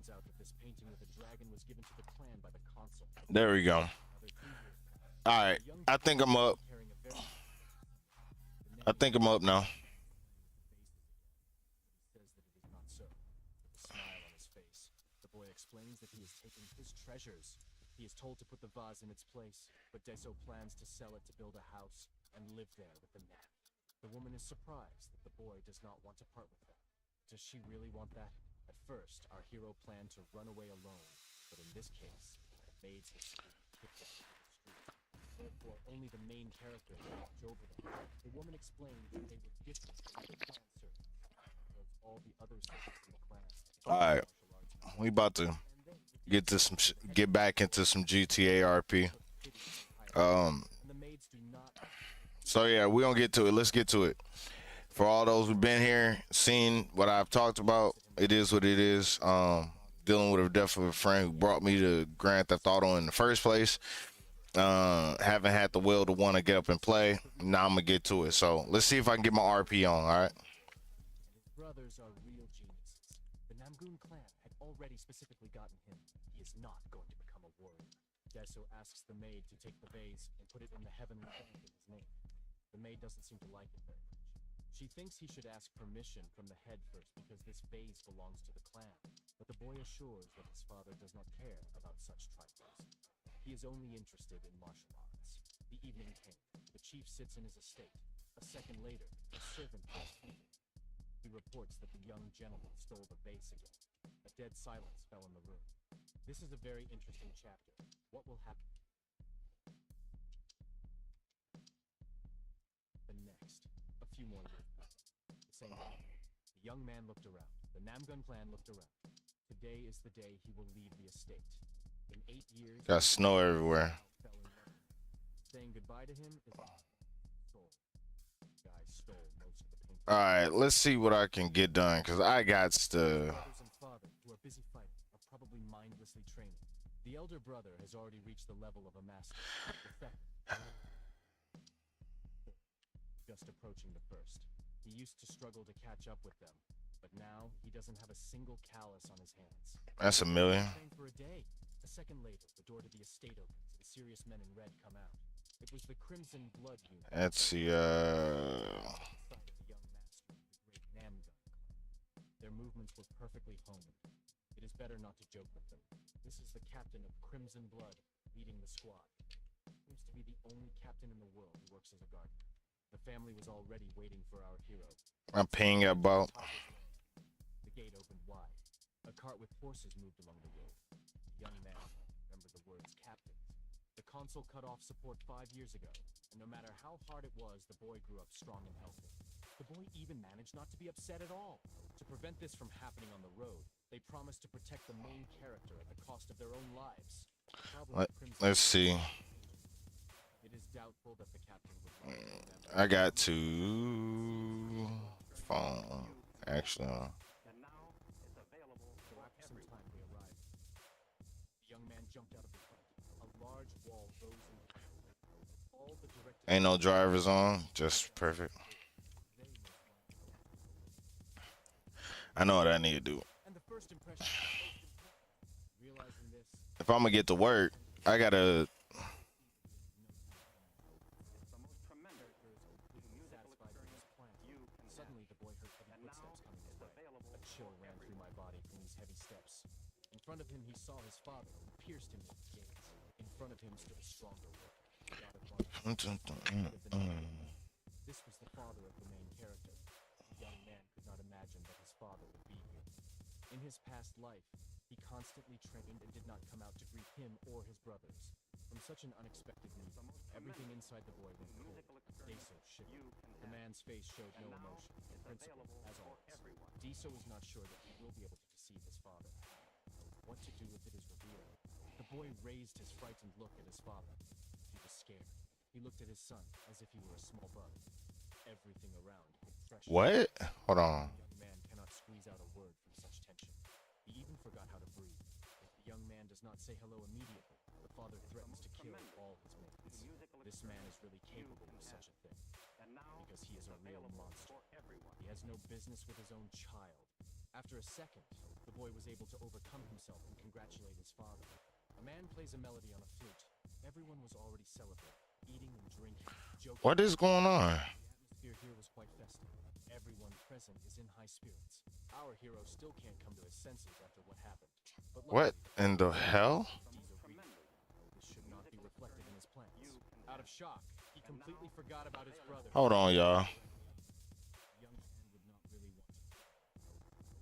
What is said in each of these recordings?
turns out that this painting with a dragon was given to the clan by the consul. There we go. All right. I think I'm up. I think I'm up now. Says that it is not so. With a smile on his face, the boy explains that he is taking his treasures. He is told to put the vase in its place, but Deso plans to sell it to build a house and live there with the man. The woman is surprised that the boy does not want to part with them. Does she really want that? At first, our hero planned to run away alone, but in this case, maids have kicked him out of the street. Therefore, only the main character can watch over them. The woman explained that they were different from the clan servants, whereas all the other servants in the clan All right. We about to get back into some GTA RP. So yeah, we gonna get to it. Let's get to it. For all those who've been here, seen what I've talked about, it is what it is. Dealing with the death of a friend who brought me to Grand Theft Auto in the first place. Haven't had the will to want to get up and play. Now I'm gonna get to it. So let's see if I can get my RP on. All right. His brothers are real geniuses. The Namgoon clan had already specifically gotten him. He is not going to become a warrior. Deso asks the maid to take the vase and put it in the heavenly bank in his name. The maid doesn't seem to like it very much. She thinks he should ask permission from the head first because this vase belongs to the clan. But the boy assures that his father does not care about such trifles. He is only interested in martial arts. The evening came. The chief sits in his estate. A second later, a servant comes in. He reports that the young gentleman stole the vase again. A dead silence fell in the room. This is a very interesting chapter. What will happen? The next. A few more years. The same day. The young man looked around. The Namgun clan looked around. Today is the day he will leave the estate. In 8 years, Got snow everywhere. Saying goodbye to him is soul. The guy stole most of the painting. All right. Let's see what I can get done because I got to. Brothers and father, who are busy fighting, are probably mindlessly training. The elder brother has already reached the level of a master. The second, just approaching the first. He used to struggle to catch up with them, but now he doesn't have a single callus on his hands. That's a million. For a day. A second later, the door to the estate opens and serious men in red come out. It was the Crimson Blood unit. Let's see. The young master of the great Namgun clan. Their movements were perfectly honed. It is better not to joke with them. This is the captain of Crimson Blood, leading the squad. Seems to be the only captain in the world who works as a gardener. The family was already waiting for our hero. I'm paying about. The gate opened wide. A cart with horses moved along the road. The young man remembered the words captain. The consul cut off support 5 years ago, and no matter how hard it was, the boy grew up strong and healthy. The boy even managed not to be upset at all. To prevent this from happening on the road, they promised to protect the main character at the cost of their own lives. Let's see. It is doubtful that the captain would. I got to phone. Actually, And now it's available. So after some time, they arrived. The young man jumped out of the cart. A large wall rose in all the direct. ain't no drivers on. Just perfect. I know what I need to do. And the first impression, realizing this, If I'm gonna get to work, I gotta. suddenly the boy heard heavy footsteps coming his way. A chill ran through my body from these heavy steps. In front of him, he saw his father, who pierced him with his gaze. In front of him stood a stronger one. This was the father of the main character. The young man could not imagine that his father would be here. In his past life, he constantly trained and did not come out to greet him or his brothers. From such an unexpected news, everything inside the boy went cold. Deso shivered. The man's face showed no emotion. Principle, as always. Deso is not sure that he will be able to deceive his father. What to do if it is revealed? The boy raised his frightened look at his father. He was scared. He looked at his son as if he were a small bug. Everything around hid fresh. What? Hold on. The young man cannot squeeze out a word from such tension. He even forgot how to breathe. If the young man does not say hello immediately, the father threatens to kill all his mates. This man is really capable of such a thing, because he is a real monster. He has no business with his own child. After a second, the boy was able to overcome himself and congratulate his father. A man plays a melody on a flute. Everyone was already celebrating, eating and drinking, joking. What is going on? The atmosphere here was quite festive. Everyone present is in high spirits. Our hero still can't come to his senses after what happened. But What in the hell? This should not be reflected in his plans. Out of shock, he completely forgot about his brother. Hold on, y'all. The young man would not really want to.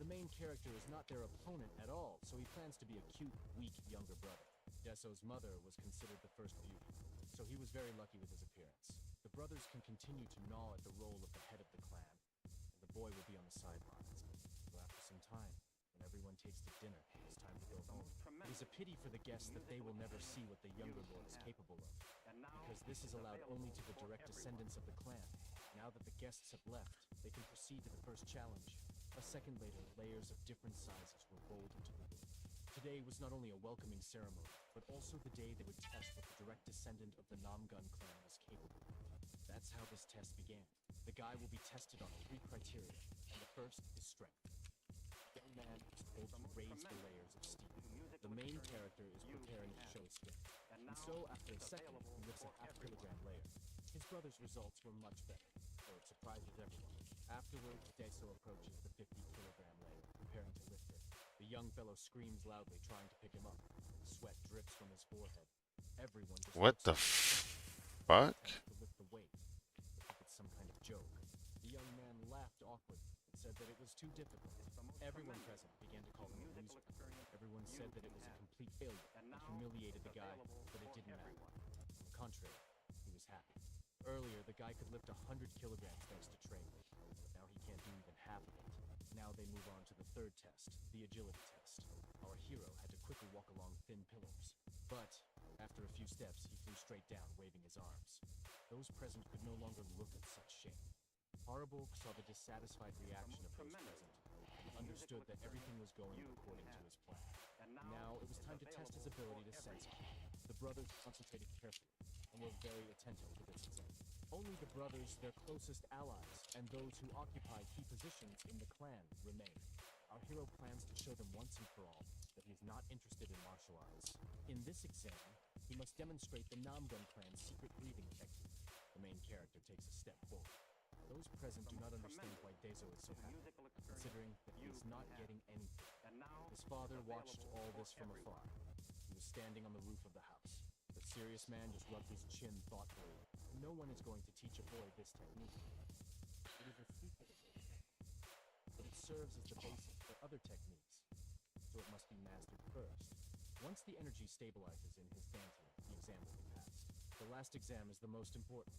The main character is not their opponent at all, so he plans to be a cute, weak younger brother. Deso's mother was considered the first beauty, so he was very lucky with his appearance. The brothers can continue to gnaw at the role of the head of the clan, and the boy will be on the sidelines. So after some time, when everyone takes to dinner, it's time to go home. It is a pity for the guests that they will never see what the younger lord is capable of, because this is allowed only to the direct descendants of the clan. Now that the guests have left, they can proceed to the first challenge. A second later, layers of different sizes were rolled into the room. Today was not only a welcoming ceremony, but also the day they would test what the direct descendant of the Namgun clan was capable of. That's how this test began. The guy will be tested on 3 criteria, and the first is strength. The young man is told to raise the layers of steel. The main character is preparing to show strength, and so after a second, he lifts a half-kilogram layer. His brother's results were much better, so it surprises everyone. Afterwards, Deso approaches the 50-kilogram layer, preparing to lift it. The young fellow screams loudly, trying to pick him up. Sweat drips from his forehead. Everyone just What the fuck? to lift the weight, as if it's some kind of joke. The young man laughed awkwardly and said that it was too difficult. Everyone present began to call him a loser. Everyone said that it was a complete failure and humiliated the guy, but it didn't matter. On the contrary, he was happy. Earlier, the guy could lift 100 kilograms thanks to training. Now he can't do even half of it. Now they move on to the third test, the agility test. Our hero had to quickly walk along thin pillars. But after a few steps, he flew straight down, waving his arms. Those present could no longer look at such shame. Horrible saw the dissatisfied reaction of those present and understood that everything was going according to his plan. Now it was time to test his ability to sense ki. The brothers concentrated carefully and were very attentive to this exam. Only the brothers, their closest allies, and those who occupy key positions in the clan remain. Our hero plans to show them once and for all that he is not interested in martial arts. In this exam, he must demonstrate the Namgun clan's secret breathing technique. The main character takes a step forward. Those present do not understand why Deso is so happy, considering that he is not getting anything. His father watched all this from afar. He was standing on the roof of the house. The serious man just rubbed his chin thoughtfully. No one is going to teach a boy this technique. It is a secret, but it serves as the basis for other techniques, so it must be mastered first. Once the energy stabilizes in his Dantian, the exam will be passed. The last exam is the most important.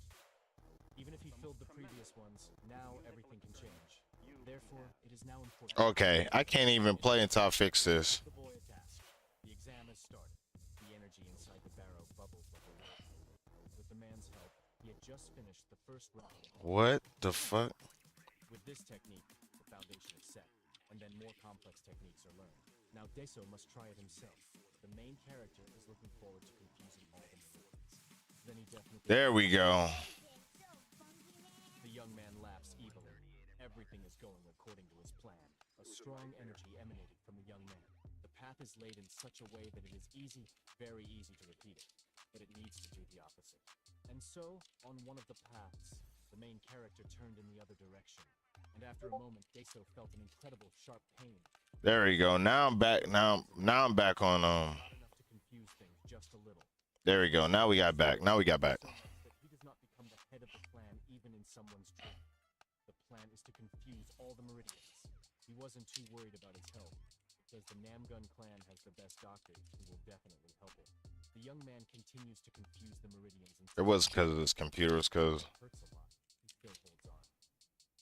Even if he filled the previous ones, now everything can change. Therefore, it is now important. Okay, I can't even play until I fix this. The boy a task. The exam has started. The energy inside the barrow bubbled like a water. With the man's help, he had just finished the first round. What the fuck? With this technique, the foundation is set, and then more complex techniques are learned. Now Deso must try it himself. The main character is looking forward to confusing all the movements. Then he definitely. There we go. The young man laughs evilly. Everything is going according to his plan. A strong energy emanated from the young man. The path is laid in such a way that it is easy, very easy to repeat it, but it needs to do the opposite. And so, on one of the paths, the main character turned in the other direction, and after a moment, Deso felt an incredible sharp pain. There we go. Now I'm back. Now I'm back on Not enough to confuse things just a little. There we go. Now we got back. Now we got back. So much that he does not become the head of the clan even in someone's training. The plan is to confuse all the meridians. He wasn't too worried about his health, because the Namgun clan has the best doctors who will definitely help him. The young man continues to confuse the meridians. It wasn't because of his computer. It's because. Hurts a lot. He still holds on.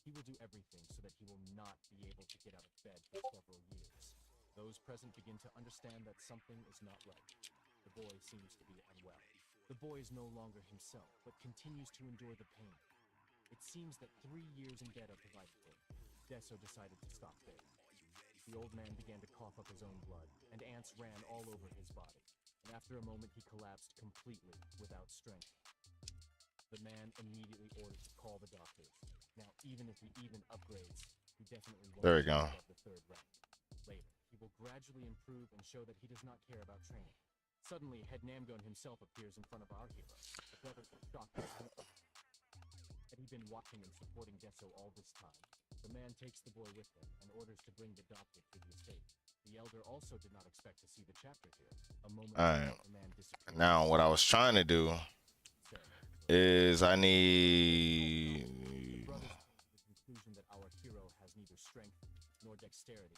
He will do everything so that he will not be able to get out of bed for several years. Those present begin to understand that something is not right. The boy seems to be unwell. The boy is no longer himself, but continues to endure the pain. It seems that 3 years in bed are provided for. Deso decided to stop there. The old man began to cough up his own blood, and ants ran all over his body. And after a moment, he collapsed completely, without strength. The man immediately ordered to call the doctors. Now, even if he even upgrades, He definitely won't There we go. above the 3rd rank. Later, he will gradually improve and show that he does not care about training. Suddenly, Head Namgun himself appears in front of our hero. The brothers are shocked. Had he been watching and supporting Deso all this time? The man takes the boy with him and orders to bring the doctor to the estate. The elder also did not expect to see the chapter here. A moment later, the man disappeared. Now, what I was trying to do is I need Brothers came to the conclusion that our hero has neither strength nor dexterity,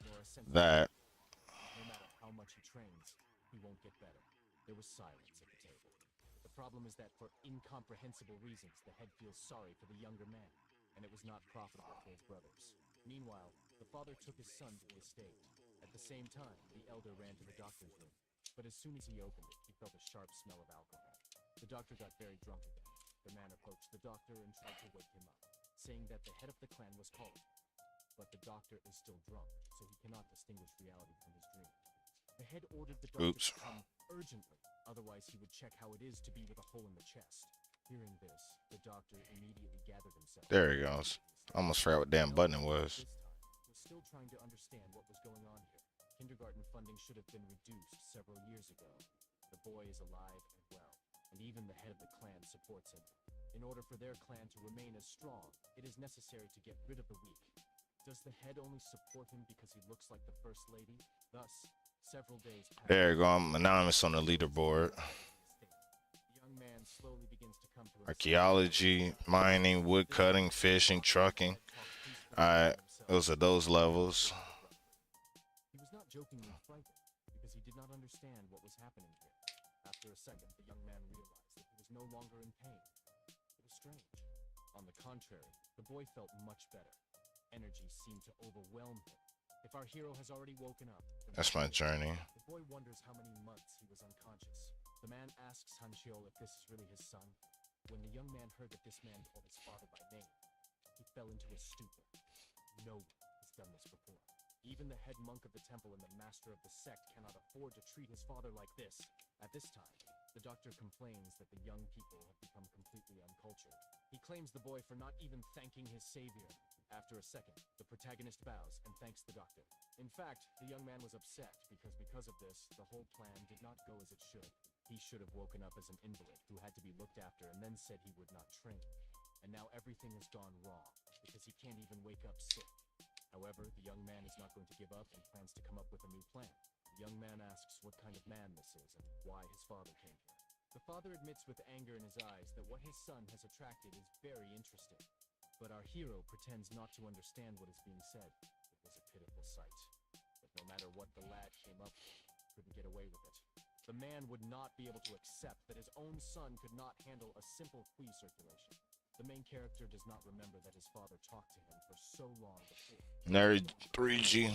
nor a sense of that. no matter how much he trains, he won't get better. There was silence at the table. The problem is that for incomprehensible reasons, the head feels sorry for the younger man, and it was not profitable for his brothers. Meanwhile, the father took his son to the estate. At the same time, the elder ran to the doctor's room, but as soon as he opened it, he felt a sharp smell of alcohol. The doctor got very drunk again. The man approached the doctor and tried to wake him up, saying that the head of the clan was calling. But the doctor is still drunk, so he cannot distinguish reality from his dream. The head ordered the doctor to come urgently, otherwise he would check how it is to be with a hole in the chest. Hearing this, the doctor immediately gathered himself. There he goes. I almost forgot what damn button it was. This time, was still trying to understand what was going on here. Kindergarten funding should have been reduced several years ago. The boy is alive and well, and even the head of the clan supports him. In order for their clan to remain as strong, it is necessary to get rid of the weak. Does the head only support him because he looks like the first lady? Thus, several days pass. There you go. I'm anonymous on the leaderboard. The young man slowly begins to come to himself. Archaeology, mining, wood cutting, fishing, trucking. Alright, those are those levels. He was not jokingly frightened because he did not understand what was happening here. After a second, the young man realized that he was no longer in pain. It was strange. On the contrary, the boy felt much better. Energy seemed to overwhelm him. If our hero has already woken up, That's my journey. the boy wonders how many months he was unconscious. The man asks Hanchiol if this is really his son. When the young man heard that this man called his father by name, he fell into a stupor. No one has done this before. Even the head monk of the temple and the master of the sect cannot afford to treat his father like this. At this time, the doctor complains that the young people have become completely uncultured. He claims the boy for not even thanking his savior. After a second, the protagonist bows and thanks the doctor. In fact, the young man was upset because of this, the whole plan did not go as it should. He should have woken up as an invalid who had to be looked after and then said he would not train. And now everything has gone wrong because he can't even wake up sick. However, the young man is not going to give up and plans to come up with a new plan. The young man asks what kind of man this is and why his father came here. The father admits with anger in his eyes that what his son has attracted is very interesting. But our hero pretends not to understand what is being said. It was a pitiful sight. But no matter what the lad came up with, he couldn't get away with it. The man would not be able to accept that his own son could not handle a simple qui circulation. The main character does not remember that his father talked to him for so long before. Nerd 3G.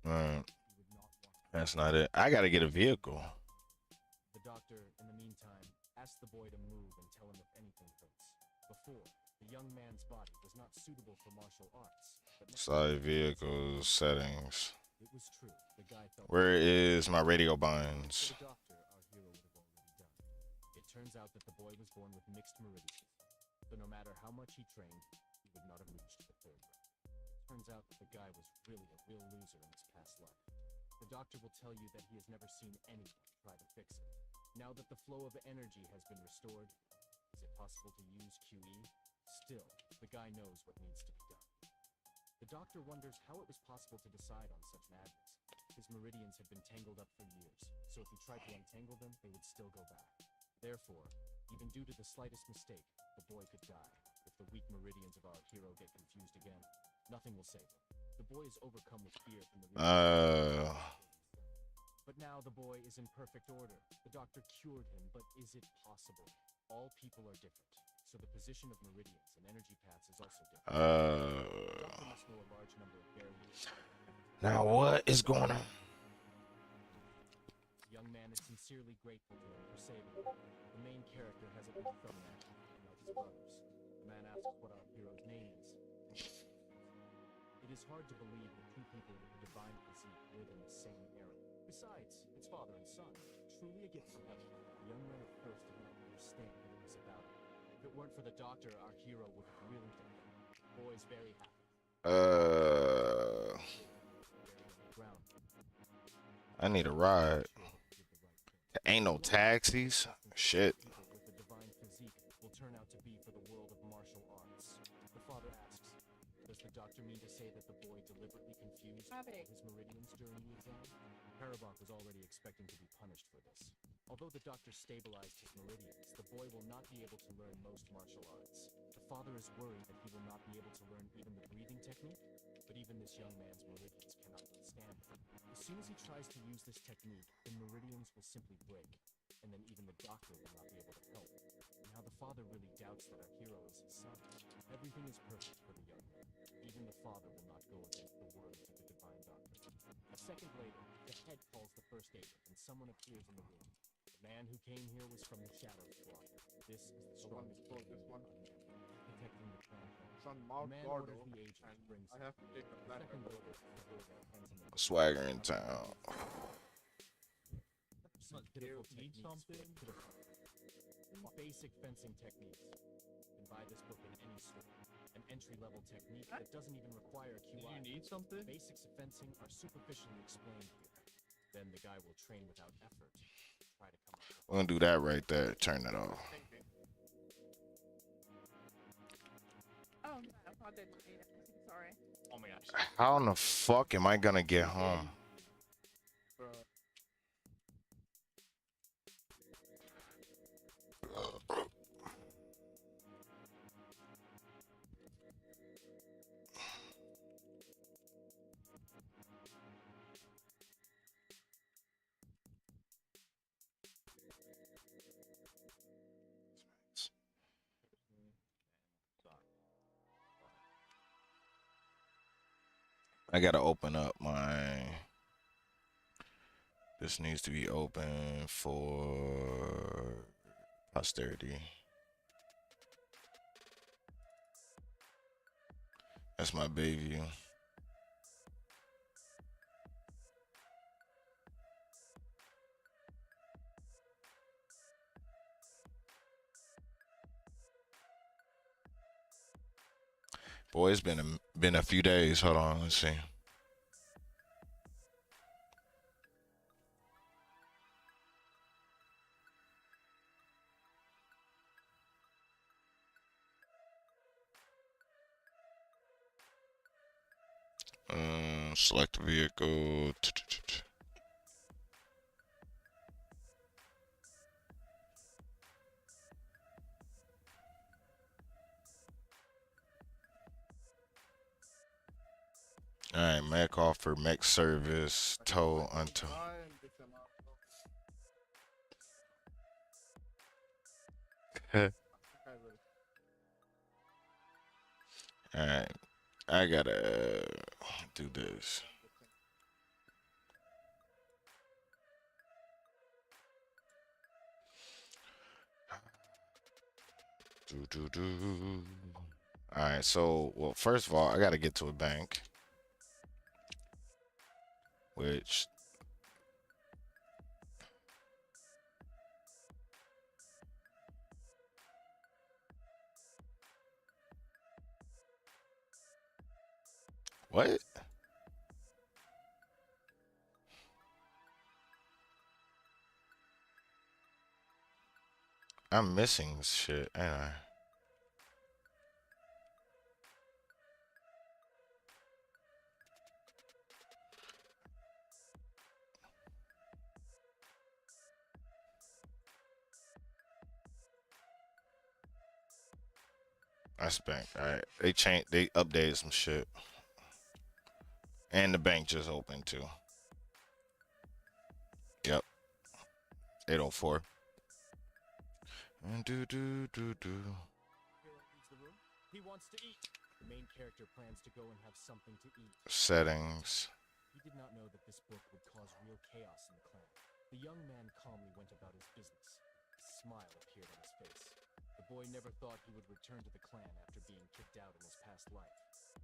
Alright. That's not it. I gotta get a vehicle. The doctor, in the meantime, asked the boy to move and tell him if anything hurts. Before, the young man's body was not suitable for martial arts. But now, Side vehicles, settings. it was true. The guy felt Where is my radio binds? the doctor our hero would have already done. It turns out that the boy was born with mixed meridians, so no matter how much he trained, he would not have reached the 3rd rank. It turns out that the guy was really a real loser in his past life. The doctor will tell you that he has never seen anyone try to fix it. Now that the flow of energy has been restored, is it possible to use QE? Still, the guy knows what needs to be done. The doctor wonders how it was possible to decide on such madness. His meridians had been tangled up for years, so if he tried to untangle them, they would still go back. Therefore, even due to the slightest mistake, the boy could die. If the weak meridians of our hero get confused again, nothing will save him. The boy is overcome with fear from the But now the boy is in perfect order. The doctor cured him, but is it possible? All people are different, so the position of meridians and energy paths is also different. The doctor must know a large number of barriers. Now what is going on? The young man is sincerely grateful to him for saving him. The main character has at least some action, unlike his brothers. The man asks what our hero's name is. It is hard to believe that two people with a divine physique live in the same era. Besides, it's father and son. Truly a gift from heaven. The young man at first did not understand what it was about. If it weren't for the doctor, our hero would have really done it. boy's very happy. Ground. I need a ride. Sure that he did the right thing. Ain't no taxis. Shit. People with a divine physique will turn out to be for the world of martial arts. The father asks, does the doctor mean to say that the boy deliberately confused all his meridians during the exam? Parabonk was already expecting to be punished for this. Although the doctor stabilized his meridians, the boy will not be able to learn most martial arts. The father is worried that he will not be able to learn even the breathing technique, but even this young man's meridians cannot withstand it. As soon as he tries to use this technique, the meridians will simply break, and then even the doctor will not be able to help. Now the father really doubts that our hero is his son. Everything is perfect for the young man. Even the father will not go against the words of the divine doctor. A second later, the head calls the first aid, and someone appears in the room. The man who came here was from the Shadow Squad. This is the strongest man protecting the clan. It's on The Mount man Gordo, orders the agent to bring I have to take the the flat second right. order is the boy that hands him the Swagger in town. some pitiful techniques for a pitiful. Basic fencing techniques. You can buy this book in any store. An entry-level technique that doesn't even require a QI. You need something? Basics of fencing are superficially explained here. Then the guy will train without effort. Try to come up. We're gonna do that right there. Turn it off. Oh, no, I didn't need it. Sorry. Oh my gosh. How in the fuck am I gonna get home? Bro. I gotta open up my. This needs to be open for posterity. That's my Bayview. Boy, it's been a few days. Hold on, let's see. Select a vehicle. All right, mech offer, mech service, tow untow. All right, I gotta do this. All right, so well, first of all, I gotta get to a bank, which what? I'm missing shit, ain't I? I spent. All right, they updated some shit, and the bank just opened too. Yep, 804. Hero leaves the room. He wants to eat. The main character plans to go and have something to eat. Settings. He did not know that this book would cause real chaos in the clan. The young man calmly went about his business. A smile appeared on his face. The boy never thought he would return to the clan after being kicked out in his past life.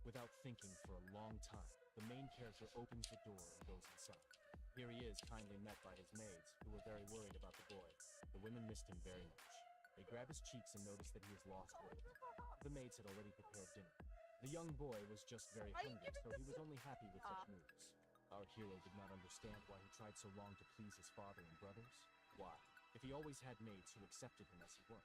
Without thinking for a long time, the main character opens the door and goes inside. Here he is, kindly met by his maids, who were very worried about the boy. The women missed him very much. They grab his cheeks and notice that he has lost weight. The maids had already prepared dinner. The young boy was just very Are you hungry, giving so he this was a- only happy with such Ah. moves. Our hero did not understand why he tried so long to please his father and brothers. Why? If he always had mates who accepted him as he was.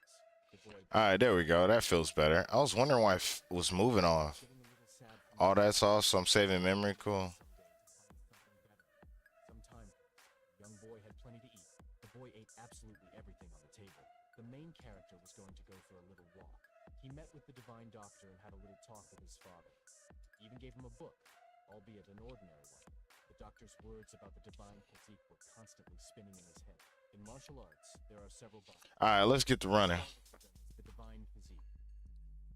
The boy All right, there we go. That feels better. I was wondering why it was moving off. getting a little sad from Oh, that's awesome. Saving memory. Cool. Sometime, the young boy had plenty to eat. The boy ate absolutely everything on the table. The main character was going to go for a little walk. He met with the divine doctor and had a little talk with his father. He even gave him a book, albeit an ordinary one. The doctor's words about the divine physique were constantly spinning in his head. In martial arts, there are several bodies. All right, let's get to running. The divine physique.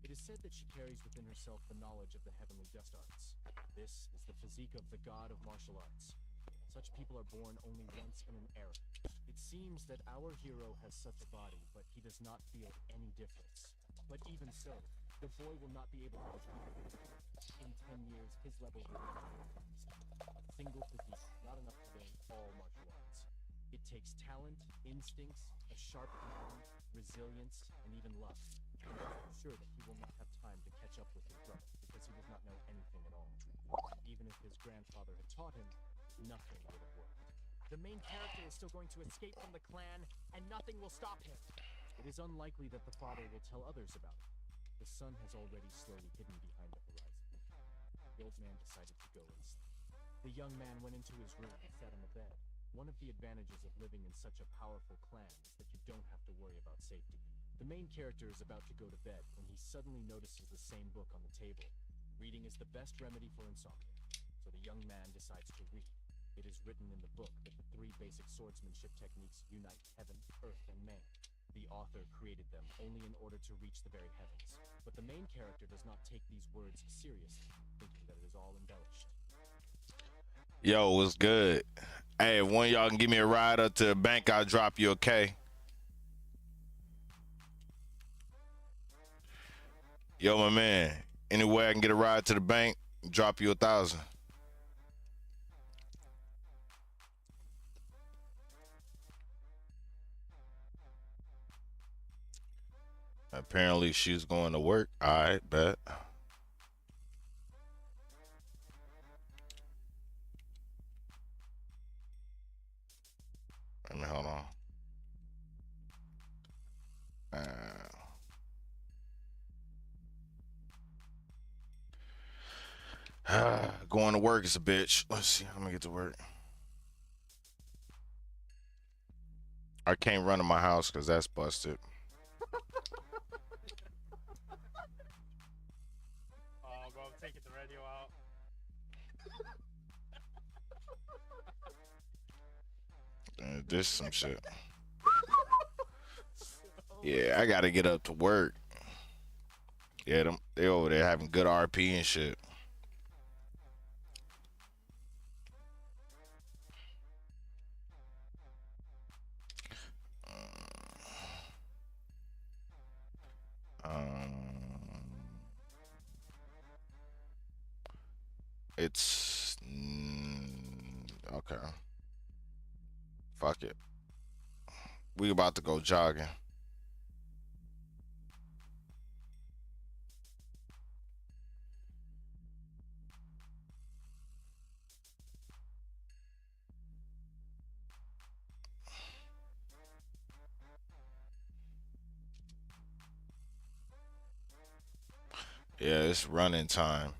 It is said that she carries within herself the knowledge of the heavenly dust arts. This is the physique of the god of martial arts. Such people are born only once in an era. It seems that our hero has such a body, but he does not feel any difference. But even so, the boy will not be able to achieve it. In 10 years, his level will be a single physique, not enough to learn all martial arts. It takes talent, instincts, a sharp mind, resilience, and even luck. I'm sure that he will not have time to catch up with his brother because he does not know anything at all. Even if his grandfather had taught him, nothing would have worked. The main character is still going to escape from the clan, and nothing will stop him. It is unlikely that the father will tell others about it. The sun has already slowly hidden behind the horizon. The old man decided to go and sleep. The young man went into his room and sat on the bed. One of the advantages of living in such a powerful clan is that you don't have to worry about safety. The main character is about to go to bed when he suddenly notices the same book on the table. Reading is the best remedy for insomnia, so the young man decides to read. It is written in the book that the 3 basic swordsmanship techniques unite heaven, earth, and man. The author created them only in order to reach the very heavens. But the main character does not take these words seriously, thinking that it is all embellished. Yo, what's good? Hey, if one of y'all can give me a ride up to the bank, I'll drop you a K. Yo, my man. Any way I can get a ride to the bank, drop you 1,000. Apparently, she's going to work. All right, bet. Let me hold on. Going to work is a bitch. Let's see. I'm gonna get to work. I can't run to my house because that's busted. Oh, bro, I'm taking the radio out. This some shit. Yeah, I gotta get up to work. Yeah, they over there having good RP and shit. It's okay. Fuck it. We about to go jogging. Yeah, it's running time.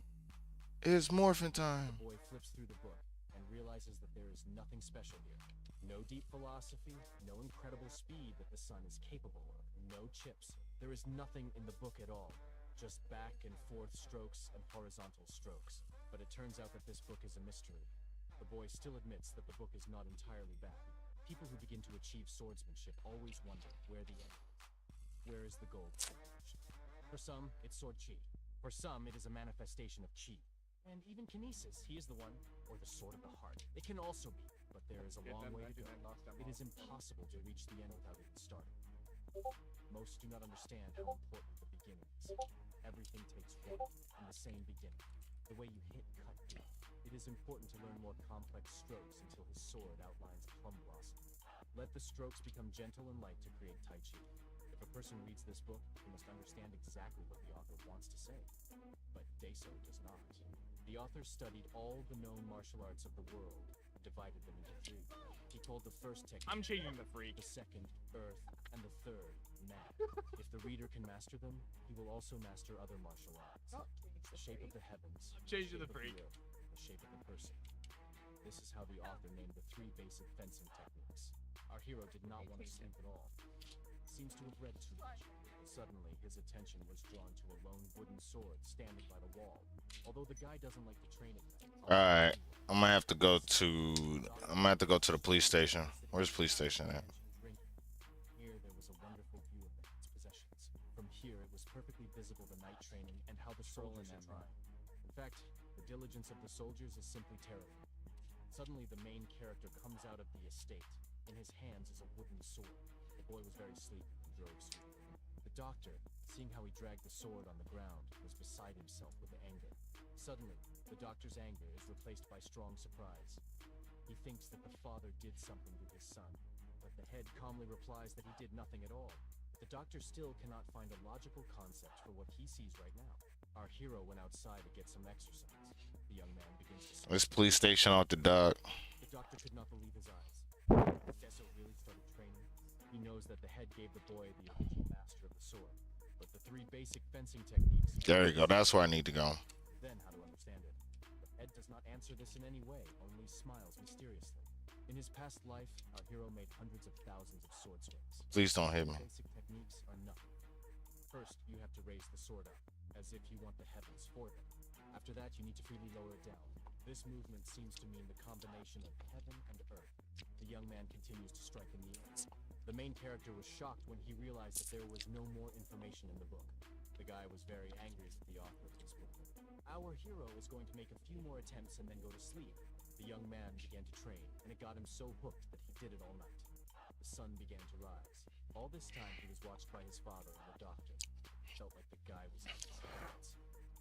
It's morphin' time. The boy flips through the book and realizes that there is nothing special here. No deep philosophy, no incredible speed that the sun is capable of, no chips. There is nothing in the book at all, just back and forth strokes and horizontal strokes. But it turns out that this book is a mystery. The boy still admits that the book is not entirely bad. People who begin to achieve swordsmanship always wonder where the end is. Where is the goal? For some, it's sword chi. For some, it is a manifestation of chi. And even kinesis, he is the one, or the sword of the heart. It can also be, but there is a long way to go. It is impossible to reach the end without even starting. Most do not understand how important the beginning is. Everything takes one and the same beginning. The way you hit cut deep. It is important to learn more complex strokes until his sword outlines a plum blossom. Let the strokes become gentle and light to create Tai Chi. If a person reads this book, he must understand exactly what the author wants to say. But Deso does not. The author studied all the known martial arts of the world and divided them into three. He called the first technique I'm changing the freak. the second, earth, and the third, man. If the reader can master them, he will also master other martial arts. Oh, The shape of the heavens, Changing shape the of freak. earth, the shape of the person. This is how the author named the three basic fencing techniques. Our hero did not want to sleep at all. Seems to have read too much. Suddenly, his attention was drawn to a lone wooden sword standing by the wall. Although the guy doesn't like to train it. All right, I'm gonna have to go to the police station. Where's the police station at? Here there was a wonderful view of the man's possessions. From here it was perfectly visible the night training and how the soldiers are trying. In fact, the diligence of the soldiers is simply terrifying. Suddenly the main character comes out of the estate. In his hands is a wooden sword. The boy was very sleepy and drove swiftly. The doctor, seeing how he dragged the sword on the ground, was beside himself with anger. Suddenly, the doctor's anger is replaced by strong surprise. He thinks that the father did something to his son, but the head calmly replies that he did nothing at all. The doctor still cannot find a logical concept for what he sees right now. Our hero went outside to get some exercise. The young man begins to sleep. This police station off the dock. The doctor could not believe his eyes. Deso really started training. He knows that the head gave the boy the original master of the sword, but the three basic fencing techniques. There you go. That's where I need to go. Then how to understand it. But Ed does not answer this in any way, only smiles mysteriously. In his past life, our hero made hundreds of thousands of sword swings. Please don't hit me. Basic techniques are nothing. First, you have to raise the sword up, as if you want the heavens for them. After that, you need to freely lower it down. This movement seems to mean the combination of heaven and earth. The young man continues to strike in the air. The main character was shocked when he realized that there was no more information in the book. The guy was very angry at the author of this book. Our hero is going to make a few more attempts and then go to sleep. The young man began to train, and it got him so hooked that he did it all night. The sun began to rise. All this time he was watched by his father and the doctor. Felt like the guy was out of his head.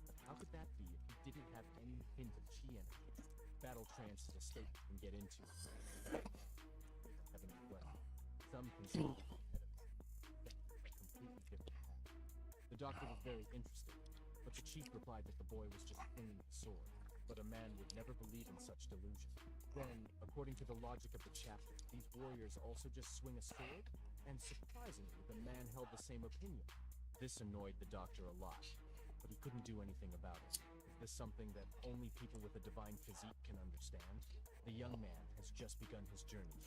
But how could that be if he didn't have any hint of chi energy? Battle trance is a state you can get into. Heaven as well. Some consider it a completely different path. The doctor was very interested, but the chief replied that the boy was just swinging the sword. But a man would never believe in such delusion. Then, according to the logic of the chapter, these warriors also just swing a sword? And surprisingly, the man held the same opinion. This annoyed the doctor a lot, but he couldn't do anything about it. Is this something that only people with a divine physique can understand? The young man has just begun his journey,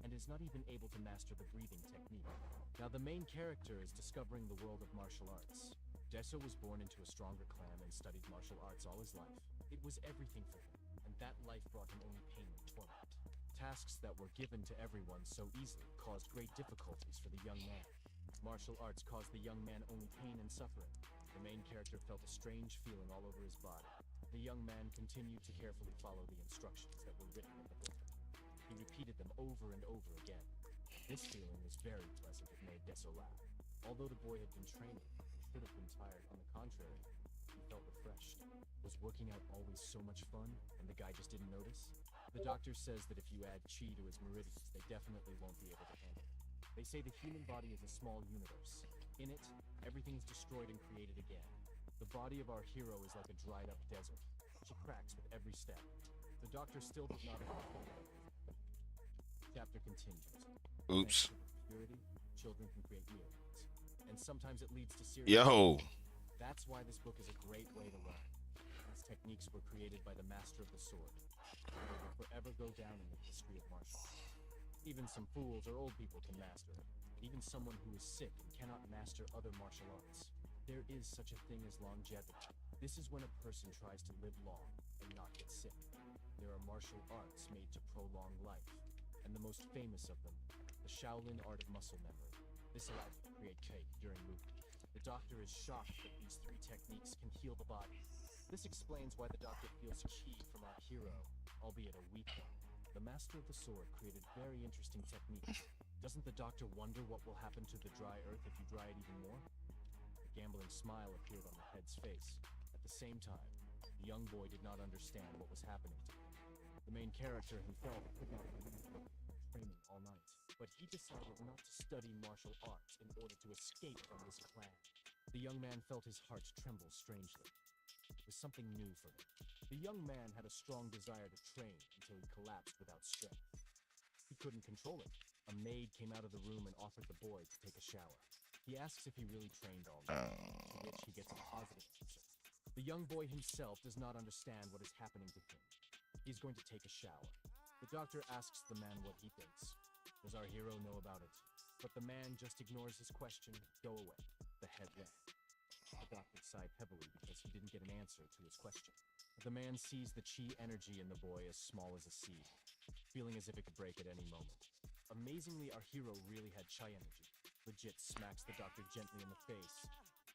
and is not even able to master the breathing technique. Now the main character is discovering the world of martial arts. Deso was born into a stronger clan and studied martial arts all his life. It was everything for him, and that life brought him only pain and torment. Tasks that were given to everyone so easily caused great difficulties for the young man. Martial arts caused the young man only pain and suffering. The main character felt a strange feeling all over his body. The young man continued to carefully follow the instructions that were written in the book. He repeated them over and over again. This feeling was very pleasant. It made Deso laugh. Although the boy had been training, he should have been tired. On the contrary, he felt refreshed. Was working out always so much fun, and the guy just didn't notice? The doctor says that if you add chi to his meridians, they definitely won't be able to handle it. They say the human body is a small universe. In it, everything is destroyed and created again. The body of our hero is like a dried-up desert. She cracks with every step. The doctor still did not understand. Chapter continues. Oops. Thanks to purity, children can create miracles. And sometimes it leads to serious... Yo. That's why this book is a great way to learn. These techniques were created by the master of the sword. They will forever go down in the history of martial arts. Even some fools or old people can master it. Even someone who is sick and cannot master other martial arts. There is such a thing as longevity. This is when a person tries to live long and not get sick. There are martial arts made to prolong life, and the most famous of them, the Shaolin art of muscle memory. This allows you to create cake during movement. The doctor is shocked that these three techniques can heal the body. This explains why the doctor feels chi from our hero, albeit a weak one. The master of the sword created very interesting techniques. Doesn't the doctor wonder what will happen to the dry earth if you dry it even more? A gambling smile appeared on the head's face. At the same time, the young boy did not understand what was happening to him. The main character himself could not believe what he was training all night. but he decided not to study martial arts in order to escape from his clan. The young man felt his heart tremble strangely. It was something new for him. The young man had a strong desire to train until he collapsed without strength. He couldn't control it. A maid came out of the room and offered the boy to take a shower. He asks if he really trained all night, to which he gets a positive answer. The young boy himself does not understand what is happening to him. He's going to take a shower. The doctor asks the man what he thinks. Does our hero know about it? But the man just ignores his question. Go away. The head went. The doctor sighed heavily because he didn't get an answer to his question. The man sees the chi energy in the boy as small as a seed, feeling as if it could break at any moment. Amazingly, our hero really had chi energy. Legit smacks the doctor gently in the face.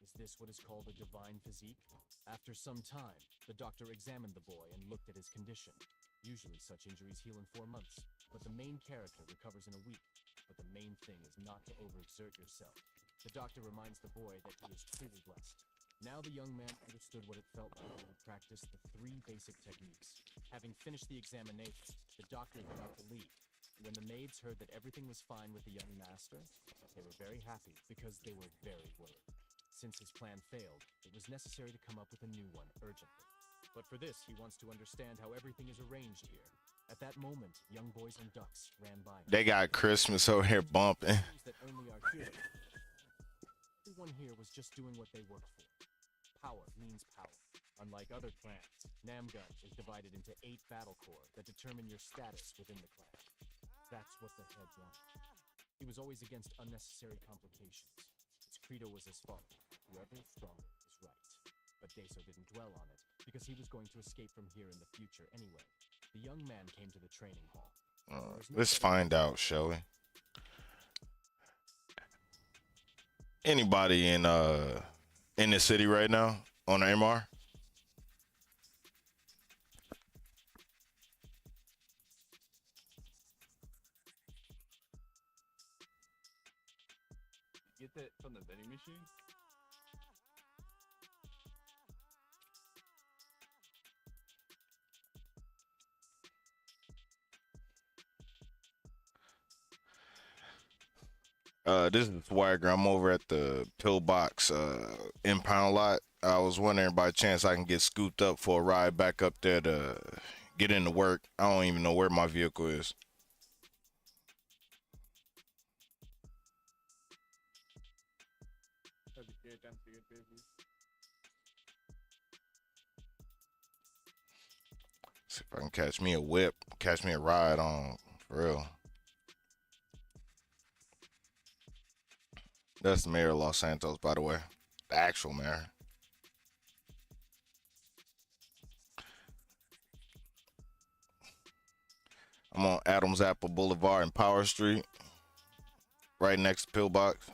Is this what is called a divine physique? After some time, the doctor examined the boy and looked at his condition. Usually such injuries heal in 4 months, but the main character recovers in a week. But the main thing is not to overexert yourself. The doctor reminds the boy that he is truly blessed. Now the young man understood what it felt like to practice the 3 basic techniques. Having finished the examination, the doctor was about to leave. When the maids heard that everything was fine with the young master, they were very happy because they were very worried. Since his plan failed, it was necessary to come up with a new one urgently. But for this, he wants to understand how everything is arranged here. At that moment, young boys and ducks ran by him. They got Christmas over here bumping. That only our hero. Everyone here was just doing what they worked for. Power means power. Unlike other clans, Namgun is divided into 8 battle corps that determine your status within the clan. That's what the head wanted. He was always against unnecessary complications. His credo was as follows: whoever is stronger is right. But Deso didn't dwell on it, because he was going to escape from here in the future anyway. The young man came to the training hall. Let's find out, shall we? Anybody in the city right now on the MR? Get that from the vending machine? This is Swagger. I'm over at the pillbox impound lot. I was wondering by chance I can get scooped up for a ride back up there to get into work. I don't even know where my vehicle is. See if I can catch me a whip, catch me a ride on, for real. That's the mayor of Los Santos, by the way. The actual mayor. I'm on Adams Apple Boulevard and Power Street, right next to Pillbox.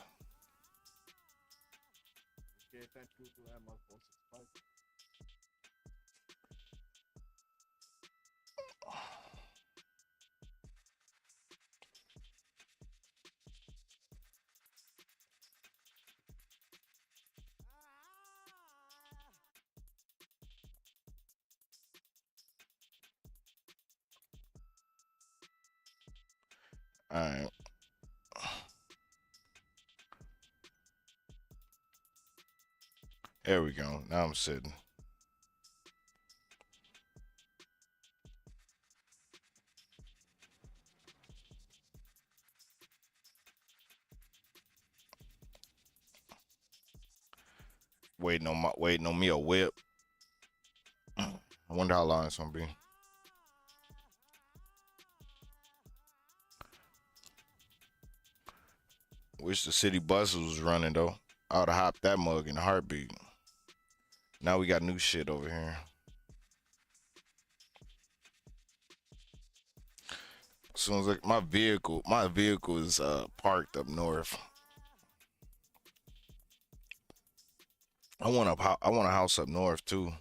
All right. There we go. Now I'm sitting. Waiting on me a whip. I wonder how long it's gonna be. Wish the city buses was running though. I would've hopped that mug in a heartbeat. Now we got new shit over here. As soon as like my vehicle is parked up north. I want a house up north too.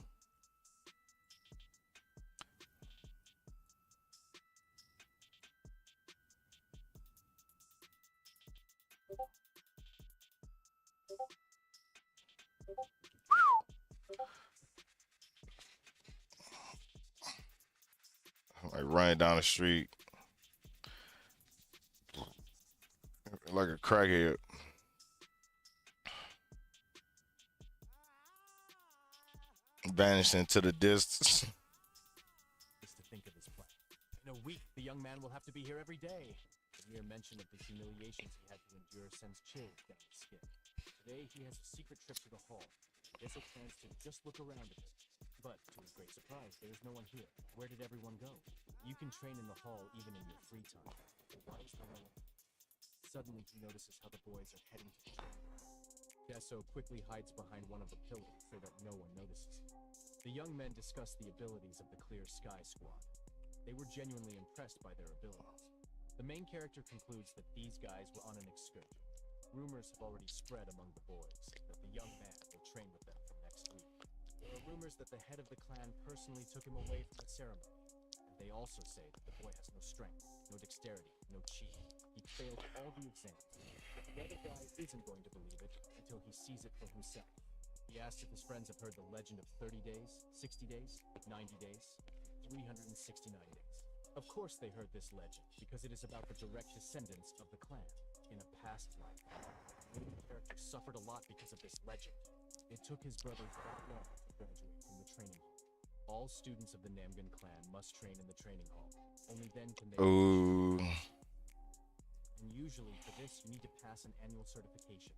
Like running down the street. like a crackhead. Vanished into the distance. Just to think of his plan. In a week, the young man will have to be here every day. The mere mention of the humiliations he had to endure sends chills down his skin. Today, he has a secret trip to the hall. Deso plans to just look around a bit. But, to his great surprise, there is no one here. Where did everyone go? You can train in the hall even in your free time. Why is there no one? Suddenly, he notices how the boys are heading to the training room. Deso quickly hides behind one of the pillars so that no one notices him. The young men discuss the abilities of the Clear Sky Squad. They were genuinely impressed by their abilities. The main character concludes that these guys were on an excursion. Rumors have already spread among the boys that the young man will train with them from next week. There are rumors that the head of the clan personally took him away from the ceremony. And they also say that the boy has no strength, no dexterity, no chi. He failed all the exams. The other guy isn't going to believe it until he sees it for himself. He asks if his friends have heard the legend of 30 days, 60 days, 90 days, 369 days. Of course they heard this legend, because it is about the direct descendants of the clan. In a past life, the main character suffered a lot because of this legend. It took his brothers that long to graduate from the training hall. All students of the Namgun clan must train in the training hall. Only then can they... Ooh. And usually for this, you need to pass an annual certification.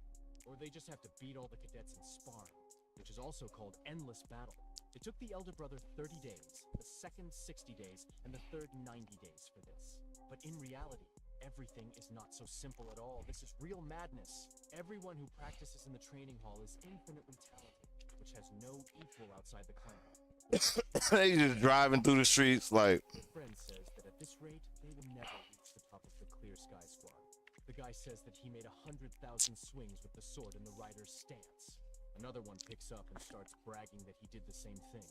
Or they just have to beat all the cadets in sparring, which is also called endless battle. It took the elder brother 30 days, the second 60 days, and the third 90 days for this. But in reality, everything is not so simple at all. This is real madness. Everyone who practices in the training hall is infinitely talented, which has no equal outside the clan. They just driving through the streets like. My friend says that at this rate, they will never reach the top of the Clear Sky Squad. The guy says that he made 100,000 swings with the sword in the rider's stance. Another one picks up and starts bragging that he did the same thing,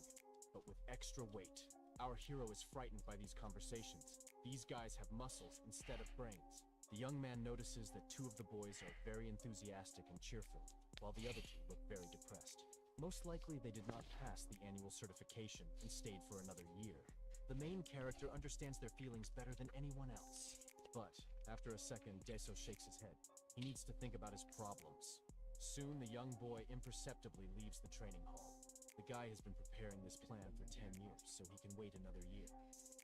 but with extra weight. Our hero is frightened by these conversations. These guys have muscles instead of brains. The young man notices that two of the boys are very enthusiastic and cheerful, while the other two look very depressed. Most likely they did not pass the annual certification and stayed for another year. The main character understands their feelings better than anyone else. But, after a second, Deso shakes his head. He needs to think about his problems. Soon, the young boy imperceptibly leaves the training hall. The guy has been preparing this plan for 10 years, so he can wait another year.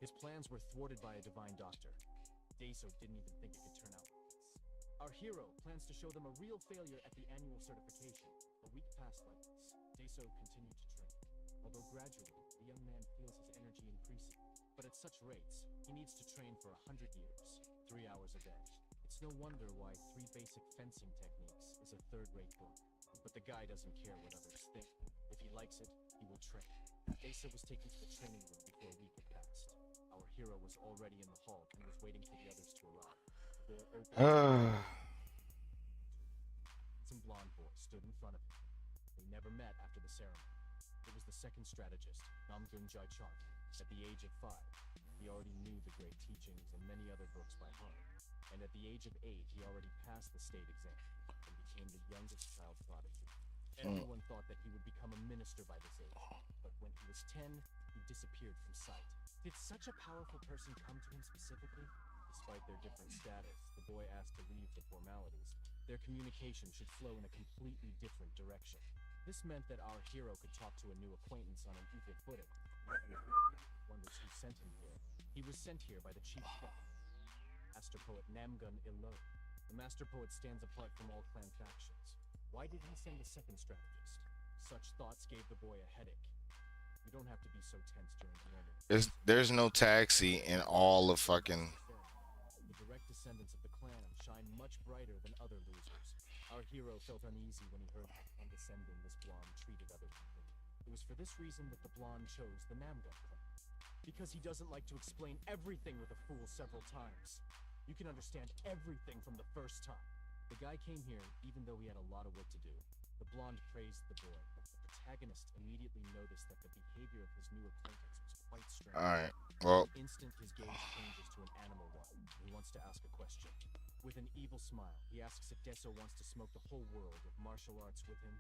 His plans were thwarted by a divine doctor. Deso didn't even think it could turn out like this. Our hero plans to show them a real failure at the annual certification. A week passed like this. Deso continued to train. Although gradually, the young man feels his energy increasing. But at such rates, he needs to train for 100 years, 3 hours a day. It's no wonder why 3 basic fencing techniques is a third-rate book. But the guy doesn't care what others think. If he likes it, he will train. Deso was taken to the training room before a week had passed. Our hero was already in the hall and was waiting for the others to arrive. The door opened. Some blonde boys stood in front of him. They never met after the ceremony. It was the second strategist, Namgun Jaichon. At the age of 5, he already knew the great teachings and many other books by heart. And at the age of 8, he already passed the state exam and became the youngest child prodigy. Everyone thought that he would become a minister by this age, but when he was 10, he disappeared from sight. Did such a powerful person come to him specifically? Despite their different status, the boy asked to leave the formalities. Their communication should flow in a completely different direction. This meant that our hero could talk to a new acquaintance on an equal footing. Wonders who sent him here. He was sent here by the chief chef, Master Poet Namgun Ilo. The Master Poet stands apart from all clan factions. Why did he send a second strategist? Such thoughts gave the boy a headache. You don't have to be so tense during the moment. There's no taxi in all of fucking. The direct descendants of the clan shine much brighter than other losers. Our hero felt uneasy when he heard how condescending this blonde treated other people. It was for this reason that the blonde chose the Namgun clan. Because he doesn't like to explain everything with a fool several times. You can understand everything from the first time. The guy came here even though he had a lot of work to do. The blonde praised the boy. The protagonist immediately noticed that the behavior of his new acquaintance was quite strange. Alright, well. In an instant, his gaze changes to an animal one. He wants to ask a question. With an evil smile, he asks if Deso wants to smoke the whole world of martial arts with him.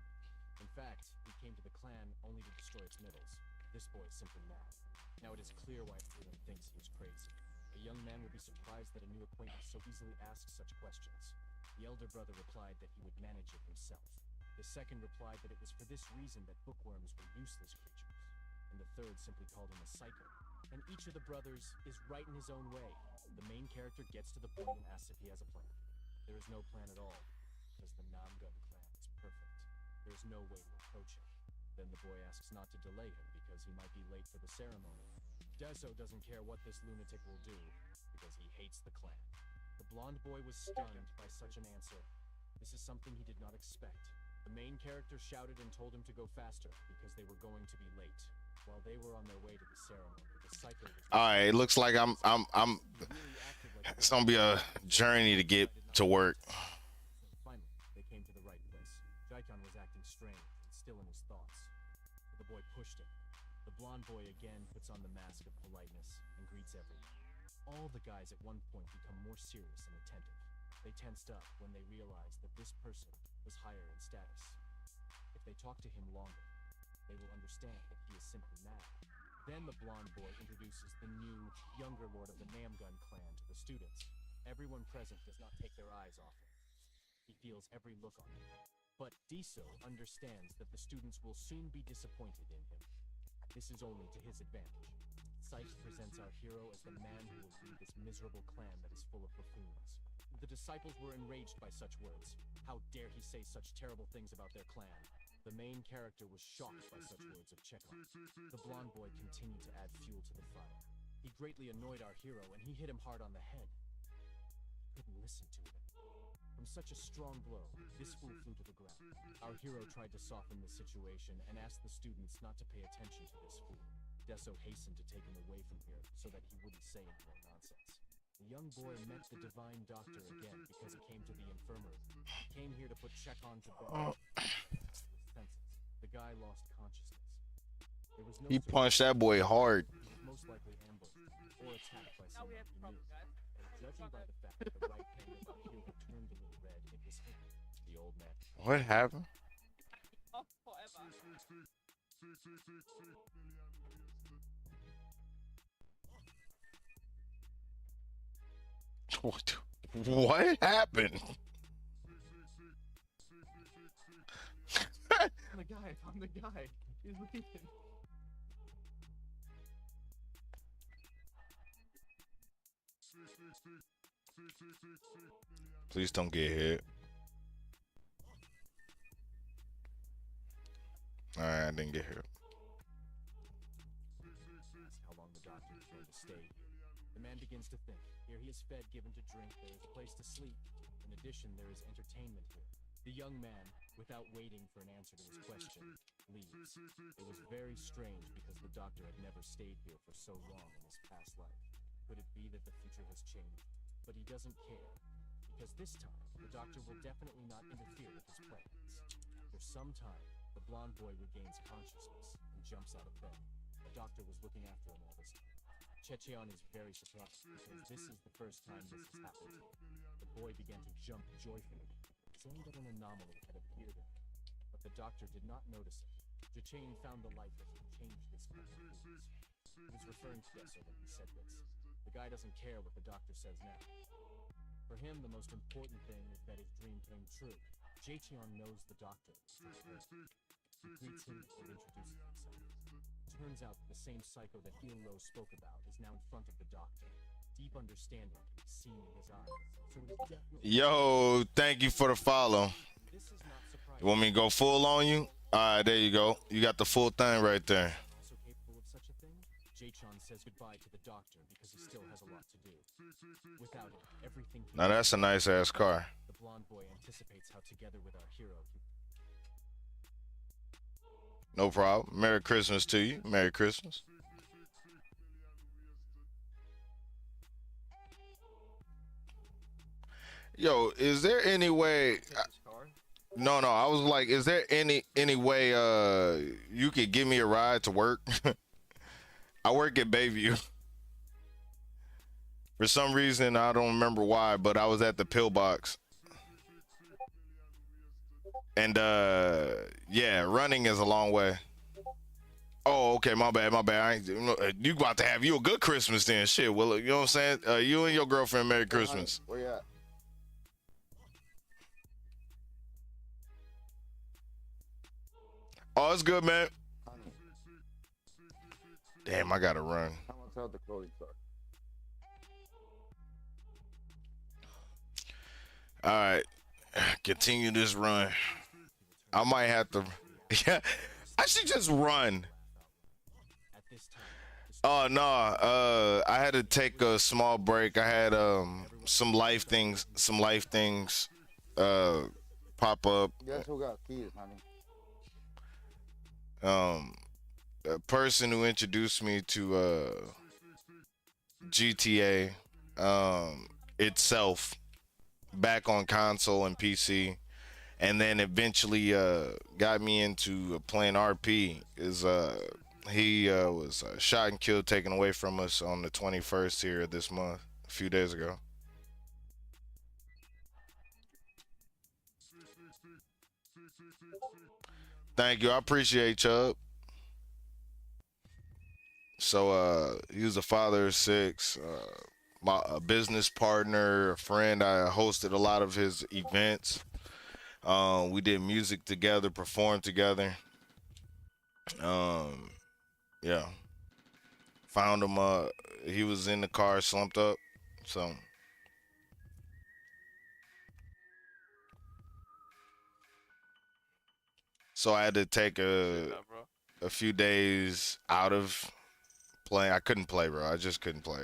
In fact, he came to the clan only to destroy its middles. This boy is simply mad. Now it is clear why everyone thinks he is crazy. A young man would be surprised that a new acquaintance so easily asks such questions. The elder brother replied that he would manage it himself. The second replied that it was for this reason that bookworms were useless creatures. And the third simply called him a psycho. And each of the brothers is right in his own way. The main character gets to the point and asks if he has a plan. There is no plan at all, because the Namgun clan is perfect. There is no way to approach him. Then the boy asks not to delay him because he might be late for the ceremony. Deso doesn't care what this lunatic will do, because he hates the clan. The blonde boy was stunned by such an answer. This is something he did not expect. The main character shouted and told him to go faster, because they were going to be late. While they were on their way to the ceremony, the psycho was... All right, it looks like I'm it's gonna be a journey to get to work. Finally, they came to the right place. Jaikon was acting strange and still in his thoughts. But the boy pushed him. The blonde boy again puts on the mask of politeness and greets everyone. All the guys at one point become more serious and attentive. They tensed up when they realized that this person was higher in status. If they talk to him longer, they will understand that he is simply mad. Then the blonde boy introduces the new, younger lord of the Namgun clan to the students. Everyone present does not take their eyes off him. He feels every look on him. But Deso understands that the students will soon be disappointed in him. This is only to his advantage. Sykes presents our hero as the man who will lead this miserable clan that is full of buffoons. The disciples were enraged by such words. How dare he say such terrible things about their clan? The main character was shocked by such words of Chekhov. The blonde boy continued to add fuel to the fire. He greatly annoyed our hero, and he hit him hard on the head. He couldn't listen to him. From such a strong blow, this fool flew to the ground. Our hero tried to soften the situation and asked the students not to pay attention to this fool. Deso hastened to take him away from here so that he wouldn't say any more nonsense. The young boy met the divine doctor again because he came to the infirmary. He came here to put Chekhov to bed. The guy lost consciousness. There was no He punched that boy hard. He was most likely ambushed or attacked by Now we someone have he a problem, knew. guys. And judging by the fact that the right hand of our hero turned a little red, it was him, the old man. What happened? Off forever. What happened? The guy, I found the guy. He's leaving. Please don't get hit. Alright, I didn't get hit. Ask how long the doctor is going to stay here. The man begins to think. Here he is fed, given to drink, there is a place to sleep. In addition, there is entertainment here. The young man, without waiting for an answer to his question, leaves. It was very strange because the doctor had never stayed here for so long in his past life. Could it be that the future has changed? But he doesn't care, because this time, the doctor will definitely not interfere with his plans. After some time, the blonde boy regains consciousness and jumps out of bed. The doctor was looking after him all this time. Checheon is very surprised because this is the first time this has happened to him. The boy began to jump joyfully, saying that an anomaly had appeared in him. But the doctor did not notice it. Jachain found the light that could change this kind of fools. He was referring to Deso when he said this. The guy doesn't care what the doctor says now. For him, the most important thing is that his dream came true. Jacheon knows the doctor. He greets him and introduces himself. Turns out the same psycho that Hiro spoke about is now in front of the doctor. Deep understanding can be seen in his eyes. So it is definitely... Yo, thank you for the follow. This is not surprising. You want me to go full on you? Alright, there you go. You got the full thing right there. Also capable of such a thing? Jaechon says goodbye to the doctor because he still has a lot to do. Without it, everything he Now that's a nice ass car. The blonde boy anticipates how together with our hero he... No problem. Merry Christmas to you. Merry Christmas. Yo, is there any way? Take his car. No, I was like, is there any way you could give me a ride to work? I work at Bayview. For some reason, I don't remember why, but I was at the pillbox. And yeah, running is a long way. Oh, okay, my bad. I ain't, you about to have you a good Christmas then, shit. Well, you know what I'm saying? You and your girlfriend, Merry Christmas. Where you at? Oh, it's good, man. Damn, I gotta run. How much out the clothing store? All right, continue this run. I might have to. Yeah, I should just run. At this time, the Oh no, I had to take a small break. I had some life things, pop up. Guess who got keys, honey? A person who introduced me to GTA itself back on console and PC, and then eventually got me into playing RP. Is he was shot and killed, taken away from us on the 21st here of this month, a few days ago. Thank you, I appreciate Chubb. So he was a father of 6, my a business partner, a friend. I hosted a lot of his events. We did music together, performed together. Yeah. Found him. He was in the car, slumped up. So I had to take a few days out of playing. I couldn't play, bro. I just couldn't play.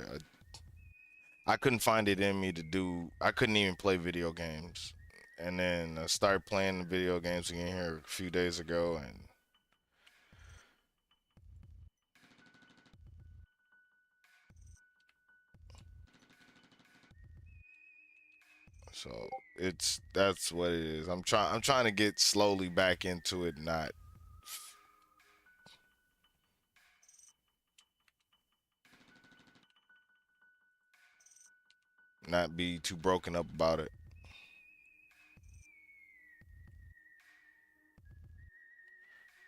I couldn't find it in me to do. I couldn't even play video games. And then I started playing video games again here a few days ago, and so that's what it is. I'm trying to get slowly back into it, not be too broken up about it.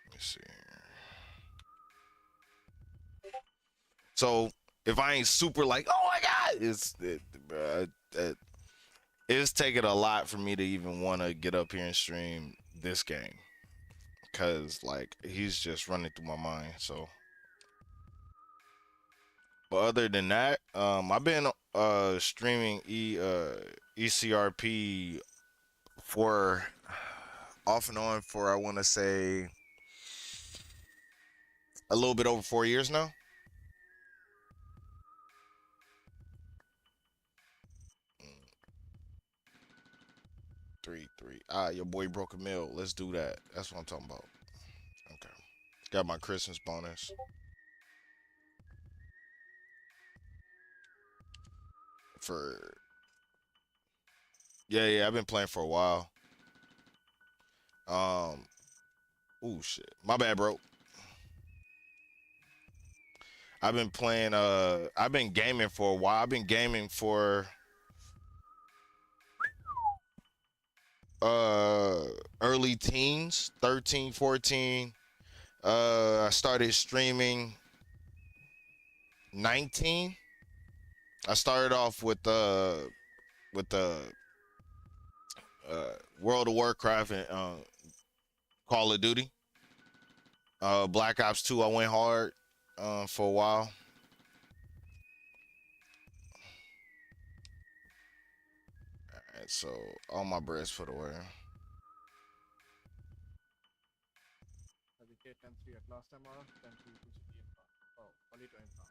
Let me see. So if I ain't super like, oh my god, it's taking a lot for me to even want to get up here and stream this game, cause like he's just running through my mind. So, but other than that, I've been streaming ECRP for off and on for, I want to say, a little bit over 4 years now. Three. Your boy broke a mill. Let's do that. That's what I'm talking about. Okay. Got my Christmas bonus. Yeah, I've been playing for a while. Oh shit. My bad, bro. I've been playing I've been gaming for a while. I've been gaming for early teens, 13, 14. I started streaming 19. I started off with the World of Warcraft and Call of Duty. Black Ops 2, I went hard for a while. Alright, so all my bread's put away. Okay, 10-3 at last time or 10-2 to City and Farm. Oh, only to end Farm.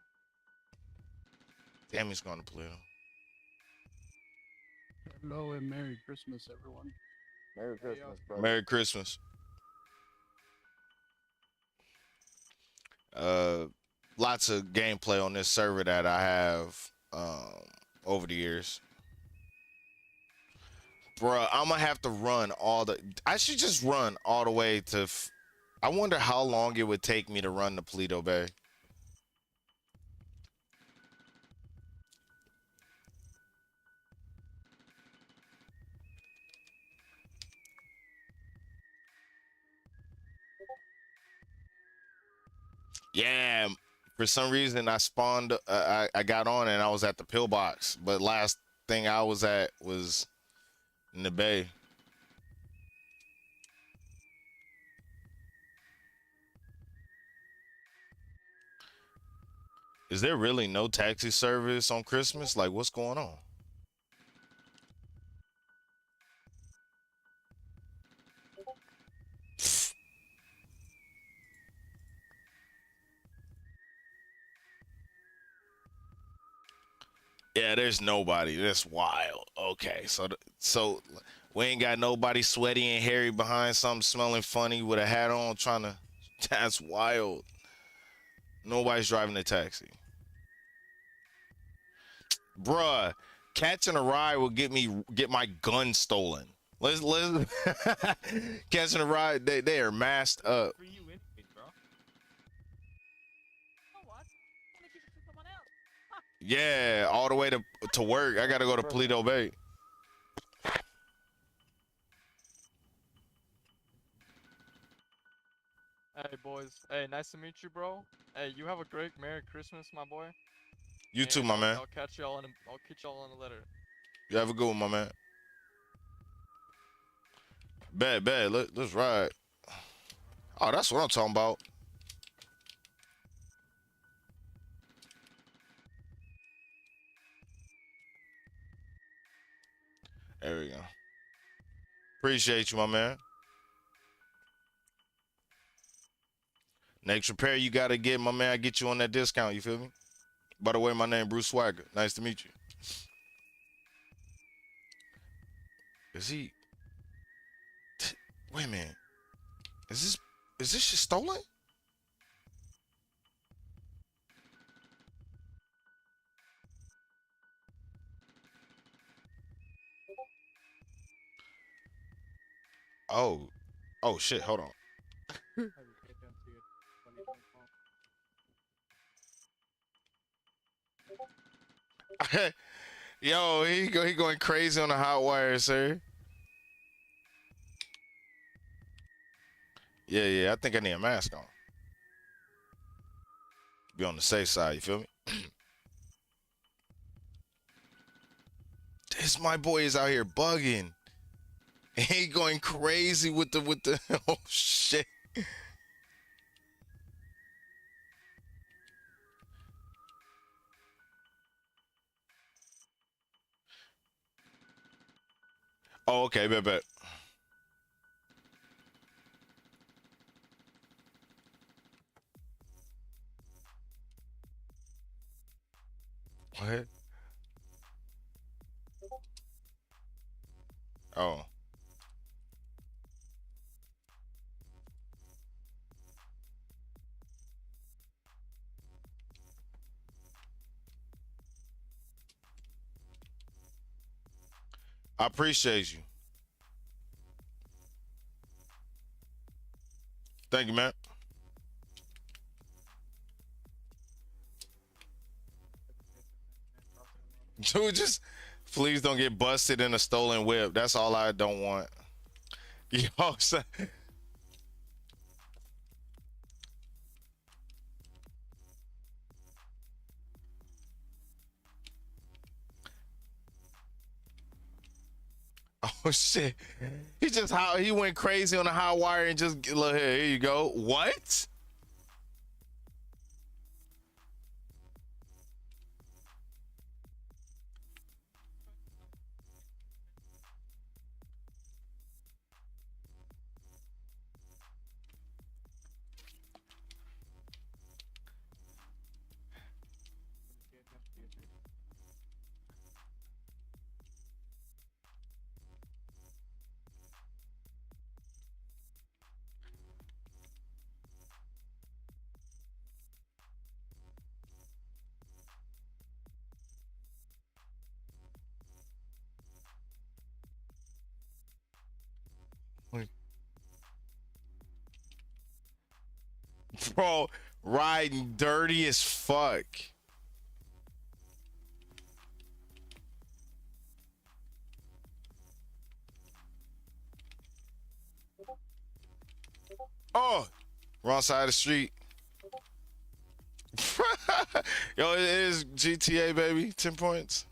Damn, he's going to Pluto. Hello and Merry Christmas, everyone. Merry Christmas, brother. Merry Christmas. Lots of gameplay on this server that I have over the years. Bruh, I'm gonna have to run I should just run all the way to I wonder how long it would take me to run to Paleto Bay. Yeah, for some reason I spawned. I got on and I was at the pillbox, but last thing I was at was in the bay. Is there really no taxi service on Christmas? Like, what's going on? Yeah, there's nobody. That's wild. Okay, so we ain't got nobody sweaty and hairy behind something smelling funny with a hat on trying to. That's wild. Nobody's driving a taxi. Bruh, catching a ride will get my gun stolen. Let's catching a ride. They are masked up. For you anyway, bro. You know what? I'm gonna give it to someone else. Yeah, all the way to work. I gotta go to Paleto Bay. Hey boys. Hey, nice to meet you, bro. Hey, you have a great Merry Christmas, my boy. You too, And my man. I'll catch y'all in I'll catch y'all on a letter. You have a good one, my man. Bad. Let's ride. Oh, that's what I'm talking about. There we go. Appreciate you, my man. Next repair you gotta get, my man. I get you on that discount. You feel me? By the way, my name Bruce Swagger. Nice to meet you. Is he? Wait a minute. Is this shit stolen? Oh, oh shit. Hold on. I just can't see it. 2024. Yo, he going crazy on the hot wire, sir. Yeah. I think I need a mask on. Be on the safe side. You feel me? This my boy is out here bugging. He going crazy with the. Oh shit. Oh, okay, bet. What? Oh. I appreciate you. Thank you, man. Dude, just please don't get busted in a stolen whip. That's all I don't want. Yo, son. Oh shit. He went crazy on the hot wire and just look here you go. What? Bro, riding dirty as fuck. Oh, wrong side of the street. Yo, it is GTA, baby. 10 points.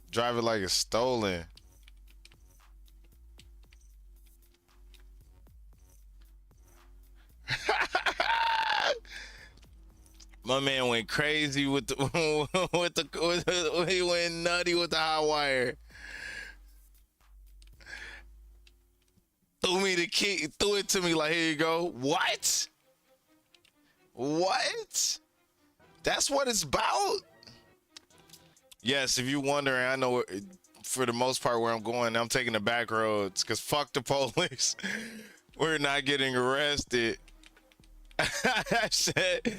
Drive it like it's stolen. My man went crazy with the he went nutty with the hot wire. Threw me the key, threw it to me like, here you go. What? What? That's what it's about? Yes, if you're wondering, I know for the most part where I'm going, I'm taking the back roads because fuck the police. We're not getting arrested. I said,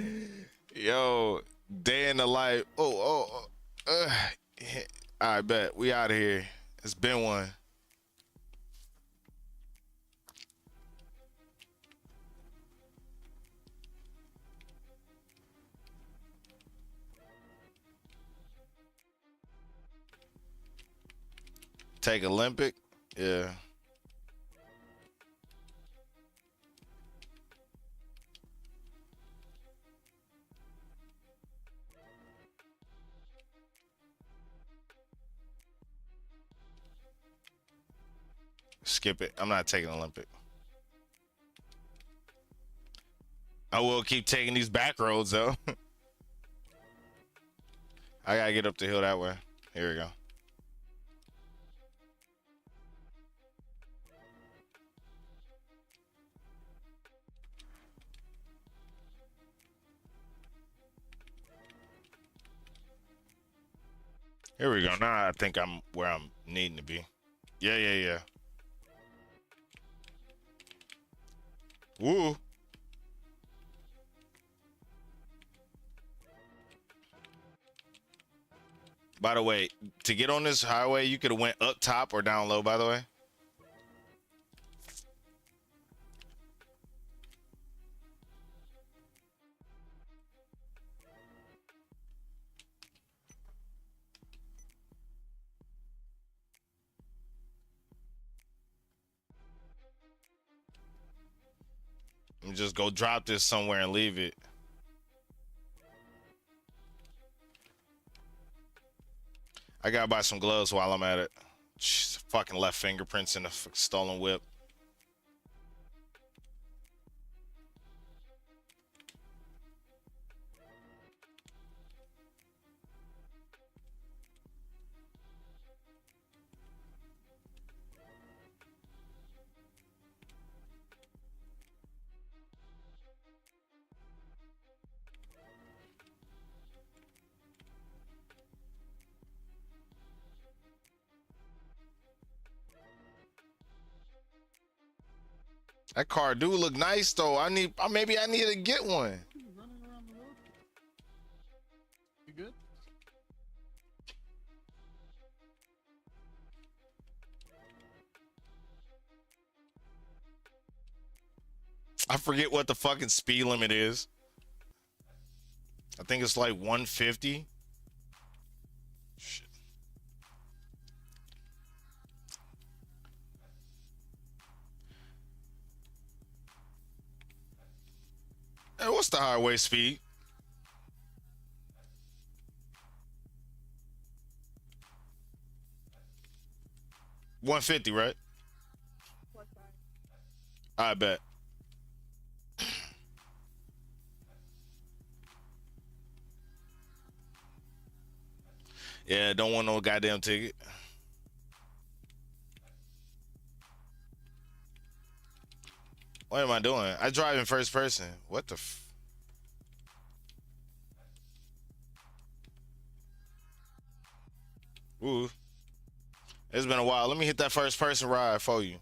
yo, day in the life. I bet we out of here. It's been one. Take Olympic? Yeah. Skip it. I'm not taking Olympic. I will keep taking these back roads though. I gotta get up the hill that way. Here we go. Here we go. Now I think I'm where I'm needing to be. Yeah. Woo. By the way, to get on this highway, you could have went up top or down low, by the way. And just go drop this somewhere and leave it. I gotta buy some gloves while I'm at it. Jeez, fucking left fingerprints in the stolen whip. That car do look nice though. Maybe I need to get one. Running around the road. You good? I forget what the fucking speed limit is. I think it's like 150. Shit. Hey, what's the highway speed? $150, right? What time? I bet. Yeah, don't want no goddamn ticket. What am I doing? I drive in first person. What the f... Ooh. It's been a while. Let me hit that first person ride for you.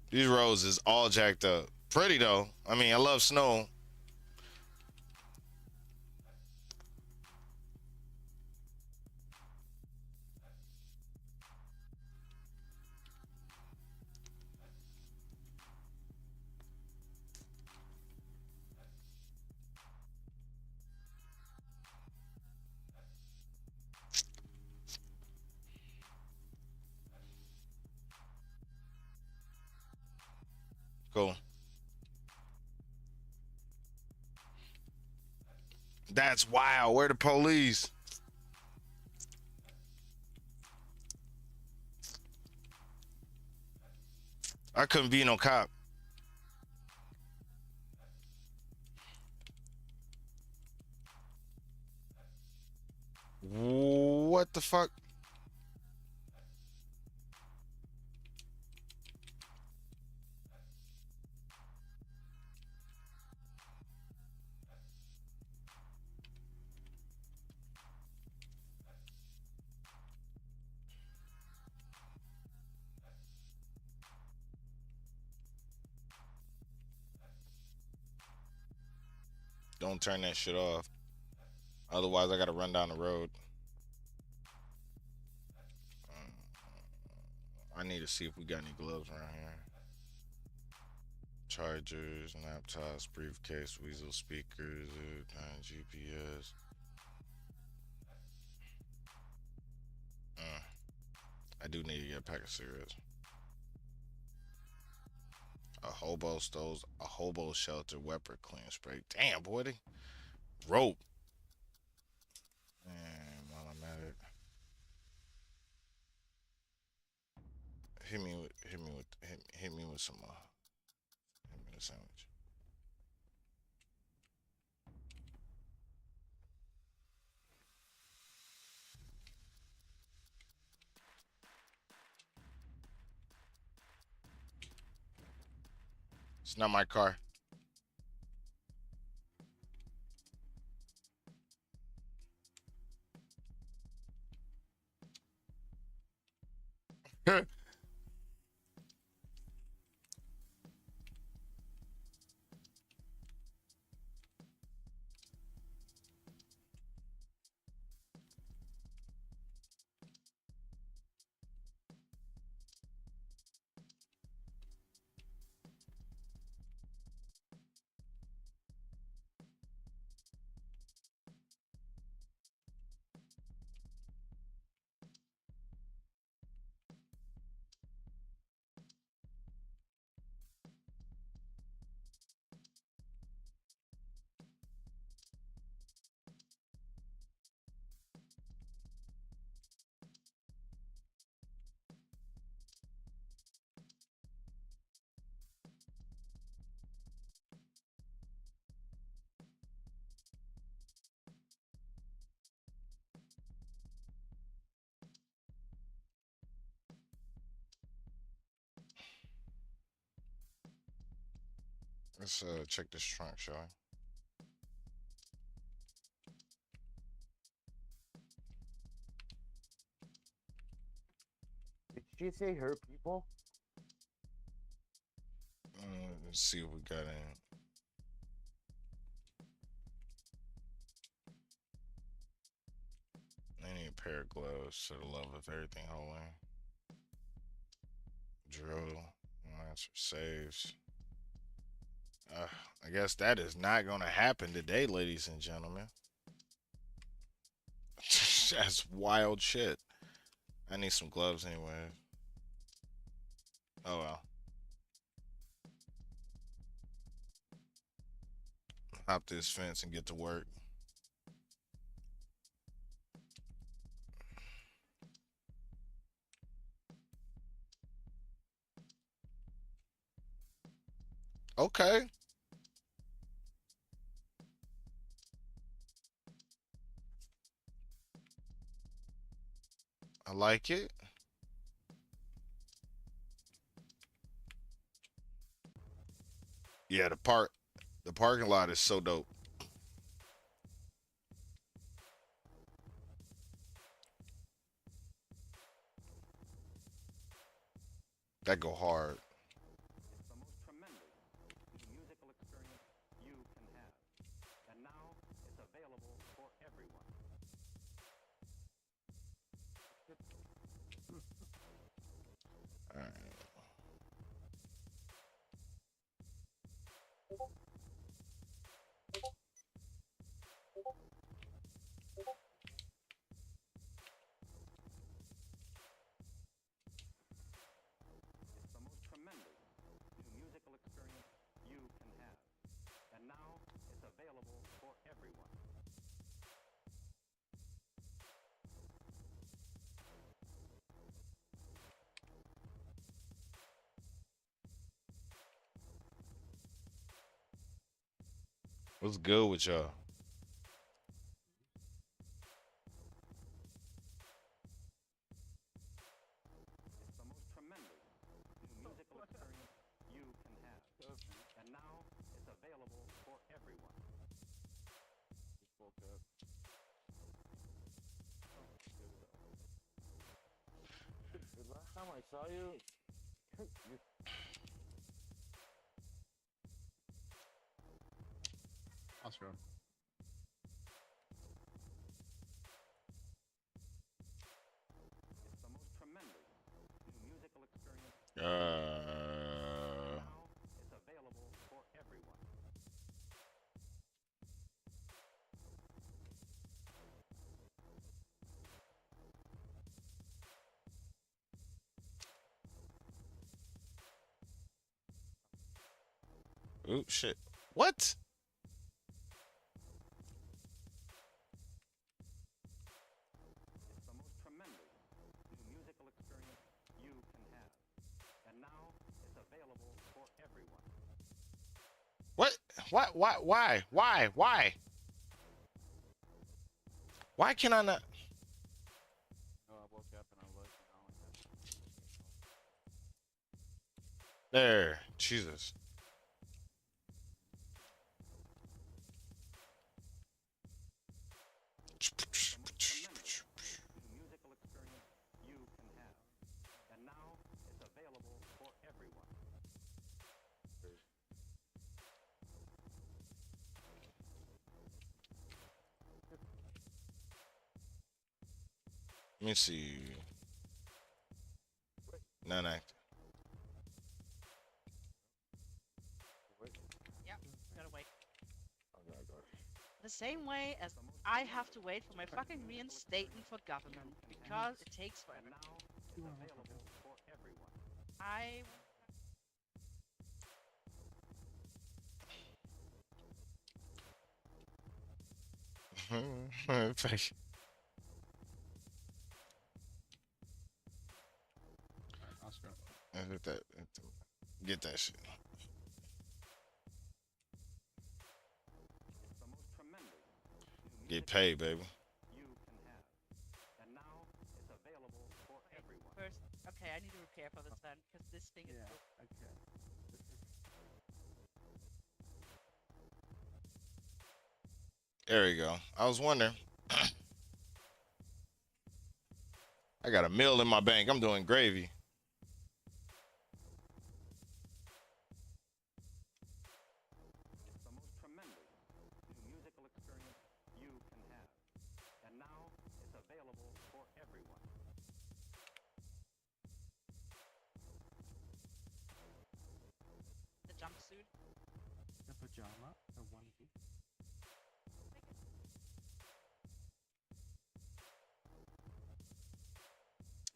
These roads is all jacked up. Pretty though. I mean, I love snow. Cool. That's wild. Where the police? I couldn't be no cop. What the fuck? Don't turn that shit off. Otherwise, I gotta run down the road. I need to see if we got any gloves around here. Chargers, laptops, briefcase, weasel speakers, GPS. I do need to get a pack of cigarettes. A hobo stove, a hobo shelter, weapon clean spray. Damn, boy, they rope. Man, while I'm at it, hit me with some, hit me with a sandwich. It's not my car. Let's check this trunk, shall we? Did she say her people? Let's see what we got in. I need a pair of gloves to the love of everything holding. Drill, answer saves. I guess that is not gonna happen today, ladies and gentlemen. That's wild shit. I need some gloves anyway. Oh well. Hop this fence and get to work. Okay. I like it. Yeah, the parking lot is so dope. That go hard. It's the most tremendous musical experience you can have. And now it's available for everyone. All right. It's the most tremendous What's good with y'all? It's the most tremendous new musical experience you can have. And now it's available for everyone. Just woke up. Oh, there we go. The last time I saw you, you Oscar. It's the most tremendous new musical experience. Uh, Now it's available for everyone. ooh, shit. What? It's the most tremendous new musical experience you can have. And now it's available for everyone. What? Why? Why can I not? No, I woke up and I looked and I only had. There. Jesus. It's the most tremendous new musical experience you can have. And now it's available for everyone. Let me see. Non-active. Yep, gotta wait. oh god, god. The same way as I have to wait for my fucking reinstatement for government because it takes And forever. now it's available for everyone. I Oscar. Get that shit. It's the most tremendous new Get musical paid, baby. you can have. And now it's available for everyone. first. Okay, I need to repair for this then because this thing is. Yeah. broken. Okay. There we go. I was wondering. I got a meal in my bank. I'm doing gravy. It's the most tremendous new musical experience you can have. And now it's available for everyone. The jumpsuit. The pajama, the onesie.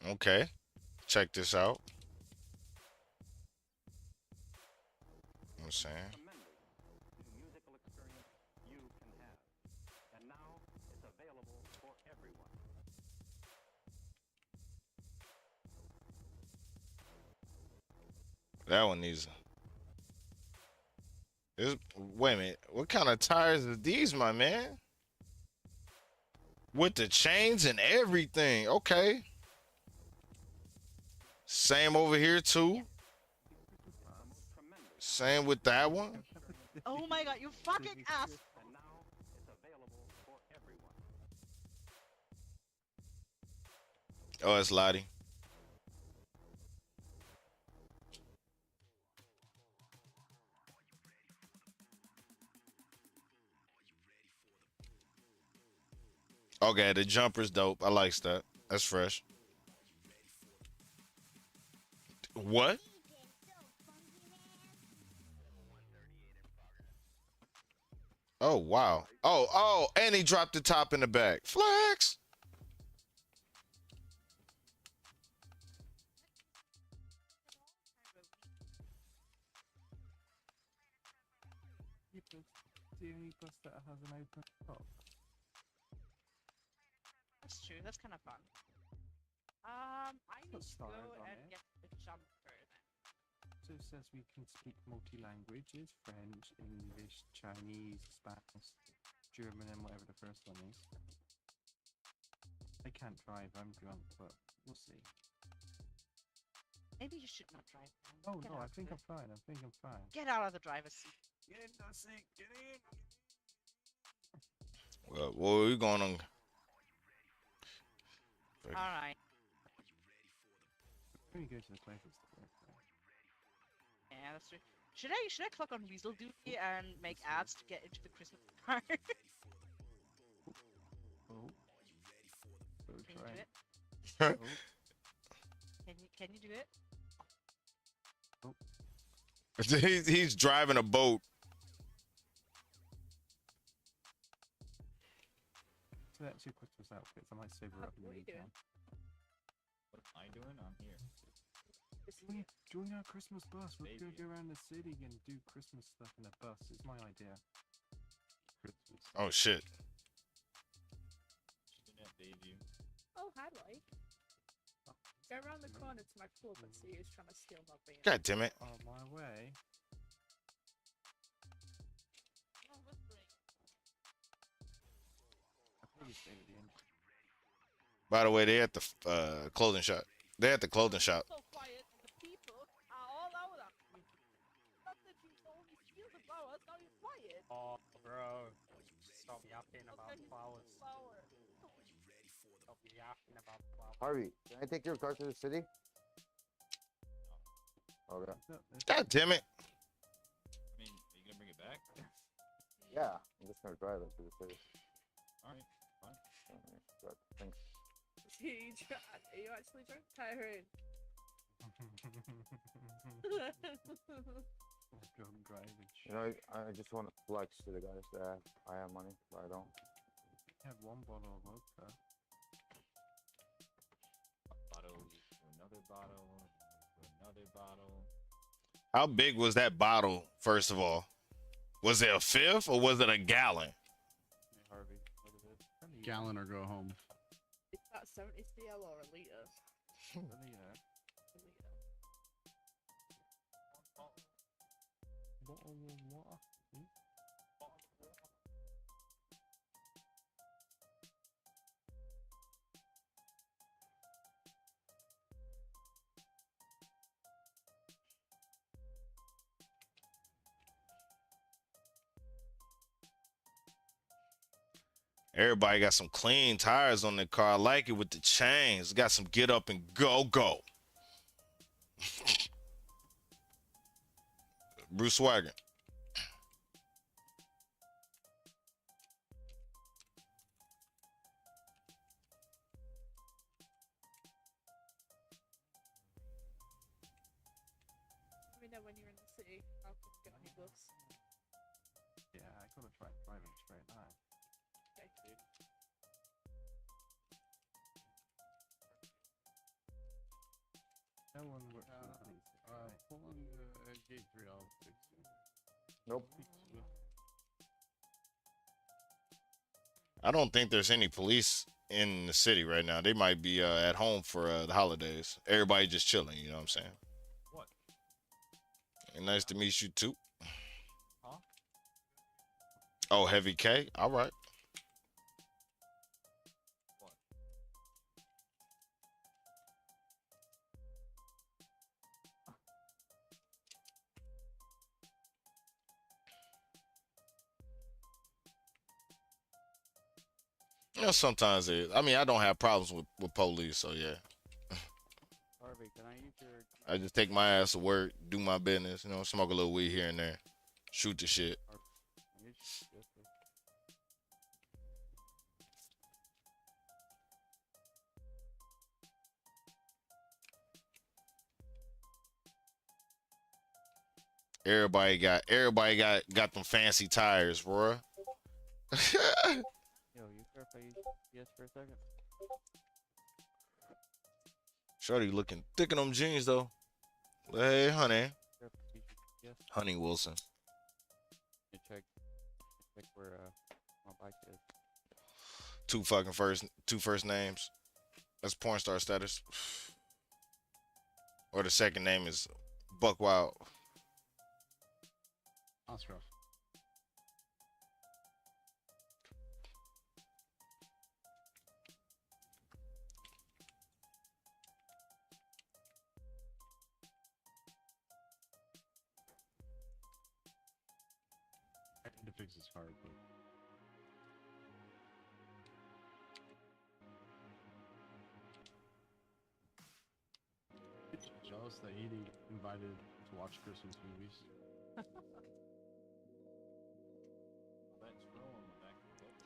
Okay. Check this out. You know what I'm saying? Tremendous new musical experience you can have. And now it's available for everyone. That one needs. Wait a minute. What kind of tires are these, my man? With the chains and everything. Okay. Same over here too. It's the most tremendous Same with that one. Oh my god, you fucking ass! and now it's available for everyone. Oh, it's Lottie. Okay, the jumper's dope. I likes that. That's fresh. What? Oh wow. Oh, and he dropped the top in the back. Flex. You press the only bus that has an open top. That's true. That's kind of fun. I need Put to go stars on and it. get the jumper then. So also says we can speak multi-languages: French, English, Chinese, Spanish, German, and whatever the first one is. I can't drive. I'm drunk, but we'll see. Maybe you should not drive. Then. Oh Get no, out I of think it. I'm fine. I think I'm fine. Get out of the driver's seat. Get in the seat. Get in. Well, what are we going on? All right. When you go to the places to work, right? Yeah, that's true. Should I clock on Weasel duty and make ads to get into the Christmas card? Oh. So Can you try. do it? Oh. Can you do it? He's driving a boat. So that's your Christmas outfits. I might save her up in the What are you doing? meantime. What am I doing? I'm here. Wait, join our Christmas bus. We're gonna Baby. go around the city and do Christmas stuff in a bus. It's my idea. Christmas. Oh shit. Internet debut. Oh, hi, Blake. Go around the corner to my pool, but see who's trying to steal my van. God damn it. On my way. I think you stayed at the end. By the way, they at the clothing shop. They at the clothing shop. So quiet, and the people are all out after me. Not that you only steal the flowers, now you're quiet. Oh, bro. Stop yapping about Okay, flowers. flower. Stop yapping about flowers. Harvey, can I take your car to the city? Okay. No, there's- God damn it. I mean, are you gonna bring it back? Yeah, I'm just gonna drive it to the city. Alright. Alright, good, thanks. Are you actually drunk? Tyrone. Drunk driving. You know, I just want to flex to the guys that I have money, but I don't. I had one bottle of vodka. Bottle for another bottle for another bottle. How big was that bottle, first of all? Was it a fifth or was it a gallon? Hey, Harvey, look at this. Gallon or go home. Is that 70 CL or a litre? Yeah. A litre. Bottle of water. Hmm? Everybody got some clean tires on their car. I like it with the chains. Got some get up and go go. Bruce Swagger. Let me know when you're in the city. I'll get on your bus. Yeah, I gotta try driving straight now. Okay. No one works for the police. Pull on gate 3. I'll fix it. Nope. I don't think there's any police in the city right now. They might be at home for the holidays. Everybody just chilling, you know what I'm saying? What? And nice to meet you too. Huh? Oh, Heavy K? All right. What? You know, sometimes it, I mean, I don't have problems with police, so yeah. Harvey, can I use your... I just take my ass to work, do my business, you know, smoke a little weed here and there, shoot the shit. Yes, sir. Everybody got them fancy tires, bro. Yo, you care if I use yes for a second? Shorty looking thick in them jeans though. Hey, honey. Care if I use yes? Honey Wilson. You check where my bike is. Two first names. That's porn star status. Or the second name is Buck Wild. Oscar. I need to fix this card, but it's jealous that he didn't get invited to watch Christmas movies. That's rolling the back of the book.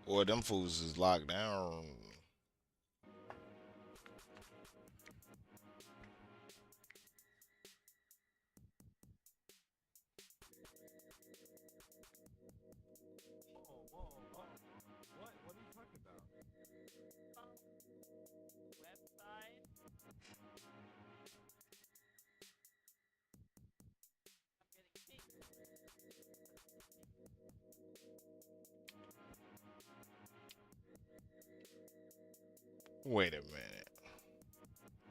Boy, them fools is locked down. Whoa, whoa, whoa. What? What are you talking about? Website. I'm getting pink. Wait a minute.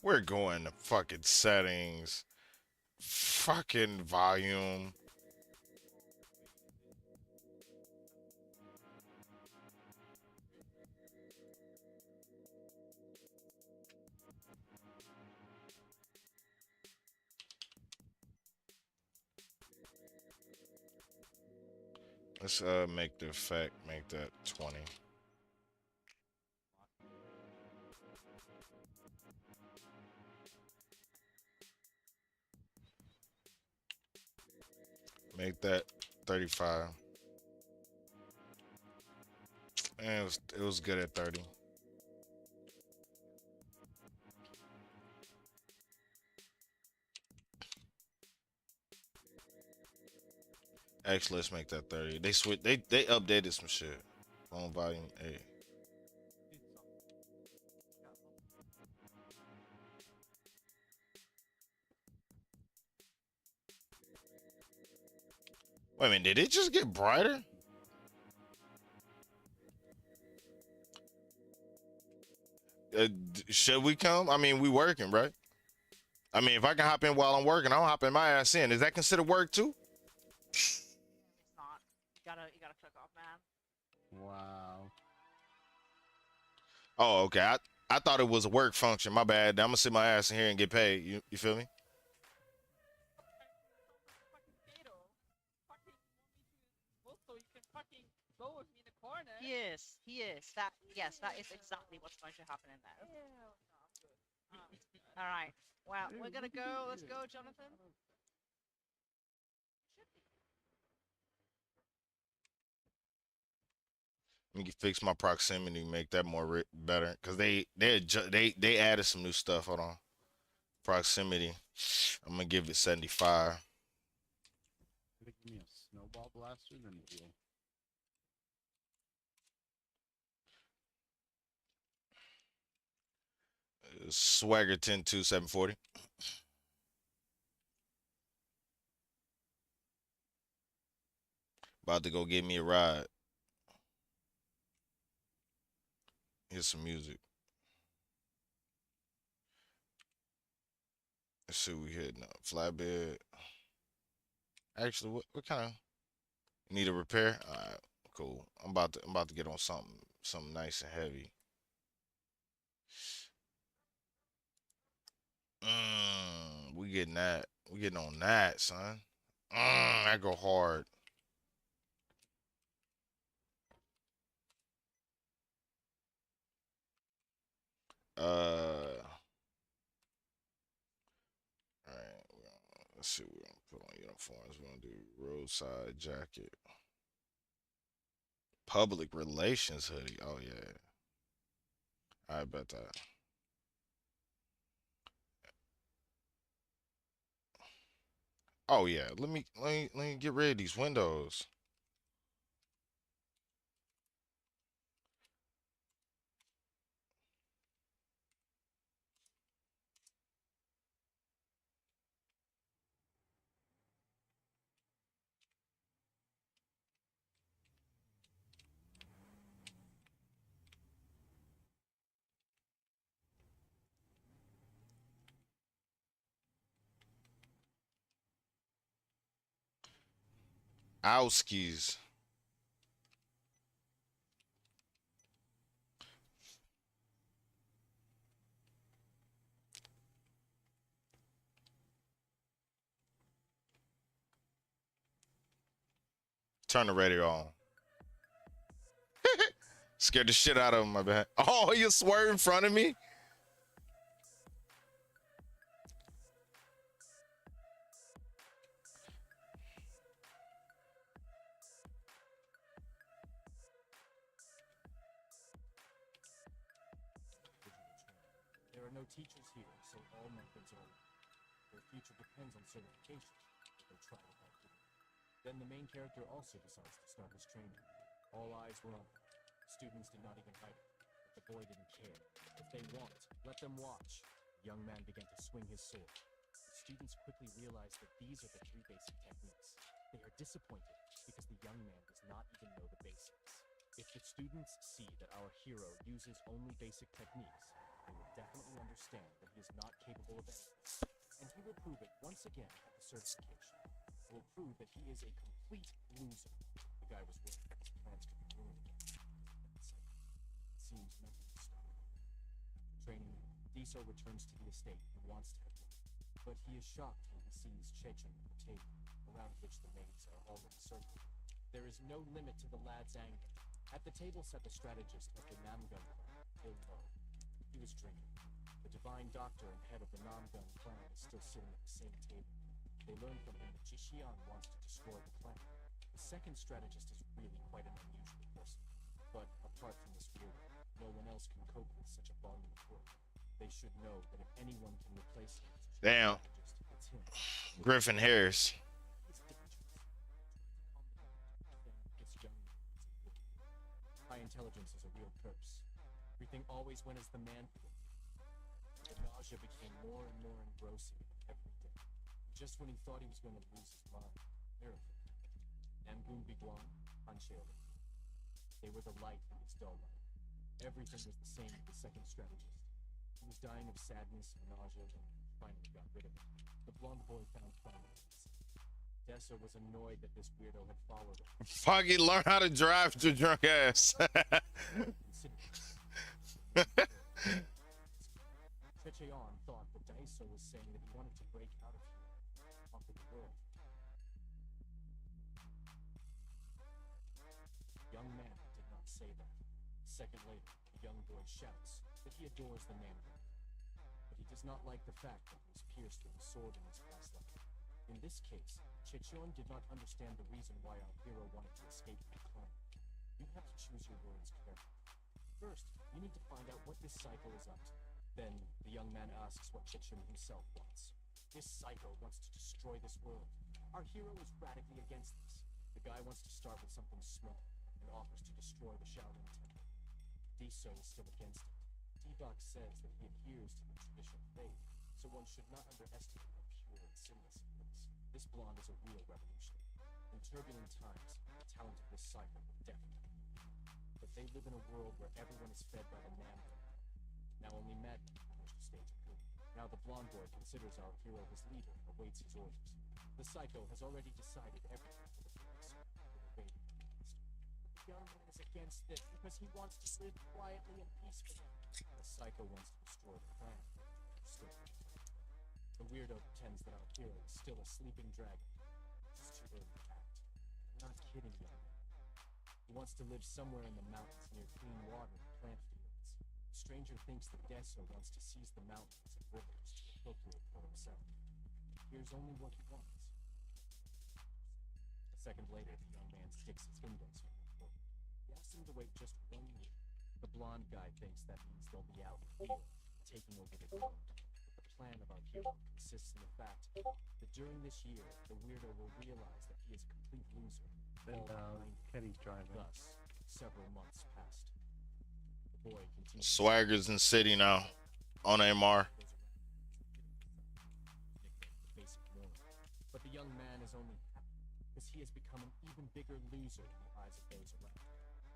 We're going to fucking settings. Fucking volume. Let's make the effect, make that 20. Make that 35. And it was good at 30. Actually, let's make that 30. They updated some shit. On volume 8. Wait a minute, did it just get brighter? Should we come? I mean, we working, right? I mean, if I can hop in while I'm working, I'll hop in my ass in. Is that considered work too? It's not. You gotta click off, man. Wow. Oh, okay. I thought it was a work function. My bad. I'm gonna sit my ass in here and get paid. You feel me? Fucking potato. Fucking want me to vote so you can fucking go with me in the corner. He is. Yes, that is exactly what's going to happen in there. Ew, no, I'm good. I'm good. All right. Well, we're gonna go. Let's go, Jonathan. Should be. Let me fix my proximity, make that more better. Cause they added some new stuff. Hold on. Proximity. I'm gonna give it 75. If they give me a snowball blaster, then deal. Swagger 10-2 740. About to go get me a ride. Here's some music. Let's see what we hitting up. Flatbed. Actually, what kind of need a repair? Alright, cool. I'm about to get on something nice and heavy. We getting that. We getting on that, son. I go hard. All right. Let's see what we're gonna put on uniforms. We're gonna do roadside jacket. Public relations hoodie. Oh yeah. I bet that. Oh yeah. Let me get rid of these windows. Owskies. Turn the radio on. Scared the shit out of him, my bad. Oh, you swerve in front of me? There are no teachers here, so all methods are. Their future depends on certification. They try to help you. Then the main character also decides to start his training. All eyes were on him. Students did not even hide it. But the boy didn't care. If they want, let them watch. The young man began to swing his sword. The students quickly realized that these are the 3 basic techniques. They are disappointed because the young man does not even know the basics. If the students see that our hero uses only basic techniques, they will definitely understand that he is not capable of anything. And he will prove it once again at the certification. He will prove that he is a complete loser. The guy was worried that his plans could be ruined again. It seems nothing will stop him. Training, Diso returns to the estate and wants to have dinner. But he is shocked when he sees Chechon at the table, around which the maids are already circled. There is no limit to the lad's anger. At the table sat the strategist of the Namgun clan, Ilmo. He was drinking. The divine doctor and head of the Namgun clan is still sitting at the same table. They learn from him that Jishian wants to destroy the clan. The second strategist is really quite an unusual person. But apart from this weirdo, no one else can cope with such a volume of work. They should know that if anyone can replace him as a Damn. strategist, it's him. Griffin Harris. It's dangerous. This young man is important. High intelligence is a real curse. Everything always went as the man predicted. The nausea became more and more engrossing every day. Just when he thought he was going to lose his mind, miracle. Namgun Biguan, Hancheoli. They were the light in his dull life. Everything was the same with the second strategist. He was dying of sadness and nausea and finally got rid of it. The blonde boy found finally. Dessa was annoyed that this weirdo had followed him. Foggy, learn how to drive to drunk ass. Checheon thought that Daiso was saying that he wanted to break out of here, conquer the world. The young man did not say that. A second later, the young boy shouts that he adores the name. But he does not like the fact that he was pierced with a sword in his past life. In this case, Checheon did not understand the reason why our hero wanted to escape from the clan. You have to choose your words carefully. First, you need to find out what this psycho is up to. Then, the young man asks what Checheon himself wants. This psycho wants to destroy this world. Our hero is radically against this. The guy wants to start with something small and offers to destroy the Shaolin Temple. Diso is still against it. Debak says that he adheres to the traditional faith, so one should not underestimate how pure and sinless he is. This blonde is a real revolutionary. In turbulent times, the talent of this psycho will definitely be. But they live in a world where everyone is fed by the Namgun. Now only madmen can push the stage of good. Now the blonde boy considers our hero his leader and awaits his orders. The psycho has already decided everything for the purpose of evading the monster. The young man is against this because he wants to live quietly and peacefully. The psycho wants to destroy the clan. Still. The weirdo pretends that our hero is still a sleeping dragon. It's too early to act. I'm not kidding, young man. He wants to live somewhere in the mountains near clean water and plant fields. The stranger thinks that Deso wants to seize the mountains and rivers to appropriate for himself. Here's only what he wants. A second later, the young man sticks his index finger forward. He asks him to wait just 1 year. The blonde guy thinks that means they'll be out in the field, taking over the world. But the plan of our hero consists in the fact that during this year, the weirdo will realize that he is a complete loser. Then All behind him. Kenny's driving. Thus, several months passed. The boy continues. Swaggers in city now. On MR. But the young man is only happy because he has become an even bigger loser in the eyes of those around.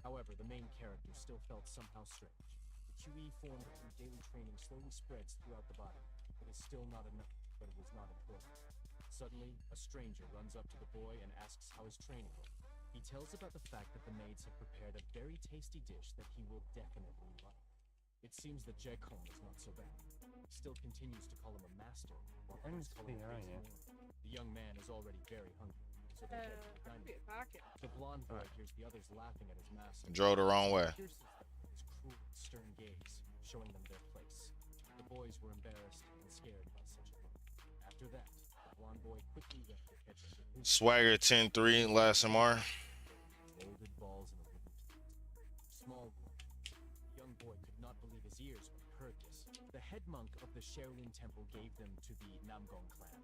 However, the main character still felt somehow strange. The QE formed through daily training slowly spreads throughout the body. It is still not enough, but it was not important. Suddenly, a stranger runs up to the boy and asks how his training went. He tells about the fact that the maids have prepared a very tasty dish that he will definitely like. It seems that Jekong is not so bad. Still continues to call him a master, while others call him a big lord. The young man is already very hungry, so they head to the dining Be a room. packet. The blonde boy hears the others laughing at his master. Drove the wrong way. Pierces them with his cruel and stern gaze, showing them their place. The boys were embarrassed and scared by such a look. After that, the blonde boy quickly left the kitchen. Swagger 10-3 last MR. Molded balls in a wooden plate. Small boy. The young boy could not believe his ears when he heard this. The head monk of the Shaolin temple gave them to the Namgong clan.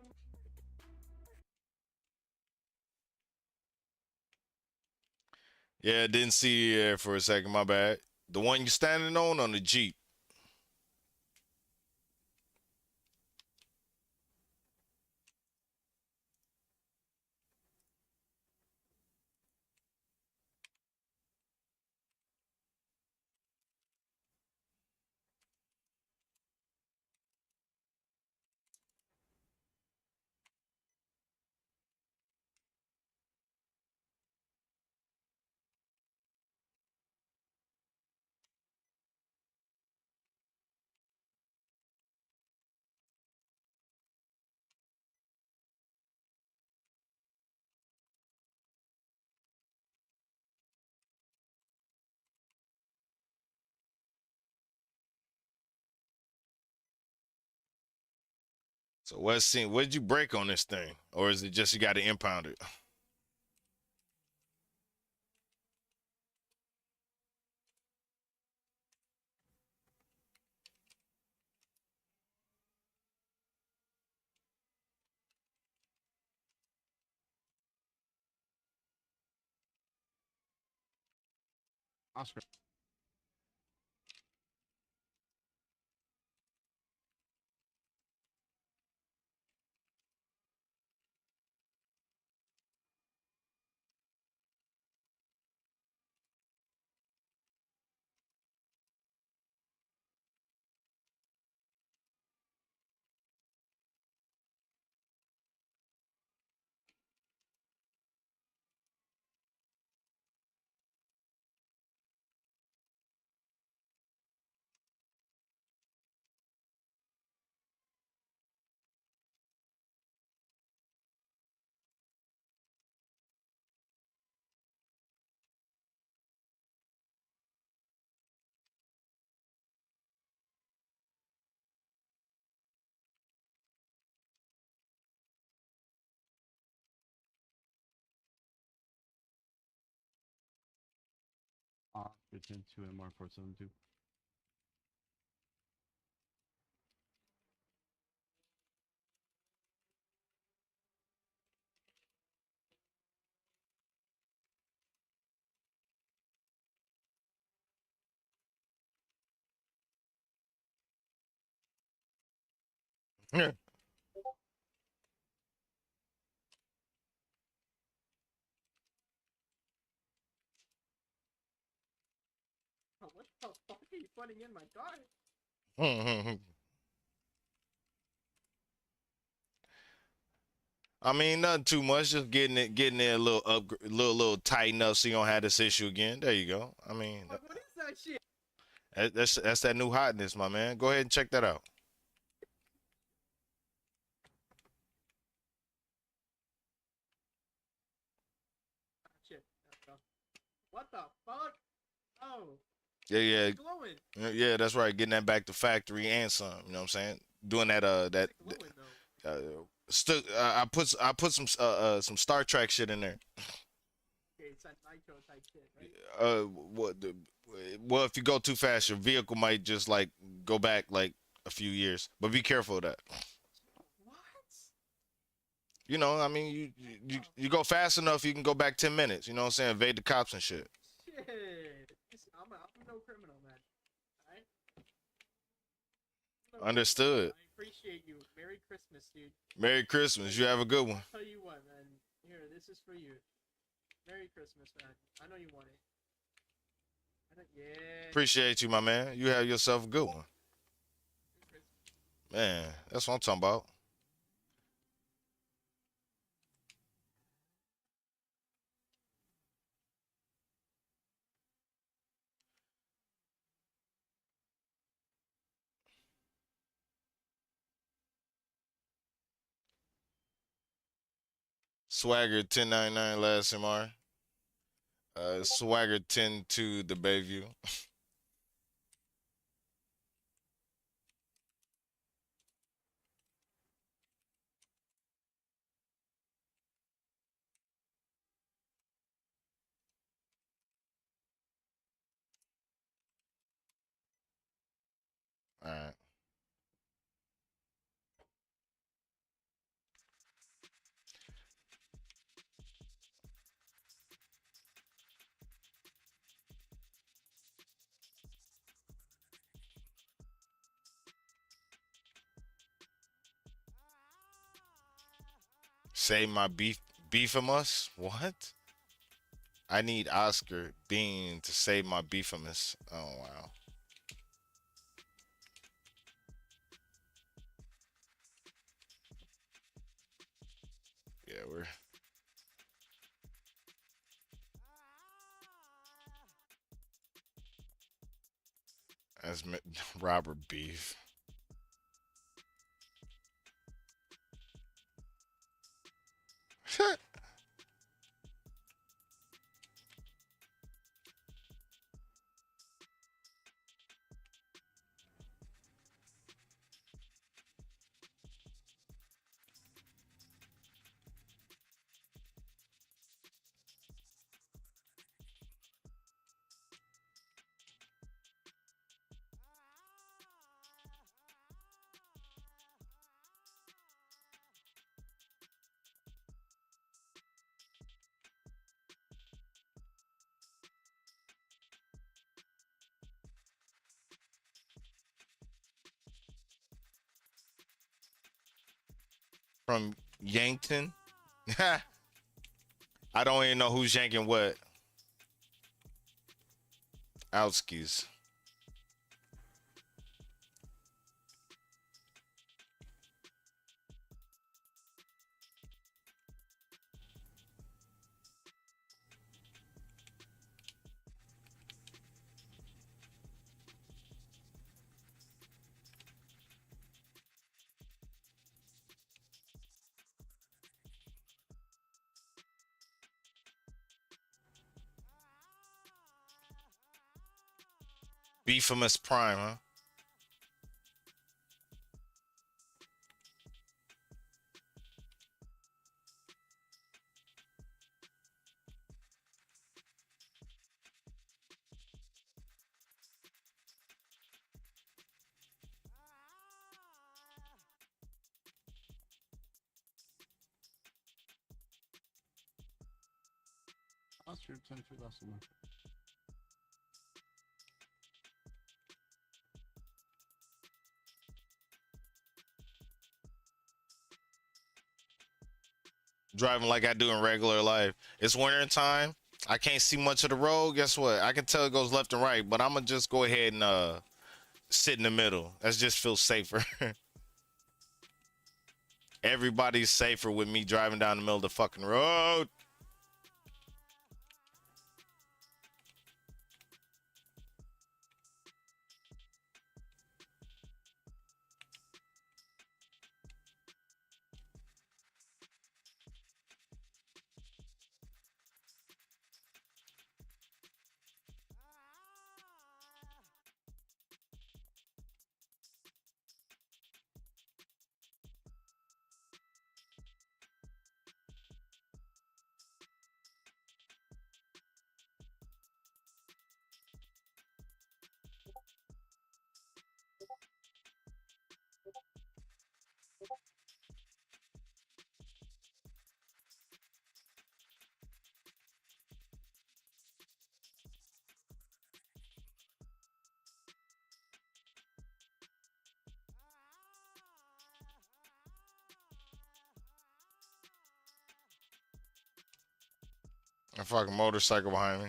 Yeah, didn't see you there for a second. My bad. The one you standing on the Jeep. So what's seen? What did you break on this thing, or is it just you got to impound it? Oscar. Return to MR472. Oh, what the fuck are you putting in my car? I mean, nothing too much. Just getting it a little little tighten up so you don't have this issue again. There you go. I mean, What is that shit? that's that new hotness, my man. Go ahead and check that out. Shit. What the fuck? Oh. Yeah, yeah, It's glowing. yeah. That's right. Getting that back to factory and some. You know what I'm saying? Doing that that. It's glowing though. I put some Star Trek shit in there. Okay, it's that nitro type shit, right? Well, if you go too fast, your vehicle might just like go back like a few years. But be careful of that. What? You know, I mean, you go fast enough, you can go back 10 minutes. You know what I'm saying? Evade the cops and shit. Shit. Listen, I'm no criminal, man. Alright? No Understood. criminal. I appreciate you. Merry Christmas, dude. Merry Christmas. You have a good one. I'll tell you what, man. Here, this is for you. Merry Christmas, man. I know you want it. Yeah. Appreciate you, my man. You have yourself a good one. Man, that's what I'm talking about. Swagger 1099 last MR. Swagger 10 to the Bayview. All right. Say my beefamus? What? I need Oscar Bean to save my beefamus. Oh wow. Yeah, we're as Robert Beef. From Yankton. I don't even know who's yanking what. Outskis. Beefamus Prime, huh? Last year, 22 last summer. Driving like I do in regular life. It's winter time. I can't see much of the road. Guess what? I can tell it goes left and right, but I'm gonna just go ahead and sit in the middle. That just feels safer. Everybody's safer with me driving down the middle of the fucking road. A fucking motorcycle behind me.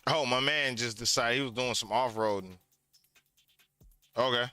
Oh, my man just decided he was doing some off-roading. Okay.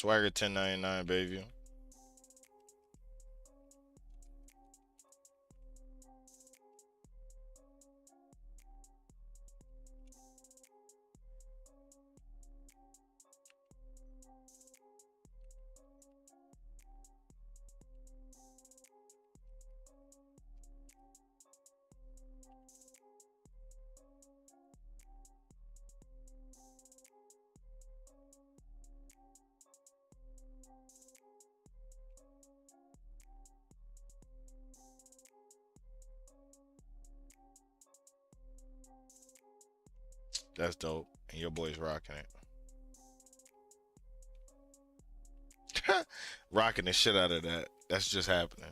Swagger 1099, baby. That's dope. And your boy's rocking it. Rocking the shit out of that. That's just happening.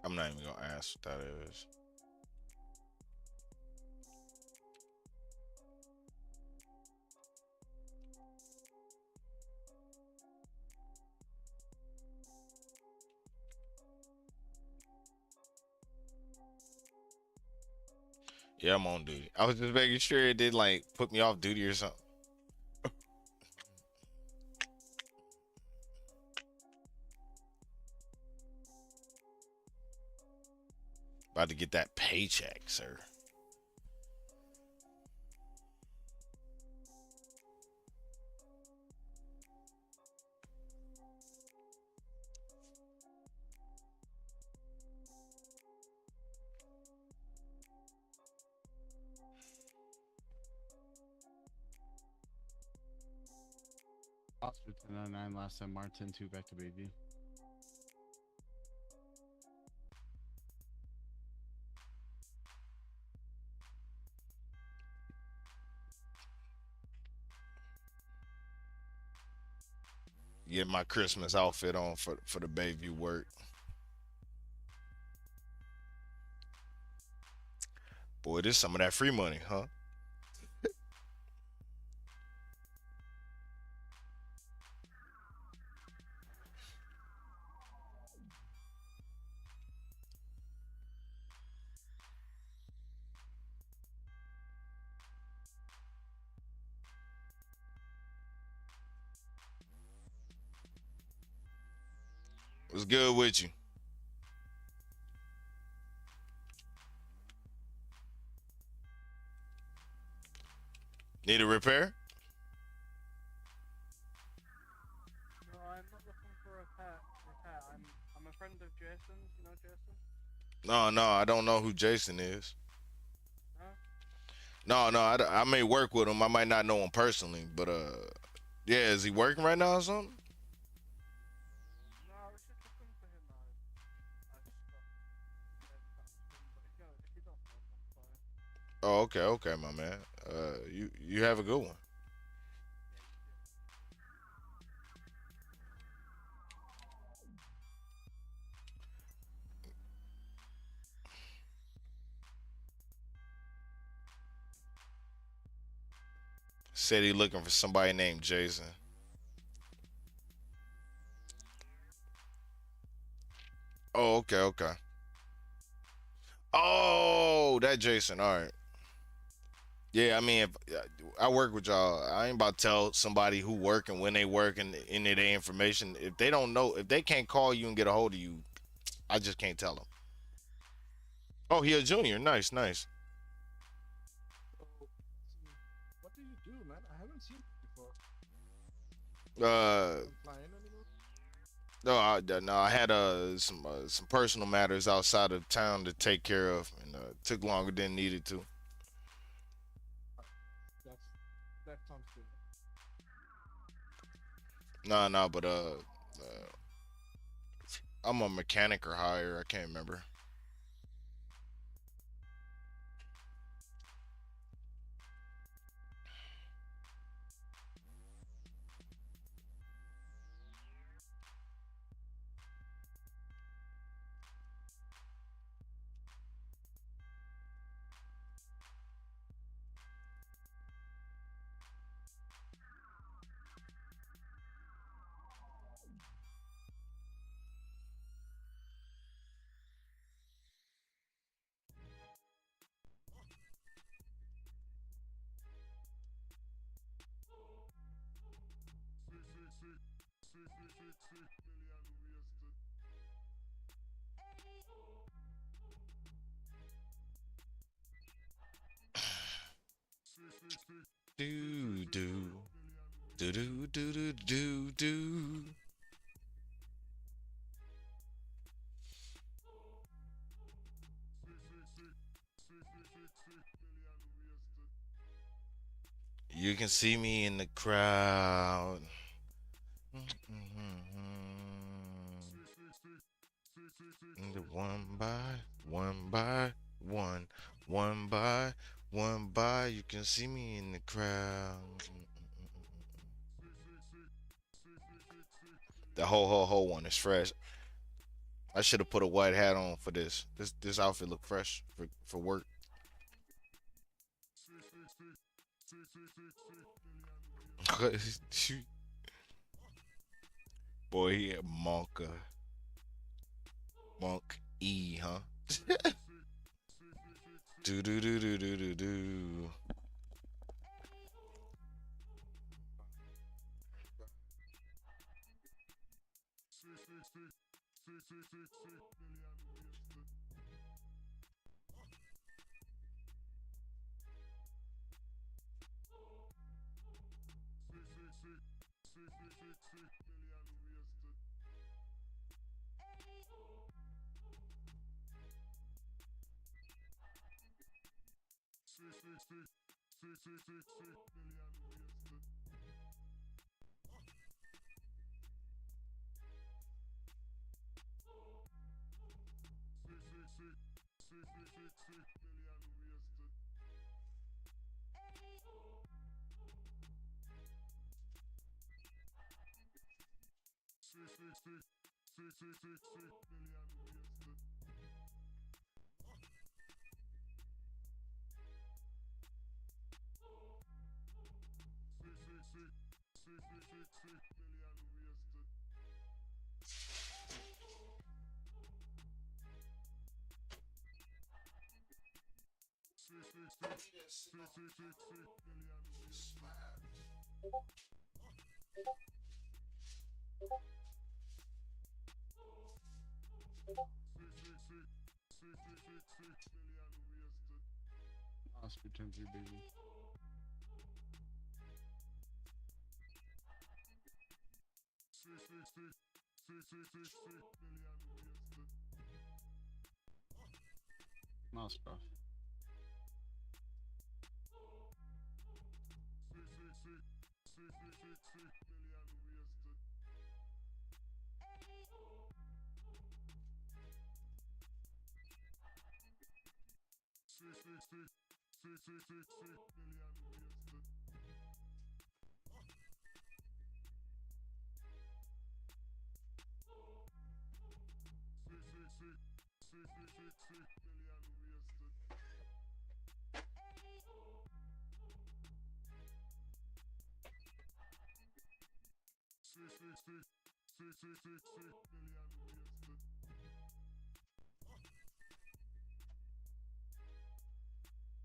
I'm not even gonna ask what that is. Yeah, I'm on duty. I was just making sure it didn't like put me off duty or something. About to get that paycheck, sir. Oscar 1099 last time. Martin 2 back to baby. Get my Christmas outfit on for the Bayview work. Boy, this some of that free money, huh? What's good with you? Need a repair? No, I'm not looking for a pet. I'm a friend of Jason's. You know Jason? No, I don't know who Jason is. Huh? No, I may work with him. I might not know him personally, but yeah, is he working right now or something? No, I was just looking for him. I just got but if you don't know, that's fine. Oh, okay, my man. You have a good one. Said he looking for somebody named Jason. Oh, okay. Oh, that Jason. All right. Yeah, I mean, if I work with y'all, I ain't about to tell somebody who work and when they work and any of their information. If they don't know, if they can't call you and get a hold of you, I just can't tell them. Oh, he a junior. Nice. So, what do you do, man? I haven't seen it before. Uh, Flying anymore? no, I had some personal matters outside of town to take care of, and took longer than needed to. That's that sounds good. No, but I'm a mechanic or higher. I can't remember. Do do do do do do do do. You can see me in the crowd. One by one by one, one by one by. You can see me in the crowd. The ho one is fresh. I should have put a white hat on for this. This outfit look fresh for work. Boy, he a monk E, huh? Do do do do do do do. Oscar 10-3, baby. Mouse buff.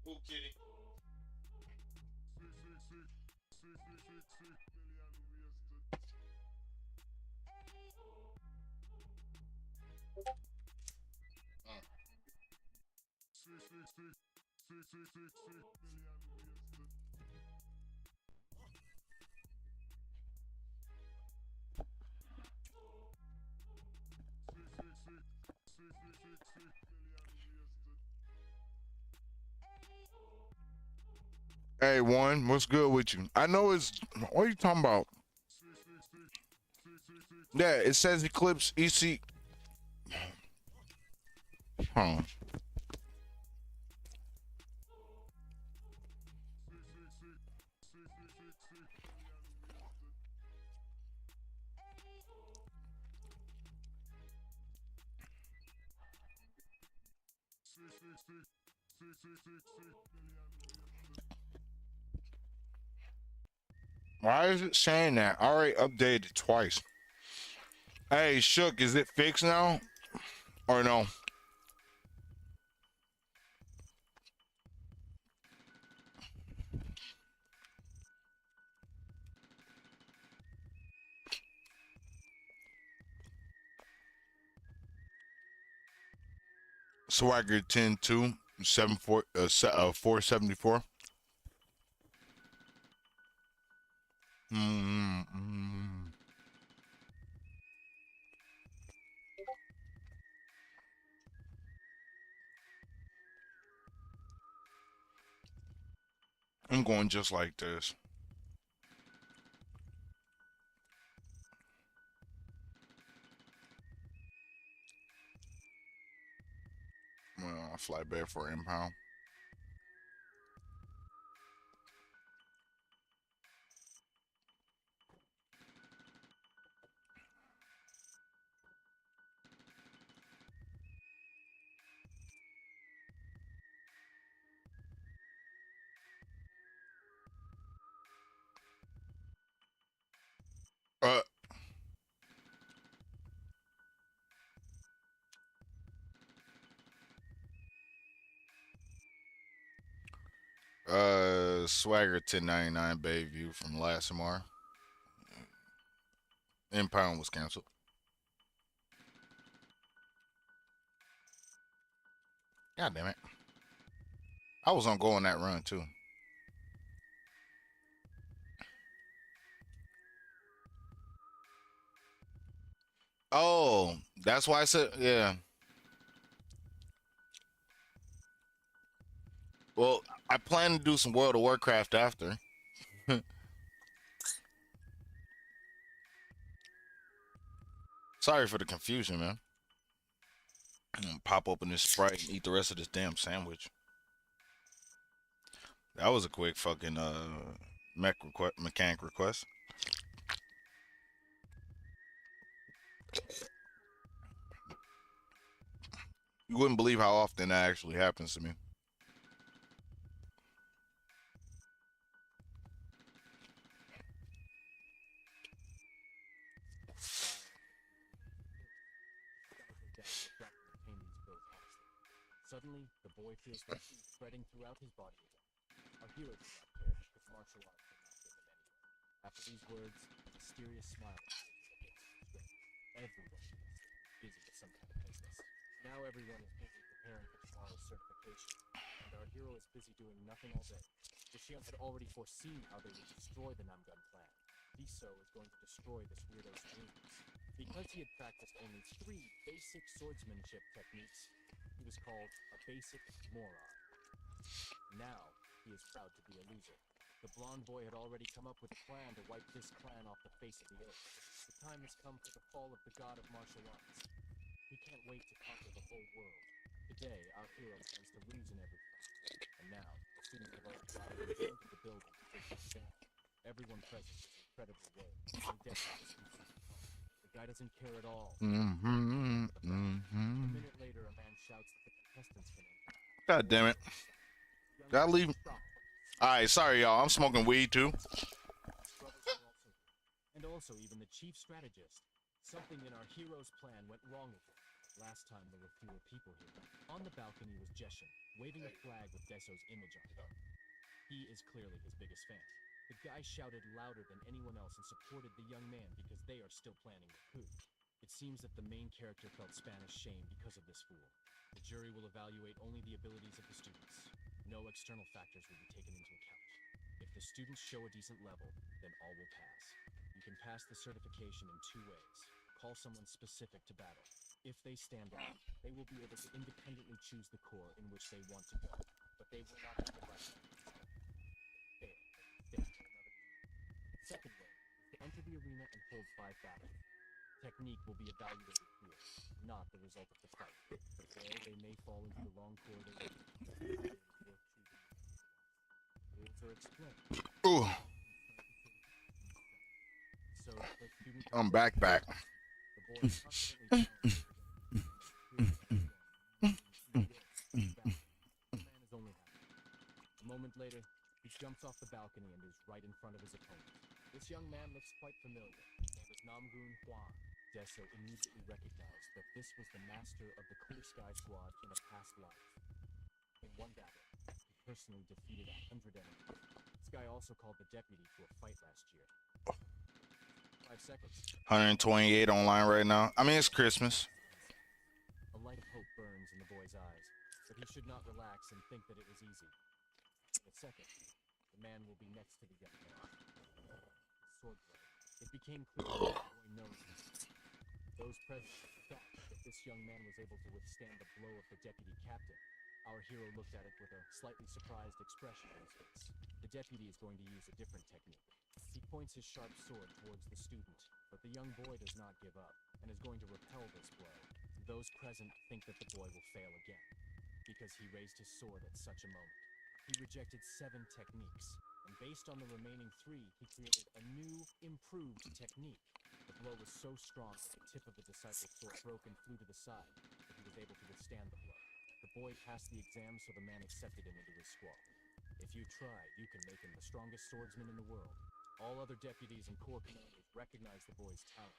Who, kitty? Hey, one, what's good with you? I know it's. What are you talking about? Yeah, it says Eclipse EC. Huh. Why is it saying that? I already updated it twice. Hey, Shook, is it fixed now? Or no? Swagger 10-2, 474. Mm-hmm. I'm going just like this. Well, I fly back for impound. Uh, Swagger 1099 Bayview from Lassamar. Impound was canceled. God damn it. I was on go on that run too. Oh, that's why I said, yeah. Well, I plan to do some World of Warcraft after. Sorry for the confusion, man. Pop open this Sprite and eat the rest of this damn sandwich. That was a quick fucking mechanic request. You wouldn't believe how often that actually happens to me. Suddenly, the boy feels the heat spreading throughout his body again. Our hero does not care because martial arts will not get him anywhere. After these words, a mysterious smile appears on his face. Everyone is busy with some kind of business. Now everyone is busy preparing for tomorrow's certification, and our hero is busy doing nothing all day. Dushyant had already foreseen how they would destroy the Namgun clan. Tiso is going to destroy this weirdo's dreams. Because he had practiced only 3 basic swordsmanship techniques, he was called a basic moron. Now, he is proud to be a loser. The blonde boy had already come up with a plan to wipe this clan off the face of the earth. The time has come for the fall of the god of martial arts. He can't wait to conquer the whole world. Today, our hero plans to lose in every fight. And now, the students have already gathered in front of the building to take the stand. Everyone present is incredibly worried. The guy doesn't care at all. Mm-hmm. A minute later, a man shouts that the contestants can enter. God damn it. Gotta leave. Alright, sorry, y'all. I'm smoking weed too. And also, even the chief strategist. Something in our hero's plan went wrong again. Last time there were fewer people here. On the balcony was Jeshin, waving a flag with Deso's image on it. He is clearly his biggest fan. The guy shouted louder than anyone else and supported the young man because they are still planning the coup. It seems that the main character felt Spanish shame because of this fool. The jury will evaluate only the abilities of the students. No external factors will be taken into account. If the students show a decent level, then all will pass. You can pass the certification in 2 ways. Call someone specific to battle. If they stand out, they will be able to independently choose the corps in which they want to go, but they will not have the right to fail. Second way is to enter the arena and hold 5 battles. Technique will be evaluated here, not the result of the fight. There, they may fall into the long corridor. Rules are explained. Ooh. So, the student I'm back. the boy confidently man is only happy. A moment later, he jumps off the balcony and is right in front of his opponent. This young man looks quite familiar. His name is Namgun Huan. Deso immediately recognized that this was the master of the Clear Sky Squad in a past life. In one battle, he personally defeated 100 enemies. This guy also called the deputy to a fight last year. 5 seconds. 128 online right now. I mean, it's Christmas. A light of hope burns in the boy's eyes, but he should not relax and think that it was easy. In a second, the man will be next to the young man. His swordplay, it became clear that the boy knows himself. Those present fact that this young man was able to withstand the blow of the deputy captain. Our hero looked at it with a slightly surprised expression on his face. The deputy is going to use a different technique. He points his sharp sword towards the student, but the young boy does not give up and is going to repel this blow. Those present think that the boy will fail again, because he raised his sword at such a moment. He rejected 7 techniques, and based on the remaining 3, he created a new, improved technique. The blow was so strong that the tip of the disciple's sword broke and flew to the side, but he was able to withstand the blow. The boy passed the exam, so the man accepted him into his squad. If you try, you can make him the strongest swordsman in the world. All other deputies and corps commanders recognize the boy's talent.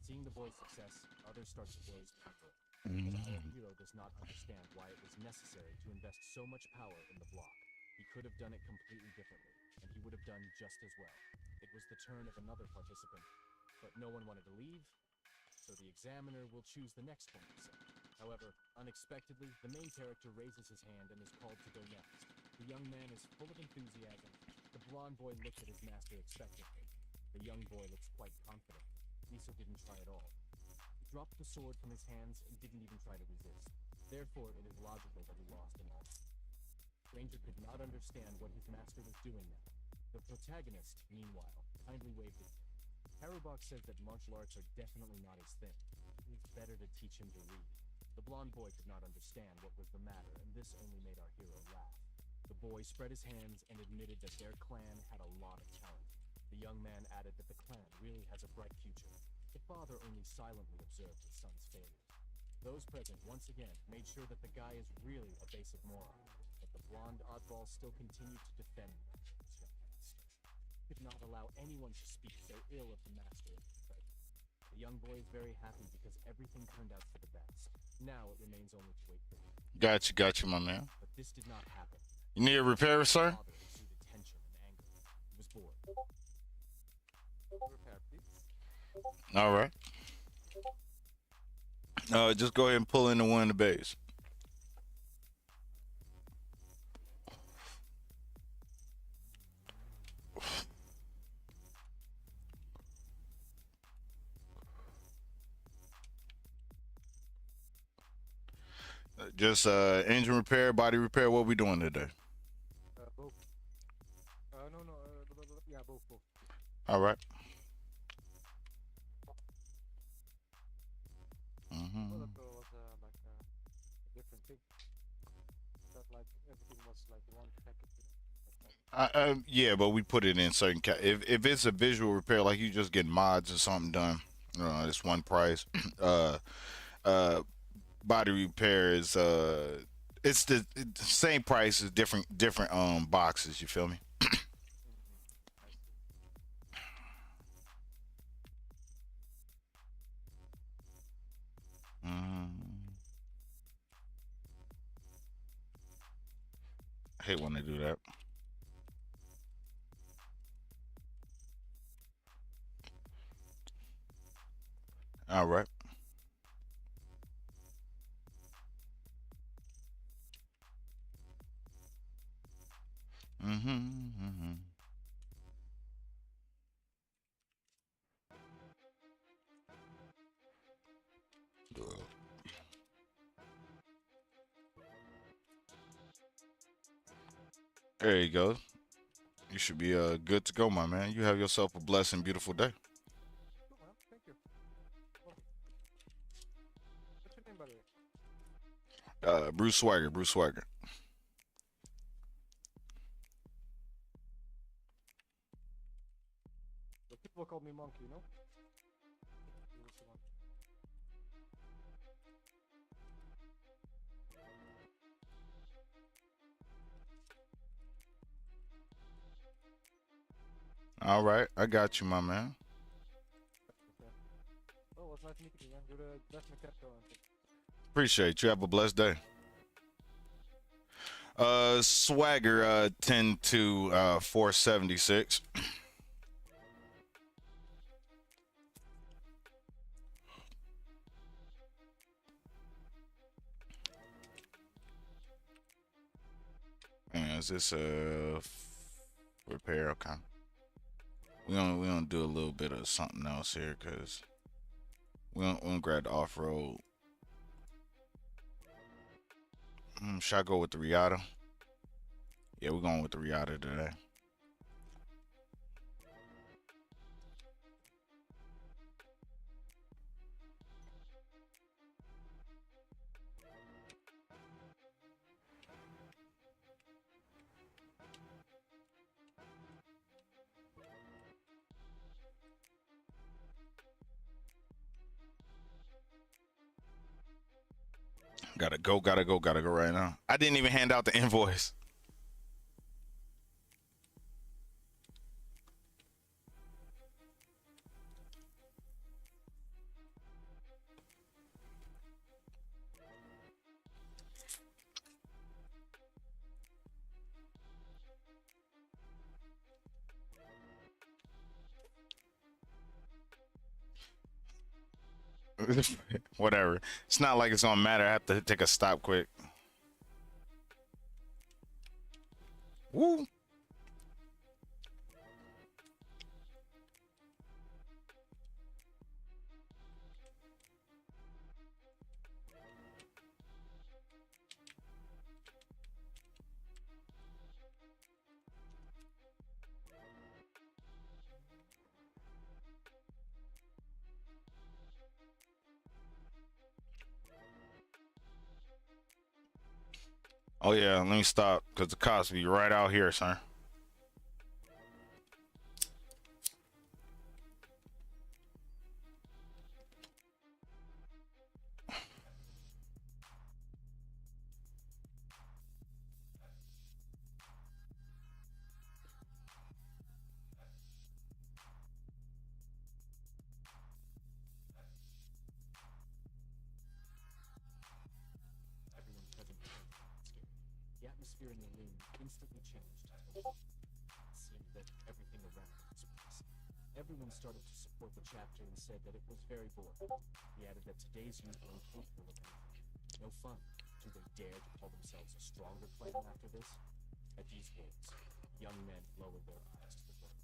Seeing the boy's success, others start to blaze power. But our hero does not understand why it was necessary to invest so much power in the block. He could have done it completely differently, and he would have done just as well. It was the turn of another participant, but no one wanted to leave, so the examiner will choose the next one himself. However, unexpectedly, the main character raises his hand and is called to go next. The young man is full of enthusiasm. The blonde boy looks at his master expectantly. The young boy looks quite confident. Miso didn't try at all. He dropped the sword from his hands and didn't even try to resist. Therefore, it is logical that he lost in all. Stranger could not understand what his master was doing now. The protagonist, meanwhile, kindly waved at him. Harubok says that martial arts are definitely not his thing. It is better to teach him to read. The blonde boy could not understand what was the matter, and this only made our hero laugh. The boy spread his hands and admitted that their clan had a lot of talent. The young man added that the clan really has a bright future. The father only silently observed his son's failures. Those present once again made sure that the guy is really a basic moron, but the blonde oddball still continued to defend his young master. He could not allow anyone to speak so ill of the master in his presence. The young boy is very happy because everything turned out for the best. Now it remains only to wait for him. Got you, my man. But this did not happen. You need a repair, sir? The father exuded tension and anger. He was bored. Repair, please. All right. Just go ahead and pull in the one in the base. Just engine repair, body repair. What we doing today? Both. No. Yeah, both. All right. I thought there was like a different thing. That like everything was like one package. Yeah, but we put it in certain if it's a visual repair, like you just get mods or something done, it's one price. Body repair is it's the same price as different boxes. You feel me? I hate when they do that. All right. There you go. You should be good to go, my man. You have yourself a blessed and beautiful day. Cool, man. Thank you. Well, what's your name, by the way? Bruce Swagger. Bruce Swagger. The people call me Monkey, you know? All right, I got you, my man. Oh, it was nice meeting you, man. You're the best mechanic around here. Appreciate you. Have a blessed day. Swagger 10 to 476. And is this a repair? Okay. We gonna do a little bit of something else here, cause we gonna grab the off road. Should I go with the Riata? Yeah, we're going with the Riata today. Gotta go right now. I didn't even hand out the invoice. Whatever. It's not like it's gonna matter. I have to take a stop quick. Woo. Oh yeah, let me stop because the cops be right out here, sir. Everyone present was scared. The atmosphere in the room instantly changed. It seemed that everything around was oppressive. Everyone started to support the chapter and said that it was very boring. He added that today's youth are incapable of anything. No fun. Do they dare to call themselves a stronger clan after this? At these words, young men lowered their eyes to the ground.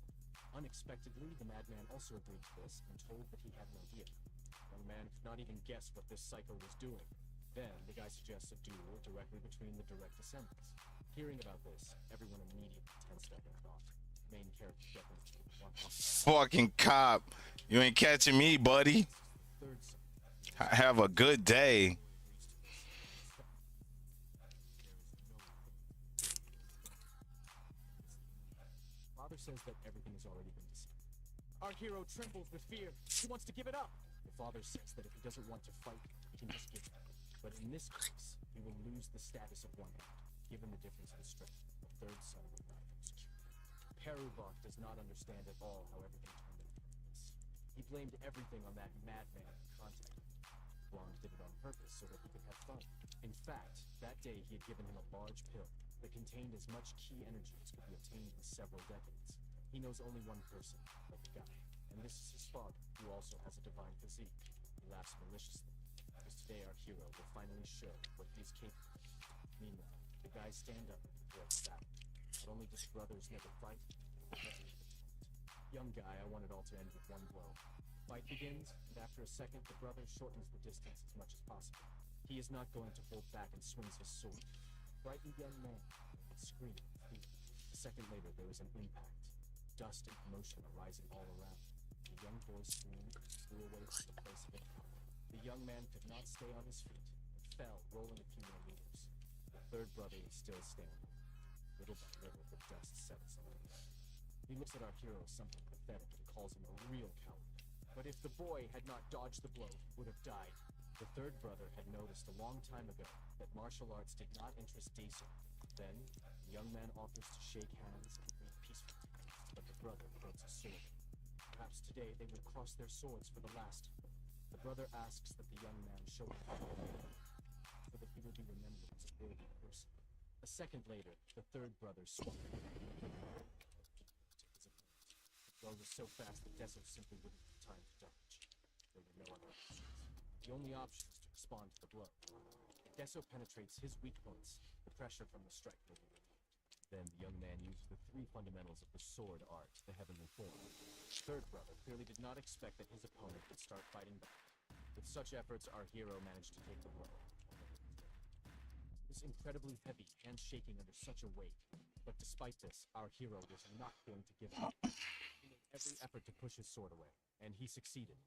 Unexpectedly, the madman also agreed to this and told that he had an idea. The young man could not even guess what this psycho was doing. Then, the guy suggests a duel directly between the direct descendants. Hearing about this, everyone immediately tensed up and thought. Main character definitely one. Fucking cop. You ain't catching me, buddy. Third son. Have a good day. Father says that everything has already been decided. Our hero trembles with fear. He wants to give it up. The father says that if he doesn't want to fight, he can just give up. But in this case, he will lose the status of one hand, given the difference in strength. The third son will not execute. Perubach does not understand at all how everything turned out like this. He blamed everything on that madman who contacted him. Blonde did it on purpose so that he could have fun. In fact, that day he had given him a large pill that contained as much key energy as could be obtained in several decades. He knows only one person, but the guy, and this is his father, who also has a divine physique. He laughs maliciously, because today our hero will finally show what he is capable of. Meanwhile, the guys stand up and prepare for battle. Not only does brothers never fight, but never even taunt. Young guy, I want it all to end with one blow. The fight begins, and after a second, the brother shortens the distance as much as possible. He is not going to hold back and swings his sword. Frightened young man, screaming in fear. A second later, there is an impact. Dust and commotion arising all around. The young boy screamed and flew away from the place of impact. The young man could not stay on his feet and fell, rolling a few more meters. The third brother is still standing. Little by little, the dust settles on him. He looks at our hero as something pathetic and calls him a real coward. But if the boy had not dodged the blow, he would have died. The third brother had noticed a long time ago that martial arts did not interest Daeso. Then, the young man offers to shake hands and agree peacefully, but the brother holds a sword. Perhaps today they will cross their swords for the last time. The brother asks that the young man show him so that he will be remembered as a worthy person. A second later, the third brother swung to his opponent. The blow was so fast that Deso simply wouldn't have time to dodge. There were no other options. The only option is to respond to the blow. If Deso penetrates his weak points, the pressure from the strike will be relieved. Then the young man used the 3 fundamentals of the sword art, the heavenly form. Third brother clearly did not expect that his opponent would start fighting back. With such efforts, our hero managed to take the blow. It was incredibly heavy, hands shaking under such a weight. But despite this, our hero was not going to give up. He made every effort to push his sword away, and he succeeded.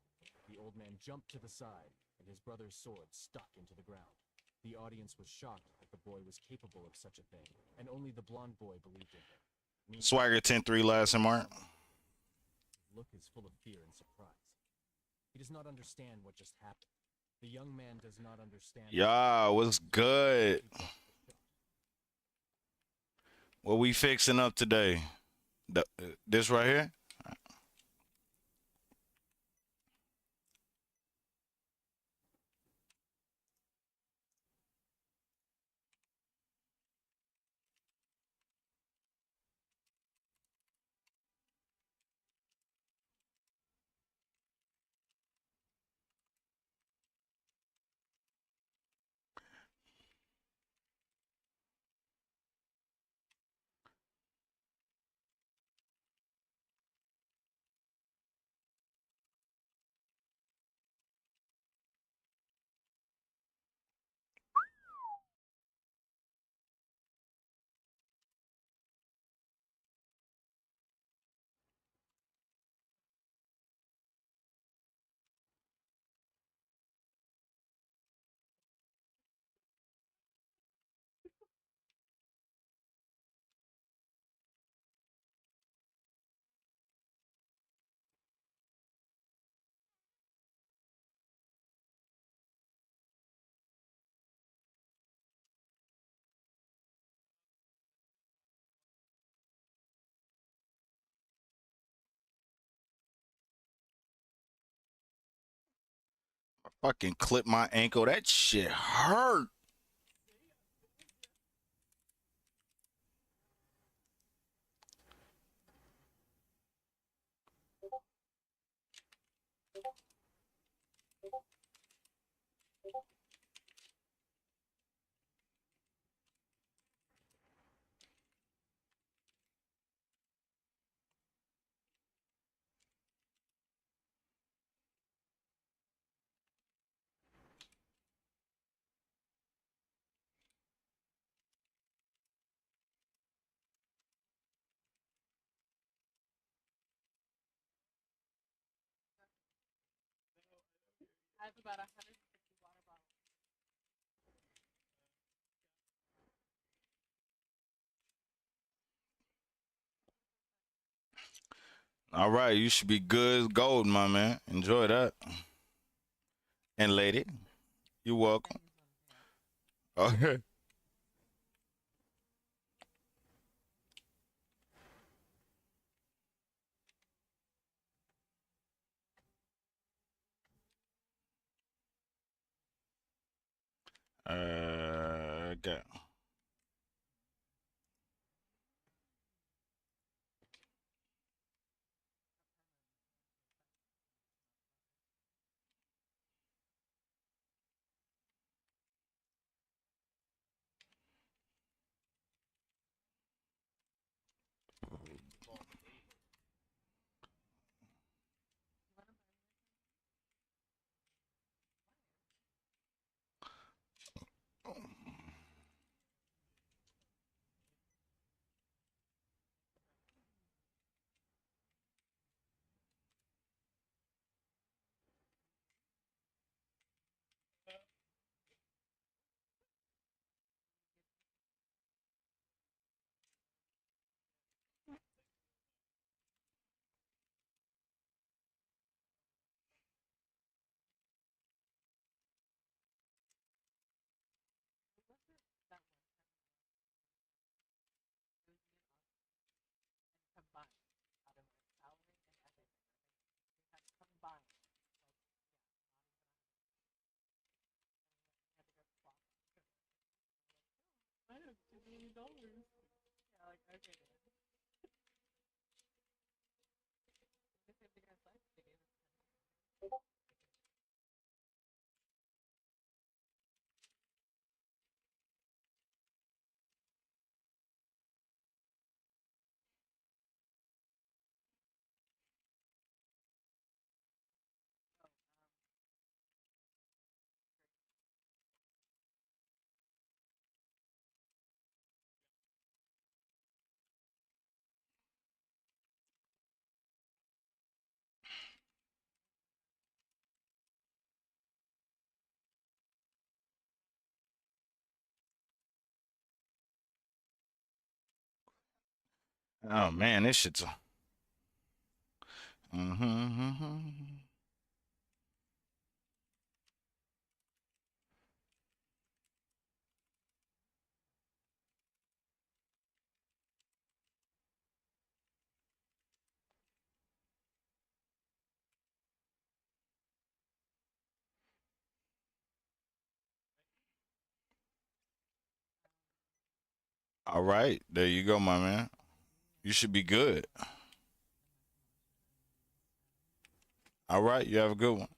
The old man jumped to the side, and his brother's sword stuck into the ground. The audience was shocked that the boy was capable of such a thing, and only the blonde boy believed in him. Swagger 10-3 last and Mark. His look is full of fear and surprise. He does not understand what just happened. The young man does not understand. Yeah, what's good? What we fixing up today? This right here? Fucking clip my ankle. That shit hurt. I have about 150 water bottles. All right, you should be good as gold, my man. Enjoy that. And lady, you're welcome. Okay. Okay. That one. Combined out of my salary and everything. I think we had combined. Like, yeah, not even I have $2 million. Yeah, like, okay, man. The same thing I said, they gave us Oh man, this shit's. Mm-hmm. All right, there you go, my man. You should be good. All right, you have a good one.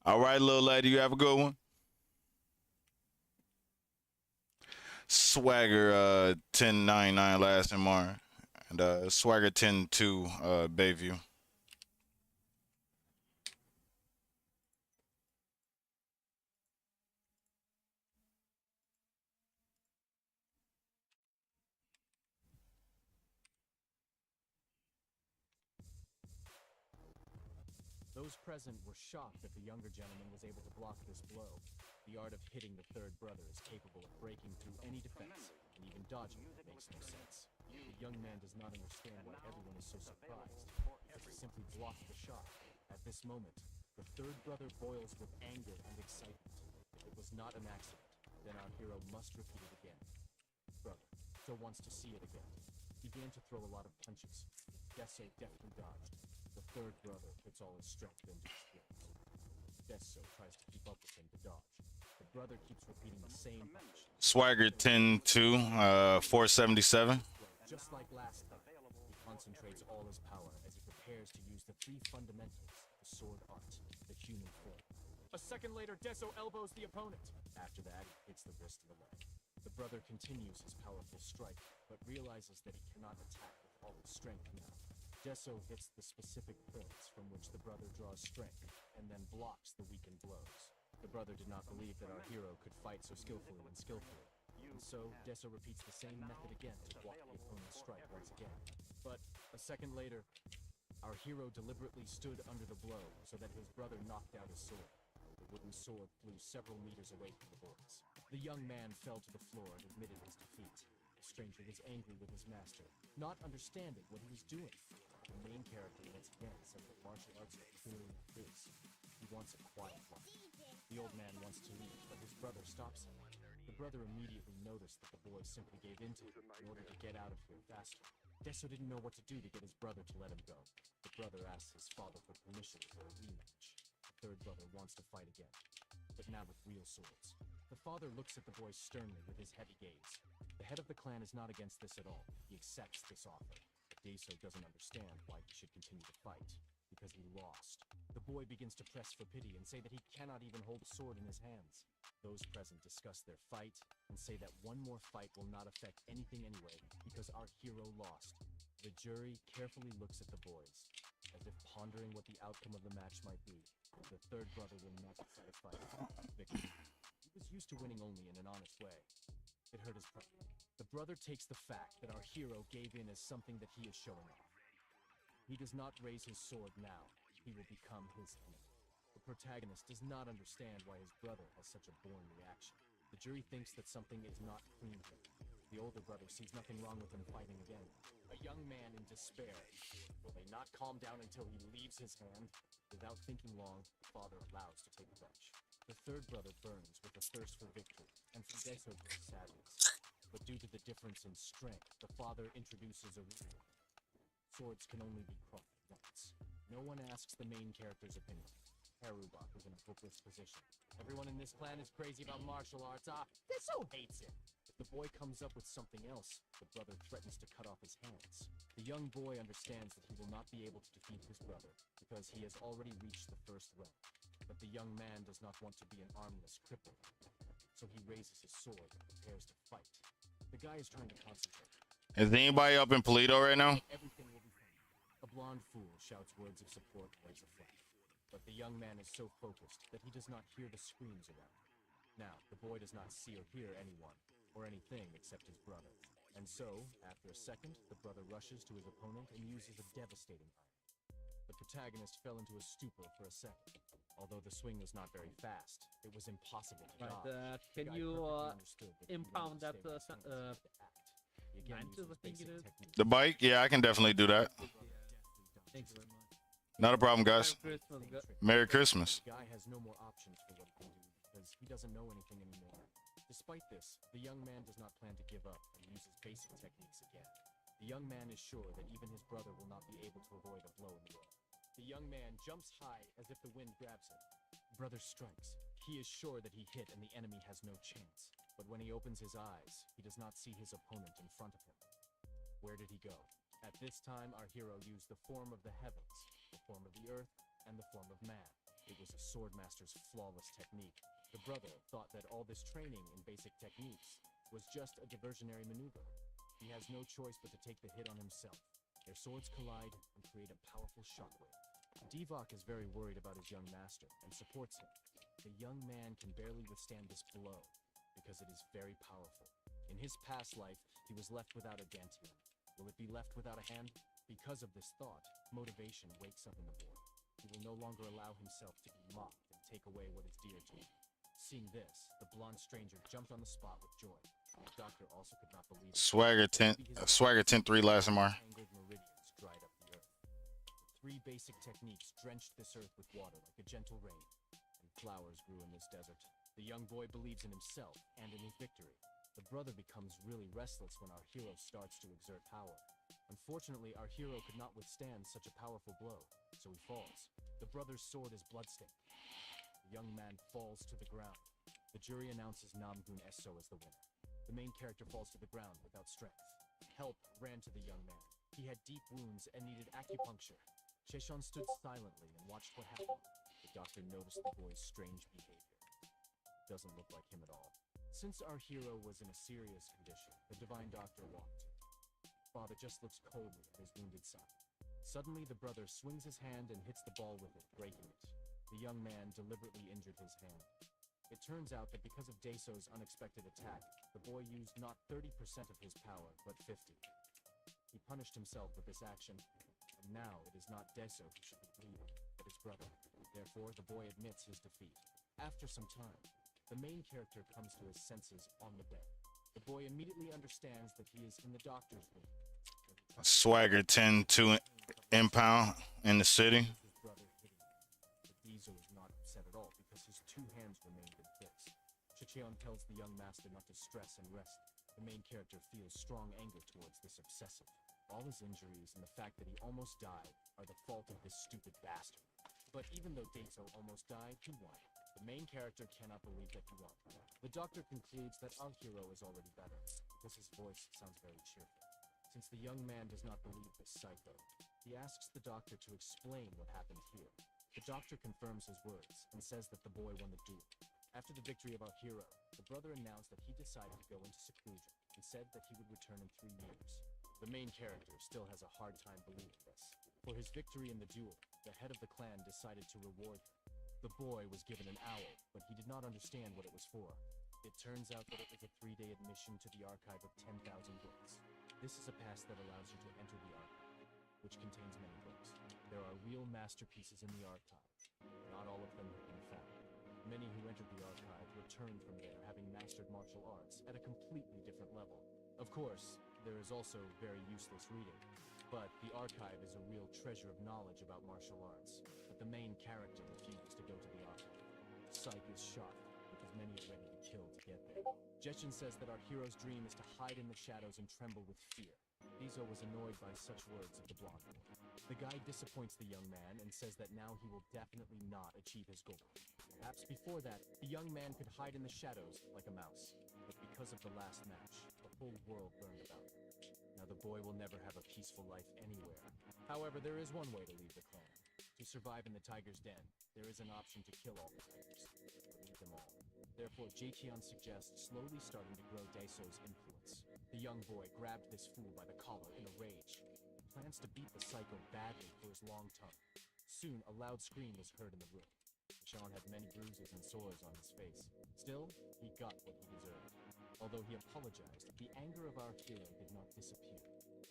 All right, little lady, you have a good one. Swagger 1099 last in Martin. And Swagger 102 Bayview. Those present were shocked that the younger gentleman was able to block this blow. The art of hitting the third brother is capable of breaking through any defense, and even dodging it makes no sense. The young man does not understand why everyone is so surprised, because he simply blocked the shot. At this moment, the third brother boils with anger and excitement. If it was not an accident, then our hero must repeat it again. Brother still wants to see it again. He began to throw a lot of punches. Deso deftly dodged. The third brother puts all his strength into his throws. Deso tries to keep up with him to dodge. The brother keeps repeating the same punch. Swagger 102 477. Just like last time, he concentrates all his power as he prepares to use the three fundamentals of the sword art, the human form. A second later, Deso elbows the opponent. After that, he hits the wrist and the leg. The brother continues his powerful strike, but realizes that he cannot attack with all his strength now. Deso hits the specific points from which the brother draws strength, and then blocks the weakened blows. The brother did not believe that our hero could fight so skillfully and skillfully, and so Deso repeats the same method again to block the opponent's strike once again. But a second later, our hero deliberately stood under the blow so that his brother knocked out his sword. The wooden sword flew several meters away from the boys. The young man fell to the floor and admitted his defeat. The stranger was angry with his master, not understanding what he was doing. The main character once again said that martial arts are clearly his. He wants a quiet life. The old man wants to leave, but his brother stops him. The brother immediately noticed that the boy simply gave in to him in order to get out of here faster. Deso didn't know what to do to get his brother to let him go. The brother asked his father for permission for a rematch. The third brother wants to fight again, but now with real swords. The father looks at the boy sternly with his heavy gaze. The head of the clan is not against this at all. He accepts this offer. Deso doesn't understand why he should continue to fight, because he lost. The boy begins to press for pity and say that he cannot even hold a sword in his hands. Those present discuss their fight and say that one more fight will not affect anything anyway, because our hero lost. The jury carefully looks at the boys, as if pondering what the outcome of the match might be. The third brother will not be satisfied with victory. He was used to winning only in an honest way. It hurt his pride. The brother takes the fact that our hero gave in as something that he is showing off. He does not raise his sword now. He will become his enemy. The protagonist does not understand why his brother has such a boring reaction. The jury thinks that something is not clean here. The older brother sees nothing wrong with him fighting again. A young man in despair. Will they not calm down until he leaves his hand? Without thinking long, the father allows to take the bench. The third brother burns with a thirst for victory, and for Deso sadness. But due to the difference in strength, the father introduces a rule. Swords can only be crossed once. No one asks the main character's opinion. Harubach is in a hopeless position. Everyone in this clan is crazy about martial arts. Deso hates it. If the boy comes up with something else, the brother threatens to cut off his hands. The young boy understands that he will not be able to defeat his brother, because he has already reached the first realm. But the young man does not want to be an armless cripple. So he raises his sword and prepares to fight. The guy is trying to concentrate. Is anybody up in Polito right now? Everything will be fine. A blonde fool shouts words of support and waves a flag. But the young man is so focused that he does not hear the screams around. Now, the boy does not see or hear anyone, or anything except his brother. And so, after a second, the brother rushes to his opponent and uses a devastating iron. The protagonist fell into a stupor for a second. Although the swing was not very fast, it was impossible to dodge. Can The guy you perfectly understood that he impound wanted to that stay with his hands to act. He again Mantis, uses I think it basic is. techniques. The bike? Yeah, I can definitely do that. Thanks very much. Not a problem, guys. Merry Christmas, guys. Merry Christmas. The guy has no more options for what he can do because he doesn't know anything anymore. Despite this, the young man does not plan to give up and uses basic techniques again. The young man is sure that even his brother will not be able to avoid a blow in the air. The young man jumps high as if the wind grabs him. Brother strikes. He is sure that he hit and the enemy has no chance. But when he opens his eyes, he does not see his opponent in front of him. Where did he go? At this time, our hero used the form of the heavens, the form of the earth, and the form of man. It was a swordmaster's flawless technique. The brother thought that all this training in basic techniques was just a diversionary maneuver. He has no choice but to take the hit on himself. Their swords collide and create a powerful shockwave. Divok is very worried about his young master and supports him. The young man can barely withstand this blow because it is very powerful. In his past life, he was left without a dantian. Will it be left without a hand? Because of this thought, motivation wakes up in the boy. He will no longer allow himself to be mocked and take away what is dear to him. Seeing this, the blonde stranger jumped on the spot with joy. The doctor also could not believe it. Swagger 10 3 last MR. Tangled meridians dried up the earth. The 3 basic techniques drenched this earth with water like a gentle rain, and flowers grew in this desert. The young boy believes in himself and in his victory. The brother becomes really restless when our hero starts to exert power. Unfortunately, our hero could not withstand such a powerful blow, so he falls. The brother's sword is bloodstained. The young man falls to the ground. The jury announces Namgun Esso as the winner. The main character falls to the ground without strength. Help ran to the young man. He had deep wounds and needed acupuncture. Cheshon stood silently and watched what happened. The doctor noticed the boy's strange behavior. It doesn't look like him at all. Since our hero was in a serious condition, the divine doctor walked in. Father just looks coldly at his wounded son. Suddenly, the brother swings his hand and hits the ball with it, breaking it. The young man deliberately injured his hand. It turns out that because of Deso's unexpected attack, the boy used not 30% of his power, but 50. He punished himself with this action, and now it is not Deso who should be bleeding, but his brother. Therefore, the boy admits his defeat. After some time, the main character comes to his senses on the bed. The boy immediately understands that he is in the doctor's room. Swagger 10 2 impound in the city. His brother hitting him. But Deso is not upset at all because his 2 hands remained in fixed. Chicheon tells the young master not to stress and rest. The main character feels strong anger towards this obsessive. All his injuries and the fact that he almost died are the fault of this stupid bastard. But even though Deso almost died, he won. The main character cannot believe that he won. The doctor concludes that our hero is already better, because his voice sounds very cheerful. Since the young man does not believe this psycho, he asks the doctor to explain what happened here. The doctor confirms his words and says that the boy won the duel. After the victory of our hero, the brother announced that he decided to go into seclusion and said that he would return in 3 years. The main character still has a hard time believing this. For his victory in the duel, the head of the clan decided to reward him. The boy was given an owl, but he did not understand what it was for. It turns out that it was a 3-day admission to the archive of 10,000 books. This is a pass that allows you to enter the archive, which contains many books. There are real masterpieces in the archive. Not all of them have been found. Many who entered the archive returned from there having mastered martial arts at a completely different level. Of course, there is also very useless reading, but the archive is a real treasure of knowledge about martial arts. But the main character refused to go to the archive. Psyche is shocked because many are ready to kill to get there. Jeshin says that our hero's dream is to hide in the shadows and tremble with fear. Deso was annoyed by such words of the blonde boy. The guide disappoints the young man and says that now he will definitely not achieve his goal. Perhaps before that, the young man could hide in the shadows like a mouse. But because of the last match, the whole world learned about it. Now the boy will never have a peaceful life anywhere. However, there is one way to leave the clan. To survive in the tiger's den, there is an option to kill all the tigers. Or eat them all. Therefore, Jaecheon suggests slowly starting to grow Deso's influence. The young boy grabbed this fool by the collar in a rage. He plans to beat the psycho badly for his long tongue. Soon, a loud scream was heard in the room. Jaecheon had many bruises and sores on his face. Still, he got what he deserved. Although he apologized, the anger of our hero did not disappear.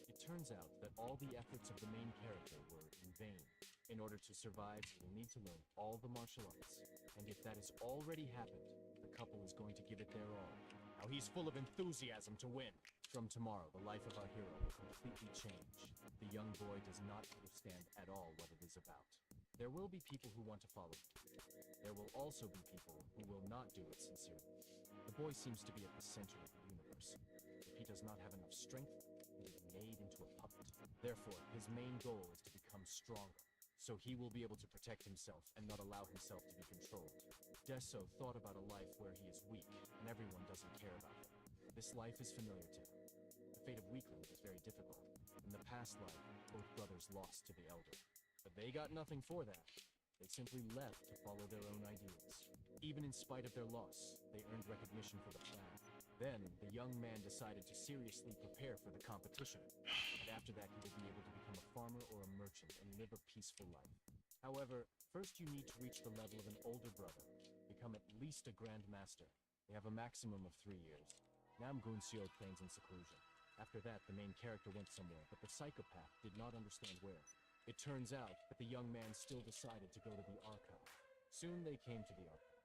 It turns out that all the efforts of the main character were in vain. In order to survive, he will need to learn all the martial arts. And if that has already happened, the couple is going to give it their all. Now he's full of enthusiasm to win. From tomorrow, the life of our hero will completely change. The young boy does not understand at all what it is about. There will be people who want to follow him. There will also be people who will not do it sincerely. The boy seems to be at the center of the universe. If he does not have enough strength, he is made into a puppet. Therefore, his main goal is to become stronger, so he will be able to protect himself and not allow himself to be controlled. Deso thought about a life where he is weak and everyone doesn't care about him. This life is familiar to him. The fate of weakling is very difficult. In the past life, both brothers lost to the elder. But they got nothing for that. They simply left to follow their own ideas. Even in spite of their loss, they earned recognition for the plan. Then, the young man decided to seriously prepare for the competition. And after that, he will be able to become a farmer or a merchant and live a peaceful life. However, first you need to reach the level of an older brother. Become at least a Grand Master. They have a maximum of 3 years. Namgun Seo trains in seclusion. After that, the main character went somewhere, but the psychopath did not understand where. It turns out that the young man still decided to go to the archive. Soon they came to the archive.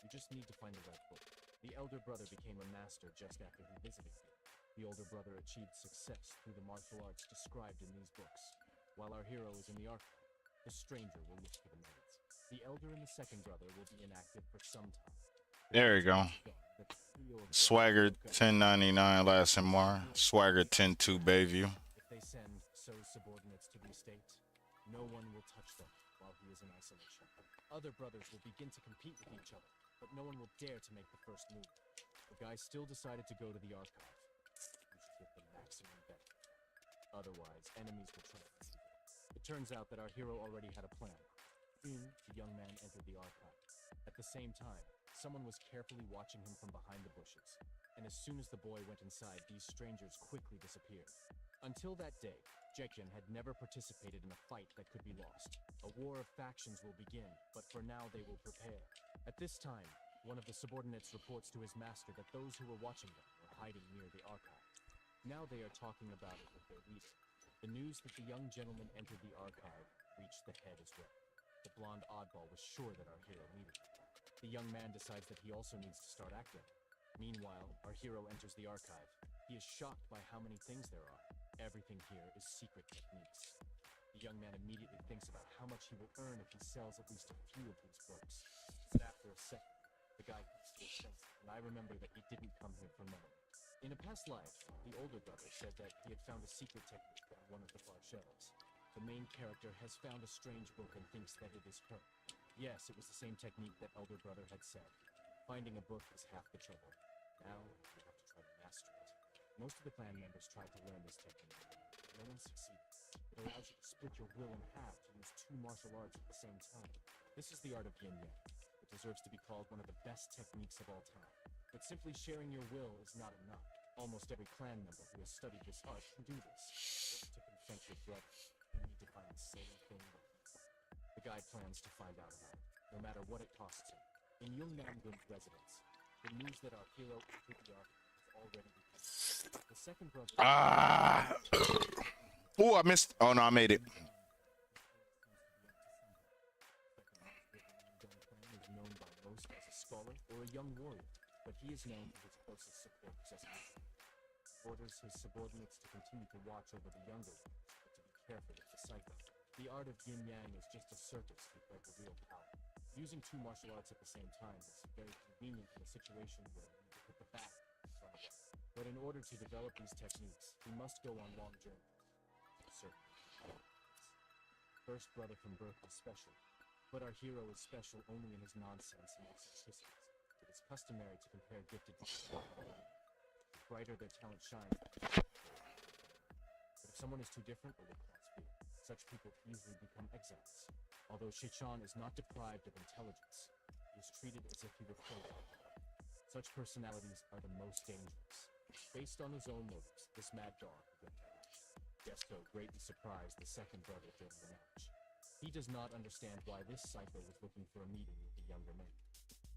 You just need to find the right book. The elder brother became a master just after he visited you. The older brother achieved success through the martial arts described in these books. While our hero is in the archive, the stranger will look for the maids. The elder and the second brother will be inactive for some time. There you go. Swagger 1099 last MR. Swagger 102 Bayview. If they send So's subordinates to the estate, no one will touch them while he is in isolation. Other brothers will begin to compete with each other, but no one will dare to make the first move. The guy still decided to go to the archive. You should get the maximum benefit. Otherwise, enemies will try to seize it. It turns out that our hero already had a plan. Soon, the young man entered the archive. At the same time, someone was carefully watching him from behind the bushes, and as soon as the boy went inside, these strangers quickly disappeared. Until that day, Jekjen had never participated in a fight that could be lost. A war of factions will begin, but for now they will prepare. At this time, one of the subordinates reports to his master that those who were watching them were hiding near the archive. Now they are talking about it with their leader. The news that the young gentleman entered the archive reached the head as well. The blonde oddball was sure that our hero needed him. The young man decides that he also needs to start acting. Meanwhile, our hero enters the archive. He is shocked by how many things there are. Everything here is secret techniques. The young man immediately thinks about how much he will earn if he sells at least a few of these books. But after a second, the guy comes to his senses, and I remember that he didn't come here for money. In a past life, the older brother said that he had found a secret technique on one of the far shelves. The main character has found a strange book and thinks that it is her. Yes, it was the same technique that elder brother had said. Finding a book is half the trouble. Now, you have to try to master it. Most of the clan members tried to learn this technique. No one succeeded. It allows you to split your will in half to use 2 martial arts at the same time. This is the art of yin yang. It deserves to be called one of the best techniques of all time. But simply sharing your will is not enough. Almost every clan member who has studied this art can do this. In order to confront your brother, you need to find the same thing that he found. The guy plans to find out about it, no matter what it costs him. In Yungnam-gun's residence, the news that our hero entered the archive has already become. The second brother. Oh, I missed. Oh no, I made it. Is known by most as a scholar or a young warrior, but he is known for his closest supporters as master. He orders his subordinates to continue to watch over the younger ones, but to be careful with the psycho. The art of yin yang is just a circus compared to real power. Using 2 martial arts at the same time is very convenient in a situation where you need to put the back in front of it. But in order to develop these techniques, he must go on long journeys. Certainly. First brother from birth is special, but our hero is special only in his nonsense and eccentricities. It is customary to compare gifted people. The brighter their talent shines. But if someone is too different, they will cause fear. Such people easily become exiles. Although Shichan is not deprived of intelligence, he is treated as if he were killed. Such personalities are the most dangerous. Based on his own motives, this mad dog went out. Desto greatly surprised the second brother during the match. He does not understand why this psycho was looking for a meeting with the younger man.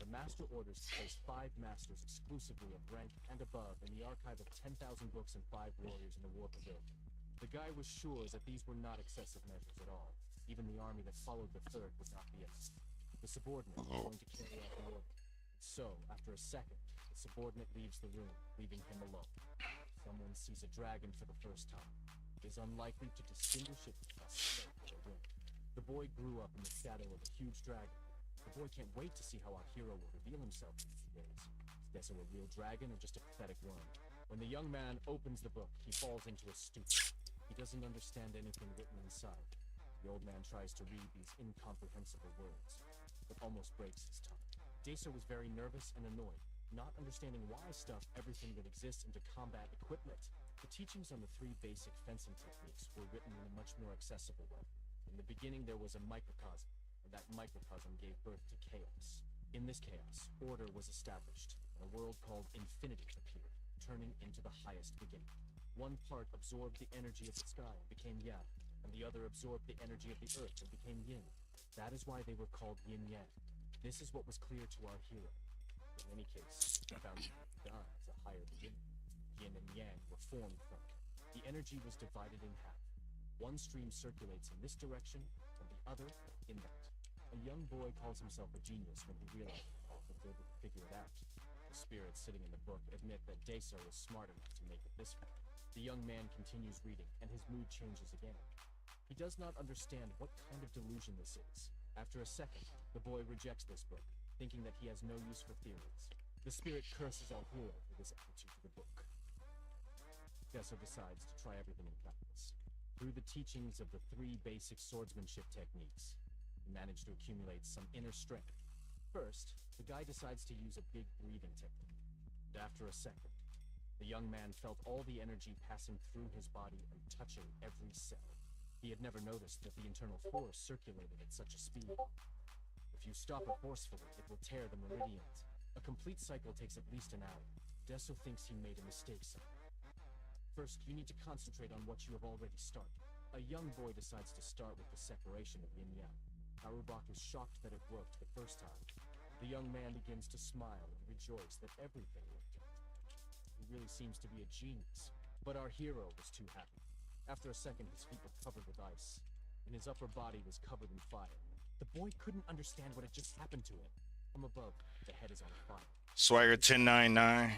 The master orders to place 5 masters exclusively of rank and above in the archive of 10,000 books and 5 warriors in the war pavilion. The guy was sure that these were not excessive measures at all. Even the army that followed the third would not be enough. The subordinate was going to carry out the order. So, after a second, The subordinate leaves the room, leaving him alone. Someone sees a dragon for the first time. Is unlikely to distinguish it from a snake or a wind. The boy grew up in the shadow of a huge dragon. The boy can't wait to see how our hero will reveal himself in 2 days. Is Deso a real dragon or just a pathetic worm? When the young man opens the book, he falls into a stupor. He doesn't understand anything written inside. The old man tries to read these incomprehensible words, but almost breaks his tongue. Deso was very nervous and annoyed, not understanding why stuff everything that exists into combat equipment. The teachings on the 3 basic fencing techniques were written in a much more accessible way. In the beginning, there was a microcosm, and that microcosm gave birth to chaos. In this chaos, order was established, and a world called infinity appeared, turning into the highest beginning. One part absorbed the energy of the sky and became yang, and the other absorbed the energy of the earth and became yin. That is why they were called yin-yang. This is what was clear to our hero. In any case, he found God as a higher beginning. Yin and yang were formed from it. The energy was divided in half. One stream circulates in this direction, and the other in that. A young boy calls himself a genius when he realizes he was able to figure it out. The spirits sitting in the book admit that Deso was smart enough to make it this far. The young man continues reading, and his mood changes again. He does not understand what kind of delusion this is. After a second, the boy rejects this book, thinking that he has no use for theories. The spirit curses our hero for this attitude to the book. Deso decides to try everything in practice. Through the teachings of the 3 basic swordsmanship techniques, he managed to accumulate some inner strength. First, the guy decides to use a big breathing technique. And after a second, the young man felt all the energy passing through his body and touching every cell. He had never noticed that the internal force circulated at such a speed. If you stop it forcefully, it will tear the meridians. A complete cycle takes at least an hour. Deso thinks he made a mistake somewhere. First, you need to concentrate on what you have already started. A young boy decides to start with the separation of yin-yang. Harubak is shocked that it worked the first time. The young man begins to smile and rejoice that everything worked out. He really seems to be a genius. But our hero was too happy. After a second, his feet were covered with ice, and his upper body was covered in fire. The boy couldn't understand what had just happened to him. From above, the head is on fire. Swagger 1099,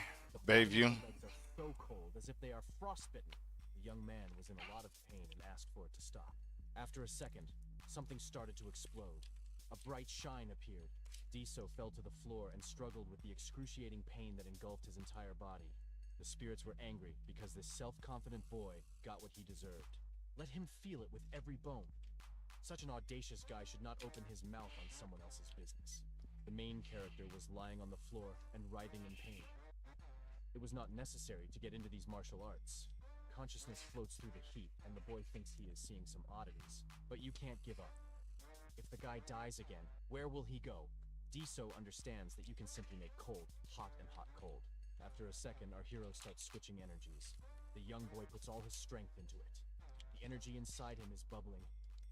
Bayview. The legs are so cold, as if they are frostbitten. The young man was in a lot of pain and asked for it to stop. After a second, something started to explode. A bright shine appeared. Deso fell to the floor and struggled with the excruciating pain that engulfed his entire body. The spirits were angry because this self-confident boy got what he deserved. Let him feel it with every bone. Such an audacious guy should not open his mouth on someone else's business. The main character was lying on the floor and writhing in pain. It was not necessary to get into these martial arts. Consciousness floats through the heat, and the boy thinks he is seeing some oddities. But you can't give up. If the guy dies again, where will he go? Deso understands that you can simply make cold, hot, and hot cold. After a second, our hero starts switching energies. The young boy puts all his strength into it. The energy inside him is bubbling.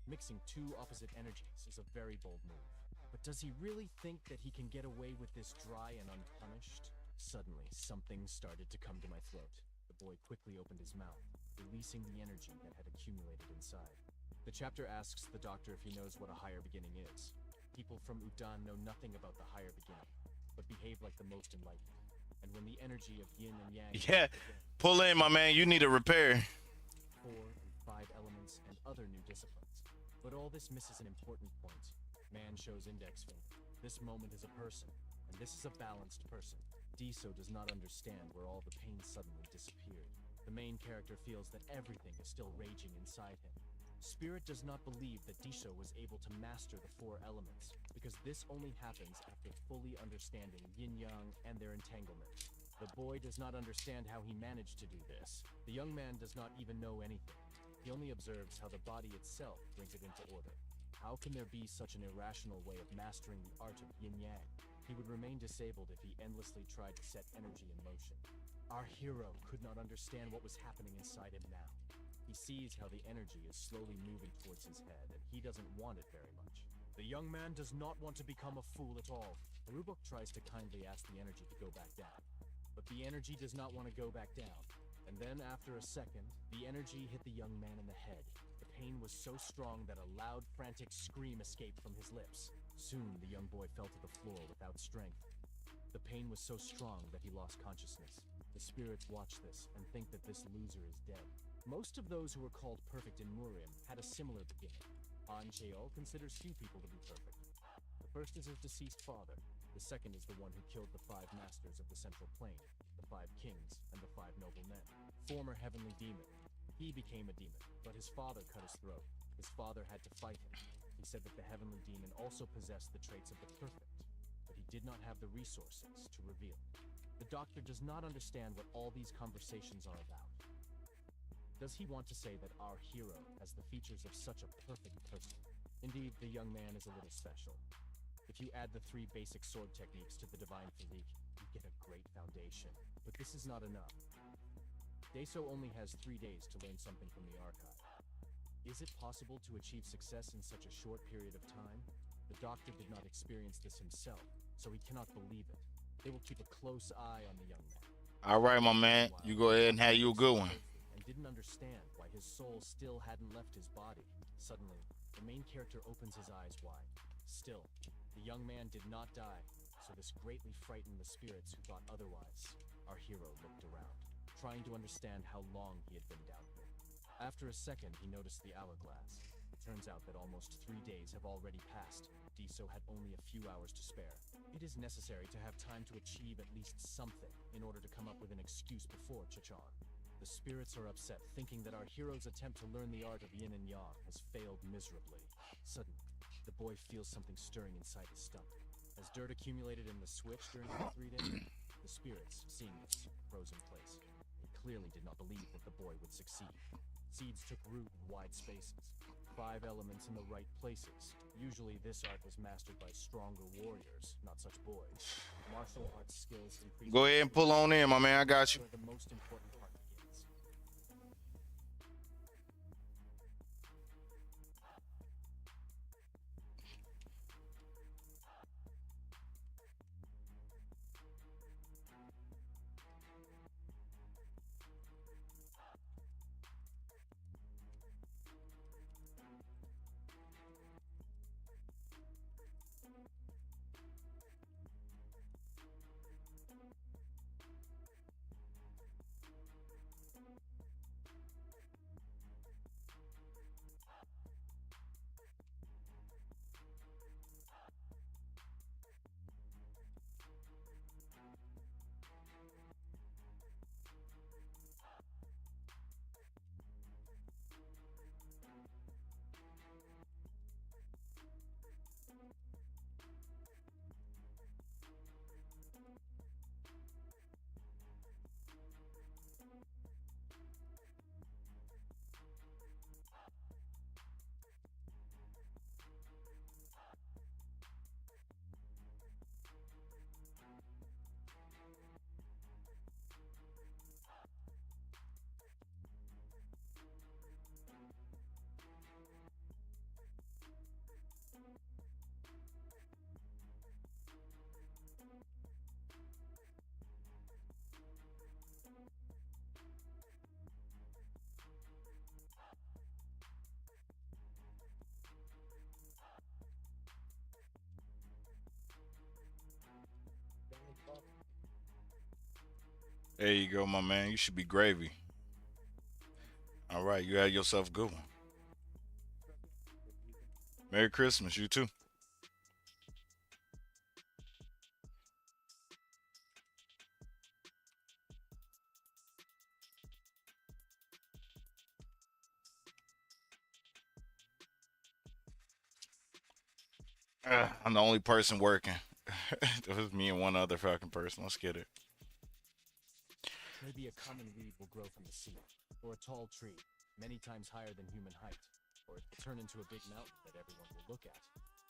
Mixing 2 opposite energies is a very bold move. But does he really think that he can get away with this dry and unpunished? Suddenly, something started to come to my throat. The boy quickly opened his mouth, releasing the energy that had accumulated inside. The chapter asks the doctor if he knows what a higher beginning is. People from Udan know nothing about the higher beginning, but behave like the most enlightened. And when the energy of yin and yang... Yeah, pull in, my man. You need a repair. 4 and 5 elements and other new disciplines. But all this misses an important point. Man shows index finger. This moment is a person, and this is a balanced person. Deso does not understand where all the pain suddenly disappeared. The main character feels that everything is still raging inside him. Spirit does not believe that Deso was able to master the 4 elements, because this only happens after fully understanding yin-yang and their entanglement. The boy does not understand how he managed to do this. The young man does not even know anything. He only observes how the body itself brings it into order. How can there be such an irrational way of mastering the art of yin-yang? He would remain disabled if he endlessly tried to set energy in motion. Our hero could not understand what was happening inside him now. He sees how the energy is slowly moving towards his head, and he doesn't want it very much. The young man does not want to become a fool at all. Harubok tries to kindly ask the energy to go back down, but the energy does not want to go back down. And then, after a second, the energy hit the young man in the head. The pain was so strong that a loud, frantic scream escaped from his lips. Soon, the young boy fell to the floor without strength. The pain was so strong that he lost consciousness. The spirits watch this and think that this loser is dead. Most of those who were called perfect in Murim had a similar beginning. An Cheol considers few people to be perfect. The first is his deceased father. The second is the one who killed the 5 masters of the Central Plain, the 5 kings, and the 5 noble men. Former heavenly demon. He became a demon, but his father cut his throat. His father had to fight him. He said that the heavenly demon also possessed the traits of the perfect, but he did not have the resources to reveal. The doctor does not understand what all these conversations are about. Does he want to say that our hero has the features of such a perfect person? Indeed, the young man is a little special. If you add the 3 basic sword techniques to the divine physique, you get a great foundation. But this is not enough. Deso only has 3 days to learn something from the archive. Is it possible to achieve success in such a short period of time? The doctor did not experience this himself, so he cannot believe it. They will keep a close eye on the young man. All right, my man. You go ahead and have you a good one. And didn't understand why his soul still hadn't left his body. Suddenly, the main character opens his eyes wide. Still, the young man did not die, so this greatly frightened the spirits who thought otherwise. Our hero looked around, trying to understand how long he had been down here. After a second, he noticed the hourglass. It turns out that almost 3 days have already passed. Deso had only a few hours to spare. It is necessary to have time to achieve at least something in order to come up with an excuse before Chachan. The spirits are upset, thinking that our hero's attempt to learn the art of yin and yang has failed miserably. Suddenly, the boy feels something stirring inside his stomach. As dirt accumulated in the switch during the 3 days, the spirits, seeing this, froze in place. They clearly did not believe that the boy would succeed. Seeds took root in wide spaces. 5 elements in the right places. Usually this art was mastered by stronger warriors, not such boys. Martial arts skills increase. Go ahead and pull on in, my man. I got you. Where the most important part begins. There you go, my man. You should be gravy. All right, you had yourself a good one. Merry Christmas, you too. I'm the only person working. It was me and one other fucking person. Let's get it. Maybe a common weed will grow from the sea, or a tall tree, many times higher than human height, or it will turn into a big mountain that everyone will look at.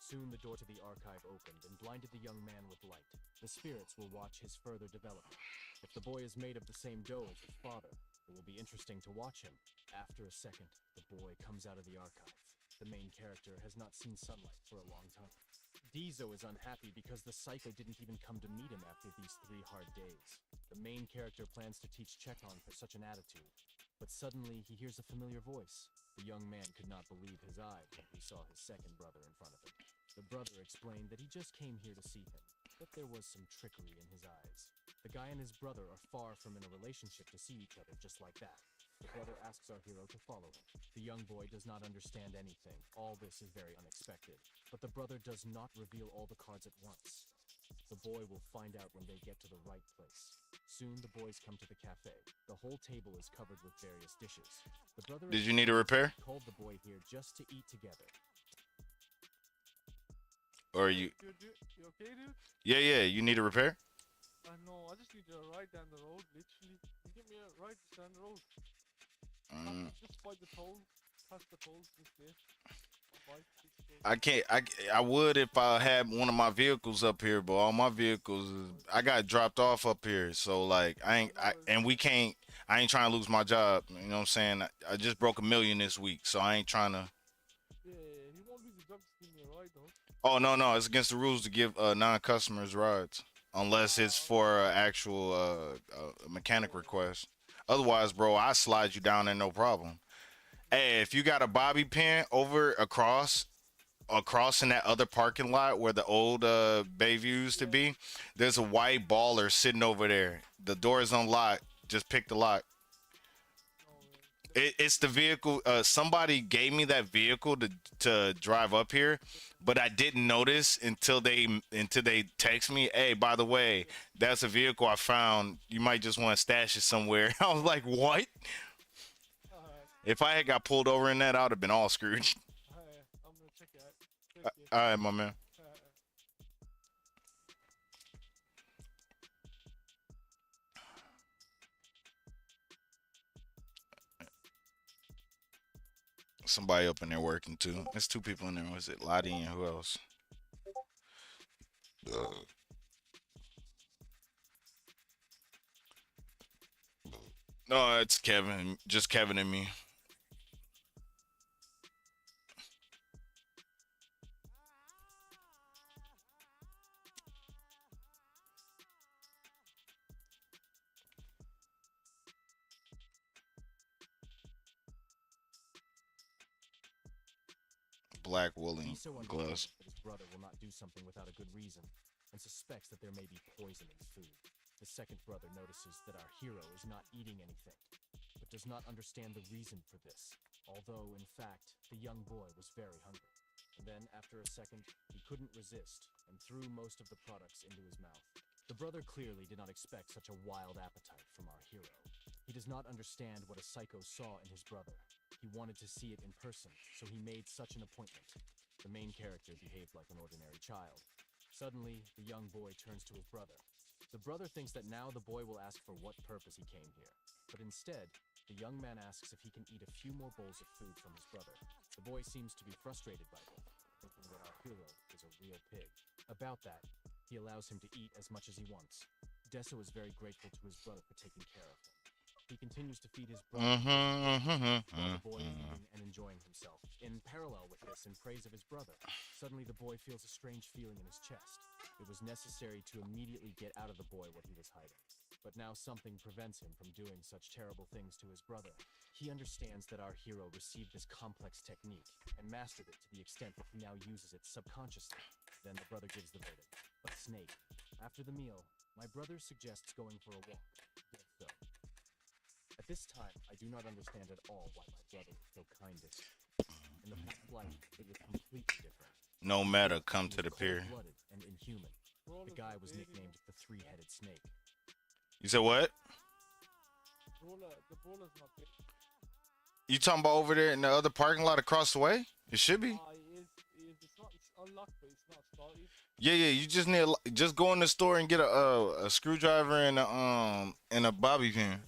Soon the door to the archive opened and blinded the young man with light. The spirits will watch his further development. If the boy is made of the same dough as his father, it will be interesting to watch him. After a second, the boy comes out of the archive. The main character has not seen sunlight for a long time. Deso is unhappy because the psycho didn't even come to meet him after these 3 hard days. The main character plans to teach Chekon for such an attitude, but suddenly he hears a familiar voice. The young man could not believe his eyes when he saw his second brother in front of him. The brother explained that he just came here to see him. but there was some trickery in his eyes. The guy and his brother are far from in a relationship to see each other just like that. The brother asks our hero to follow him. The young boy does not understand anything. All this is very unexpected. But the brother does not reveal all the cards at once. The boy will find out when they get to the right place. Soon the boys come to the cafe. The whole table is covered with various dishes. The brother Did you need a repair? called the boy here just to eat together. Or you? You okay, dude? Yeah. You need a repair? No, I just need a ride down the road, literally. You give me a ride just down the road. Just by the toll, past the toll, just there. I can't. I would if I had one of my vehicles up here, but all my vehicles I got dropped off up here. So like and we can't. I ain't trying to lose my job. You know what I'm saying? I just broke $1 million this week, so I ain't trying to. Yeah, he won't lose his job. Just give me a ride though. Oh no, it's against the rules to give non-customers rides unless it's for actual mechanic request. Otherwise, bro, I slide you down there no problem. Hey, if you got a bobby pin over across in that other parking lot where the old Bayview used to be, there's a white baller sitting over there. The door is unlocked. Just pick the lock. It's the vehicle. Somebody gave me that vehicle to drive up here, but I didn't notice until they text me. Hey, by the way, that's a vehicle I found. You might just want to stash it somewhere. I was like, what? If I had got pulled over in that, I would have been all screwed. I'm gonna check it out. All right, my man. Somebody up in there working too. There's 2 people in there. Was it Lottie and who else? No, it's Kevin. Just Kevin and me. Black woolen He's so gloves. unconvinced that his brother will not do something without a good reason, and suspects that there may be poison in the food. The second brother notices that our hero is not eating anything, but does not understand the reason for this, although, in fact, the young boy was very hungry. And then, after a second, he couldn't resist, and threw most of the products into his mouth. The brother clearly did not expect such a wild appetite from our hero. He does not understand what a psycho saw in his brother. He wanted to see it in person, so he made such an appointment. The main character behaved like an ordinary child. Suddenly, the young boy turns to his brother. The brother thinks that now the boy will ask for what purpose he came here. But instead, the young man asks if he can eat a few more bowls of food from his brother. The boy seems to be frustrated by this, thinking that our hero is a real pig. About that, he allows him to eat as much as he wants. Deso is very grateful to his brother for taking care of him. He continues to feed his brother while the boy is eating and enjoying himself. In parallel with this, in praise of his brother, suddenly the boy feels a strange feeling in his chest. It was necessary to immediately get out of the boy what he was hiding. But now something prevents him from doing such terrible things to his brother. He understands that our hero received this complex technique and mastered it to the extent that he now uses it subconsciously. Then the brother gives the verdict. A snake. After the meal, my brother suggests going for a walk. So, at this time, I do not understand at all why my brother was so kind to him. In the past life, it was completely different. No matter, come to the pier. Cold-blooded and inhuman. The guy was nicknamed the three-headed snake. You said what? The brawler's not big. You talking about over there in the other parking lot across the way? It should be. It's unlocked, but it's not started. Yeah. You just need just go in the store and get a screwdriver and a bobby pin.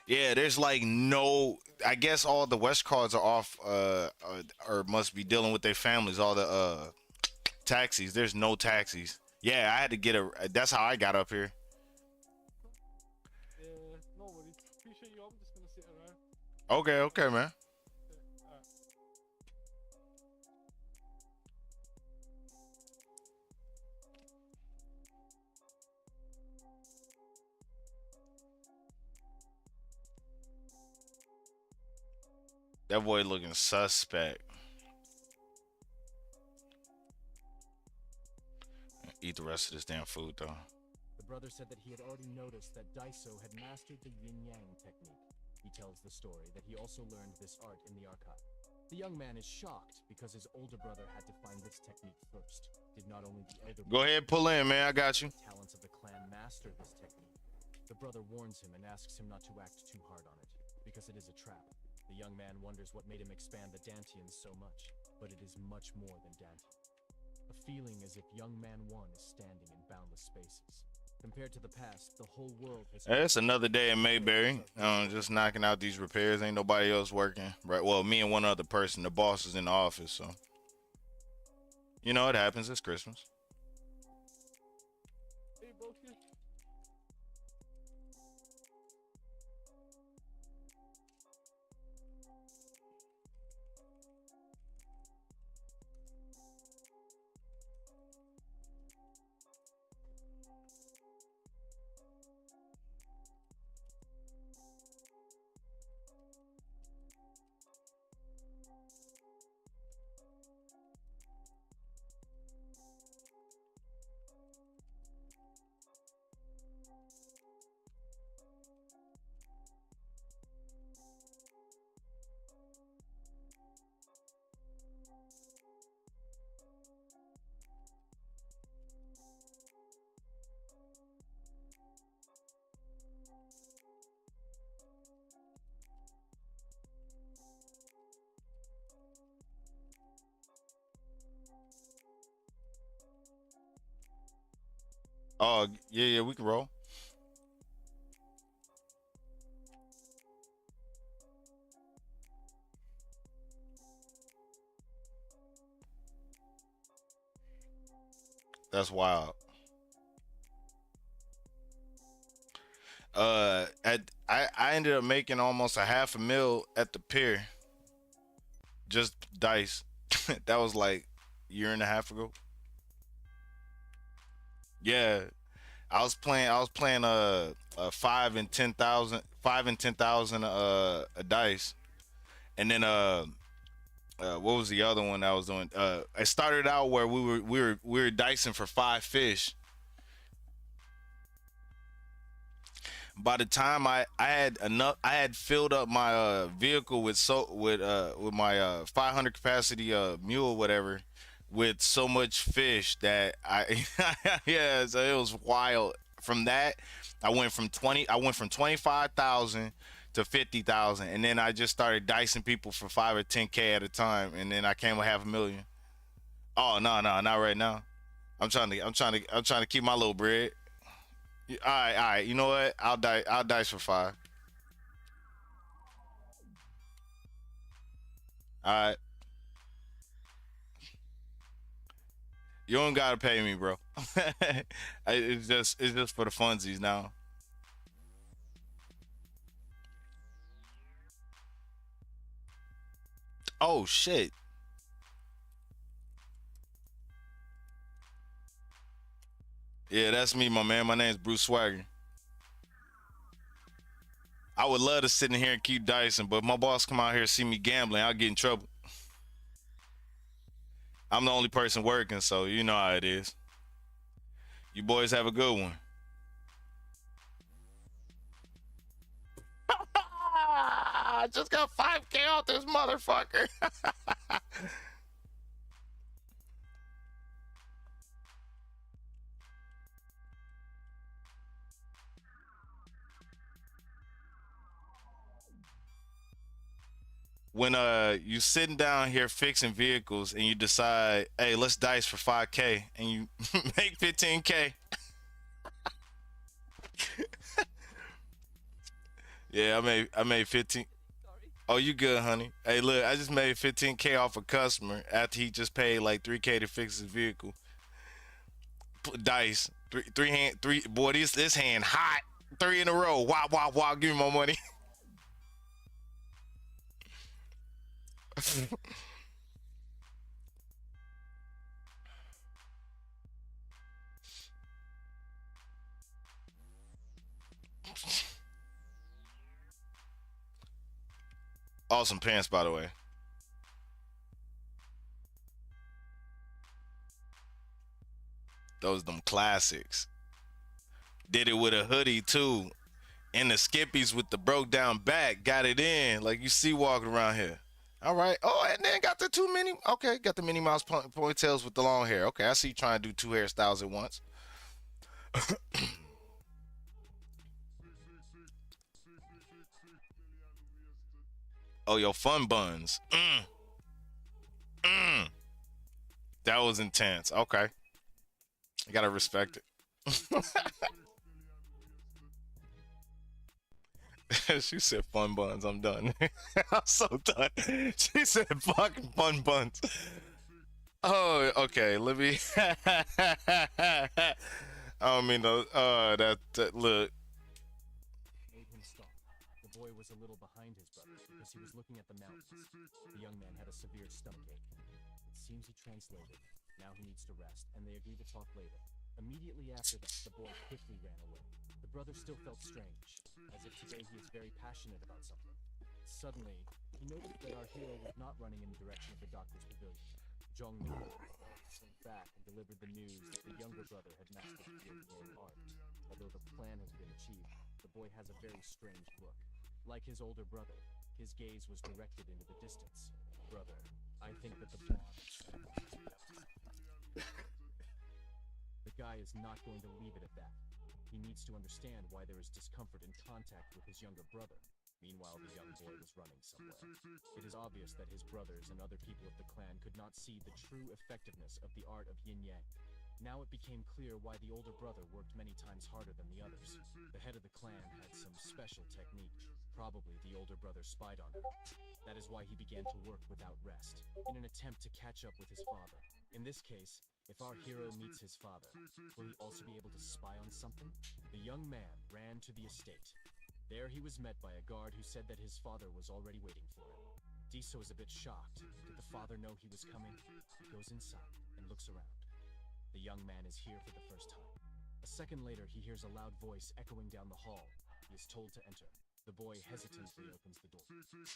Yeah, there's like no. I guess all the West cards are off, or must be dealing with their families. All the taxis. There's no taxis. Yeah, I had to get a. That's how I got up here. Yeah, no worries. Appreciate you. I'm just gonna sit around. Okay, man. That boy looking suspect. eat the rest of this damn food though. The brother said that he had already noticed that Daiso had mastered the yin-yang technique. He tells the story that he also learned this art in the archive. The young man is shocked because his older brother had to find this technique first. Did not only the elder Go ahead, pull in, man. I got you. talents of the clan master this technique. The brother warns him and asks him not to act too hard on it, because it is a trap. The young man wonders what made him expand the Dantians so much, but it is much more than Dantian. A feeling as if young man 1 is standing in boundless spaces. Compared to the past, the whole world has... Hey, it's another day in Mayberry. Just knocking out these repairs. Ain't nobody else working. Right? Well, me and one other person. The boss is in the office, so. You know, it happens. It's Christmas. Hey, Bokish. Oh, yeah, we can roll. That's wild. I ended up making almost a $500,000 at the pier. Just dice. That was like a year and a half ago. Yeah. I was playing 5 and 10,000 a dice. And then what was the other one I was doing? I started out where we were dicing for 5 fish. By the time I had filled up my vehicle with my 500 capacity mule, whatever, with so much fish that yeah, so it was wild. From that, I went from 25,000 to 50,000, and then I just started dicing people for 5 or 10K at a time, and then I came with $500,000. Oh no, not right now. I'm trying to keep my little bread. All right. You know what? I'll dice for 5. All right. You don't gotta pay me, bro. It's just for the funsies now. Oh shit. Yeah, that's me, my man. My name's Bruce Swagger. I would love to sit in here and keep dicing, but if my boss come out here and see me gambling, I'll get in trouble. I'm the only person working, so you know how it is. You boys have a good one. I just got 5K off this motherfucker. When you sitting down here fixing vehicles and you decide, hey, let's dice for 5K, and you make 15K. Yeah, I made 15. Oh, you good, honey? Hey, look, I just made 15K off a customer after he just paid like 3K to fix his vehicle. Dice, three. Boy, this hand hot. 3 in a row. Wow. Give me my money. Awesome pants, by the way. Those them classics. Did it with a hoodie too. And the skippies with the broke down back. Got it in. Like you see walking around here. All right. Oh, and then got the two mini. Okay, got the Minnie Mouse ponytails with the long hair. Okay, I see you trying to do two hairstyles at once. Oh, your fun buns. Mm. That was intense. Okay. I gotta respect it. She said fun buns. I'm done. I'm so done. She said fucking fun buns. Oh, okay. Let me. I don't mean to. That look. Made him stop. The boy was a little behind his brother because he was looking at the mountains. The young man had a severe stomachache. It seems he translated. Now he needs to rest, and they agreed to talk later. Immediately after that, the boy quickly ran away. The brother still felt strange, as if today he is very passionate about something. Suddenly, he noticed that our hero was not running in the direction of the doctor's pavilion. Zhong went back and delivered the news that the younger brother had mastered the Yin art. Although the plan has been achieved, the boy has a very strange look. Like his older brother, his gaze was directed into the distance. Brother, I think that the guy is not going to leave it at that. He needs to understand why there is discomfort in contact with his younger brother. Meanwhile, the young boy was running somewhere. It is obvious that his brothers and other people of the clan could not see the true effectiveness of the art of yin-yang. Now it became clear why the older brother worked many times harder than the others. The head of the clan had some special technique. Probably the older brother spied on him. That is why he began to work without rest, in an attempt to catch up with his father. In this case, if our hero meets his father, will he also be able to spy on something? The young man ran to the estate. There he was met by a guard who said that his father was already waiting for him. Diso is a bit shocked. Did the father know he was coming? He goes inside and looks around. The young man is here for the first time. A second later, he hears a loud voice echoing down the hall. He is told to enter. The boy hesitantly opens the door.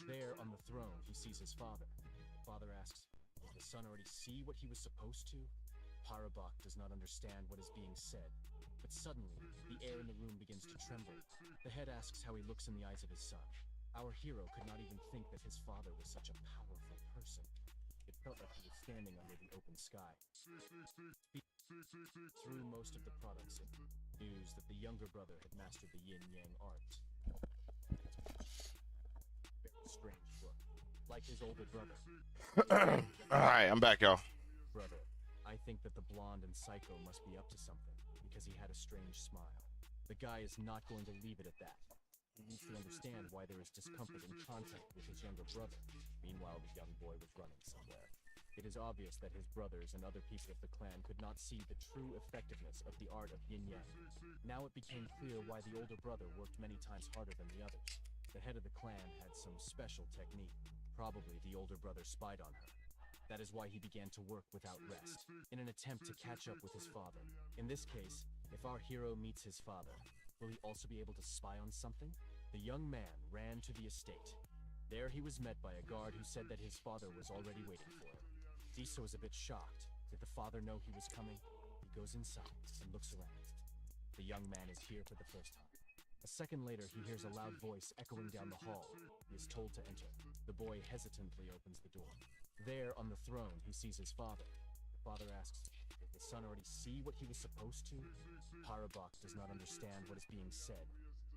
There, on the throne, he sees his father. The father asks, "Does the son already see what he was supposed to?" Parabak does not understand what is being said. But suddenly, the air in the room begins to tremble. The head asks how he looks in the eyes of his son. Our hero could not even think that his father was such a powerful person. It felt like he was standing under the open sky. Through most of the products, it news that the younger brother had mastered the yin-yang art. Very strange look, like his older brother. Alright, I'm back, y'all. Brother, I think that the blonde and Psycho must be up to something, because he had a strange smile. The guy is not going to leave it at that. He needs to understand why there is discomfort in contact with his younger brother. Meanwhile, the young boy was running somewhere. It is obvious that his brothers and other people of the clan could not see the true effectiveness of the art of yin-yang. Now it became clear why the older brother worked many times harder than the others. The head of the clan had some special technique. Probably the older brother spied on her. That is why he began to work without rest, in an attempt to catch up with his father. In this case, if our hero meets his father, will he also be able to spy on something? The young man ran to the estate. There he was met by a guard who said that his father was already waiting for him. Diso is a bit shocked. Did the father know he was coming? He goes inside and looks around. The young man is here for the first time. A second later, he hears a loud voice echoing down the hall. He is told to enter. The boy hesitantly opens the door. There, on the throne, he sees his father. The father asks, "Did the son already see what he was supposed to?" Parabak does not understand what is being said.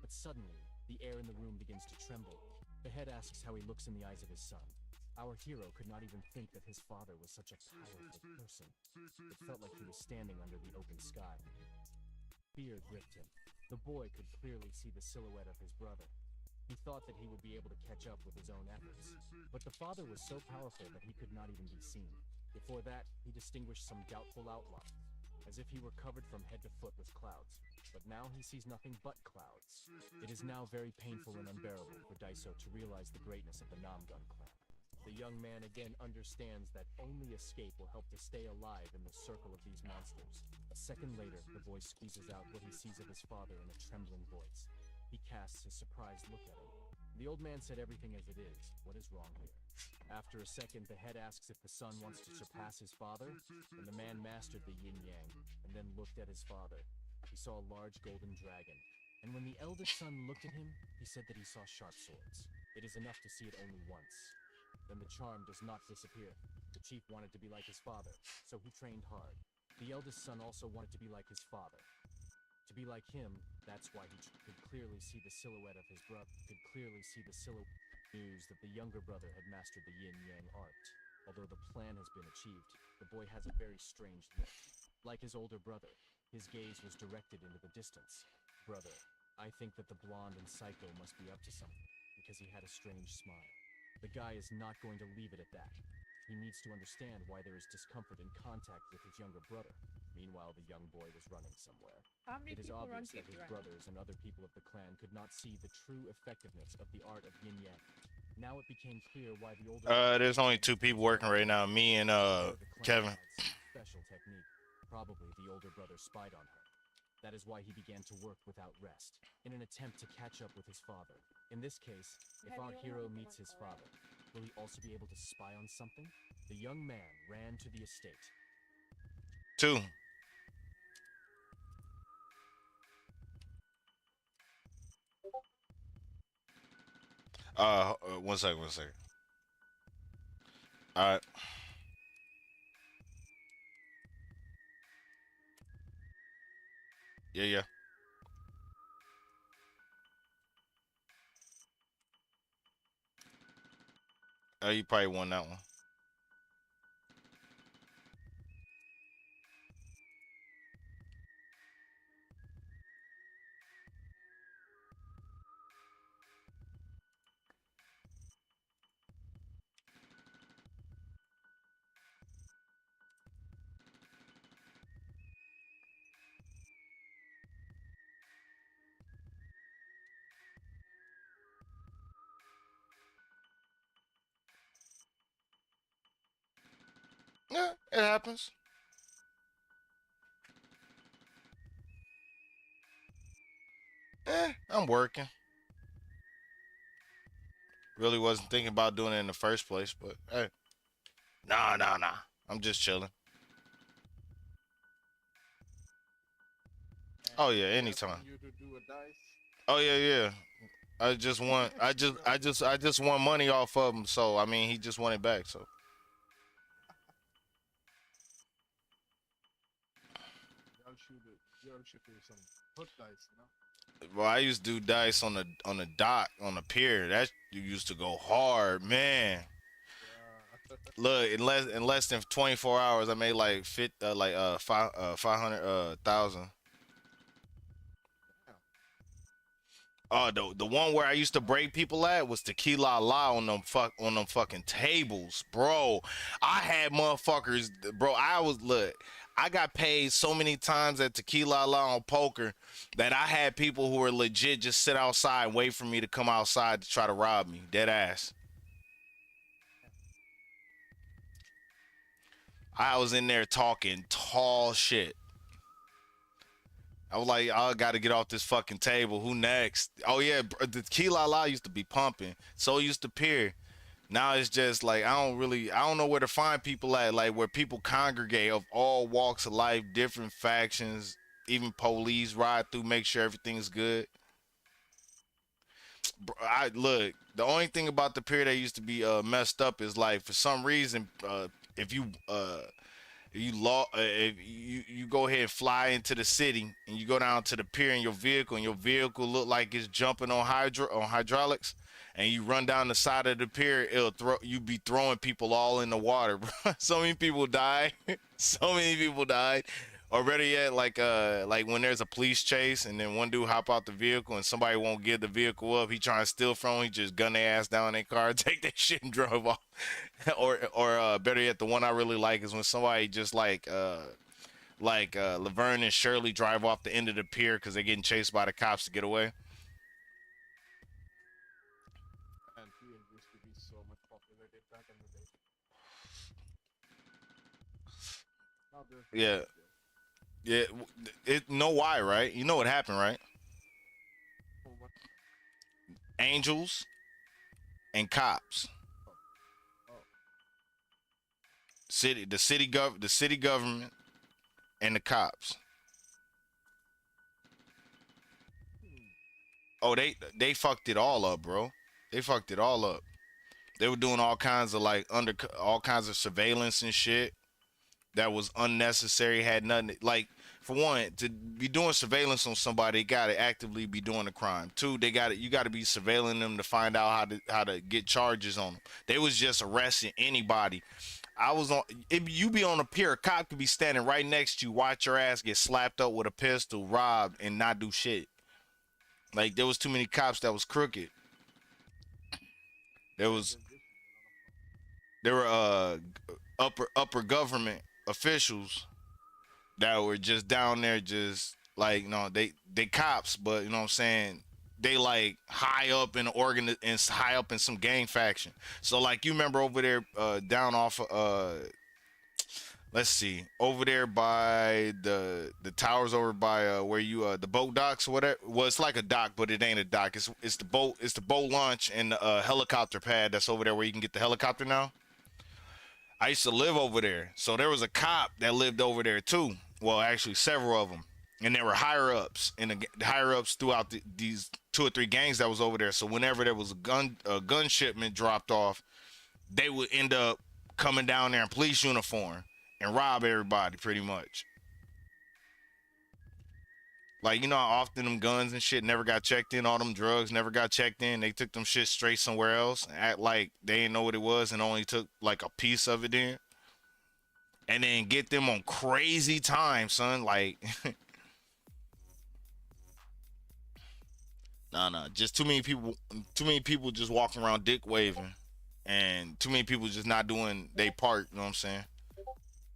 But suddenly, the air in the room begins to tremble. The head asks how he looks in the eyes of his son. Our hero could not even think that his father was such a powerful person. It felt like he was standing under the open sky. Fear gripped him. The boy could clearly see the silhouette of his brother. He thought that he would be able to catch up with his own efforts. But the father was so powerful that he could not even be seen. Before that, he distinguished some doubtful outlines, as if he were covered from head to foot with clouds. But now he sees nothing but clouds. It is now very painful and unbearable for Diso to realize the greatness of the Namgun clan. The young man again understands that only escape will help to stay alive in the circle of these monsters. A second later, the boy squeezes out what he sees of his father in a trembling voice. He casts a surprised look at him. The old man said everything as it is. What is wrong here? After a second, the head asks if the son wants to surpass his father, and the man mastered the yin-yang, and then looked at his father. He saw a large golden dragon, and when the eldest son looked at him, he said that he saw sharp swords. It is enough to see it only once. Then the charm does not disappear. The chief wanted to be like his father, so he trained hard. The eldest son also wanted to be like his father. To be like him, that's why he could clearly see the silhouette of his brother. News that the younger brother had mastered the yin-yang art. Although the plan has been achieved, the boy has a very strange look. Like his older brother, his gaze was directed into the distance. Brother, I think that the blonde and psycho must be up to something, because he had a strange smile. The guy is not going to leave it at that. He needs to understand why there is discomfort in contact with his younger brother. Meanwhile, the young boy was running somewhere. How many It is people run obvious that his TP right now? brothers and other people of the clan could not see the true effectiveness of the art of yin-yang. Now it became clear why the older... There's only 2 people working right now, me and Kevin. Special technique. Probably the older brother spied on her. That is why he began to work without rest, in an attempt to catch up with his father. In this case, if our hero meets his father, will he also be able to spy on something? The young man ran to the estate. 2. One second. All right. Yeah. You probably won that one. Yeah, it happens. I'm working. Really wasn't thinking about doing it in the first place, but hey. Nah. I'm just chilling. Oh yeah, anytime. You to do a dice. Oh yeah. I just won money off of him, so I mean he just won it back, so. Y'all should do some put dice, you know? Well, I used to do dice on the dock on the pier. That used to go hard, man. Look, in less than 24 hours, I made like 500,000. Oh, the one where I used to break people at was Tequila La on them fucking tables, bro. I had motherfuckers, bro. I got paid so many times at Tequila La on poker that I had people who were legit just sit outside and wait for me to come outside to try to rob me, dead ass. I was in there talking tall shit. I was like, I gotta get off this fucking table. Who next? Oh yeah, the Tequila La used to be pumping. So used to Pier. Now it's just like I don't know where to find people at, like where people congregate of all walks of life, different factions, even police ride through, make sure everything's good. I look. The only thing about the pier that used to be messed up is like for some reason, if you if you go ahead and fly into the city and you go down to the pier in your vehicle and your vehicle look like it's jumping on hydraulics and you run down the side of the pier, you be throwing people all in the water, bro. So many people died. So many people died. Or better yet, like when there's a police chase and then one dude hop out the vehicle and somebody won't give the vehicle up, he trying to steal from him, he just gun their ass down in their car, take that shit and drive off. or better yet, the one I really like is when somebody just Laverne and Shirley drive off the end of the pier because they're getting chased by the cops to get away. And pier used to be so much populated back in the day. Now Yeah. Yeah, know why, right? You know what happened, right? Angels, and cops. The city government and the cops. Oh, they fucked it all up, bro. They fucked it all up. They were doing all kinds of like all kinds of surveillance and shit that was unnecessary. Had nothing like, for one, to be doing surveillance on somebody, they gotta actively be doing a crime. Two, you gotta be surveilling them to find out how to get charges on them. They was just arresting anybody. I was on. If you be on a pier, a cop could be standing right next to you, watch your ass get slapped up with a pistol, robbed, and not do shit. Like, there was too many cops that was crooked. There were upper government officials that were just down there, just like, they cops, but you know what I'm saying, they like high up in high up in some gang faction. So like, you remember over there down off let's see, over there by the towers, over by where you the boat docks or whatever. Well, it's like a dock, but it ain't a dock. It's the boat launch and the helicopter pad that's over there where you can get the helicopter now. I used to live over there, so there was a cop that lived over there too. Well, actually, several of them, and there were higher ups throughout these 2 or 3 gangs that was over there. So whenever there was a gun shipment dropped off, they would end up coming down there in police uniform and rob everybody, pretty much. Like, you know how often them guns and shit never got checked in, all them drugs never got checked in. They took them shit straight somewhere else, and act like they didn't know what it was and only took like a piece of it in. And then get them on crazy time, son. Like, nah, just too many people just walking around dick waving, and too many people just not doing their part, you know what I'm saying?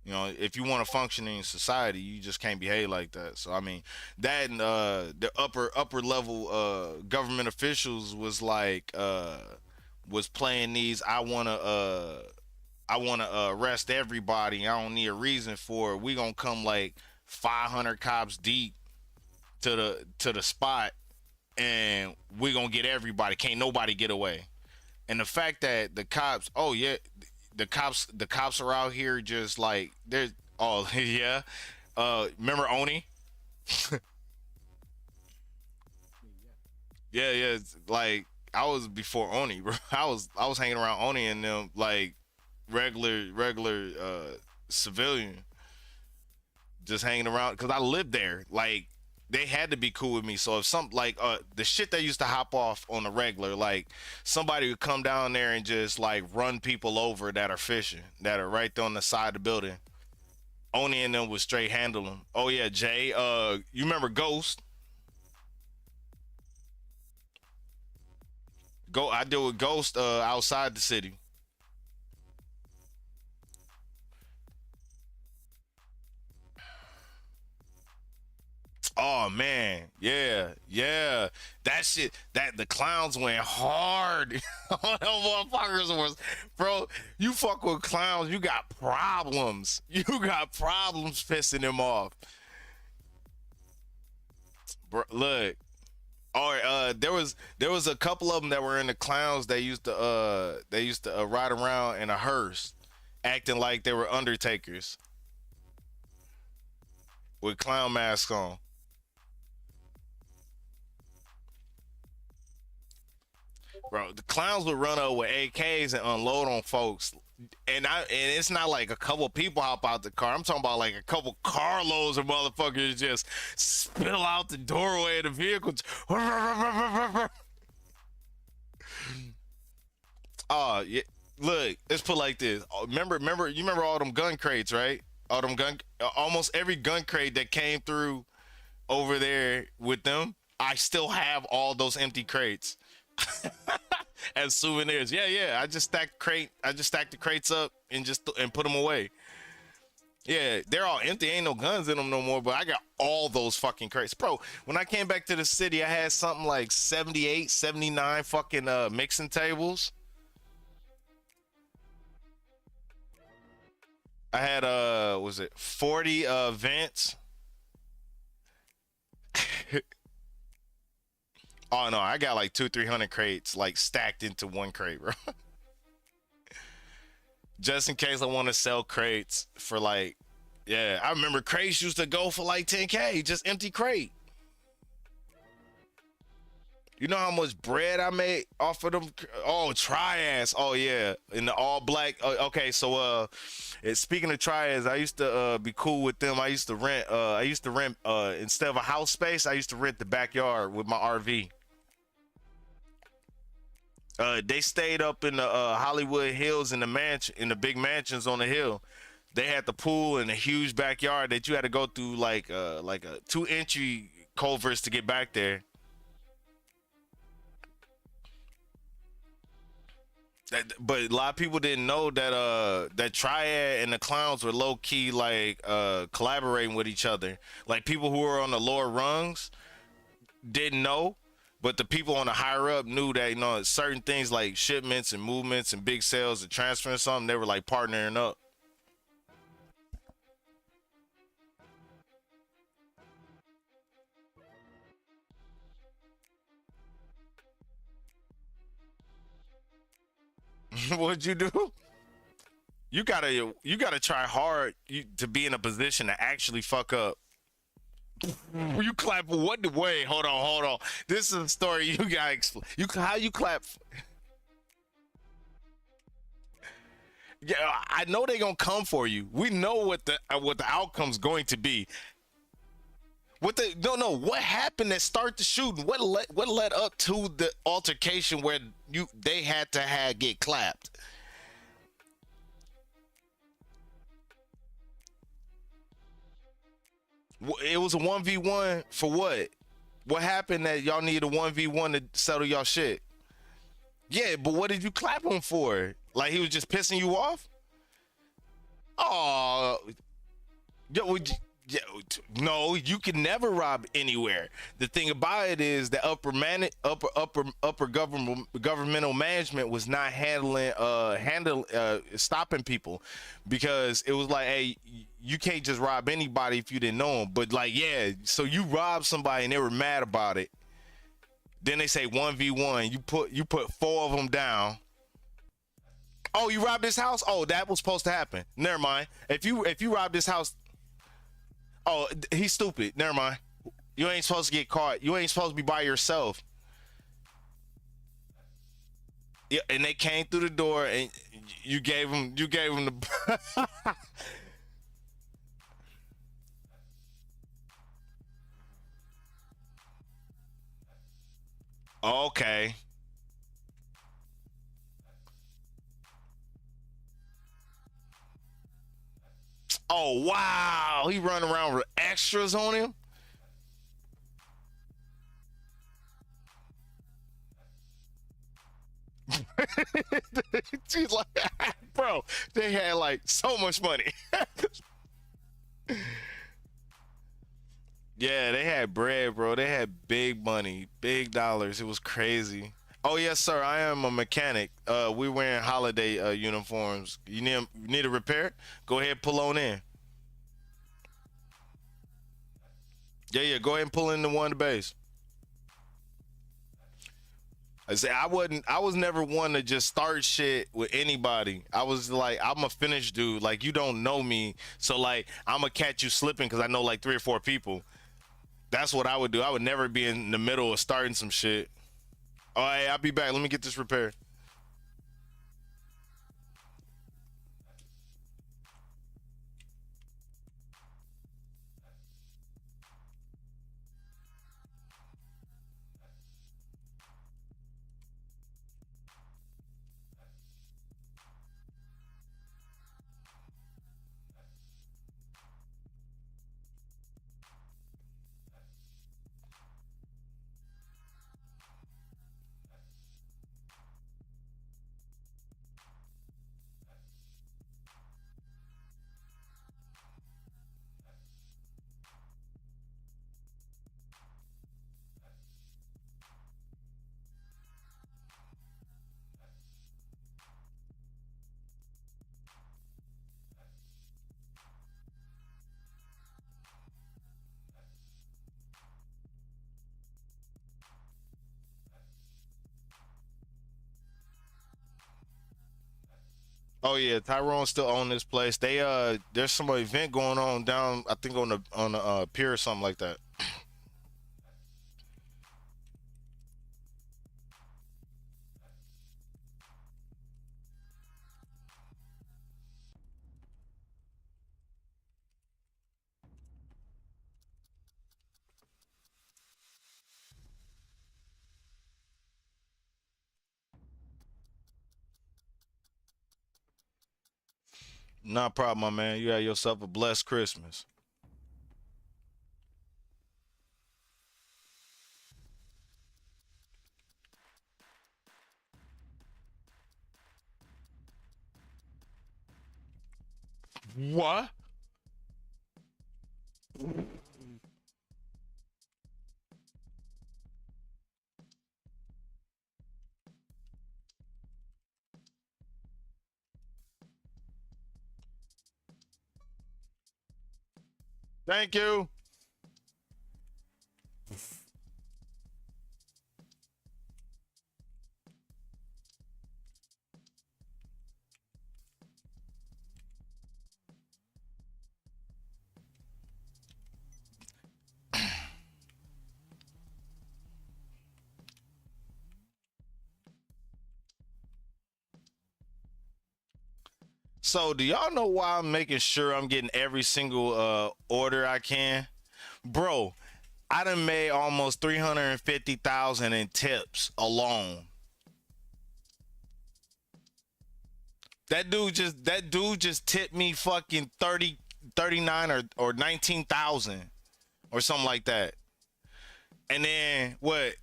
You know, if you want to function in society, you just can't behave like that. So I mean, that and the upper level government officials was like was playing these. I wanna arrest everybody. I don't need a reason for it. We gonna come like 500 cops deep to the spot, and we gonna get everybody. Can't nobody get away. And the fact that the cops, oh yeah, the cops are out here just like, there's, oh yeah, remember Oni? Yeah, it's like, I was before Oni, bro. I was hanging around Oni and them, like regular civilian, just hanging around because I lived there. Like, they had to be cool with me. So if some like the shit that used to hop off on the regular, like somebody would come down there and just like run people over that are fishing, that are right there on the side of the building. Oni and them would straight handle them. Oh yeah, Jay. You remember Ghost? I deal with Ghost outside the city. Oh man, yeah. That shit, that the clowns went hard. On them motherfuckers was, bro. You fuck with clowns, you got problems. You got problems pissing them off. Bro, look. There was a couple of them that were in the clowns. They used to ride around in a hearse, acting like they were undertakers with clown masks on. Bro, the clowns would run up with AKs and unload on folks. And it's not like a couple people hop out the car. I'm talking about like a couple carloads of motherfuckers just spill out the doorway of the vehicle. Oh, yeah. Look, let's put it like this. You remember all them gun crates, right? Almost every gun crate that came through over there with them, I still have all those empty crates. As souvenirs. Yeah. I just stacked the crates up and put them away. Yeah, they're all empty. Ain't no guns in them no more, but I got all those fucking crates. Bro, when I came back to the city, I had something like 78, 79 fucking mixing tables. I had 40 vents. Oh no, I got like 200-300 crates like stacked into one crate, bro. Just in case I want to sell crates for like, yeah. I remember crates used to go for like 10K, just empty crate. You know how much bread I made off of them? Oh, Triads. Oh yeah, in the all black. Okay, so speaking of Triads, I used to be cool with them. I used to rent. Instead of a house space, I used to rent the backyard with my RV. They stayed up in the Hollywood Hills in the big mansions on the hill. They had the pool and a huge backyard that you had to go through like a 2 entry culverts to get back there. But a lot of people didn't know that Triad and the Clowns were low key like collaborating with each other. Like people who were on the lower rungs didn't know, but the people on the higher up knew that certain things like shipments and movements and big sales and transfer and something, they were like partnering up. What'd you do? You gotta try hard to be in a position to actually fuck up. You clap what? Wait, hold on. This is a story you gotta explain. How you clap? Yeah, I know they gonna come for you. We know what the outcome's going to be. What happened that start the shooting? What led up to the altercation where they had to get clapped? It was a 1v1 for what? What happened that y'all need a 1v1 to settle y'all shit? Yeah, but what did you clap him for? Like he was just pissing you off? Oh, no, you can never rob anywhere. The thing about it is that upper governmental management was not stopping people, because it was like, hey, you can't just rob anybody if you didn't know them. But like, yeah, so you robbed somebody and they were mad about it. Then they say 1v1. You put 4 of them down. Oh, you robbed this house? Oh, that was supposed to happen. Never mind. If you robbed this house, oh, he's stupid. Never mind. You ain't supposed to get caught. You ain't supposed to be by yourself. Yeah, and they came through the door and you gave them the Okay. Oh wow, he run around with extras on him. She's like, bro, they had like so much money. Yeah, they had bread, bro. They had big money, big dollars. It was crazy. Oh yes, sir. I am a mechanic. We wearing holiday uniforms. You need a repair? Go ahead, pull on in. Yeah. Go ahead and pull in the one to base. I say I was never one to just start shit with anybody. I was like, I'm a finished dude. Like you don't know me, so like I'm gonna catch you slipping because I know like 3 or 4 people. That's what I would do. I would never be in the middle of starting some shit. Oh, hey, I'll be back. Let me get this repaired. Oh yeah, Tyrone still own this place. They there's some event going on down, I think on the pier or something like that. Not a problem, my man. You have yourself a blessed Christmas. What? Thank you. So, do y'all know why I'm making sure I'm getting every single order I can? Bro, I done made almost 350,000 in tips alone. That dude just tipped me fucking 30, 39 or 19,000 or something like that. And then what?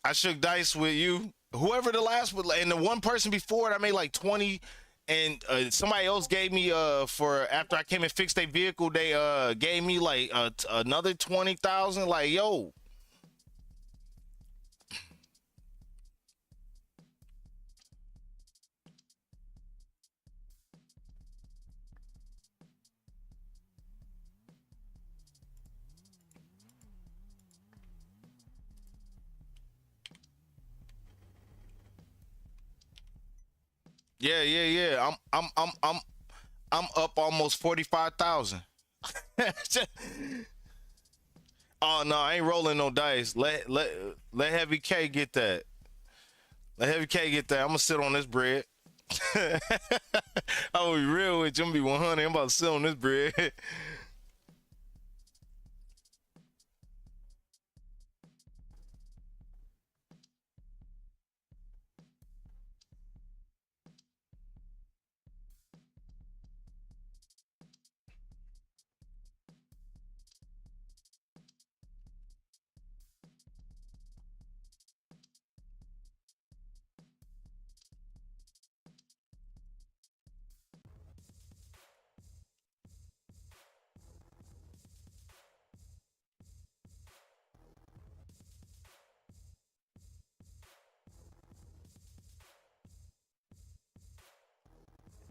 I shook dice with you. Whoever the last one, and the one person before it, I made like 20, and somebody else gave me for after I came and fixed their vehicle, they gave me like another 20,000. Like, yo. Yeah. I'm up almost 45,000. Oh no, I ain't rolling no dice. Let Heavy K get that. Let Heavy K get that. I'm gonna sit on this bread. I'll be real with you. I'm gonna be 100. I'm about to sit on this bread. It's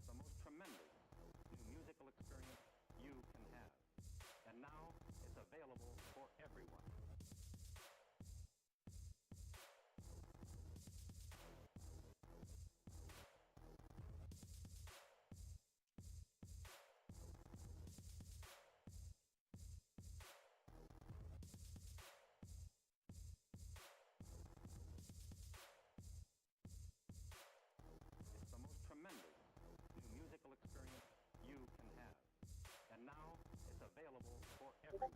the most tremendous new musical experience you can have. And now it's available for everyone. It's the most tremendous new musical experience you can have. And now it's available for everyone.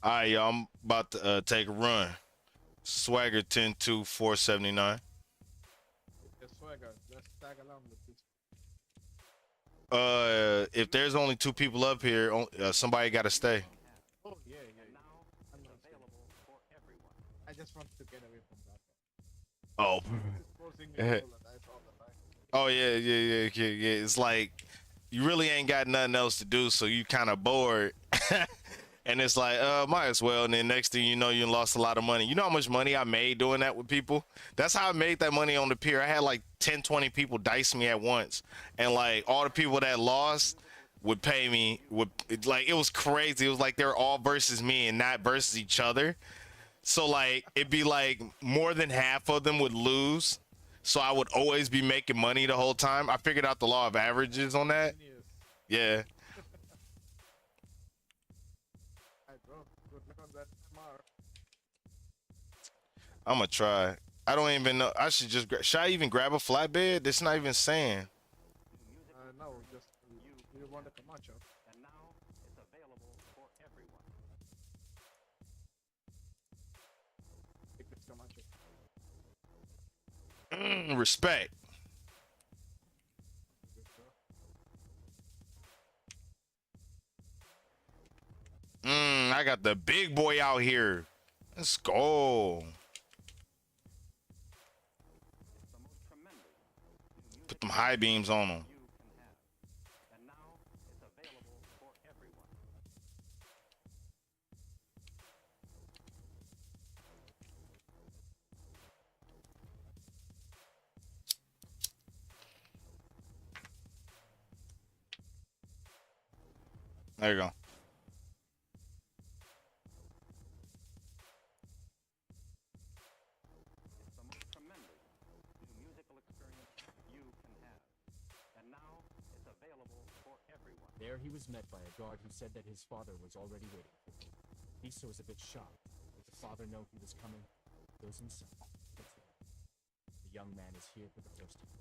All right, y'all. I'm about to take a run. Swagger 10-2 479. Yes, swagger. Let's tag along with this. If there's only two people up here, somebody got to stay. Oh, yeah. And now I'm it's not saying. available for everyone. I just want to get away from that. Oh. It's forcing me to roll a dice all the time. Oh yeah. It's like you really ain't got nothing else to do, so you kind of bored. And it's like, might as well. And then next thing you know, you lost a lot of money. You know how much money I made doing that with people? That's how I made that money on the pier. I had like 10, 20 people dice me at once. And like all the people that lost, would pay me. It was crazy. It was like they were all versus me and not versus each other. So like it'd be like more than half of them would lose. So I would always be making money the whole time. I figured out the law of averages on that. Yeah. Alright, bro. Good luck on that tomorrow. I'm gonna try. I don't even know. I should just. Should I even grab a flatbed? It's not even saying. No, just you want the Camacho. And now it's available for everyone. Take this Camacho. Respect. Good, bro. I got the big boy out here. Let's go. The most tremendous new Put them high beams on them. you can have. And now it's available for everyone. There you go. It's the most tremendous new musical experience you can have. And now it's available for everyone. There he was met by a guard who said that his father was already waiting for him. Miso was a bit shocked. Did the father know he was coming? Goes inside. Gets it. The young man is here for the first time.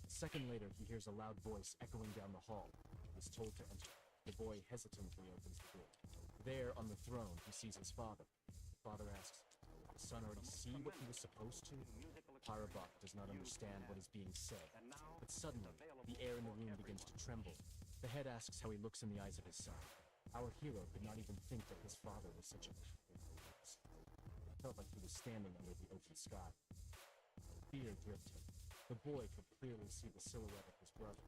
A second later, he hears a loud voice echoing down the hall. He is told to enter. The boy hesitantly opens the door. There, on the throne, he sees his father. The father asks, "Did the son already see what he was supposed to?" Harabak does not understand what is being said, but suddenly, the air in the room begins to tremble. The head asks how he looks in the eyes of his son. Our hero could not even think that his father was such a... It felt like he was standing under the open sky. Fear gripped him. The boy could clearly see the silhouette of his brother.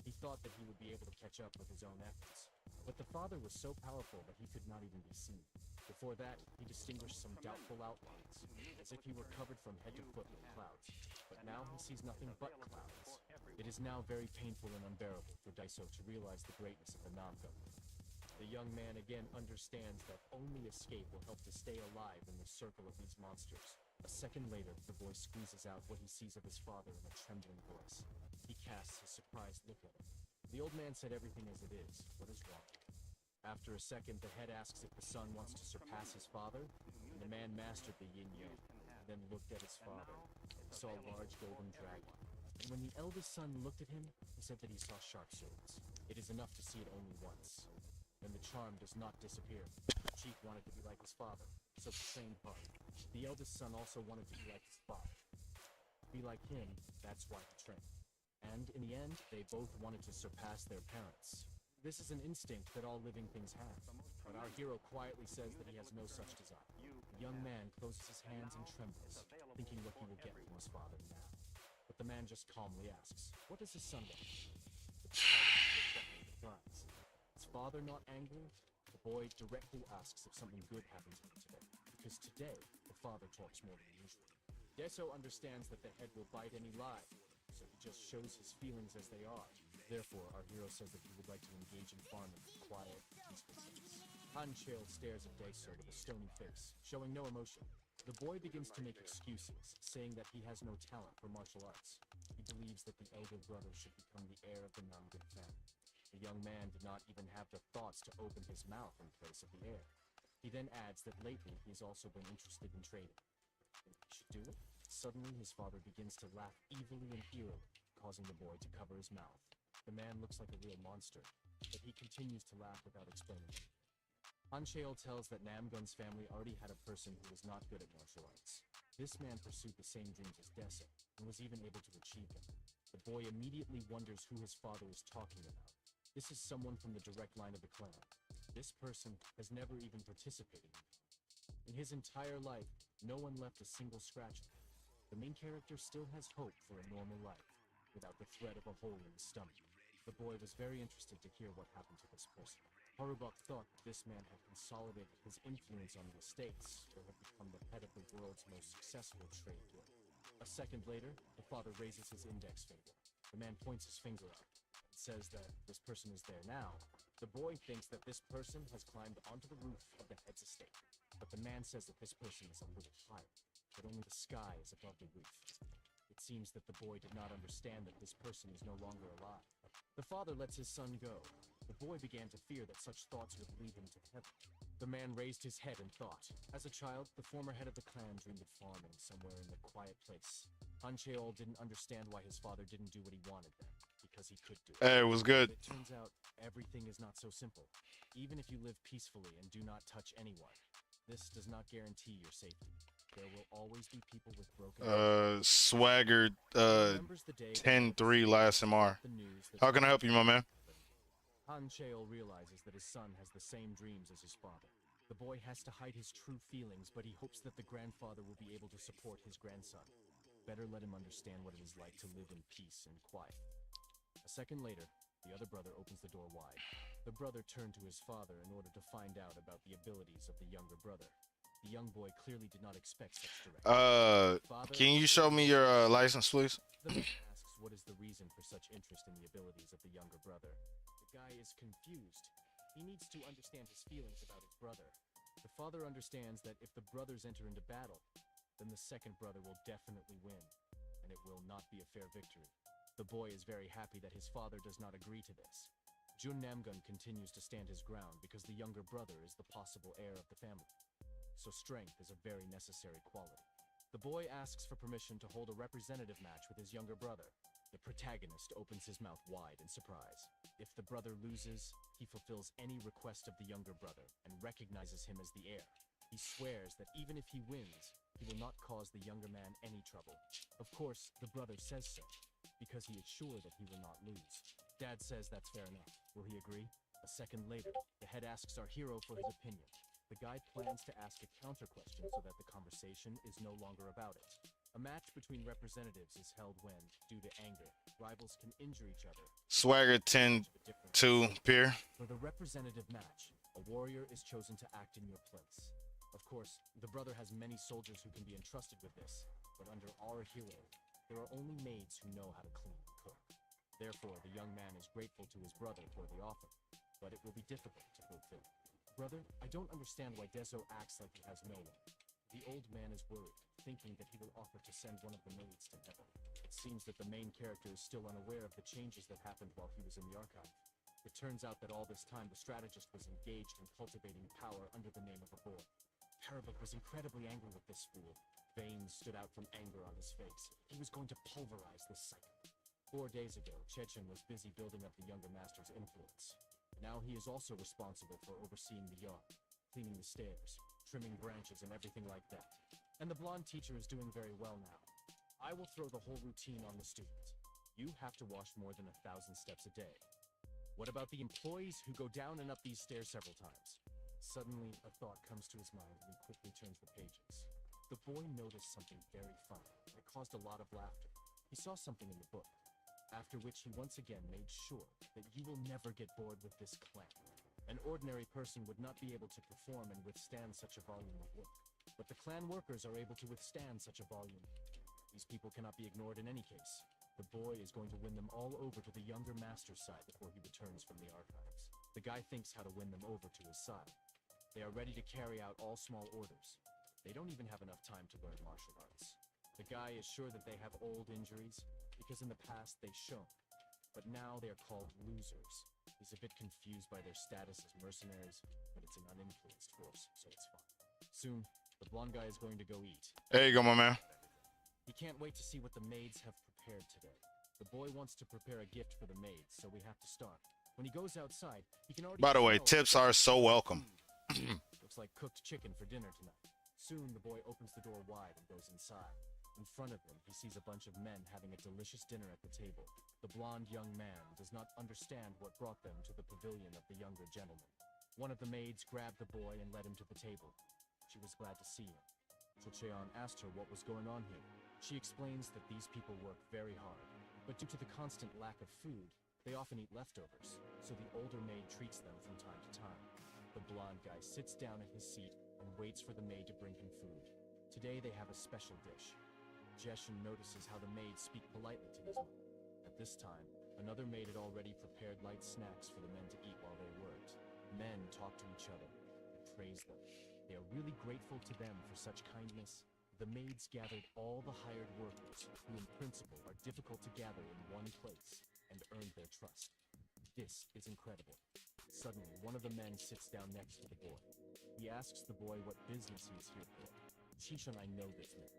He thought that he would be able to catch up with his own efforts. But the father was so powerful that he could not even be seen. Before that, he distinguished some doubtful outlines, as if he were covered from head to foot with clouds. But now he sees nothing but clouds. It is now very painful and unbearable for Daiso to realize the greatness of the Namgun. The young man again understands that only escape will help to stay alive in the circle of these monsters. A second later, the boy squeezes out what he sees of his father in a trembling voice. He casts a surprised look at him. The old man said everything as it is. What is wrong? After a second, the head asks if the son wants to surpass his father, and the man mastered the yin-yang, then looked at his father. He saw a large golden dragon. And when the eldest son looked at him, he said that he saw sharp swords. It is enough to see it only once. Then the charm does not disappear. The chief wanted to be like his father, so the same part. The eldest son also wanted to be like his father. Be like him, that's why he trained. And in the end, they both wanted to surpass their parents. This is an instinct that all living things have, but our hero quietly says that he has no such desire. The young man closes his hands and trembles, thinking what he will get from his father now. But the man just calmly asks, "What does his son want?" The child looks up in surprise. His father not angry? The boy directly asks if something good happened to him today, because today, the father talks more than usual. Deso understands that the head will bite any lie, so he just shows his feelings as they are. Therefore, our hero says that he would like to engage in farming for quiet, peaceful sense. Hanchail stares at Deso with a stony face, showing no emotion. The boy begins to make excuses, saying that he has no talent for martial arts. He believes that the elder brother should become the heir of the Namgun family. The young man did not even have the thoughts to open his mouth in place of the heir. He then adds that lately he has also been interested in trading. Think he should do it? Suddenly, his father begins to laugh evilly and eerily, causing the boy to cover his mouth. The man looks like a real monster, but he continues to laugh without explaining it. Hanchail tells that Namgun's family already had a person who was not good at martial arts. This man pursued the same dreams as Deso, and was even able to achieve them. The boy immediately wonders who his father is talking about. This is someone from the direct line of the clan. This person has never even participated in it. In his entire life, no one left a single scratch on him. The main character still has hope for a normal life, without the threat of a hole in his stomach. The boy was very interested to hear what happened to this person. Harubok thought that this man had consolidated his influence on the estates, or had become the head of the world's most successful trade guild. A second later, the father raises his index finger. The man points his finger up and says that this person is there now, the boy thinks that this person has climbed onto the roof of the head's estate. But the man says that this person is a little higher, that only the sky is above the roof. It seems that the boy did not understand that this person is no longer alive. The father lets his son go. The boy began to fear that such thoughts would lead him to heaven. The man raised his head and thought. As a child, the former head of the clan dreamed of farming somewhere in a quiet place. Han Cheol didn't understand why his father didn't do what he wanted then, because he could do it. Hey, it was good. But it turns out everything is not so simple. Even if you live peacefully and do not touch anyone, this does not guarantee your safety. There will always be people with broken Swagger 10-3 last MR. How can I help you, my man? Han Cheol realizes that his son has the same dreams as his father. The boy has to hide his true feelings, but he hopes that the grandfather will be able to support his grandson. Better let him understand what it is like to live in peace and quiet. A second later, the other brother opens the door wide. The brother turned to his father in order to find out about the abilities of the younger brother. The young boy clearly did not expect such direction. Can you show me your license, please? The man asks what is the reason for such interest in the abilities of the younger brother. The guy is confused. He needs to understand his feelings about his brother. The father understands that if the brothers enter into battle, then the second brother will definitely win, and it will not be a fair victory. The boy is very happy that his father does not agree to this. Jun Namgun continues to stand his ground because the younger brother is the possible heir of the family. So strength is a very necessary quality. The boy asks for permission to hold a representative match with his younger brother. The protagonist opens his mouth wide in surprise. If the brother loses, he fulfills any request of the younger brother and recognizes him as the heir. He swears that even if he wins, he will not cause the younger man any trouble. Of course, the brother says so, because he is sure that he will not lose. Dad says that's fair enough. Will he agree? A second later, the head asks our hero for his opinion. The guy plans to ask a counter question so that the conversation is no longer about it. A match between representatives is held when, due to anger, rivals can injure each other. Swagger 10-2 Pier. For the representative match, a warrior is chosen to act in your place. Of course, the brother has many soldiers who can be entrusted with this, but under our hero, there are only maids who know how to clean and cook. Therefore, the young man is grateful to his brother for the offer, but it will be difficult to fulfill. Brother, I don't understand why Deso acts like he has no one. The old man is worried, thinking that he will offer to send one of the maids to heaven. It seems that the main character is still unaware of the changes that happened while he was in the archive. It turns out that all this time the strategist was engaged in cultivating power under the name of a boy. Parabuk was incredibly angry with this fool. Veins stood out from anger on his face. He was going to pulverize this psychic. 4 days ago, Chechen was busy building up the younger master's influence. Now he is also responsible for overseeing the yard, cleaning the stairs, trimming branches and everything like that. And the blonde teacher is doing very well now. I will throw the whole routine on the student. You have to wash more than 1,000 steps a day. What about the employees who go down and up these stairs several times? Suddenly, a thought comes to his mind and he quickly turns the pages. The boy noticed something very funny that caused a lot of laughter. He saw something in the book, after which he once again made sure that you will never get bored with this clan. An ordinary person would not be able to perform and withstand such a volume of work, but the clan workers are able to withstand such a volume. These people cannot be ignored in any case. The boy is going to win them all over to the younger master's side before he returns from the archives. The guy thinks how to win them over to his side. They are ready to carry out all small orders. They don't even have enough time to learn martial arts. The guy is sure that they have old injuries, because in the past they shone, but now they are called losers. He's a bit confused by their status as mercenaries, but it's an uninfluenced force, so it's fine. Soon, the blonde guy is going to go eat. There you go, my man. He can't wait to see what the maids have prepared today. The boy wants to prepare a gift for the maids, so we have to start. When he goes outside, he can already By the way, smell tips are so welcome. Looks like cooked chicken for dinner tonight. Soon, the boy opens the door wide and goes inside. In front of him, he sees a bunch of men having a delicious dinner at the table. The blonde young man does not understand what brought them to the pavilion of the younger gentleman. One of the maids grabbed the boy and led him to the table. She was glad to see him. Chocheon asked her what was going on here. She explains that these people work very hard, but due to the constant lack of food, they often eat leftovers, so the older maid treats them from time to time. The blonde guy sits down at his seat and waits for the maid to bring him food. Today they have a special dish. Jeshin notices how the maids speak politely to his mom. At This time, another maid had already prepared light snacks for the men to eat while they worked. Men talked to each other and praised them. They are really grateful to them for such kindness. The maids gathered all the hired workers, who in principle are difficult to gather in one place, and earned their trust. This is incredible. Suddenly, one of the men sits down next to the boy. He asks the boy what business he is here for. Shisha and I know this man.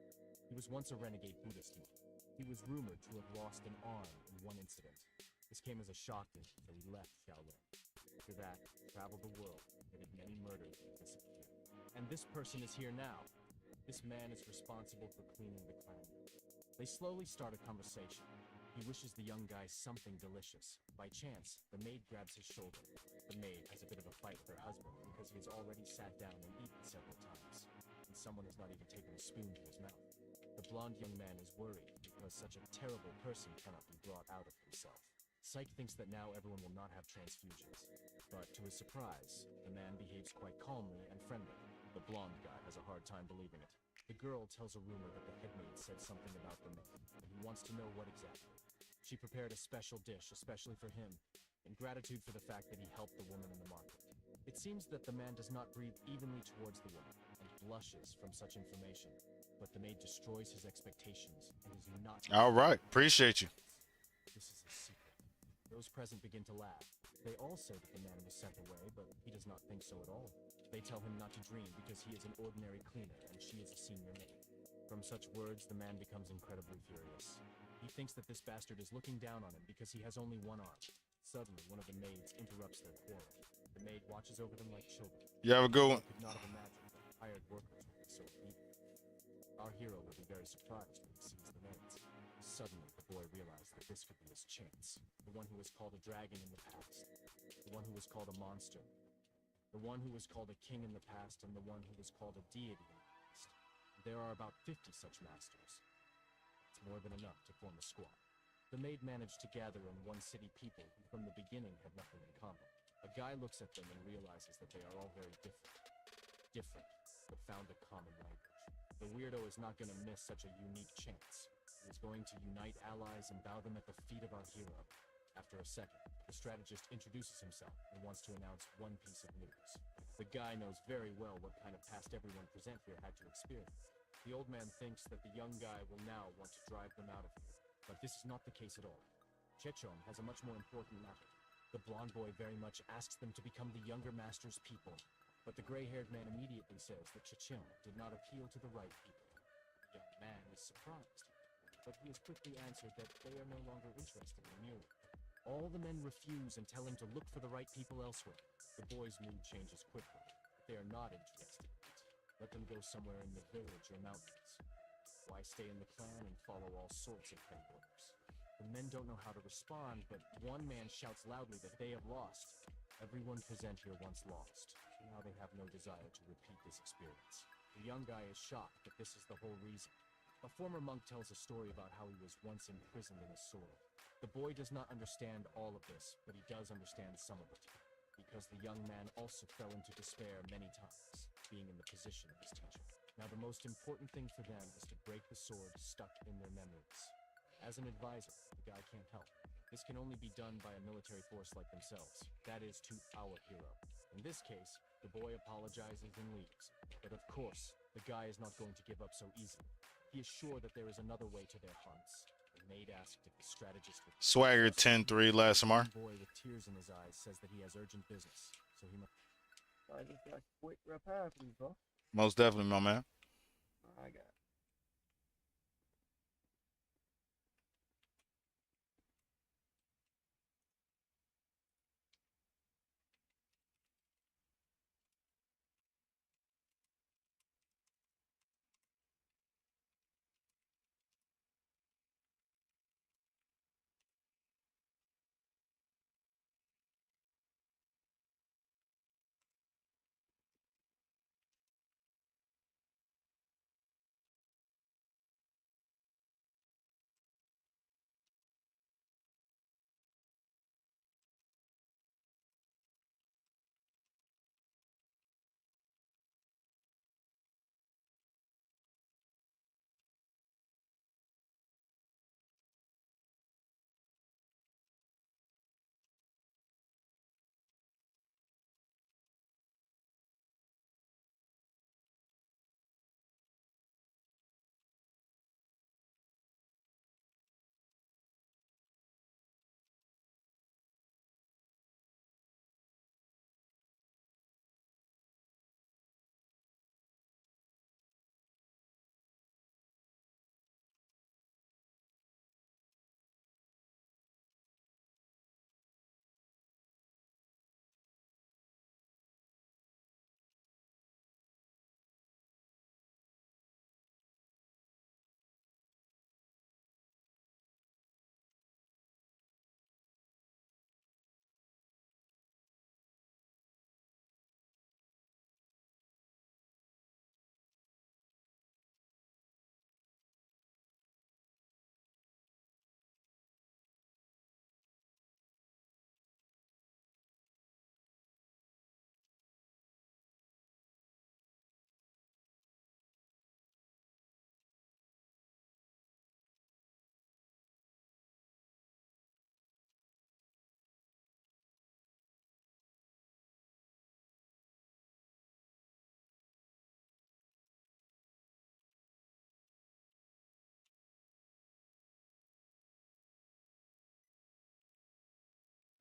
He was once a renegade Buddhist monk. He was rumored to have lost an arm in one incident. This came as a shock to him, so he left Shaolin. After that, he traveled the world, committed many murders, and disappeared. And this person is here now. This man is responsible for cleaning the clan. They slowly start a conversation. He wishes the young guy something delicious. By chance, the maid grabs his shoulder. The maid has a bit of a fight with her husband because he has already sat down and eaten several times, and someone has not even taken a spoon to his mouth. The blonde young man is worried because such a terrible person cannot be brought out of himself. Psyche thinks that now everyone will not have transfusions, but to his surprise, the man behaves quite calmly and friendly. The blonde guy has a hard time believing it. The girl tells a rumor that the headmaid said something about the maid, and he wants to know what exactly. She prepared a special dish, especially for him, in gratitude for the fact that he helped the woman in the market. It seems that the man does not breathe evenly towards the woman, and blushes from such information, but the maid destroys his expectations and is not— All right, appreciate you. This is a secret. Those present begin to laugh. They all say that the man was sent away, but he does not think so at all. They tell him not to dream because he is an ordinary cleaner and she is a senior maid. From such words, the man becomes incredibly furious. He thinks that this bastard is looking down on him because he has only one arm. Suddenly, one of the maids interrupts their quarrel. The maid watches over them like children. You have a good one. He could not have imagined that hired workers would be so evil. Our hero will be very surprised when he sees the maids. Suddenly, the boy realized that this could be his chance. The one who was called a dragon in the past. The one who was called a monster. The one who was called a king in the past, and the one who was called a deity in the past. There are about 50 such masters. It's more than enough to form a squad. The maid managed to gather in one city people who from the beginning had nothing in common. A guy looks at them and realizes that they are all very different. Different, but found a common language. The weirdo is not going to miss such a unique chance. He is going to unite allies and bow them at the feet of our hero. After a second, the strategist introduces himself and wants to announce one piece of news. The guy knows very well what kind of past everyone present here had to experience. The old man thinks that the young guy will now want to drive them out of here, but this is not the case at all. Chechon has a much more important matter. The blonde boy very much asks them to become the younger master's people, but the gray-haired man immediately says that Chechon did not appeal to the right people. The young man is surprised, but he has quickly answered that they are no longer interested in Mule. All the men refuse and tell him to look for the right people elsewhere. The boy's mood changes quickly. If they are not interested in it, let them go somewhere in the village or mountains. Why stay in the clan and follow all sorts of petty orders? The men don't know how to respond, but one man shouts loudly that they have lost. Everyone present here once lost. Now they have no desire to repeat this experience. The young guy is shocked that this is the whole reason. A former monk tells a story about how he was once imprisoned in a sword. The boy does not understand all of this, but he does understand some of it, because the young man also fell into despair many times, being in the position of his teacher. Now the most important thing for them is to break the sword stuck in their memories. As an advisor, the guy can't help. This can only be done by a military force like themselves. That is, to our hero. In this case, the boy apologizes and leaves. But of course, the guy is not going to give up so easily. He is sure that there is another way to their hearts. The maid asked if the strategist would— Swagger 10-3 last MR. The boy with tears in his eyes says that he has urgent business, so he must— I just got quick repair, please, bro. Most definitely, my man. I got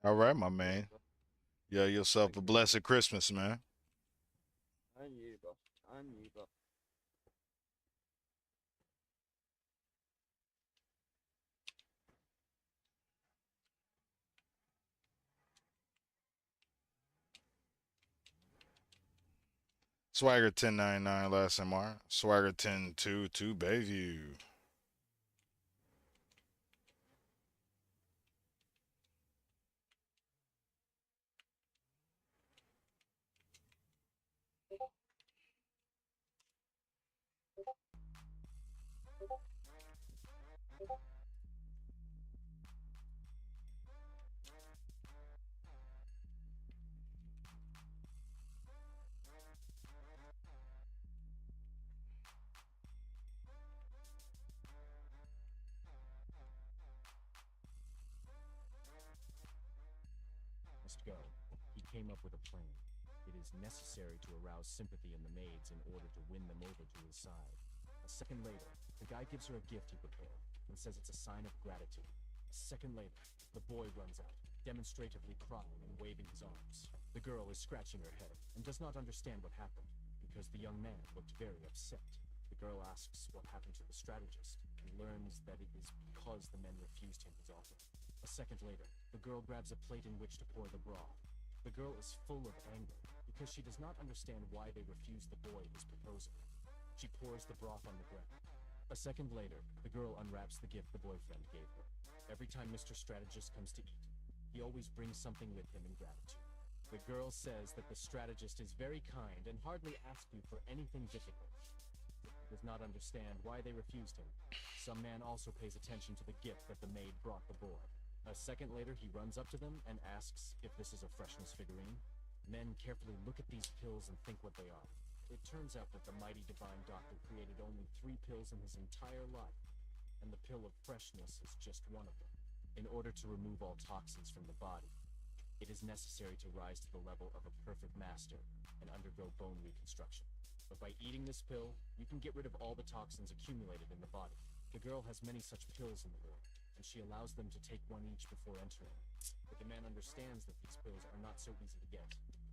All right, my man. Yeah, yourself a blessed Christmas, man. And you, bro. And you, bro. Swagger 1099 last MR. Swagger 1022 to Bayview. Must go. He came up with a plan. It is necessary to arouse sympathy in the maids in order to win them over to his side. A second later, the guy gives her a gift he prepared and says it's a sign of gratitude. A second later, the boy runs out, demonstratively crying and waving his arms. The girl is scratching her head and does not understand what happened because the young man looked very upset. The girl asks what happened to the strategist and learns that it is because the men refused him his offer. A second later, the girl grabs a plate in which to pour the broth. The girl is full of anger because she does not understand why they refused the boy his proposal. She pours the broth on the ground. A second later, the girl unwraps the gift the boyfriend gave her. Every time Mr. Strategist comes to eat, he always brings something with him in gratitude. The girl says that the strategist is very kind and hardly asks you for anything difficult. He does not understand why they refused him. Some man also pays attention to the gift that the maid brought the boy. A second later, he runs up to them and asks if this is a freshness figurine. Men carefully look at these pills and think what they are. It turns out that the mighty divine doctor created only 3 pills in his entire life, and the pill of freshness is just one of them. In order to remove all toxins from the body, it is necessary to rise to the level of a perfect master and undergo bone reconstruction. But by eating this pill, you can get rid of all the toxins accumulated in the body. The girl has many such pills in the room, and she allows them to take one each before entering. But the man understands that these pills are not so easy to get.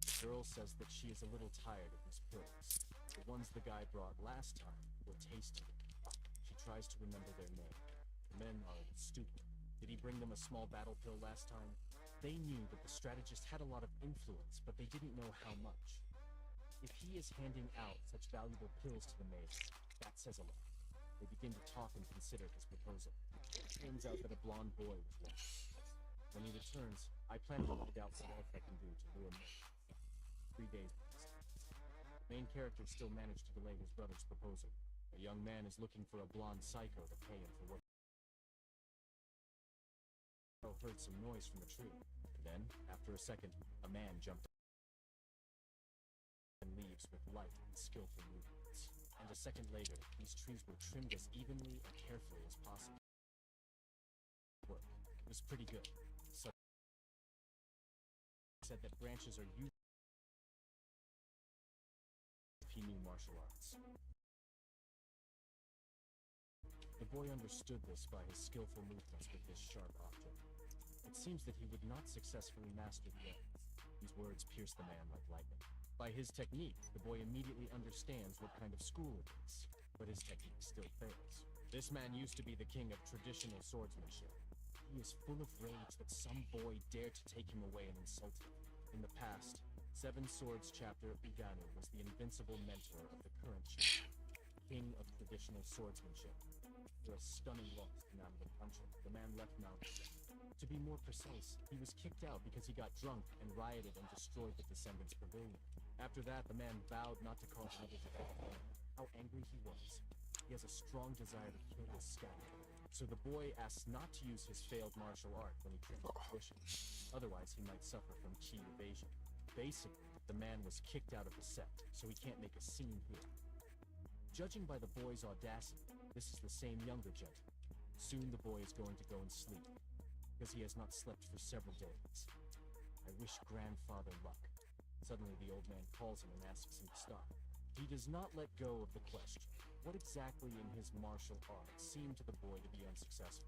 The girl says that she is a little tired of these pills. The ones the guy brought last time were tasty. She tries to remember their name. The men are stupid. Did he bring them a small battle pill last time? They knew that the strategist had a lot of influence, but they didn't know how much. If he is handing out such valuable pills to the maids, that says a lot. They begin to talk and consider his proposal. It turns out that a blonde boy was lost. When he returns, I plan to find out what else I can do to lure him. 3 days pass. The main character still managed to delay his brother's proposal. A young man is looking for a blonde psycho to pay him for work. Heard some noise from the tree. Then, after a second, a man jumped and leaves with light and skillful movements. And a second later, these trees were trimmed as evenly and carefully as possible. Work. It was pretty good. So said that branches are used if he knew martial arts. The boy understood this by his skillful movements with this sharp object. It seems that he would not successfully master the art. These words pierce the man like lightning. By his technique, the boy immediately understands what kind of school it is, but his technique still fails. This man used to be the king of traditional swordsmanship. He is full of rage that some boy dared to take him away and insult him. In the past, Seven Swords chapter Uganu was the invincible mentor of the current champion, king of traditional swordsmanship. For a stunning loss to Namlin Puncher, the man left Mount. To be more precise, he was kicked out because he got drunk and rioted and destroyed the Descendants' pavilion. After that, the man vowed not to cause others to how angry he was. He has a strong desire to kill this scoundrel. So the boy asks not to use his failed martial art when he comes to fruition. Otherwise, he might suffer from chi evasion. Basically, the man was kicked out of the set, so he can't make a scene here. Judging by the boy's audacity, this is the same younger gentleman. Soon the boy is going to go and sleep, because he has not slept for several days. I wish grandfather luck. Suddenly the old man calls him and asks him to stop. He does not let go of the question. What exactly in his martial art seemed to the boy to be unsuccessful?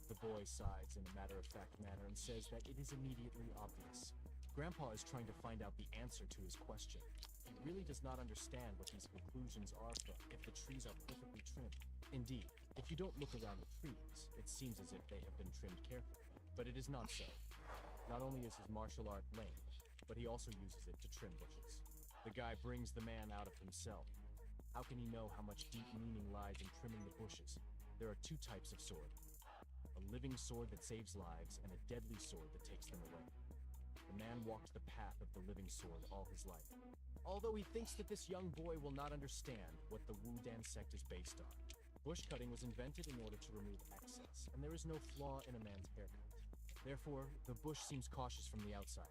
The boy sighs in a matter-of-fact manner and says that it is immediately obvious. Grandpa is trying to find out the answer to his question. He really does not understand what these conclusions are from if the trees are perfectly trimmed. Indeed, if you don't look around the trees, it seems as if they have been trimmed carefully. But it is not so. Not only is his martial art lame, but he also uses it to trim bushes. The guy brings the man out of himself. How can he know how much deep meaning lies in trimming the bushes? There are two types of sword. A living sword that saves lives, and a deadly sword that takes them away. The man walked the path of the living sword all his life. Although he thinks that this young boy will not understand what the Wudan sect is based on. Bush cutting was invented in order to remove excess, and there is no flaw in a man's haircut. Therefore, the bush seems cautious from the outside.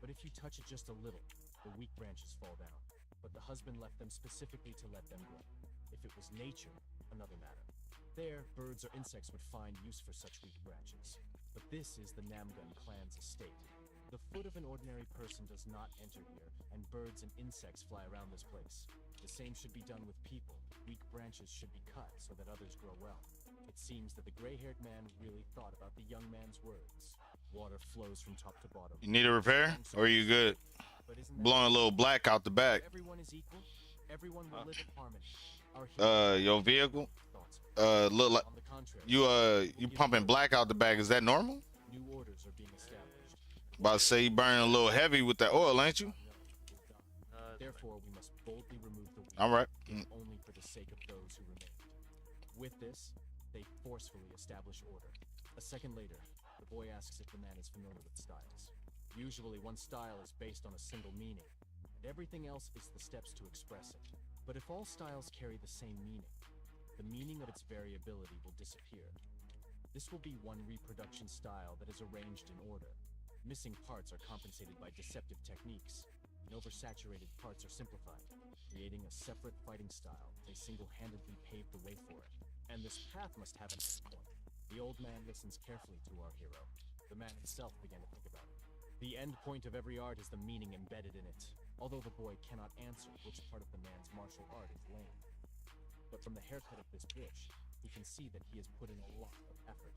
But if you touch it just a little, the weak branches fall down. But the husband left them specifically to let them grow. If it was nature, another matter. There, birds or insects would find use for such weak branches. But this is the Namgun clan's estate. The foot of an ordinary person does not enter here, and birds and insects fly around this place. The same should be done with people. Weak branches should be cut so that others grow well. It seems that the gray-haired man really thought about the young man's words. Water flows from top to bottom. You need a repair, or are you good? Blowing a little black out the back. Everyone is equal. Everyone will live in harmony. Your vehicle, look like you pumping black out the back. Is that normal? New orders are being established. About to say you burning a little heavy with that oil, ain't you? Therefore, we must boldly remove the weak, All right. only for the sake of those who remain. With this, they forcefully establish order. A second later, the boy asks if the man is familiar with styles. Usually, one style is based on a single meaning, and everything else is the steps to express it. But if all styles carry the same meaning, the meaning of its variability will disappear. This will be one reproduction style that is arranged in order. Missing parts are compensated by deceptive techniques, and oversaturated parts are simplified, creating a separate fighting style. They single-handedly paved the way for it. And this path must have an endpoint. The old man listens carefully to our hero. The man himself began to think about it. The end point of every art is the meaning embedded in it, although the boy cannot answer which part of the man's martial art is lame. But from the haircut of this bush, he can see that he has put in a lot of effort.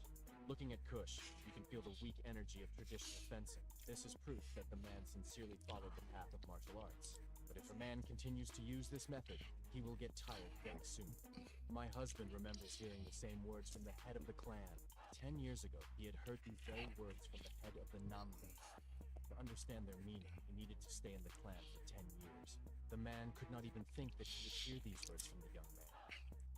Looking at Kush, you can feel the weak energy of traditional fencing. This is proof that the man sincerely followed the path of martial arts. But if a man continues to use this method, he will get tired very soon. My husband remembers hearing the same words from the head of the clan. 10 years ago, he had heard these very words from the head of the Namgun. To understand their meaning, he needed to stay in the clan for 10 years. The man could not even think that he would hear these words from the young man.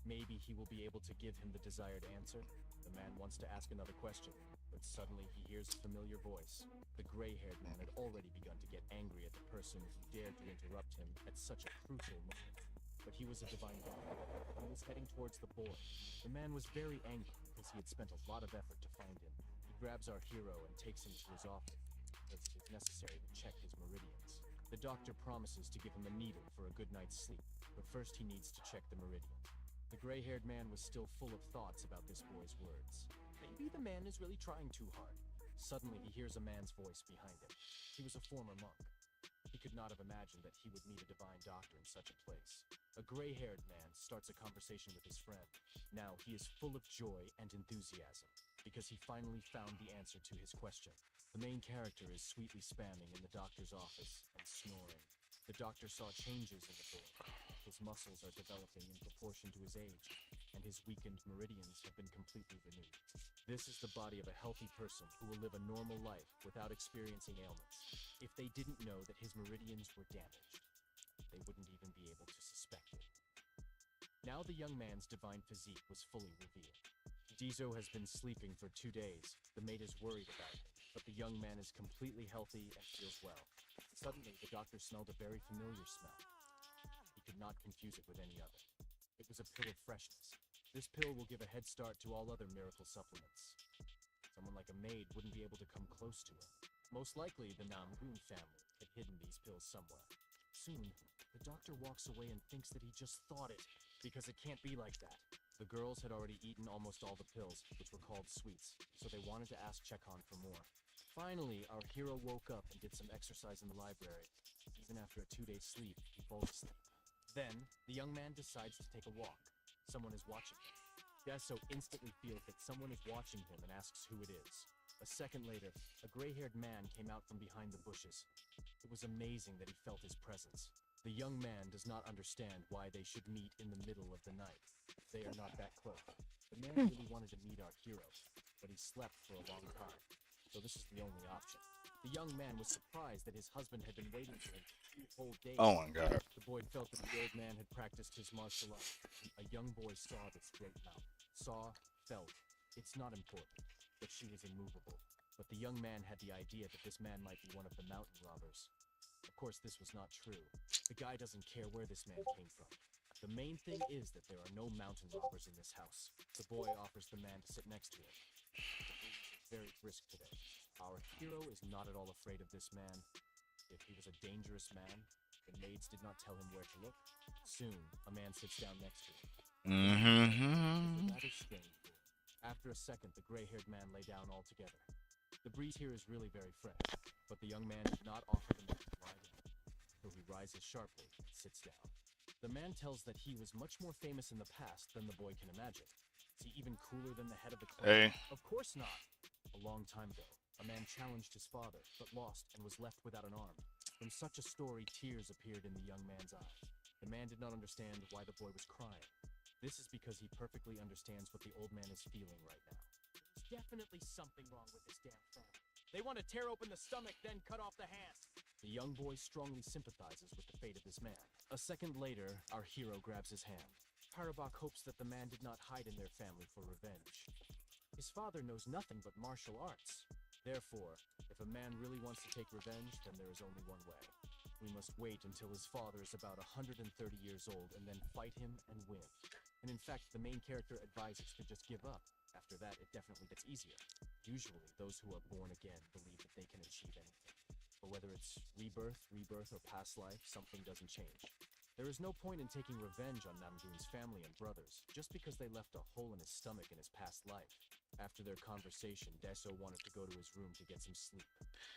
Maybe he will be able to give him the desired answer. The man wants to ask another question, but suddenly he hears a familiar voice. The gray-haired man had already begun to get angry at the person who dared to interrupt him at such a crucial moment. But he was a divine doctor. He was heading towards the boy. The man was very angry because he had spent a lot of effort to find him. He grabs our hero and takes him to his office, because it is necessary to check his meridians. The doctor promises to give him a needle for a good night's sleep, but first he needs to check the meridians. The gray-haired man was still full of thoughts about this boy's words. Maybe the man is really trying too hard. Suddenly he hears a man's voice behind him. He was a former monk. He could not have imagined that he would meet a divine doctor in such a place. A gray-haired man starts a conversation with his friend. Now he is full of joy and enthusiasm, because he finally found the answer to his question. The main character is sweetly spamming in the doctor's office and snoring. The doctor saw changes in the boy. His muscles are developing in proportion to his age, and his weakened meridians have been completely renewed. This is the body of a healthy person who will live a normal life without experiencing ailments. If they didn't know that his meridians were damaged, they wouldn't even be able to suspect it. Now the young man's divine physique was fully revealed. Dizo has been sleeping for 2 days. The maid is worried about him, but the young man is completely healthy and feels well. Suddenly, the doctor smelled a very familiar smell. He could not confuse it with any other. It was a pill of freshness. This pill will give a head start to all other miracle supplements. Someone like a maid wouldn't be able to come close to her. Most likely, the Namgun family had hidden these pills somewhere. Soon, the doctor walks away and thinks that he just thought it, because it can't be like that. The girls had already eaten almost all the pills, which were called sweets, so they wanted to ask Chekhon for more. Finally, our hero woke up and did some exercise in the library. Even after a 2-day sleep, he falls asleep. Then, the young man decides to take a walk. Someone is watching him. Deso instantly feels that someone is watching him and asks who it is. A second later, a gray-haired man came out from behind the bushes. It was amazing that he felt his presence. The young man does not understand why they should meet in the middle of the night. They are not that close. The man really wanted to meet our hero, but he slept for a long time, so this is the only option. The young man was surprised that his husband had been waiting for him for 2 whole days. Oh my God. The boy felt that the old man had practiced his martial arts. A young boy saw this great mount. Saw, felt. It's not important, but she was immovable. But the young man had the idea that this man might be one of the mountain robbers. Of course, this was not true. The guy doesn't care where this man came from. The main thing is that there are no mountain robbers in this house. The boy offers the man to sit next to him. The breeze is very brisk today. Our hero is not at all afraid of this man. If he was a dangerous man, the maids did not tell him where to look. Soon, a man sits down next to him. It's a rather strange boy. After a second, the gray-haired man lay down altogether. The breeze here is really very fresh, but the young man did not offer the man to lie down, so he rises sharply and sits down. The man tells that he was much more famous in the past than the boy can imagine. Is he even cooler than the head of the clan? Hey. Of course not. A long time ago, a man challenged his father, but lost and was left without an arm. From such a story, tears appeared in the young man's eyes. The man did not understand why the boy was crying. This is because he perfectly understands what the old man is feeling right now. There's definitely something wrong with this damn family. They want to tear open the stomach, then cut off the hand. The young boy strongly sympathizes with the fate of this man. A second later, our hero grabs his hand. Parabak hopes that the man did not hide in their family for revenge. His father knows nothing but martial arts. Therefore, if a man really wants to take revenge, then there is only one way. We must wait until his father is about 130 years old and then fight him and win. And in fact, the main character advises to just give up. After that, it definitely gets easier. Usually, those who are born again believe that they can achieve anything. But whether it's rebirth, or past life, something doesn't change. There is no point in taking revenge on Namgoon's family and brothers, just because they left a hole in his stomach in his past life. After their conversation, Deso wanted to go to his room to get some sleep.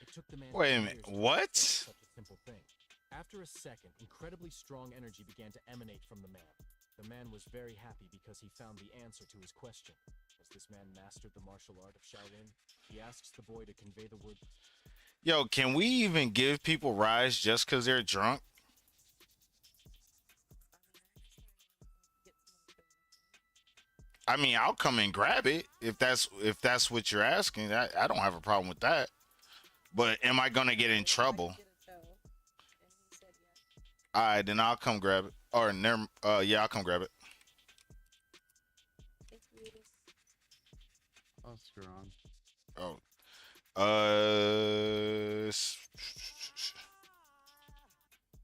It took the man Wait a minute, what? such a simple thing. After a second, incredibly strong energy began to emanate from the man. The man was very happy because he found the answer to his question. Has this man mastered the martial art of Shaolin? He asks the boy to convey the word. Yo, can we even give people rides just because they're drunk? I mean, I'll come and grab it if that's what you're asking. I don't have a problem with that. But am I gonna get in trouble? All right, then I'll come grab it. Or never. Yeah, I'll come grab it. Oh, screw on. Oh.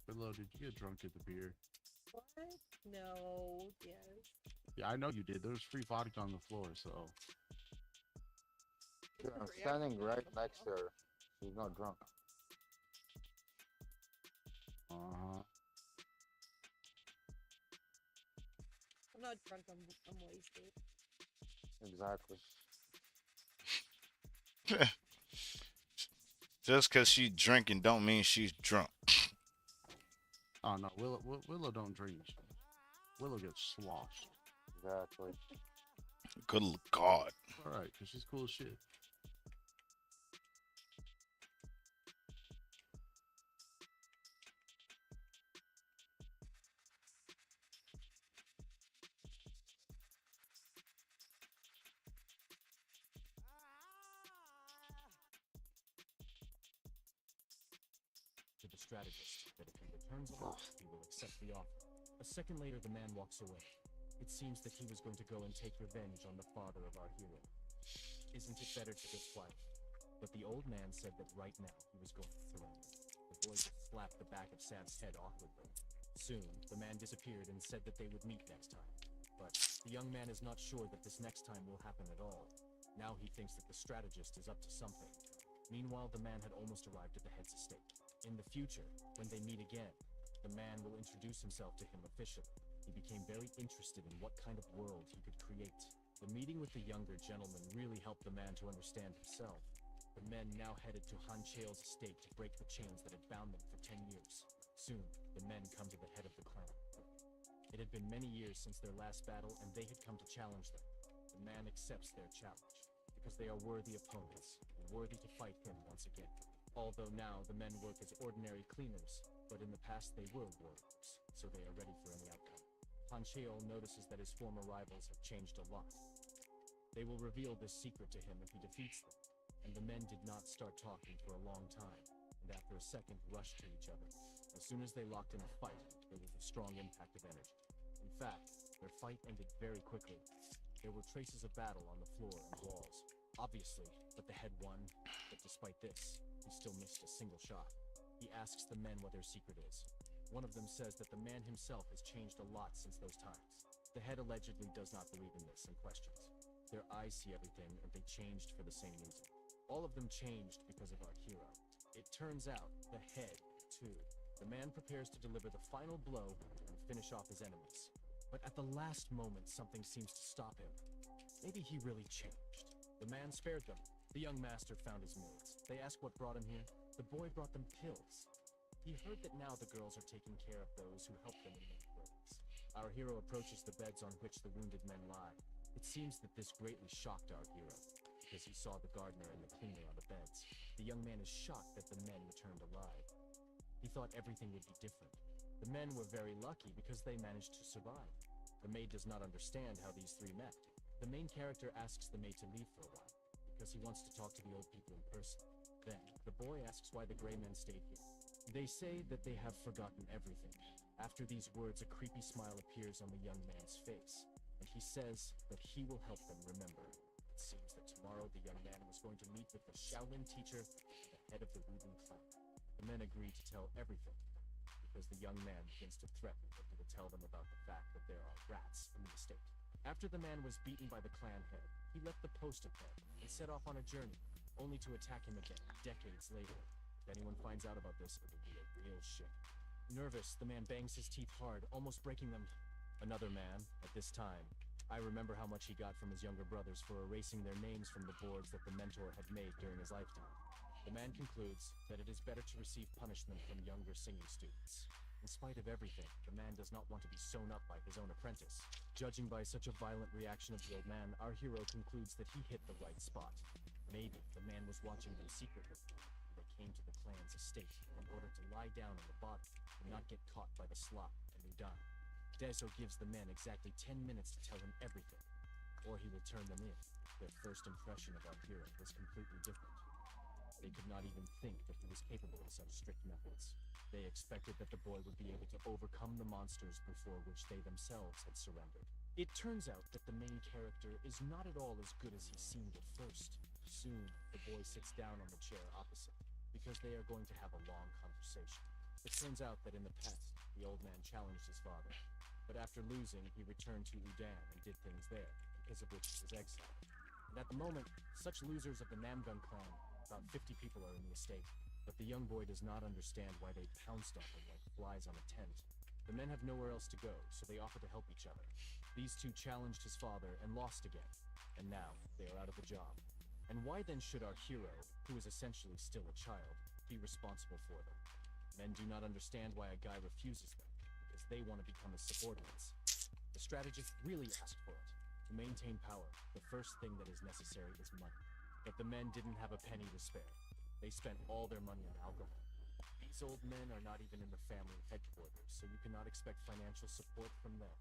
Willow, did you get drunk at the beer? What? No. Yes. Yeah, I know you did. There was free vodka on the floor, so. Yeah, I'm standing right next to her. She's not drunk. Uh-huh. I'm not drunk. I'm wasted. Exactly. Just because she's drinking don't mean she's drunk. Oh no, Willow don't drink. Willow gets sloshed. Exactly. Good God. All right, cause she's cool as shit. To the strategist that if he returns off, he will accept the offer. A second later, the man walks away. It seems that he was going to go and take revenge on the father of our hero. Isn't it better to just fight? But the old man said that right now he was going to surrender. The boy just slapped the back of Sam's head awkwardly. Soon, the man disappeared and said that they would meet next time. But the young man is not sure that this next time will happen at all. Now he thinks that the strategist is up to something. Meanwhile, the man had almost arrived at the head's estate. In the future, when they meet again, the man will introduce himself to him officially. He became very interested in what kind of world he could create. The meeting with the younger gentleman really helped the man to understand himself. The men now headed to Han Chael's estate to break the chains that had bound them for 10 years. Soon, the men come to the head of the clan. It had been many years since their last battle, and they had come to challenge them. the man accepts their challenge, because they are worthy opponents, and worthy to fight him once again. Although now the men work as ordinary cleaners, but in the past they were warriors, so they are ready for any outcome. Han Cheol notices that his former rivals have changed a lot. They will reveal this secret to him if he defeats them, and the men did not start talking for a long time, and after a second rushed to each other. As soon as they locked in a fight, there was a strong impact of energy. In fact, their fight ended very quickly. There were traces of battle on the floor and walls, obviously, but the head won. But despite this, he still missed a single shot. He asks the men what their secret is. One of them says that the man himself has changed a lot since those times. The head allegedly does not believe in this and questions. Their eyes see everything, and they changed for the same reason. All of them changed because of our hero. It turns out, the head, too. The man prepares to deliver the final blow and finish off his enemies. But at the last moment, something seems to stop him. Maybe he really changed. The man spared them. The young master found his maids. They asked what brought him here. The boy brought them pills. He heard that now the girls are taking care of those who help them in many ways. Our hero approaches the beds on which the wounded men lie. It seems that this greatly shocked our hero, because he saw the gardener and the cleaner on the beds. The young man is shocked that the men returned alive. He thought everything would be different. The men were very lucky because they managed to survive. The maid does not understand how these three met. The main character asks the maid to leave for a while, because he wants to talk to the old people in person. Then, the boy asks why the gray men stayed here. They say that they have forgotten everything. After these words, a creepy smile appears on the young man's face, and he says that he will help them remember. It seems that tomorrow the young man was going to meet with the Shaolin teacher, the head of the Wooden clan. The men agree to tell everything, because the young man begins to threaten that he will tell them about the fact that there are rats in the estate. After the man was beaten by the clan head, he left the post of head and set off on a journey, only to attack him again decades later. If anyone finds out about this, it will be a real shame. Nervous, the man bangs his teeth hard, almost breaking them. Another man, at this time, I remember how much he got from his younger brothers for erasing their names from the boards that the mentor had made during his lifetime. The man concludes that it is better to receive punishment from younger singing students. In spite of everything, the man does not want to be sewn up by his own apprentice. Judging by such a violent reaction of the old man, our hero concludes that he hit the right spot. Maybe the man was watching them secretly. They came to the clan's estate in order to lie down on the bottom and not get caught by the slop and Udon. Deso gives the men exactly 10 minutes to tell him everything, or he will turn them in. Their first impression of our hero was completely different. They could not even think that he was capable of such strict methods. They expected that the boy would be able to overcome the monsters before which they themselves had surrendered. It turns out that the main character is not at all as good as he seemed at first. Soon, the boy sits down on the chair opposite, because they are going to have a long conversation. It turns out that in the past, the old man challenged his father, but after losing, he returned to Udan and did things there, because of which he was exiled. And at the moment, such losers of the Namgun clan, about 50 people are in the estate, but the young boy does not understand why they pounced on him like flies on a tent. The men have nowhere else to go, so they offer to help each other. These two challenged his father and lost again, and now they are out of a job. And why then should our hero, who is essentially still a child, be responsible for them? Men do not understand why a guy refuses them, because they want to become his subordinates. The strategist really asked for it. To maintain power, the first thing that is necessary is money. But the men didn't have a penny to spare. They spent all their money on alcohol. These old men are not even in the family headquarters, so you cannot expect financial support from them.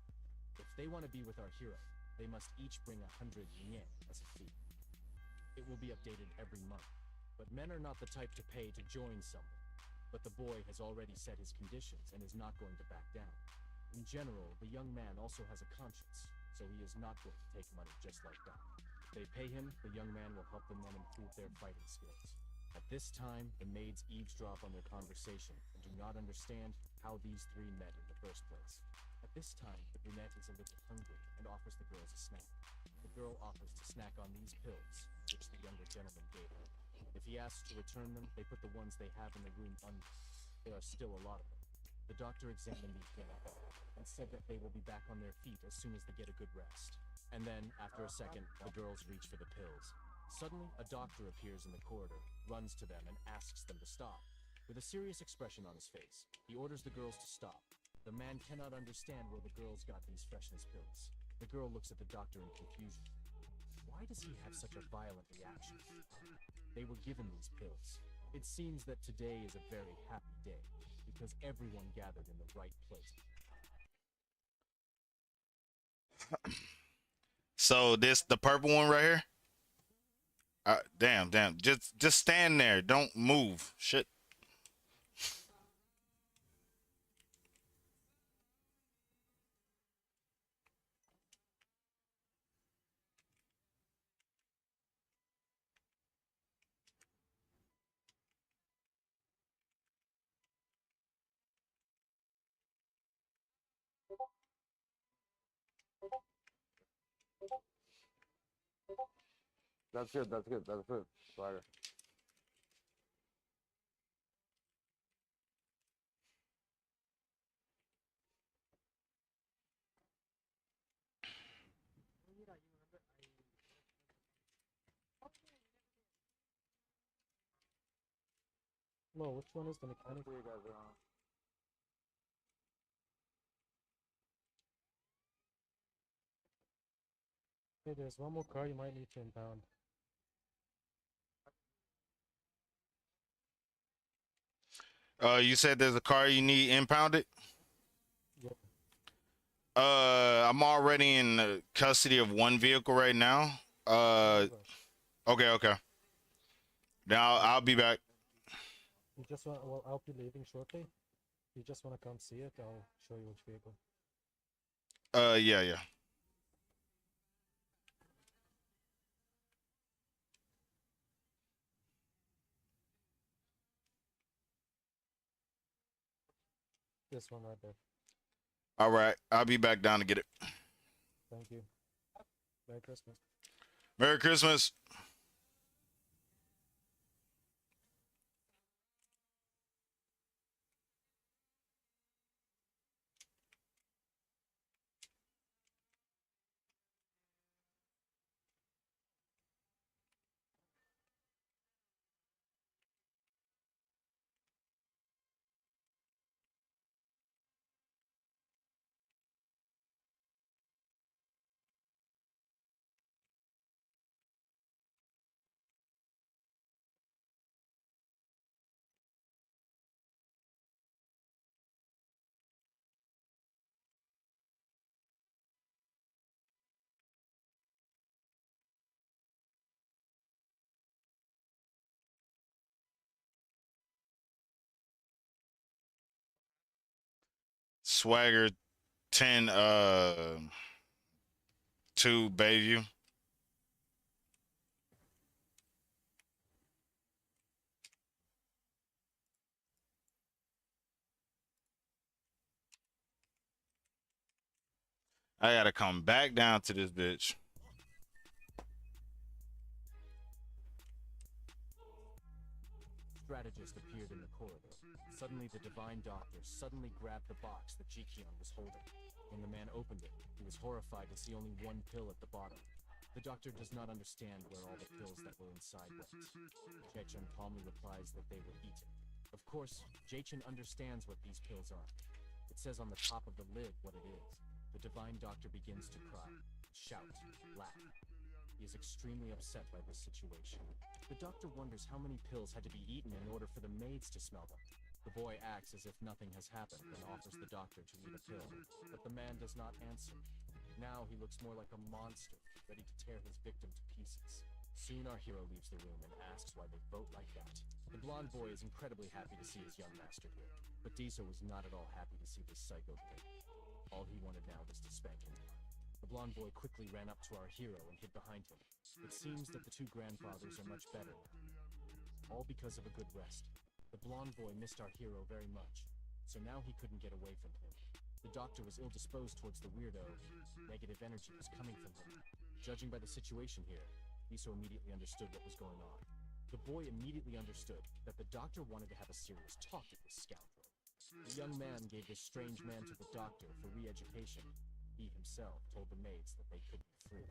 If they want to be with our hero, they must each bring 100 yen as a fee. It will be updated every month. But men are not the type to pay to join someone. But the boy has already set his conditions and is not going to back down. In general, the young man also has a conscience, so he is not going to take money just like that. If they pay him, the young man will help the men improve their fighting skills. At this time, the maids eavesdrop on their conversation and do not understand how these three met in the first place. At this time, the brunette is a little hungry and offers the girls a snack. The girl offers to snack on these pills, which the younger gentleman gave her. If he asks to return them, they put the ones they have in the room unused. There are still a lot of them. The doctor examined these gentlemen and said that they will be back on their feet as soon as they get a good rest. And then, after a second, the girls reach for the pills. Suddenly, a doctor appears in the corridor, runs to them, and asks them to stop. With a serious expression on his face, he orders the girls to stop. The man cannot understand where the girls got these freshness pills. The girl looks at the doctor in confusion. Why does he have such a violent reaction? They were given these pills. It seems that today is a very happy day, because everyone gathered in the right place. So this the purple one right here? Damn. Just stand there. Don't move. Shit. That's good. That's good. That's good. Swagger. No, which one is the mechanic? See you guys around. Hey, there's one more car you might need to impound. You said there's a car you need impounded? Yep. I'm already in the custody of one vehicle right now. Okay. Now I'll be back. You just want? Well, I'll be leaving shortly. You just want to come see it? I'll show you which vehicle. Yeah. This one right there. All right, I'll be back down to get it. Thank you. Merry Christmas. Merry Christmas. Swagger 10 to Bayview. I gotta come back down to this bitch. Strategist appeared in the corridor. Suddenly, the Divine Doctor suddenly grabbed the box that Jiqian was holding. When the man opened it, he was horrified to see only one pill at the bottom. The doctor does not understand where all the pills that were inside went. Jaechun calmly replies that they were eaten. Of course, Jaechun understands what these pills are. It says on the top of the lid what it is. The Divine Doctor begins to cry, shout, laugh. He is extremely upset by this situation. The doctor wonders how many pills had to be eaten in order for the maids to smell them. The boy acts as if nothing has happened and offers the doctor to eat a pill, but the man does not answer. Now he looks more like a monster, ready to tear his victim to pieces. Soon our hero leaves the room and asks why they vote like that. The blonde boy is incredibly happy to see his young master here, but Diso was not at all happy to see this psycho kid. All he wanted now was to spank him. The blonde boy quickly ran up to our hero and hid behind him. It seems that the two grandfathers are much better now. All because of a good rest. The blonde boy missed our hero very much, so now he couldn't get away from him. The doctor was ill-disposed towards the weirdo. Negative energy was coming from him. Judging by the situation here, Diso immediately understood what was going on. The boy immediately understood that the doctor wanted to have a serious talk with this scoundrel. The young man gave this strange man to the doctor for re-education. He himself told the maids that they could be free.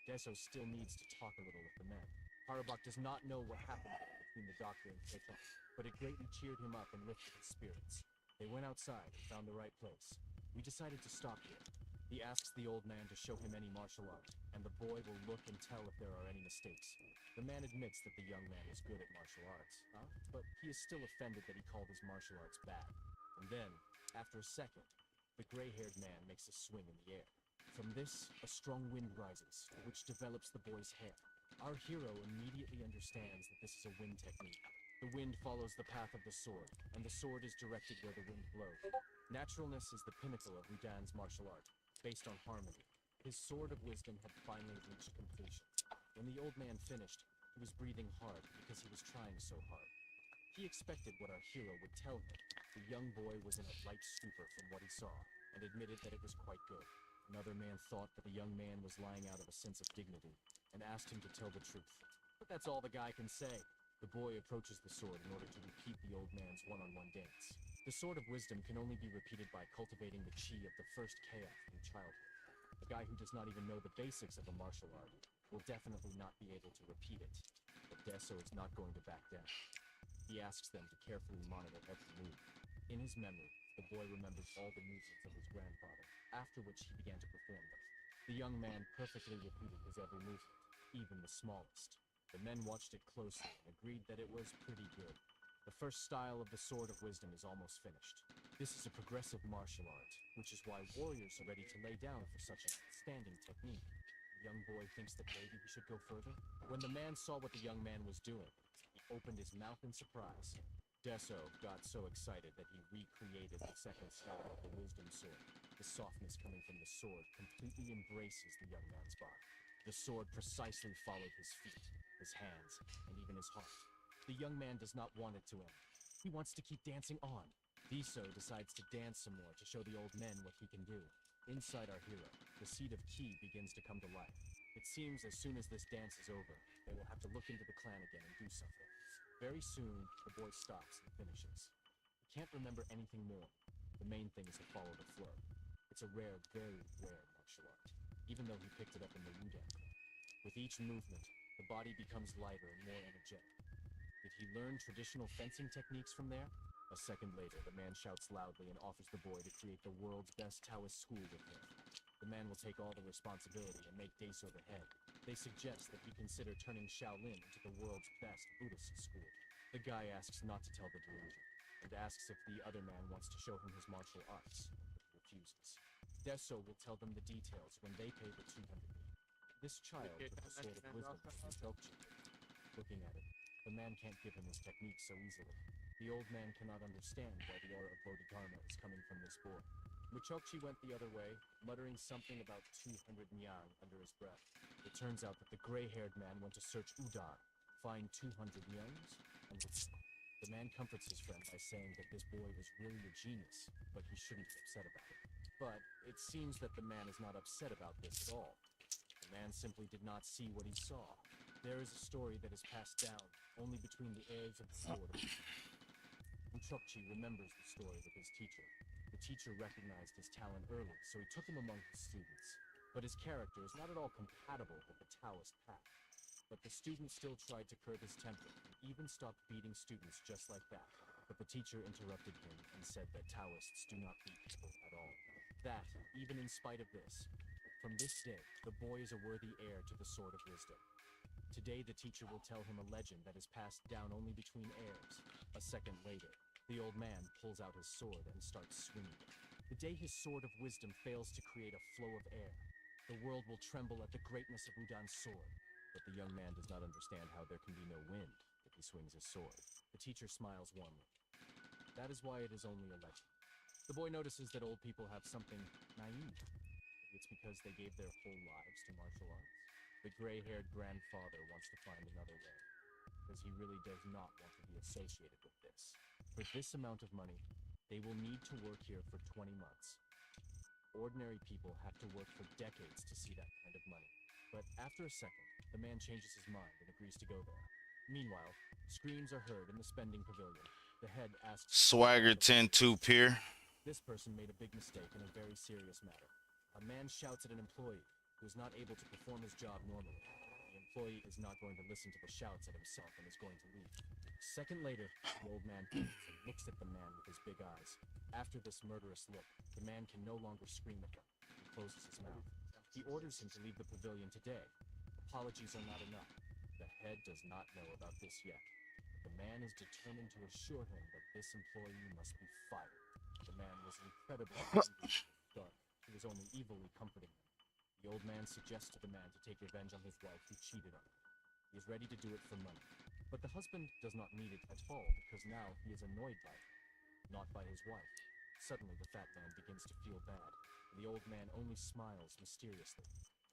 Deso still needs to talk a little with the men. Harabak does not know what happened between the doctor and Jaechun, but it greatly cheered him up and lifted his spirits. They went outside and found the right place. We decided to stop here. He asks the old man to show him any martial art, and the boy will look and tell if there are any mistakes. The man admits that the young man is good at martial arts, but he is still offended that he called his martial arts bad. And then, after a second, the gray-haired man makes a swing in the air. From this, a strong wind rises, which develops the boy's hair. Our hero immediately understands that this is a wind technique. The wind follows the path of the sword, and the sword is directed where the wind blows. Naturalness is the pinnacle of Rudan's martial art, based on harmony. His sword of wisdom had finally reached completion. When the old man finished, he was breathing hard because he was trying so hard. He expected what our hero would tell him. The young boy was in a light stupor from what he saw, and admitted that it was quite good. Another man thought that the young man was lying out of a sense of dignity, and asked him to tell the truth. But that's all the guy can say. The boy approaches the sword in order to repeat the old man's one-on-one dance. The sword of wisdom can only be repeated by cultivating the chi of the first kf in childhood. A guy who does not even know the basics of a martial art will definitely not be able to repeat it. But Deso is not going to back down. He asks them to carefully monitor every move. In his memory, the boy remembers all the movements of his grandfather, after which he began to perform them. The young man perfectly repeated his every movement, even the smallest. The men watched it closely and agreed that it was pretty good. The first style of the Sword of Wisdom is almost finished. This is a progressive martial art, which is why warriors are ready to lay down for such an outstanding technique. The young boy thinks that maybe he should go further. When the man saw what the young man was doing, he opened his mouth in surprise. Deso got so excited that he recreated the second style of the Wisdom Sword. The softness coming from the sword completely embraces the young man's body. The sword precisely followed his feet, his hands, and even his heart. The young man does not want it to end. He wants to keep dancing on. Deso decides to dance some more to show the old men what he can do. Inside our hero, the seed of Ki begins to come to life. It seems as soon as this dance is over, they will have to look into the clan again and do something. Very soon, the boy stops and finishes. He can't remember anything more. The main thing is to follow the flow. It's a rare, very rare martial art, even though he picked it up in the Wudan clan. With each movement, the body becomes lighter and more energetic. Did he learn traditional fencing techniques from there? A second later, the man shouts loudly and offers the boy to create the world's best Taoist school with him. The man will take all the responsibility and make Deso the head. They suggest that he consider turning Shaolin into the world's best Buddhist school. The guy asks not to tell the delusion, and asks if the other man wants to show him his martial arts, but he refuses. Deso will tell them the details when they pay the 200 yen. This child with the sword of wisdom is Muchochi. Looking at it, the man can't give him his technique so easily. The old man cannot understand why the aura of Bodhidharma is coming from this boy. Muchochi went the other way, muttering something about 200 nyang under his breath. It turns out that the gray-haired man went to search Udan, find 200 nyangs, and the man comforts his friend by saying that this boy is really a genius, but he shouldn't be upset about it. But it seems that the man is not upset about this at all. The man simply did not see what he saw. There is a story that is passed down only between the heirs of the sword. Muchochi remembers the story with his teacher. The teacher recognized his talent early, so he took him among his students. But his character is not at all compatible with the Taoist path. But the student still tried to curb his temper, and even stopped beating students just like that. But the teacher interrupted him and said that Taoists do not beat people at all. That, even in spite of this, from this day, the boy is a worthy heir to the Sword of Wisdom. Today, the teacher will tell him a legend that is passed down only between heirs. A second later, the old man pulls out his sword and starts swinging it. The day his Sword of Wisdom fails to create a flow of air, the world will tremble at the greatness of Udan's sword. But the young man does not understand how there can be no wind if he swings his sword. The teacher smiles warmly. That is why it is only a legend. The boy notices that old people have something naive. Maybe it's because they gave their whole lives to martial arts. The gray-haired grandfather wants to find another way, because he really does not want to be associated with this. For this amount of money, they will need to work here for 20 months. Ordinary people have to work for decades to see that kind of money. But after a second, the man changes his mind and agrees to go there. Meanwhile, screams are heard in the spending pavilion. The head asks... Swagger 10-2 Pier. This person made a big mistake in a very serious matter. A man shouts at an employee who is not able to perform his job normally. The employee is not going to listen to the shouts at himself and is going to leave. A second later, the old man turns and looks at the man with his big eyes. After this murderous look, the man can no longer scream at him. He closes his mouth. He orders him to leave the pavilion today. Apologies are not enough. The head does not know about this yet. The man is determined to assure him that this employee must be fired. The man was incredibly angry. Dark. He was only evilly comforting him. The old man suggests to the man to take revenge on his wife who cheated on him. He is ready to do it for money. But the husband does not need it at all because now he is annoyed by it, not by his wife. Suddenly the fat man begins to feel bad. The old man only smiles mysteriously,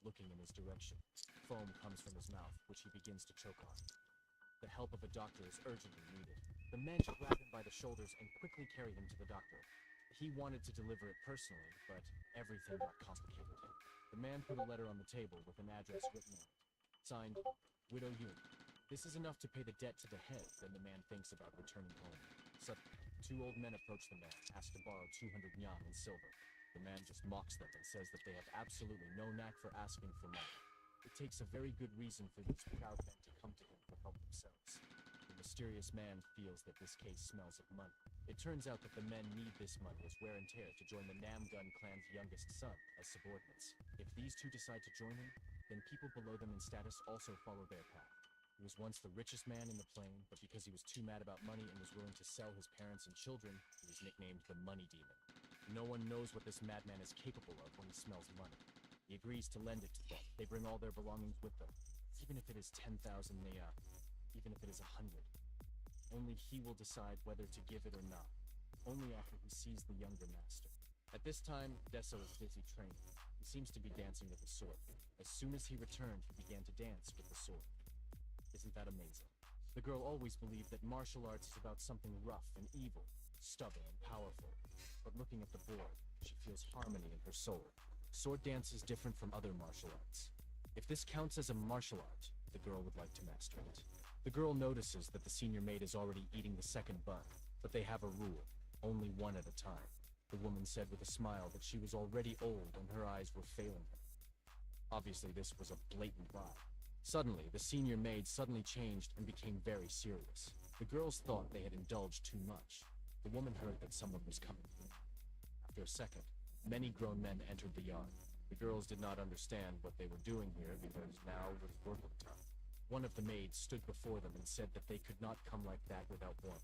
looking in his direction. Foam comes from his mouth, which he begins to choke on. The help of a doctor is urgently needed. The men grab him by the shoulders and quickly carry him to the doctor. He wanted to deliver it personally, but everything got complicated. The man put a letter on the table with an address written on it. Signed, Widow Yun. This is enough to pay the debt to the head, then the man thinks about returning home. Suddenly, two old men approach the man, ask to borrow 200 yuan in silver. The man just mocks them and says that they have absolutely no knack for asking for money. It takes a very good reason for these proud men to come to him for help themselves. The mysterious man feels that this case smells of money. It turns out that the men need this money as wear and tear to join the Namgun clan's youngest son as subordinates. If these two decide to join him, then people below them in status also follow their path. He was once the richest man in the plane, but because he was too mad about money and was willing to sell his parents and children, he was nicknamed the Money Demon. No one knows what this madman is capable of when he smells money. He agrees to lend it to them. They bring all their belongings with them, even if it is 10,000 nea, even if it is 100. Only he will decide whether to give it or not, only after he sees the younger master. At this time, Deso is busy training. He seems to be dancing with the sword. As soon as he returned, he began to dance with the sword. Isn't that amazing? The girl always believed that martial arts is about something rough and evil, stubborn and powerful. But looking at the boy, she feels harmony in her soul. Sword dance is different from other martial arts. If this counts as a martial art, the girl would like to master it. The girl notices that the senior maid is already eating the second bun, but they have a rule, only one at a time. The woman said with a smile that she was already old and her eyes were failing her. Obviously, this was a blatant lie. Suddenly, the senior maid suddenly changed and became very serious. The girls thought they had indulged too much. The woman heard that someone was coming. After a second, many grown men entered the yard. The girls did not understand what they were doing here because now was working time. One of the maids stood before them and said that they could not come like that without warning.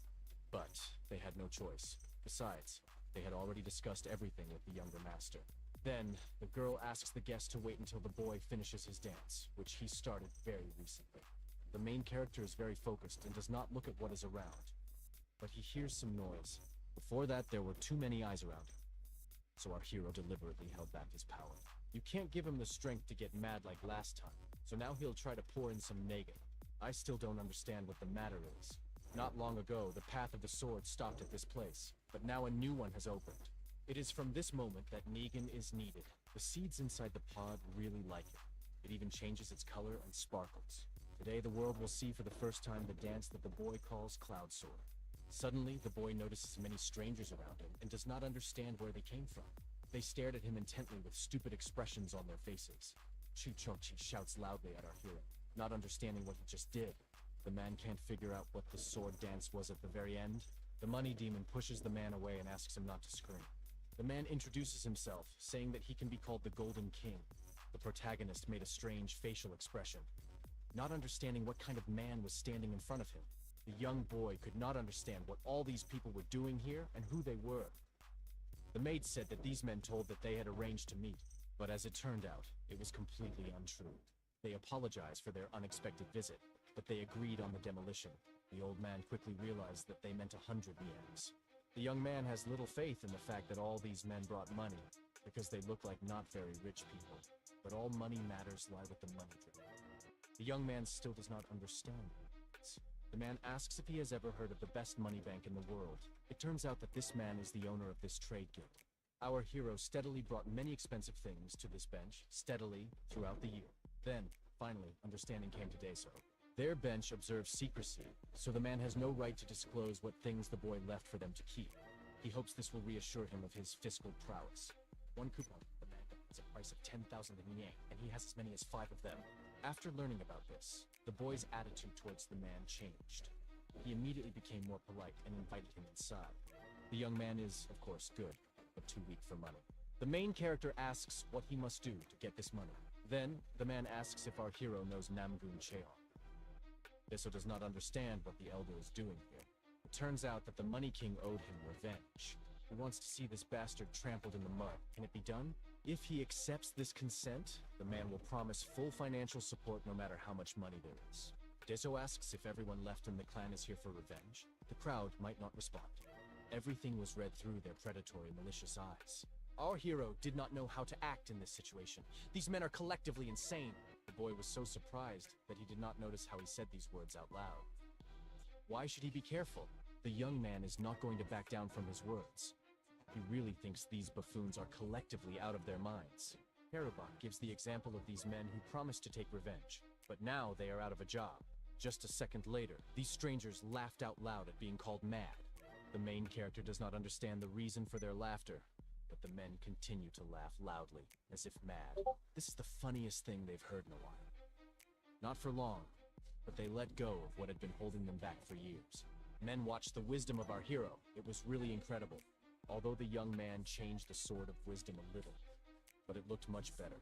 But they had no choice. Besides, they had already discussed everything with the younger master. Then, the girl asks the guest to wait until the boy finishes his dance, which he started very recently. The main character is very focused and does not look at what is around. But he hears some noise. Before that, there were too many eyes around him. So our hero deliberately held back his power. You can't give him the strength to get mad like last time, so now he'll try to pour in some Negan. I still don't understand what the matter is. Not long ago, the path of the sword stopped at this place, but now a new one has opened. It is from this moment that Negan is needed. The seeds inside the pod really like it. It even changes its color and sparkles. Today, the world will see for the first time the dance that the boy calls Cloud Sword. Suddenly, the boy notices many strangers around him and does not understand where they came from. They stared at him intently with stupid expressions on their faces. Chuchochi shouts loudly at our hero, not understanding what he just did. The man can't figure out what the sword dance was at the very end. The money demon pushes the man away and asks him not to scream. The man introduces himself, saying that he can be called the Golden King. The protagonist made a strange facial expression, not understanding what kind of man was standing in front of him. The young boy could not understand what all these people were doing here and who they were. The maid said that these men told that they had arranged to meet, but as it turned out, it was completely untrue. They apologized for their unexpected visit, but they agreed on the demolition. The old man quickly realized that they meant 100 yens. The young man has little faith in the fact that all these men brought money, because they look like not very rich people. But all money matters lie with the money giver. The young man still does not understand this. The man asks if he has ever heard of the best money bank in the world. It turns out that this man is the owner of this trade guild. Our hero steadily brought many expensive things to this bench, steadily, throughout the year. Then, finally, understanding came to Deso. Their bench observes secrecy, so the man has no right to disclose what things the boy left for them to keep. He hopes this will reassure him of his fiscal prowess. One coupon, the man has a price of 10,000 yen, and he has as many as 5 of them. After learning about this, the boy's attitude towards the man changed. He immediately became more polite and invited him inside. The young man is, of course, good, but too weak for money. The main character asks what he must do to get this money. Then, the man asks if our hero knows Namgun Cheon. Deso does not understand what the elder is doing here. It turns out that the Money King owed him revenge. He wants to see this bastard trampled in the mud. Can it be done? If he accepts this consent, the man will promise full financial support no matter how much money there is. Deso asks if everyone left in the clan is here for revenge. The crowd might not respond. Everything was read through their predatory, malicious eyes. Our hero did not know how to act in this situation. These men are collectively insane. The boy was so surprised that he did not notice how he said these words out loud. Why should he be careful? The young man is not going to back down from his words. He really thinks these buffoons are collectively out of their minds. Karabakh gives the example of these men who promised to take revenge, but now they are out of a job. Just a second later, these strangers laughed out loud at being called mad. The main character does not understand the reason for their laughter, but the men continue to laugh loudly, as if mad. This is the funniest thing they've heard in a while. Not for long, but they let go of what had been holding them back for years. Men watched the wisdom of our hero. It was really incredible. Although the young man changed the sword of wisdom a little, but it looked much better.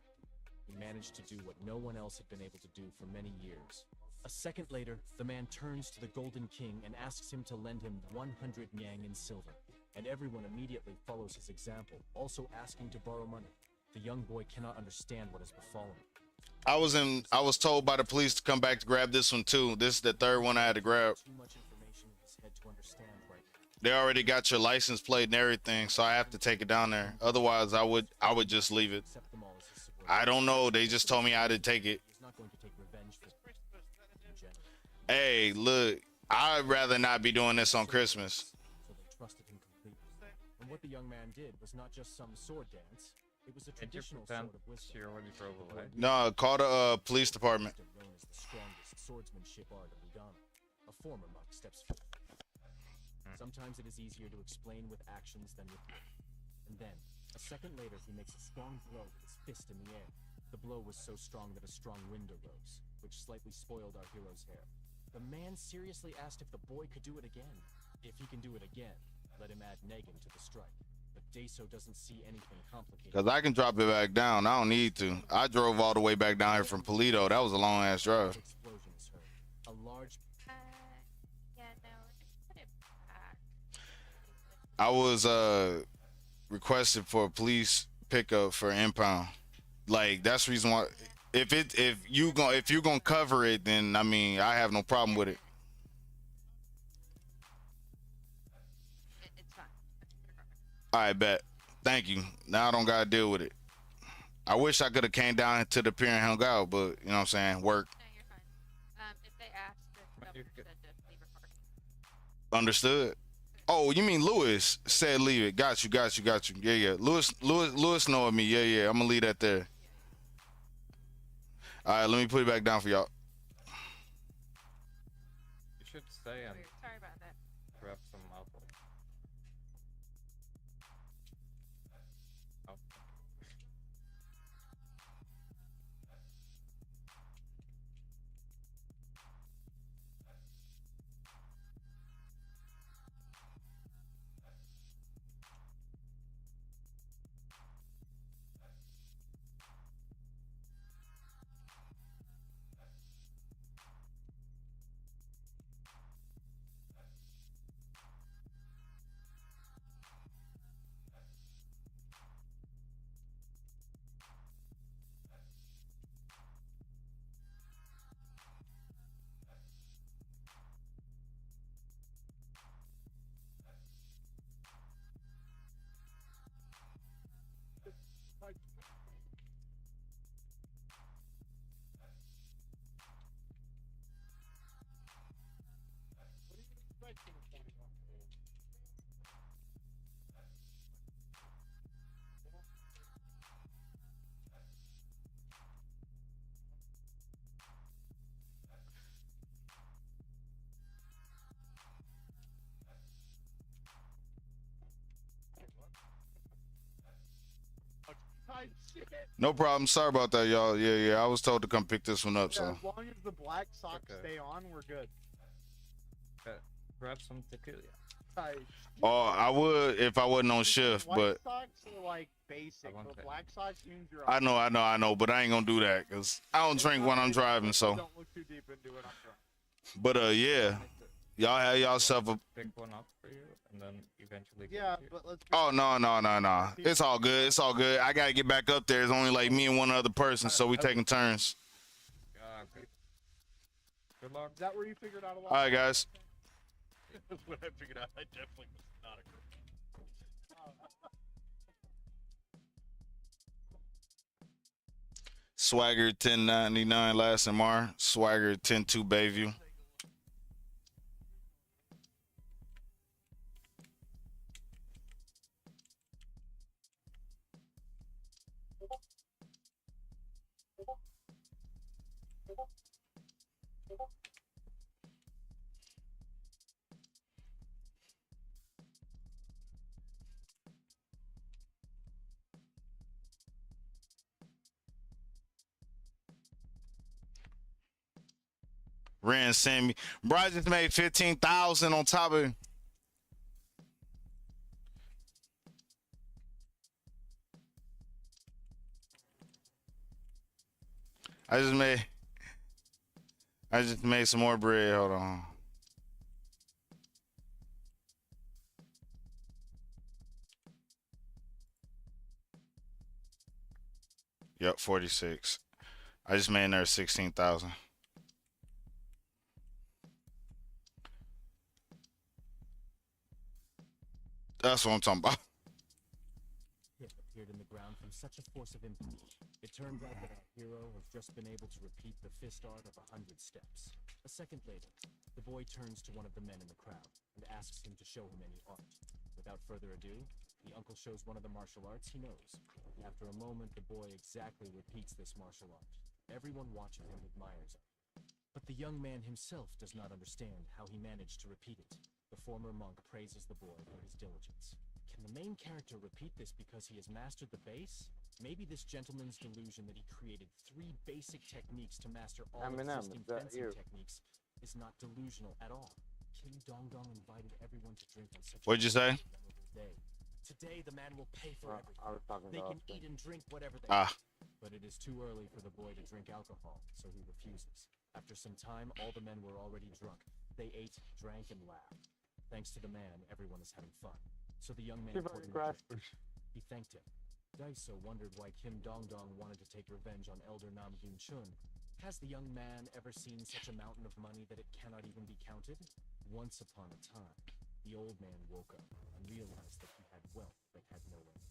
He managed to do what no one else had been able to do for many years. A second later, the man turns to the Golden King and asks him to lend him 100 yang in silver. And everyone immediately follows his example, also asking to borrow money. The young boy cannot understand what has befallen him. I was told by the police to come back to grab this one too. This is the third one I had to grab. Too much information in his head to understand right now. They already got your license plate and everything, so I have to take it down there. Otherwise, I would just leave it. Accept them all as his subordinates. I don't know. They just told me I had to take it. He's not going to take revenge for in general. Hey, look, I'd rather not be doing this on Christmas. So they trusted him completely. And what the young man did was not just some sword dance. It was a traditional sword of wisdom. When you drove away. No, call the police department. Known as the strongest swordsmanship art of Udana. A former monk steps forward. Sometimes it is easier to explain with actions than with words. And then, a second later, he makes a strong blow with his fist in the air. The blow was so strong that a strong wind arose, which slightly spoiled our hero's hair. The man seriously asked if the boy could do it again. If he can do it again, let him add Negan to the strike. But Deso doesn't see anything complicated. Because I can drop it back down. I don't need to. I drove all the way back down here from Polito. That was a long-ass drive. Explosion is heard. A large... Yeah, no, just put it back. I was requested for a police pickup for impound. Like, that's the reason why. If you're gonna cover it, then I mean I have no problem with it. It's fine. All right, bet. Thank you. Now I don't gotta deal with it. I wish I could have came down to the pier and hung out, but you know what I'm saying, work. No, you're fine. If they ask, the governor said to leave it parking. Understood. Oh, you mean Lewis said leave it. Got you. Yeah. Lewis know of me. Yeah. I'm gonna leave that there. All right, let me put it back down for y'all. You should stay and Sorry about that. grab some alcohol. Oh. No problem. Sorry about that, y'all. Yeah. I was told to come pick this one up. Yeah, So as long as the black socks Okay. stay on, we're good. Grab some tequila. size. Or I would if I wasn't on shift, White but socks are like basic, want but that. black socks means you're. I know, but I ain't gonna do that because I don't drink when I'm driving. So, Don't look too deep into it. I'm driving. but yeah, y'all have yourself a. Pick one up for you, and then eventually. Yeah, but let's. Oh no. It's all good. It's all good. I gotta get back up there. It's only like me and one other person, so we taking turns. Okay. Good luck. Is that where you figured out a lot? All right, guys. That's what I figured out. I definitely was not a girl. Swagger 1099 last and Mar. Swagger 102 Bayview. Ren sent me. Bro, I just made 15,000 on top of it. I just made some more bread. Hold on. Yep, 46. I just made another 16,000. That's what I'm talking about. Hit appeared in the ground from such a force of impact. It turned out that our hero has just been able to repeat the fist art of 100 steps. A second later, the boy turns to one of the men in the crowd and asks him to show him any art. Without further ado, the uncle shows one of the martial arts he knows. After a moment, the boy exactly repeats this martial art. Everyone watching him admires it. But the young man himself does not understand how he managed to repeat it. The former monk praises the boy for his diligence. Can the main character repeat this because he has mastered the base? Maybe this gentleman's delusion that he created 3 basic techniques to master all existing fencing techniques is not delusional at all. Kim Dong-dong invited everyone to drink on such What'd you say? memorable day. Today, the man will pay for everything. I was talking They to can Austin. eat and drink whatever they Ah. want. But it is too early for the boy to drink alcohol, so he refuses. After some time, all the men were already drunk. They ate, drank, and laughed. Thanks to the man, everyone is having fun. So the young man poured him a drink. He thanked him. Daiso wondered why Kim Dong-dong wanted to take revenge on Elder Nam Gun-chun. Has the young man ever seen such a mountain of money that it cannot even be counted? Once upon a time, the old man woke up and realized that he had wealth that had no end.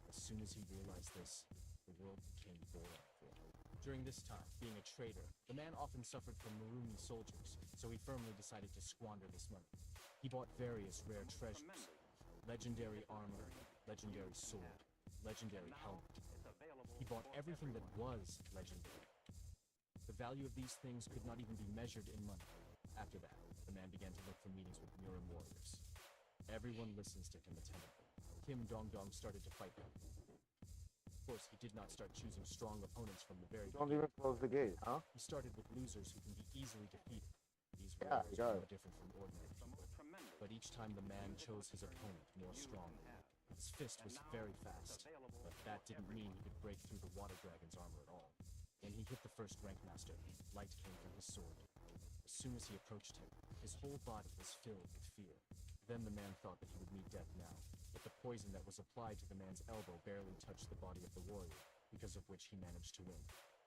As soon as he realized this, the world became boring for him. During this time, being a trader, the man often suffered from Maruni soldiers, so he firmly decided to squander this money. He bought various rare treasures: legendary armor, legendary sword, legendary helmet. He bought everything that was legendary. The value of these things could not even be measured in money. After that, the man began to look for meetings with Murim warriors. Everyone listens to him attentively. Kim Dong-dong started to fight them. Of course, he did not start choosing strong opponents from the very Don't beginning. even close the gate, huh? He started with losers who can be easily defeated. These Yeah, warriors you got were no it. different from ordinary people. But each time the man chose his opponent more strongly. His fist was very fast, but that didn't mean he could break through the water dragon's armor at all. When he hit the first rank master, light came from his sword. As soon as he approached him, his whole body was filled with fear. Then the man thought that he would meet death now, but the poison that was applied to the man's elbow barely touched the body of the warrior, because of which he managed to win.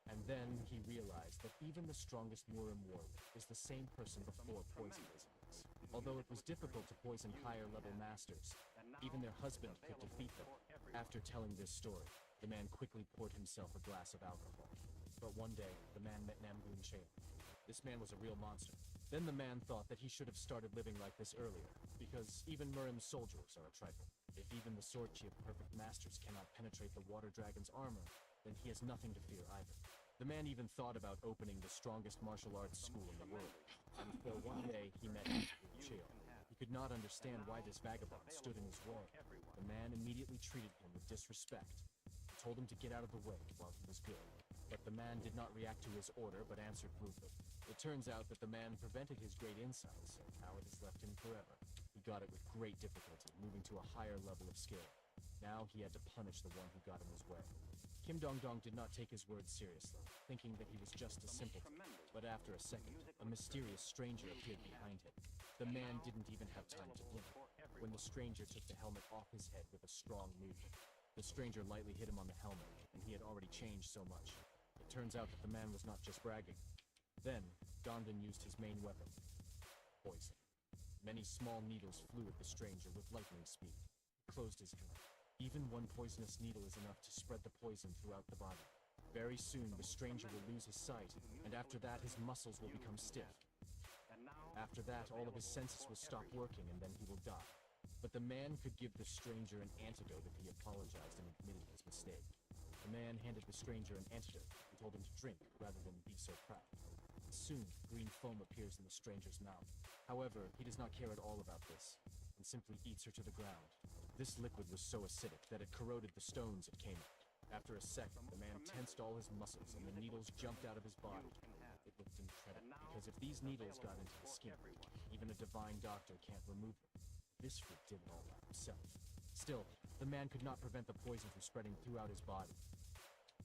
And then he realized that even the strongest Murim warrior is the same person before poison his eyes. Although it was difficult to poison higher-level masters, even their husband could defeat them. After telling this story, the man quickly poured himself a glass of alcohol. But one day, the man met Namgun Chae. This man was a real monster. Then the man thought that he should have started living like this earlier, because even Murim's soldiers are a trifle. If even the Swordchi of perfect masters cannot penetrate the water dragon's armor, then he has nothing to fear either. The man even thought about opening the strongest martial arts school in the world, until one day he met Namgun Chae. He could not understand why this vagabond stood in his way. The man immediately treated him with disrespect. He told him to get out of the way while he was good. But the man did not react to his order, but answered rudely. It turns out that the man prevented his great insights, and cowardice left him forever. He He got it with great difficulty, moving to a higher level of skill. Now he had to punish the one who got in his way. Kim Dong-dong did not take his words seriously, thinking that he was just a simpleton. But after a second, a mysterious stranger appeared behind him. The man didn't even have time to blink, when the stranger took the helmet off his head with a strong movement. The stranger lightly hit him on the helmet, and he had already changed so much. It turns out that the man was not just bragging. Then, Dondon used his main weapon, poison. Many small needles flew at the stranger with lightning speed. He closed his hand. Even one poisonous needle is enough to spread the poison throughout the body. Very soon, the stranger will lose his sight, and after that, his muscles will become stiff. After that, all of his senses will stop working, and then he will die. But the man could give the stranger an antidote if he apologized and admitted his mistake. The man handed the stranger an antidote and told him to drink rather than be so proud. Soon, green foam appears in the stranger's mouth. However, he does not care at all about this, and simply eats her to the ground. This liquid was so acidic that it corroded the stones it came out. After a second, the man tensed all his muscles and the needles jumped out of his body. It looked incredible, because if these needles got into the skin, even a divine doctor can't remove them. This freak did it all by himself. Still, the man could not prevent the poison from spreading throughout his body.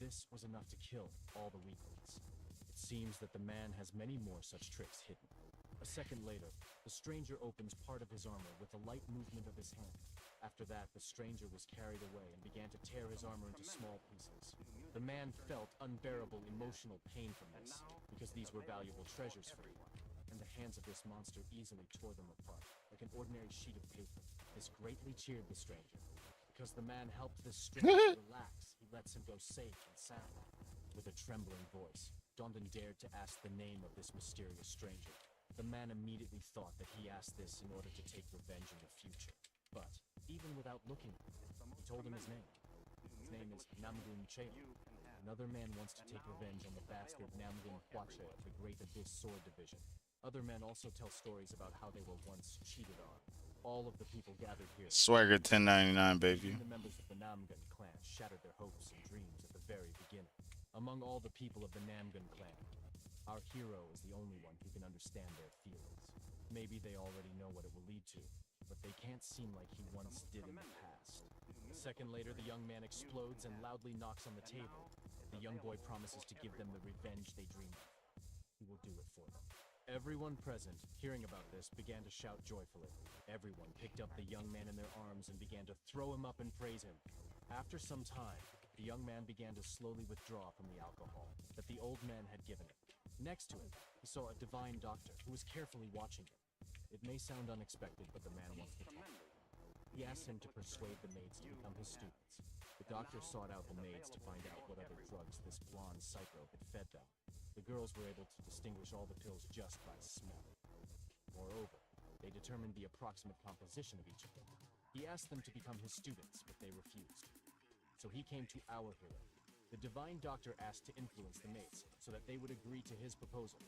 This was enough to kill all the weaklings. It seems that the man has many more such tricks hidden. A second later, the stranger opens part of his armor with a light movement of his hand. After that, the stranger was carried away and began to tear his armor into small pieces. The man felt unbearable emotional pain from this, because these were valuable treasures for him, and the hands of this monster easily tore them apart, like an ordinary sheet of paper. This greatly cheered the stranger. Because the man helped this stranger relax, he lets him go safe and sound. With a trembling voice, Dondon dared to ask the name of this mysterious stranger. The man immediately thought that he asked this in order to take revenge in the future. But, even without looking at him, he told him his name. His name is Namgun Cheo. Another man wants to take revenge on the bastard Namgun Hwache of the Great Abyss Sword Division. Other men also tell stories about how they were once cheated on. All of the people gathered here. Swagger 1099, baby. Even the members of the Namgun clan shattered their hopes and dreams at the very beginning. Among all the people of the Namgun clan, our hero is the only one who can understand their feelings. Maybe they already know what it will lead to, but they can't seem like he once did in the past. A second later, the young man explodes and loudly knocks on the table. The young boy promises to give them the revenge they dream of. He will do it for them. Everyone present, hearing about this, began to shout joyfully. Everyone picked up the young man in their arms and began to throw him up and praise him. After some time, the young man began to slowly withdraw from the alcohol that the old man had given him. Next to him, he saw a divine doctor who was carefully watching him. It may sound unexpected, but the man wants to talk. He asked him to persuade the maids to become his students. The doctor sought out the maids to find out what other drugs this blonde psycho had fed them. The girls were able to distinguish all the pills just by smell. Moreover, they determined the approximate composition of each of them. He asked them to become his students, but they refused. So he came to our hero. The divine doctor asked to influence the mates so that they would agree to his proposal.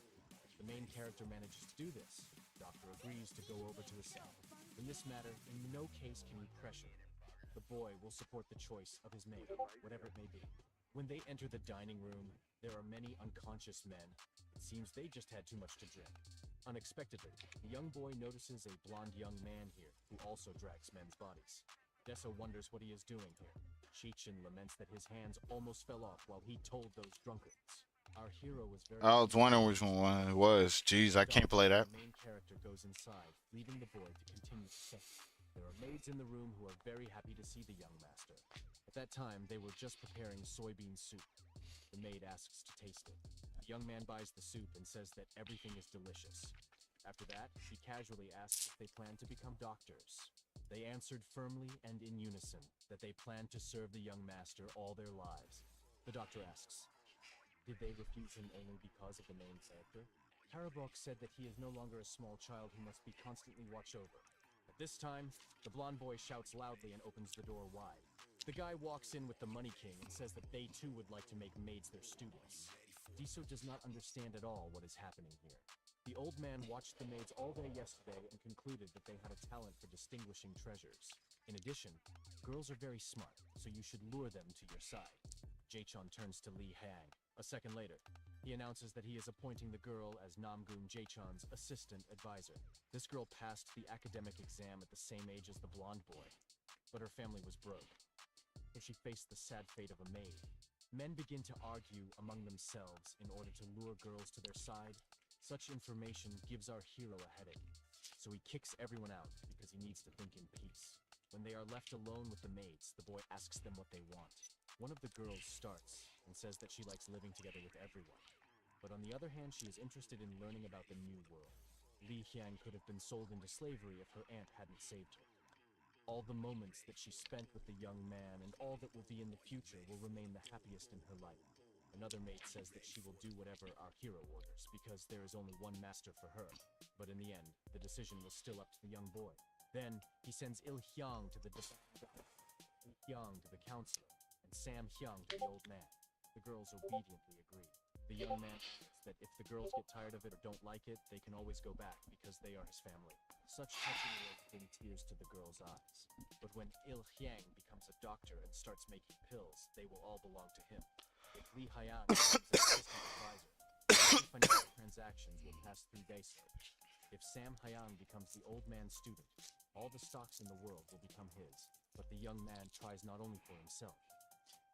The main character manages to do this. Doctor agrees to go over to his cell. In this matter, in no case can he pressure him. The boy will support the choice of his mate, whatever it may be. When they enter the dining room, there are many unconscious men. It seems they just had too much to drink. Unexpectedly, the young boy notices a blonde young man here who also drags men's bodies. Deso wonders what he is doing here. Shichin laments that his hands almost fell off while he told those drunkards. Our hero was very... I was wondering which one it was. Jeez, I can't play that. The main character goes inside, leaving the boy to continue to sing. There are maids in the room who are very happy to see the young master. At that time, they were just preparing soybean soup. The maid asks to taste it. The young man buys the soup and says that everything is delicious. After that, she casually asks if they plan to become doctors. They answered firmly and in unison that they planned to serve the young master all their lives. The doctor asks, did they refuse him only because of the main character? Karabok said that he is no longer a small child who must be constantly watched over. At this time, the blonde boy shouts loudly and opens the door wide. The guy walks in with the Money King and says that they too would like to make maids their students. Deso does not understand at all what is happening here. The old man watched the maids all day yesterday and concluded that they had a talent for distinguishing treasures. In addition, girls are very smart, so you should lure them to your side. Jaechon turns to Li Hang. A second later, He announces that he is appointing the girl as Namgun Jaechan's assistant advisor. This girl passed the academic exam at the same age as the blonde boy, but her family was broke, so she faced the sad fate of a maid. Men begin to argue among themselves in order to lure girls to their side. Such information gives our hero a headache, so he kicks everyone out because he needs to think in peace. When they are left alone with the maids, the boy asks them what they want. One of the girls starts and says that she likes living together with everyone. But on the other hand, she is interested in learning about the new world. Li Xiang could have been sold into slavery if her aunt hadn't saved her. All the moments that she spent with the young man and all that will be in the future will remain the happiest in her life. Another maid says that she will do whatever our hero orders because there is only one master for her. But in the end, the decision was still up to the young boy. Then he sends Il Hyang to the counselor, and Sam Hyang to the old man. The girls obediently agree. The young man asks that if the girls get tired of it or don't like it, they can always go back because they are his family. Such touching words bring tears to the girls' eyes. But when Il Hyang becomes a doctor and starts making pills, they will all belong to him. If Li Hyang becomes an assistant advisor, all financial transactions will pass through Daeso. If Sam Hyang becomes the old man's student, all the stocks in the world will become his. But the young man tries not only for himself.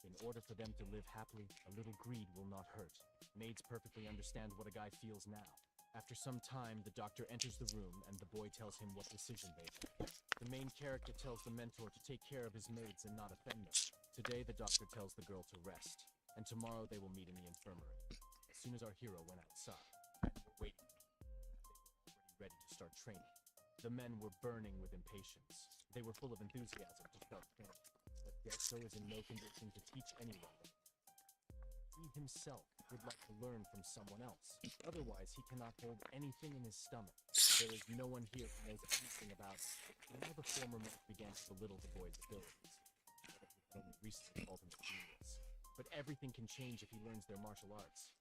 In order for them to live happily, a little greed will not hurt. Maids perfectly understand what a guy feels now. After some time, the doctor enters the room and the boy tells him what decision they make. The main character tells the mentor to take care of his maids and not offend them. Today, the doctor tells the girl to rest, and tomorrow they will meet in the infirmary. As soon as our hero went outside, and were waiting, they were already ready to start training. The men were burning with impatience. They were full of enthusiasm to start training, but Daeso is in no condition to teach anyone. He himself would like to learn from someone else. Otherwise, he cannot hold anything in his stomach. There is no one here who knows anything about it. Now the former monk began to belittle the boy's abilities. But only recently called him a genius. But everything can change if he learns their martial arts.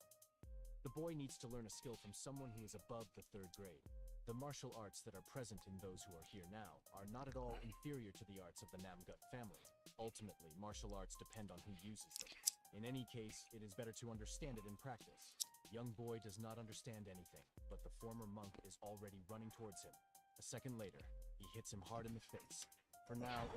The boy needs to learn a skill from someone who is above the 3rd grade. The martial arts that are present in those who are here now are not at all inferior to the arts of the Namgut family. Ultimately, martial arts depend on who uses them. In any case, it is better to understand it in practice. The young boy does not understand anything, but the former monk is already running towards him. A second later, he hits him hard in the face. For now,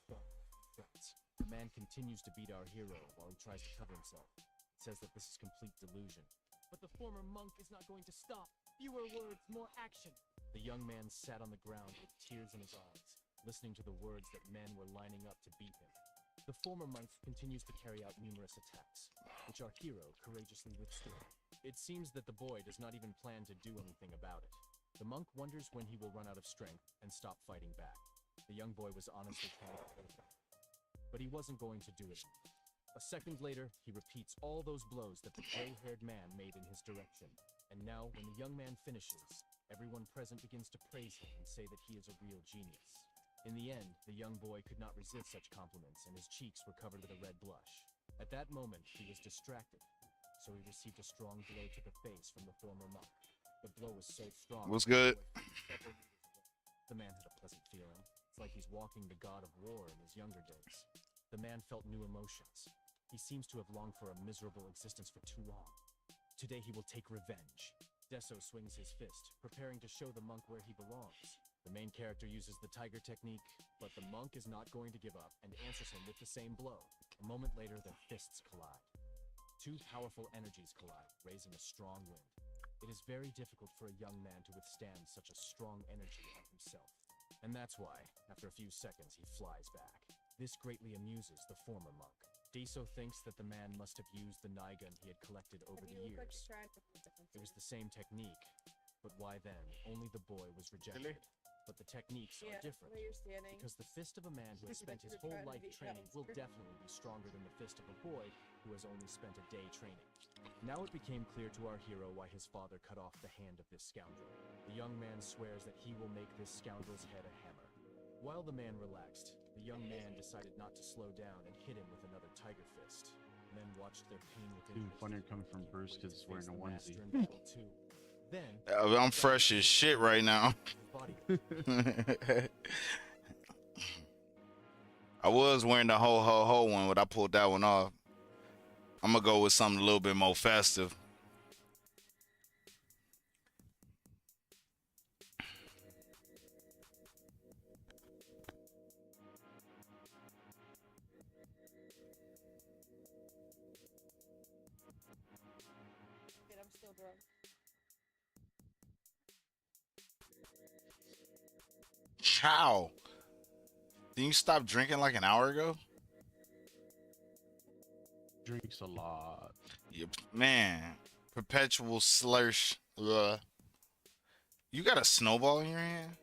the man continues to beat our hero while he tries to cover himself. It says that this is complete delusion. But the former monk is not going to stop. Fewer words, more action. The young man sat on the ground with tears in his eyes, listening to the words that men were lining up to beat him. The former monk continues to carry out numerous attacks, which our hero courageously withstood. It seems that the boy does not even plan to do anything about it. The monk wonders when he will run out of strength and stop fighting back. The young boy was honestly trying to hold him, but he wasn't going to do it. A second later, he repeats all those blows that the gray-haired man made in his direction. And now, when the young man finishes, everyone present begins to praise him and say that he is a real genius. In the end, the young boy could not resist such compliments, and his cheeks were covered with a red blush. At that moment, he was distracted, so he received a strong blow to the face from the former monk. The blow was so strong. What's good? The man had a pleasant feeling. It's like he's walking the god of war in his younger days. The man felt new emotions. He seems to have longed for a miserable existence for too long. Today he will take revenge. Daeso swings his fist, preparing to show the monk where he belongs. The main character uses the tiger technique, but the monk is not going to give up and answers him with the same blow. A moment later, their fists collide. Two powerful energies collide, raising a strong wind. It is very difficult for a young man to withstand such a strong energy on himself. And that's why, after a few seconds, he flies back. This greatly amuses the former monk. Daeso thinks that the man must have used the Naigun he had collected over the years. It was the same technique, but why then? Only the boy was rejected. But the techniques are different, because the fist of a man who has spent his whole life training will definitely be stronger than the fist of a boy who has only spent a day training. Now it became clear to our hero why his father cut off the hand of this scoundrel. The young man swears that he will make this scoundrel's head a hammer. While the man relaxed, the young man decided not to slow down and hit him with another tiger fist. Men watched their pain with Dude, interest. funny coming from Bruce because he's wearing a onesie. Then, I'm fresh as shit right now. I was wearing the ho ho ho one, but I pulled that one off. I'm gonna go with something a little bit more festive. still drunk. How? Didn't you stop drinking like an hour ago? Drinks a lot. Yep. Man, perpetual slursh. Ugh. You got a snowball in your hand?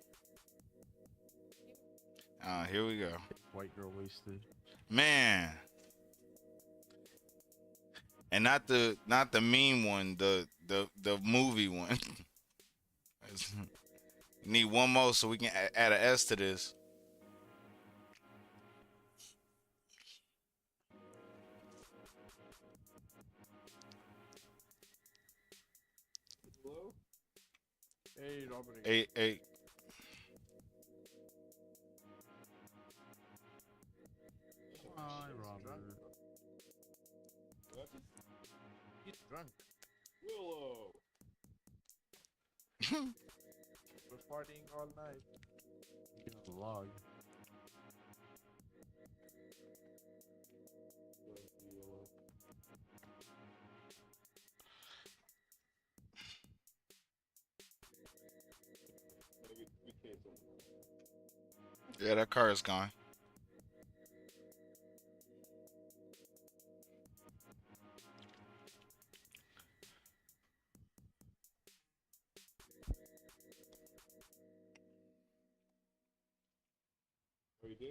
Here we go. White girl wasted. Man. And not the meme one, the movie one. Need one more so we can add an S to this. Hello? Hey, Robert. Hey. Hi, Robert. What? He's drunk. Willow. We're partying all night. You get a vlog. Yeah, that car is gone. Oh, you do?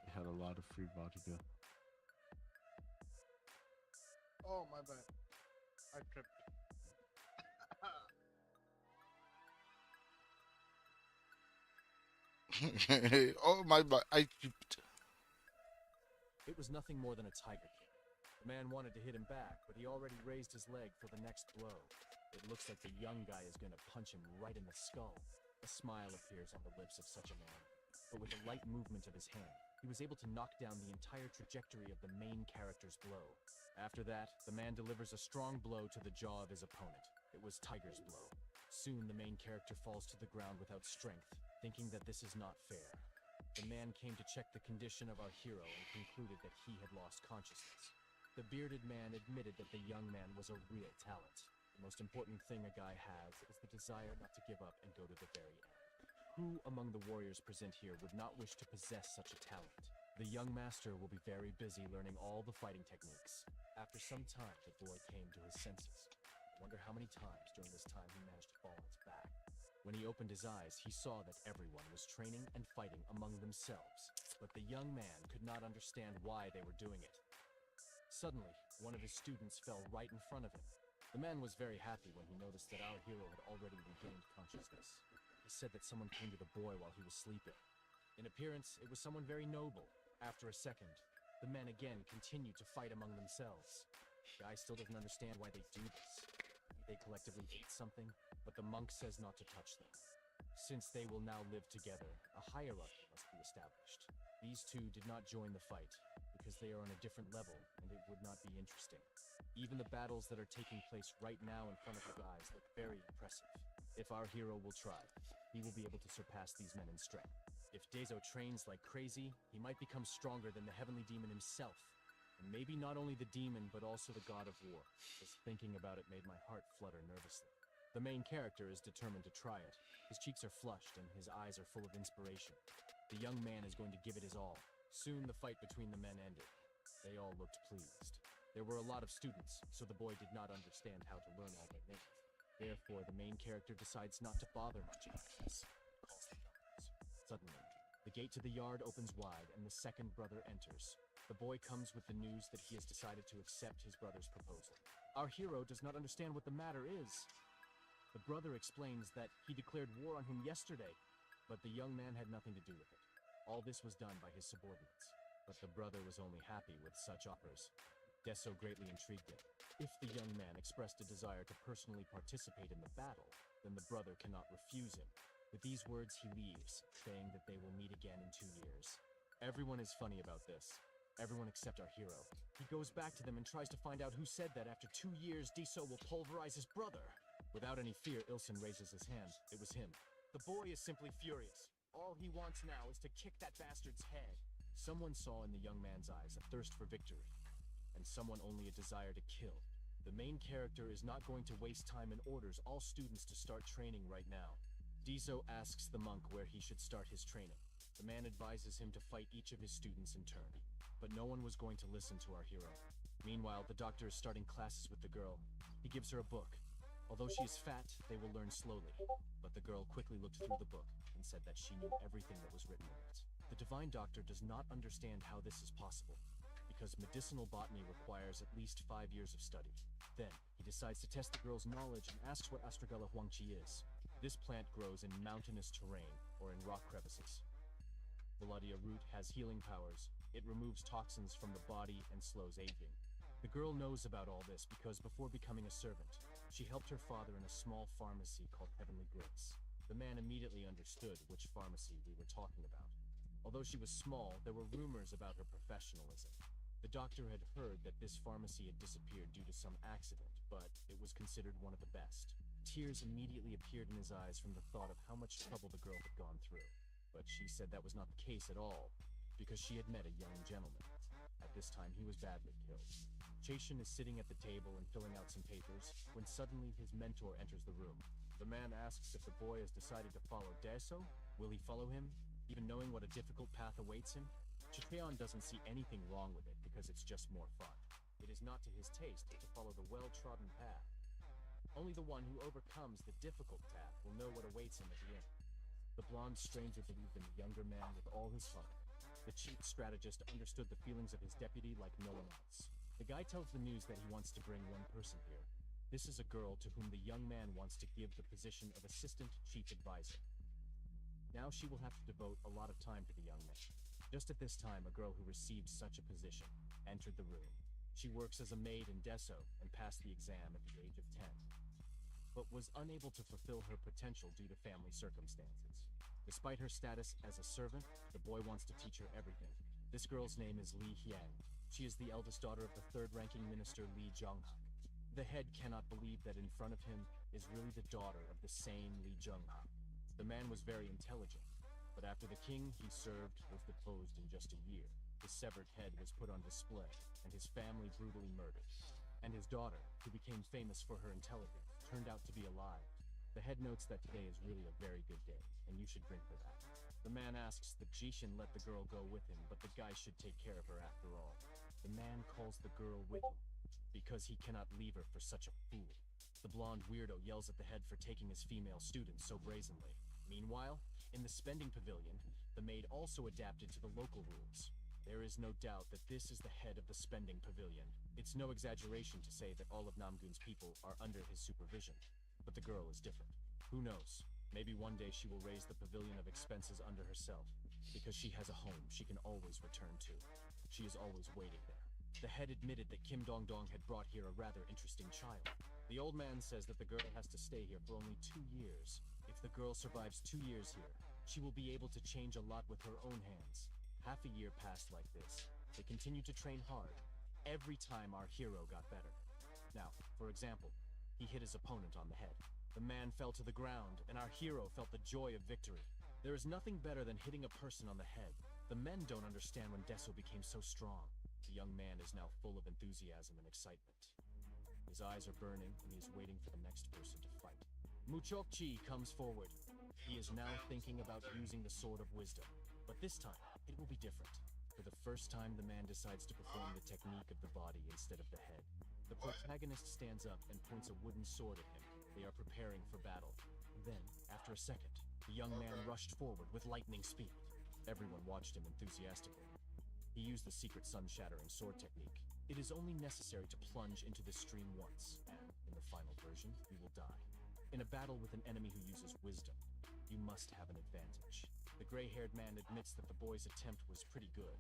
They had a lot of free vodka. Oh, my bad. I tripped. Oh my! It was nothing more than a tiger kick. The man wanted to hit him back, but he already raised his leg for the next blow. It looks like the young guy is going to punch him right in the skull. A smile appears on the lips of such a man, but with a light movement of his hand, he was able to knock down the entire trajectory of the main character's blow. After that, the man delivers a strong blow to the jaw of his opponent. It was Tiger's blow. Soon, the main character falls to the ground without strength, thinking that this is not fair. The man came to check the condition of our hero and concluded that he had lost consciousness. The bearded man admitted that the young man was a real talent. The most important thing a guy has is the desire not to give up and go to the very end. Who among the warriors present here would not wish to possess such a talent? The young master will be very busy learning all the fighting techniques. After some time, the boy came to his senses. I wonder how many times during this time he managed to fall on his back. When he opened his eyes, he saw that everyone was training and fighting among themselves, but the young man could not understand why they were doing it. Suddenly, one of his students fell right in front of him. The man was very happy when he noticed that our hero had already regained consciousness. He said that someone came to the boy while he was sleeping. In appearance, it was someone very noble. After a second, the men again continued to fight among themselves. The guy still doesn't understand why they do this. They collectively ate something, but the monk says not to touch them. Since they will now live together, a hierarchy must be established. These two did not join the fight, because they are on a different level, and it would not be interesting. Even the battles that are taking place right now in front of you guys look very impressive. If our hero will try, he will be able to surpass these men in strength. If Dezo trains like crazy, he might become stronger than the heavenly demon himself. And maybe not only the demon, but also the god of war. Just thinking about it made my heart flutter nervously. The main character is determined to try it. His cheeks are flushed and his eyes are full of inspiration. The young man is going to give it his all. Soon the fight between the men ended. They all looked pleased. There were a lot of students, so the boy did not understand how to learn all their names. Therefore, the main character decides not to bother much about this. Calls the numbers. Suddenly, the gate to the yard opens wide and the second brother enters. The boy comes with the news that he has decided to accept his brother's proposal. Our hero does not understand what the matter is. The brother explains that he declared war on him yesterday, but the young man had nothing to do with it. All this was done by his subordinates, but the brother was only happy with such offers. Deso greatly intrigued him. If the young man expressed a desire to personally participate in the battle, then the brother cannot refuse him. With these words, he leaves, saying that they will meet again in 2 years. Everyone is funny about this. Everyone except our hero. He goes back to them and tries to find out who said that after 2 years, Diso will pulverize his brother. Without any fear, Ilson raises his hand. It was him. The boy is simply furious. All he wants now is to kick that bastard's head. Someone saw in the young man's eyes a thirst for victory, and someone only a desire to kill. The main character is not going to waste time and orders all students to start training right now. Diso asks the monk where he should start his training. The man advises him to fight each of his students in turn, but no one was going to listen to our hero. Meanwhile, the doctor is starting classes with the girl. He gives her a book. Although she is fat, they will learn slowly. But the girl quickly looked through the book and said that she knew everything that was written in it. The divine doctor does not understand how this is possible, because medicinal botany requires at least 5 years of study. Then, he decides to test the girl's knowledge and asks what Astragala Huangqi is. This plant grows in mountainous terrain or in rock crevices. Valadia root has healing powers. It removes toxins from the body and slows aging. The girl knows about all this because before becoming a servant, she helped her father in a small pharmacy called Heavenly Grace. The man immediately understood which pharmacy we were talking about. Although she was small, there were rumors about her professionalism. The doctor had heard that this pharmacy had disappeared due to some accident, but it was considered one of the best. Tears immediately appeared in his eyes from the thought of how much trouble the girl had gone through. But she said that was not the case at all, because she had met a young gentleman. At this time, he was badly killed. Chashin is sitting at the table and filling out some papers, when suddenly his mentor enters the room. The man asks if the boy has decided to follow Deso. Will he follow him, even knowing what a difficult path awaits him? Chiteon doesn't see anything wrong with it because it's just more fun. It is not to his taste to follow the well-trodden path. Only the one who overcomes the difficult path will know what awaits him at the end. The blonde stranger believed in the younger man with all his fun. The chief strategist understood the feelings of his deputy like no one else. The guy tells the news that he wants to bring one person here. This is a girl to whom the young man wants to give the position of assistant chief advisor. Now she will have to devote a lot of time to the young man. Just at this time, a girl who received such a position entered the room. She works as a maid in Deso and passed the exam at the age of 10, but was unable to fulfill her potential due to family circumstances. Despite her status as a servant, the boy wants to teach her everything. This girl's name is Li Hyang. She is the eldest daughter of the third-ranking minister Li Zhonghak. The head cannot believe that in front of him is really the daughter of the same Li Zhonghak. The man was very intelligent, but after the king he served was deposed in just a year. His severed head was put on display, and his family brutally murdered. And his daughter, who became famous for her intelligence, turned out to be alive. The head notes that today is really a very good day, and you should drink for that. The man asks that Jishin let the girl go with him, but the guy should take care of her after all. The man calls the girl with him, because he cannot leave her for such a fool. The blonde weirdo yells at the head for taking his female students so brazenly. Meanwhile, in the spending pavilion, the maid also adapted to the local rules. There is no doubt that this is the head of the spending pavilion. It's no exaggeration to say that all of Namgun's people are under his supervision. But the girl is different. Who knows? Maybe one day she will raise the pavilion of expenses under herself, because she has a home she can always return to. She is always waiting there. The head admitted that Kim Dong-dong had brought here a rather interesting child. The old man says that the girl has to stay here for only 2 years. If the girl survives 2 years here, she will be able to change a lot with her own hands. Half a year passed like this. They continued to train hard. Every time our hero got better. Now, for example, he hit his opponent on the head. The man fell to the ground, and our hero felt the joy of victory. There is nothing better than hitting a person on the head. The men don't understand when Deso became so strong. The young man is now full of enthusiasm and excitement. His eyes are burning, and he is waiting for the next person to fight. Muchokchi comes forward. He is now thinking about using the Sword of Wisdom. But this time, it will be different. For the first time, the man decides to perform the technique of the body instead of the head. The protagonist stands up and points a wooden sword at him. They are preparing for battle. Then, after a second, the young man rushed forward with lightning speed. Everyone watched him enthusiastically. He used the secret sun-shattering sword technique. It is only necessary to plunge into the stream once, and in the final version, you will die. In a battle with an enemy who uses wisdom, you must have an advantage. The gray-haired man admits that the boy's attempt was pretty good,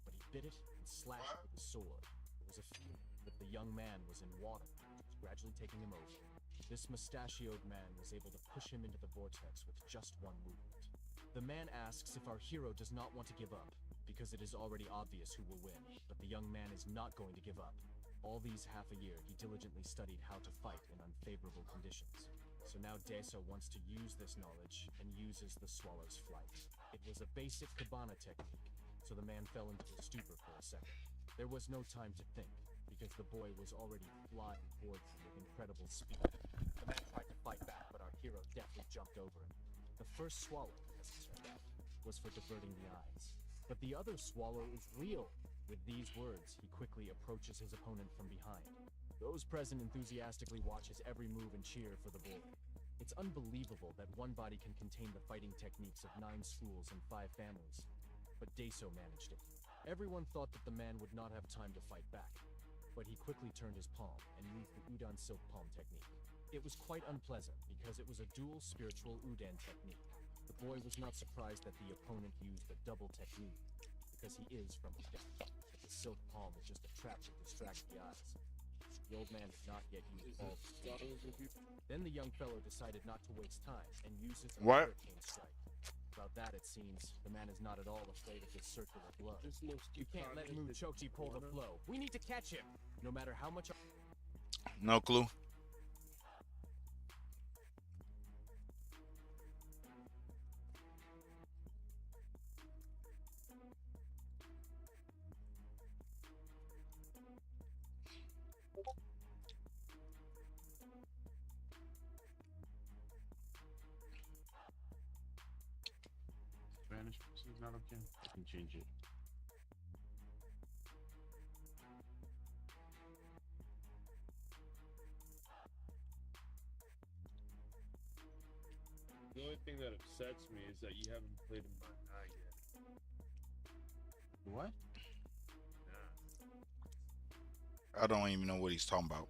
but he bit it and slashed it with his sword. There was a feeling that the young man was in water, which was gradually taking him over. This mustachioed man was able to push him into the vortex with just one movement. The man asks if our hero does not want to give up, because it is already obvious who will win, but the young man is not going to give up. All these half a year, he diligently studied how to fight in unfavorable conditions. So now Deso wants to use this knowledge and uses the swallow's flight. It was a basic cabana technique, so the man fell into a stupor for a second. There was no time to think, because the boy was already flying towards him with incredible speed. The man tried to fight back, but our hero deftly jumped over him. The first swallow, as it turned out, was for diverting the eyes. But the other swallow is real. With these words, he quickly approaches his opponent from behind. Those present enthusiastically watch his every move and cheer for the boy. It's unbelievable that one body can contain the fighting techniques of 9 schools and 5 families. But Deso managed it. Everyone thought that the man would not have time to fight back, but he quickly turned his palm and used the Udan silk palm technique. It was quite unpleasant because it was a dual spiritual Udan technique. The boy was not surprised that the opponent used a double technique, because he is from Udan. But the silk palm was just a trap to distract the eyes. The old man did not yet use all of his skills. Then the young fellow decided not to waste time and uses a hurricane strike. About that, it seems, the man is not at all afraid of this circular blow. You can't let Mu Chokji pull the flow. We need to catch him, no matter how much. No clue. Spanish is not okay. I can change it. The only thing that upsets me is that you haven't played in Mana yet. What? Nah. I don't even know what he's talking about.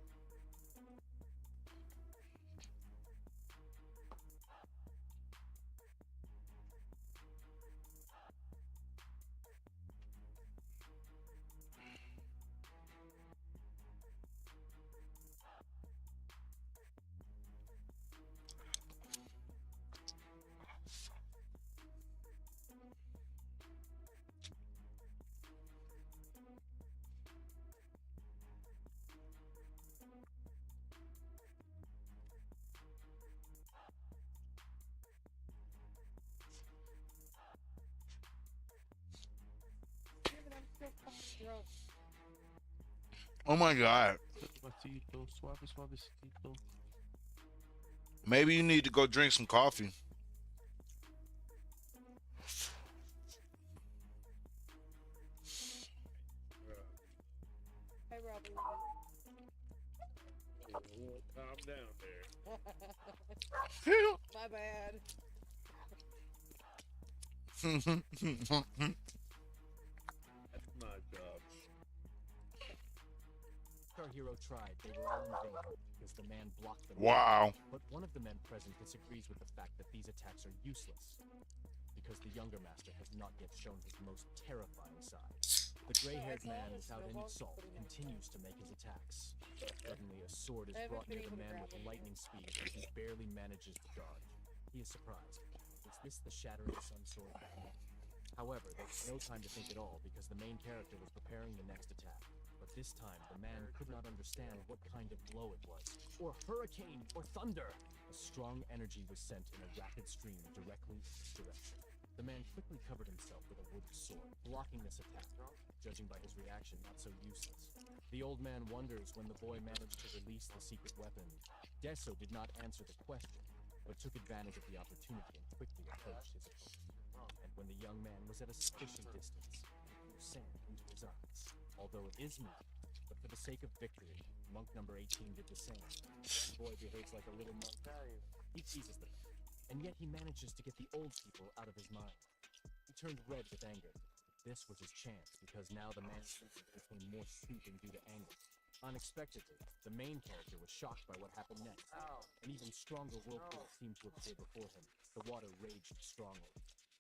Oh my God. Suavecito, suavecito. Maybe you need to go drink some coffee. Hey, Robin. Calm down there. My bad. That's my job. Our hero tried, they were all in vain, because the man blocked them. Wow. But one of the men present disagrees with the fact that these attacks are useless, because the younger master has not yet shown his most terrifying side. The gray-haired man, without any salt, continues to make his attacks. Suddenly, a sword is brought near the man with lightning speed, and he barely manages to dodge. He is surprised. Is this the shattering sun sword? However, there was no time to think at all, because the main character was preparing the next attack. But this time, the man could not understand what kind of blow it was, or hurricane, or thunder. A strong energy was sent in a rapid stream directly in his direction. The man quickly covered himself with a wooden sword, blocking this attack, judging by his reaction, not so useless. The old man wonders when the boy managed to release the secret weapon. Deso did not answer the question, but took advantage of the opportunity and quickly approached his opponent. And when the young man was at a sufficient distance, he threw sand into his eyes. Although it is me, but for the sake of victory, monk number 18 did the same. The boy behaves like a little monk. He teases them, and yet he manages to get the old people out of his mind. He turned red with anger. This was his chance, because now the man's senses became more soothing due to anger. Unexpectedly, the main character was shocked by what happened next. An even stronger whirlpool seemed to appear before him. The water raged strongly.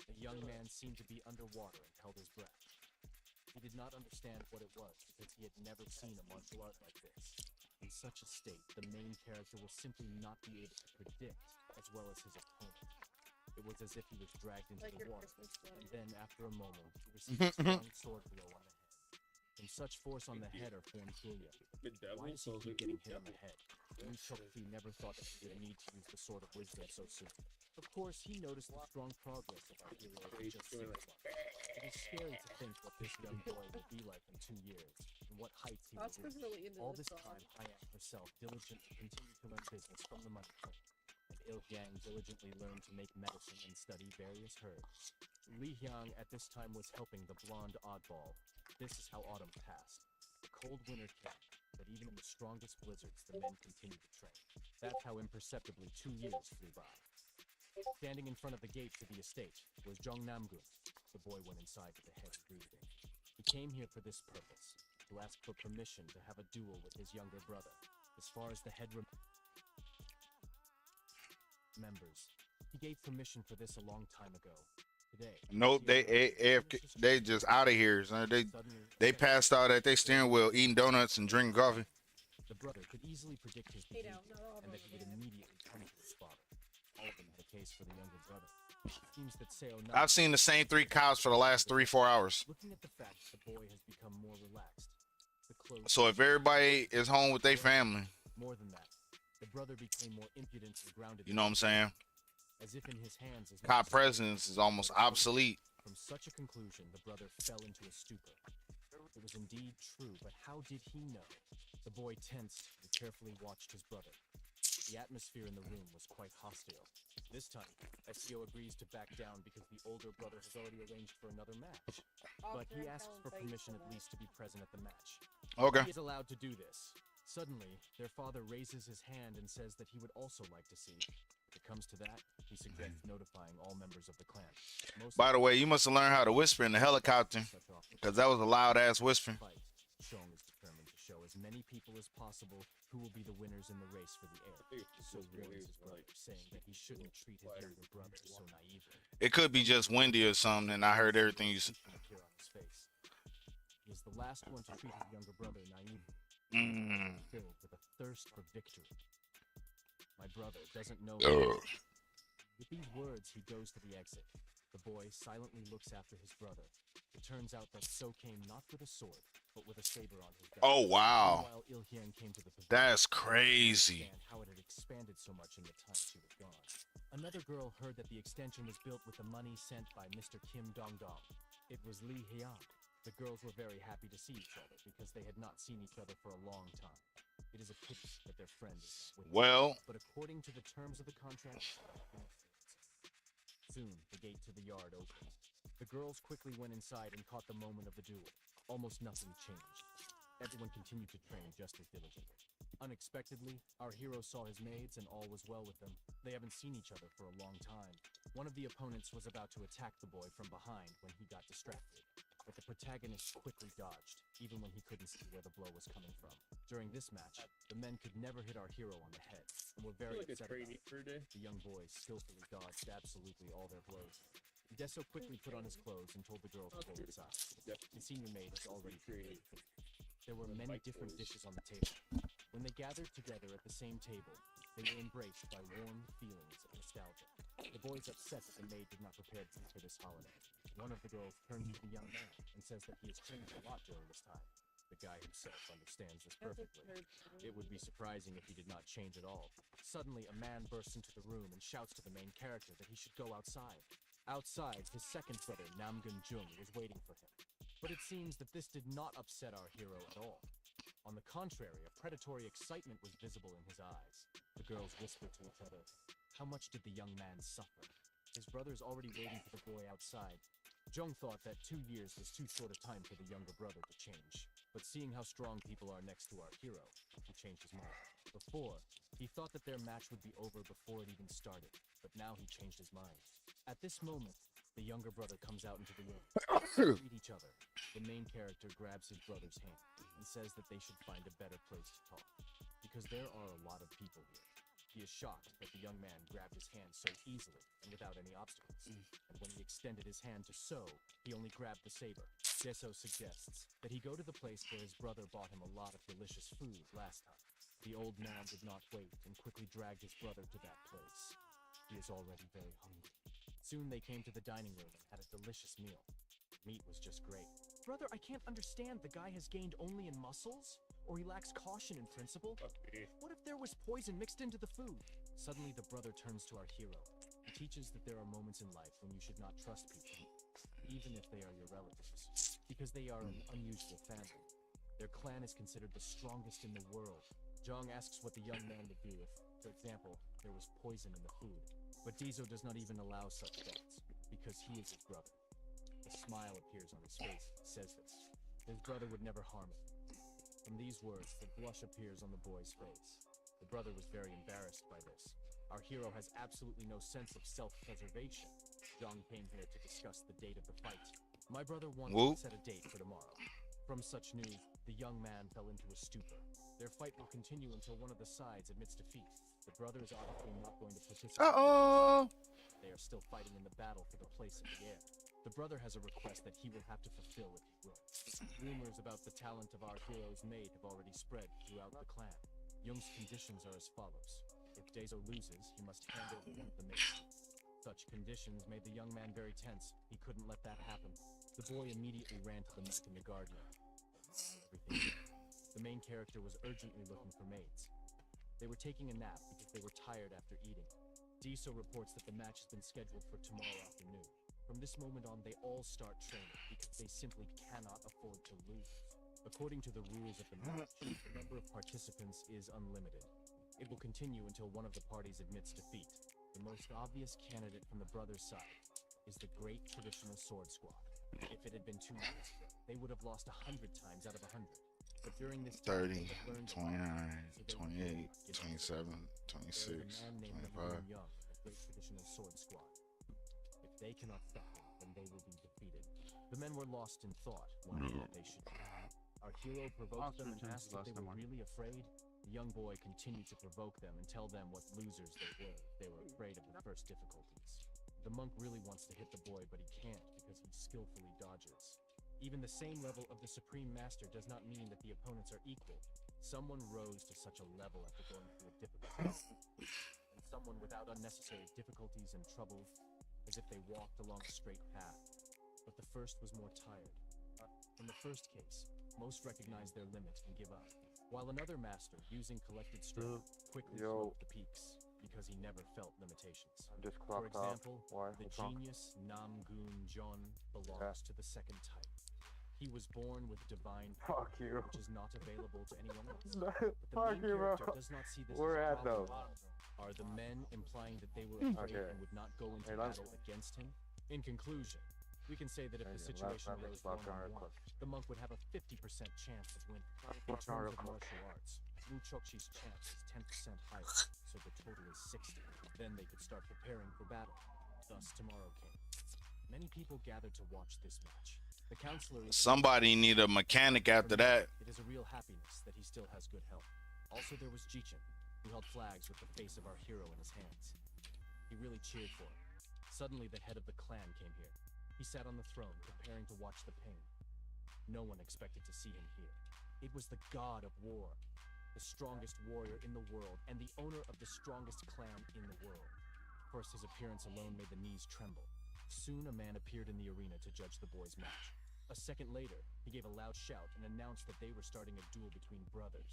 The young man seemed to be underwater and held his breath. He did not understand what it was, because he had never seen a martial art like this. In such a state, the main character will simply not be able to predict, as well as his opponent. It was as if he was dragged into the water, and then, after a moment, he received a strong sword blow on the head. From such force on the head are formed cilia. Why does he keep getting hit on the head? Lee Chokfi never thought that he would need to use the Sword of Wisdom so soon. Of course, he noticed the strong progress of our hero in just 6 months. It is scary to think what this young boy will be like in 2 years, and what heights he will reach. All this time, Hayat herself diligent to continue to learn business from the money clerk, and Il Yang diligently learned to make medicine and study various herbs. Li Hyang at this time was helping the blonde oddball. This is how autumn passed. The cold winter came, but even in the strongest blizzards, the men continued to train. That's how imperceptibly 2 years flew by. Standing in front of the gate to the estate was Jong Namgun. The boy went inside with a heavy breathing. He came here for this purpose, to ask for permission to have a duel with his younger brother. As far as the head members, he gave permission for this a long time ago. Today, Nope, they just out of here. Son. They passed out at their steering wheel, eating donuts and drinking coffee. The brother could easily predict his behavior, and that he would immediately come to his father. All of them had a case for the younger brother. It seems that Seo I've seen the same 3 cops for the last 3-4 hours. Looking at the fact that the boy has become more relaxed. So if everybody is home with their family, more than that, the brother became more impudent and grounded. you know what I'm saying? As if in his hands is Cop presence is almost obsolete. From such a conclusion, the brother fell into a stupor. It was indeed true, but how did he know? The boy tensed and carefully watched his brother. The atmosphere in the room was quite hostile. This time, Seo agrees to back down because the older brother has already arranged for another match. But he asks for permission at least to be present at the match. Okay. He is allowed to do this. Suddenly, their father raises his hand and says that he would also like to see. If it comes to that, he suggests notifying all members of the clan. By the way, you must have learned how to whisper in the helicopter, because that was a loud-ass whispering. Shong is determined to show as many people as possible who will be the winners in the race for the air. So warns his brother, saying that he shouldn't treat his younger brother so naively. It could be just windy or something, and I heard everything you said. He is the last one to treat his younger brother naively. Filled with a thirst for victory. My brother doesn't know. With these words, he goes to the exit. The boy silently looks after his brother. It turns out that So came not with a sword, but with a saber on his gun. Oh wow, Meanwhile, Il Hyang came to the pavilion. That's crazy. How it had expanded so much in the time she was gone. Another girl heard that the extension was built with the money sent by Mr. Kim Dong-dong. It was Li Hyang. The girls were very happy to see each other because they had not seen each other for a long time. It is a pity that their friend is not with them. But according to the terms of the contract, soon the gate to the yard opened. The girls quickly went inside and caught the moment of the duel. Almost nothing changed. Everyone continued to train just as diligently. Unexpectedly, our hero saw his maids and all was well with them. They haven't seen each other for a long time. One of the opponents was about to attack the boy from behind when he got distracted. But the protagonist quickly dodged, even when he couldn't see where the blow was coming from. During this match, the men could never hit our hero on the head, and were very upset about it. The young boys skillfully dodged absolutely all their blows. Deso quickly put on his clothes and told the girls to go inside. The senior maid was already prepared. There were many different dishes on the table. When they gathered together at the same table, they were embraced by warm feelings of nostalgia. The boys upset that the maid did not prepare food for this holiday. One of the girls turns to the young man and says that he has changed a lot during this time. The guy himself understands this perfectly. It would be surprising if he did not change at all. Suddenly, a man bursts into the room and shouts to the main character that he should go outside. Outside, his second brother, Namgun Jung, was waiting for him. But it seems that this did not upset our hero at all. On the contrary, a predatory excitement was visible in his eyes. The girls whispered to each other, how much did the young man suffer? His brother's already waiting for the boy outside. Jung thought that 2 years was too short a time for the younger brother to change. But seeing how strong people are next to our hero, he changed his mind. Before, he thought that their match would be over before it even started, but now he changed his mind. At this moment, the younger brother comes out into the room. They meet each other. The main character grabs his brother's hand and says that they should find a better place to talk, because there are a lot of people here. He is shocked that the young man grabbed his hand so easily and without any obstacles. And when he extended his hand to So, he only grabbed the saber. Deso suggests that he go to the place where his brother bought him a lot of delicious food last time. The old man did not wait and quickly dragged his brother to that place. He is already very hungry. Soon they came to the dining room and had a delicious meal. Meat was just great. Brother, I can't understand. The guy has gained only in muscles? Or he lacks caution in principle? What if there was poison mixed into the food? Suddenly the brother turns to our hero. He teaches that there are moments in life when you should not trust people, even if they are your relatives, because they are an unusual family. Their clan is considered the strongest in the world. Zhang asks what the young man would do if, for example, there was poison in the food. But Dizo does not even allow such thoughts, because he is his brother. A smile appears on his face as he says this. His brother would never harm him. From these words, the blush appears on the boy's face. The brother was very embarrassed by this. Our hero has absolutely no sense of self-preservation. Zhang came here to discuss the date of the fight. My brother wants to set a date for tomorrow. From such news, the young man fell into a stupor. Their fight will continue until one of the sides admits defeat. The brother is obviously not going to participate. They are still fighting in the battle for the place in the air. The brother has a request that he will have to fulfill if he will. Rumors about the talent of our hero's maid have already spread throughout the clan. Young's conditions are as follows. If Dezo loses, he must hand over one of the maids. Such conditions made the young man very tense. He couldn't let that happen. The boy immediately ran to the nook in the garden. The main character was urgently looking for maids. They were taking a nap because they were tired after eating. Diso reports that the match has been scheduled for tomorrow afternoon. From this moment on, they all start training because they simply cannot afford to lose. According to the rules of the match, the number of participants is unlimited. It will continue until one of the parties admits defeat. The most obvious candidate from the brothers' side is the Great Traditional Sword Squad. If it had been 2 years ago, they would have lost 100 times out of 100. But during this time, 30, 29, 28, 27, 26, 25. Young, the Great Traditional Sword Squad. If they cannot stop them, then they will be defeated. The men were lost in thought, wondering what they should do. Our hero provoked them and asked if they were really afraid. The young boy continued to provoke them and tell them what losers they were. They were afraid of the first difficulties. The monk really wants to hit the boy, but he can't because he skillfully dodges. Even the same level of the Supreme Master does not mean that the opponents are equal. Someone rose to such a level after going through a difficult test, and someone without unnecessary difficulties and trouble, as if they walked along a straight path. But the first was more tired. In the first case, most recognize their limit and give up, while another master, using collected strength, quickly smoked the peaks because he never felt limitations. For example, the genius Namgun Jon belongs to the second type. He was born with divine power, which is not available to anyone else. But the main character does not see this as a problem at all. Are the men implying that they were afraid and would not go into battle against him? In conclusion, we can say that if the situation rose 1-on-1, the monk would have a 50% chance of winning. In terms of martial arts, Wu Chokchi's chance is 10% higher, so the total is 60. Then they could start preparing for battle. Thus, tomorrow came. Many people gathered to watch this match. The counselor is Somebody need a mechanic after that. It is a real happiness that he still has good health. Also, there was Jichin, who held flags with the face of our hero in his hands. He really cheered for him. Suddenly, the head of the clan came here. He sat on the throne, preparing to watch the pain. No one expected to see him here. It was the god of war, the strongest warrior in the world, and the owner of the strongest clan in the world. First, his appearance alone made the knees tremble. Soon, a man appeared in the arena to judge the boys' match. A second later, he gave a loud shout and announced that they were starting a duel between brothers.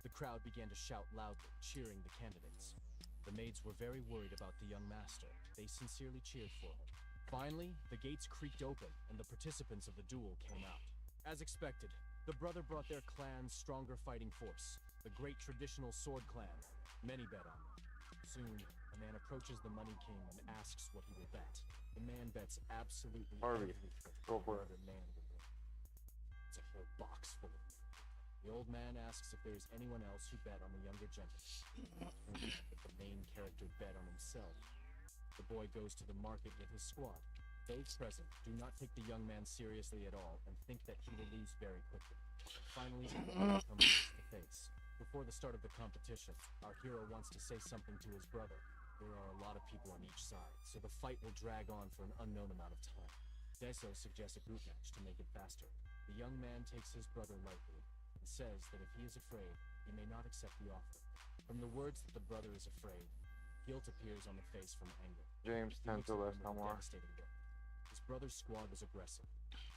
The crowd began to shout loudly, cheering the candidates. The maids were very worried about the young master. They sincerely cheered for him. Finally, the gates creaked open, and the participants of the duel came out. As expected, the brother brought their clan's stronger fighting force, the Great Traditional Sword Clan. Many bet on them. Soon, a man approaches the Money King and asks what he will bet. The man bets absolutely everything. Go for it. The man will win. It's a whole box full of them. The old man asks if there is anyone else who bet on the younger gentleman. But the main character bet on himself. The boy goes to the market with his squad. Those present do not take the young man seriously at all and think that he will lose very quickly. Finally, they come face to face. Before the start of the competition, our hero wants to say something to his brother. There are a lot of people on each side, so the fight will drag on for an unknown amount of time. Deso suggests a group match to make it faster. The young man takes his brother lightly and says that if he is afraid, he may not accept the offer. From the words that the brother is afraid, guilt appears on the face from anger. James, 10 to less, no more. Devastating look. His brother's squad was aggressive.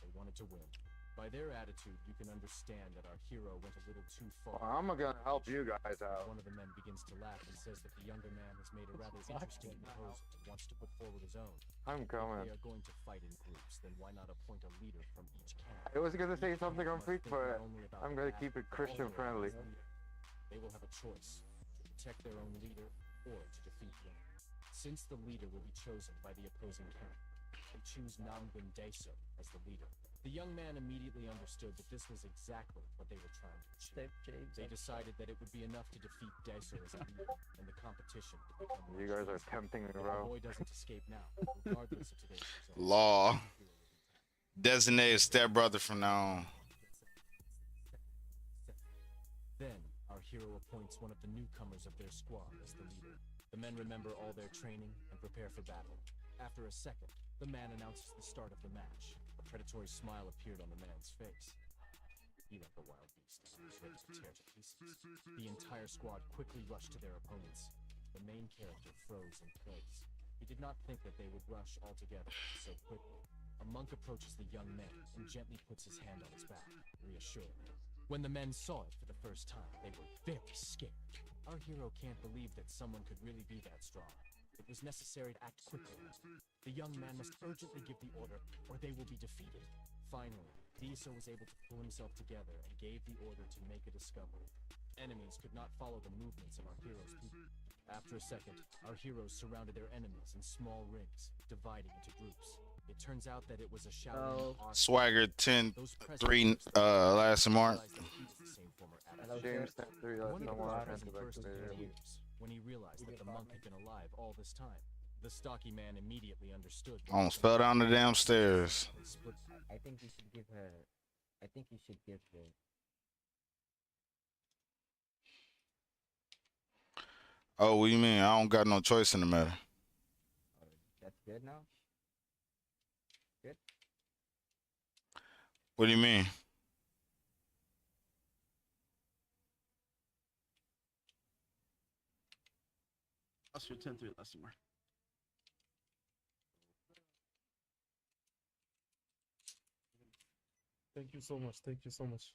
They wanted to win. By their attitude, you can understand that our hero went a little too far. Well, I'm gonna help you guys out. One of the men begins to laugh and says that the younger man has made a rather interesting proposal and wants to put forward his own. I'm If coming. they are going to fight in groups, then why not appoint a leader from each camp? I was gonna say something on freak, but Only about I'm gonna that, keep it but Christian also friendly. as leader. They will have a choice: to protect their own leader or to defeat him. Since the leader will be chosen by the opposing camp, they choose Namgun Deso as the leader. The young man immediately understood that this was exactly what they were trying to achieve. They decided that it would be enough to defeat Deso as a leader, and the competition would become You guys are tempting me, The bro. boy doesn't escape now, regardless of today's result. Law. Designated stepbrother from now on. Then, our hero appoints one of the newcomers of their squad as the leader. The men remember all their training and prepare for battle. After a second, the man announces the start of the match. A predatory smile appeared on the man's face. He like a wild beast, ready to tear to pieces. The entire squad quickly rushed to their opponents. The main character froze in place. He did not think that they would rush all together so quickly. A monk approaches the young man and gently puts his hand on his back, reassuring him. When the men saw it for the first time, they were very scared. Our hero can't believe that someone could really be that strong. It was necessary to act quickly. The young man must urgently give the order, or they will be defeated. Finally, Deso was able to pull himself together and gave the order to make a discovery. Enemies could not follow the movements of our hero's people. After a second, our heroes surrounded their enemies in small rings, dividing into groups. It turns out that it was a shouting Swagger 10-3 last mark. James, 10-3 less, no more. When he realized that the monk had been alive all this time, the stocky man immediately understood. Almost fell down the damn stairs. I think you should give her. I think you should give her. Oh, what do you mean? I don't got no choice in the matter. That's good now. Good. What do you mean? That's your 10-3 last more. Thank you so much. Thank you so much.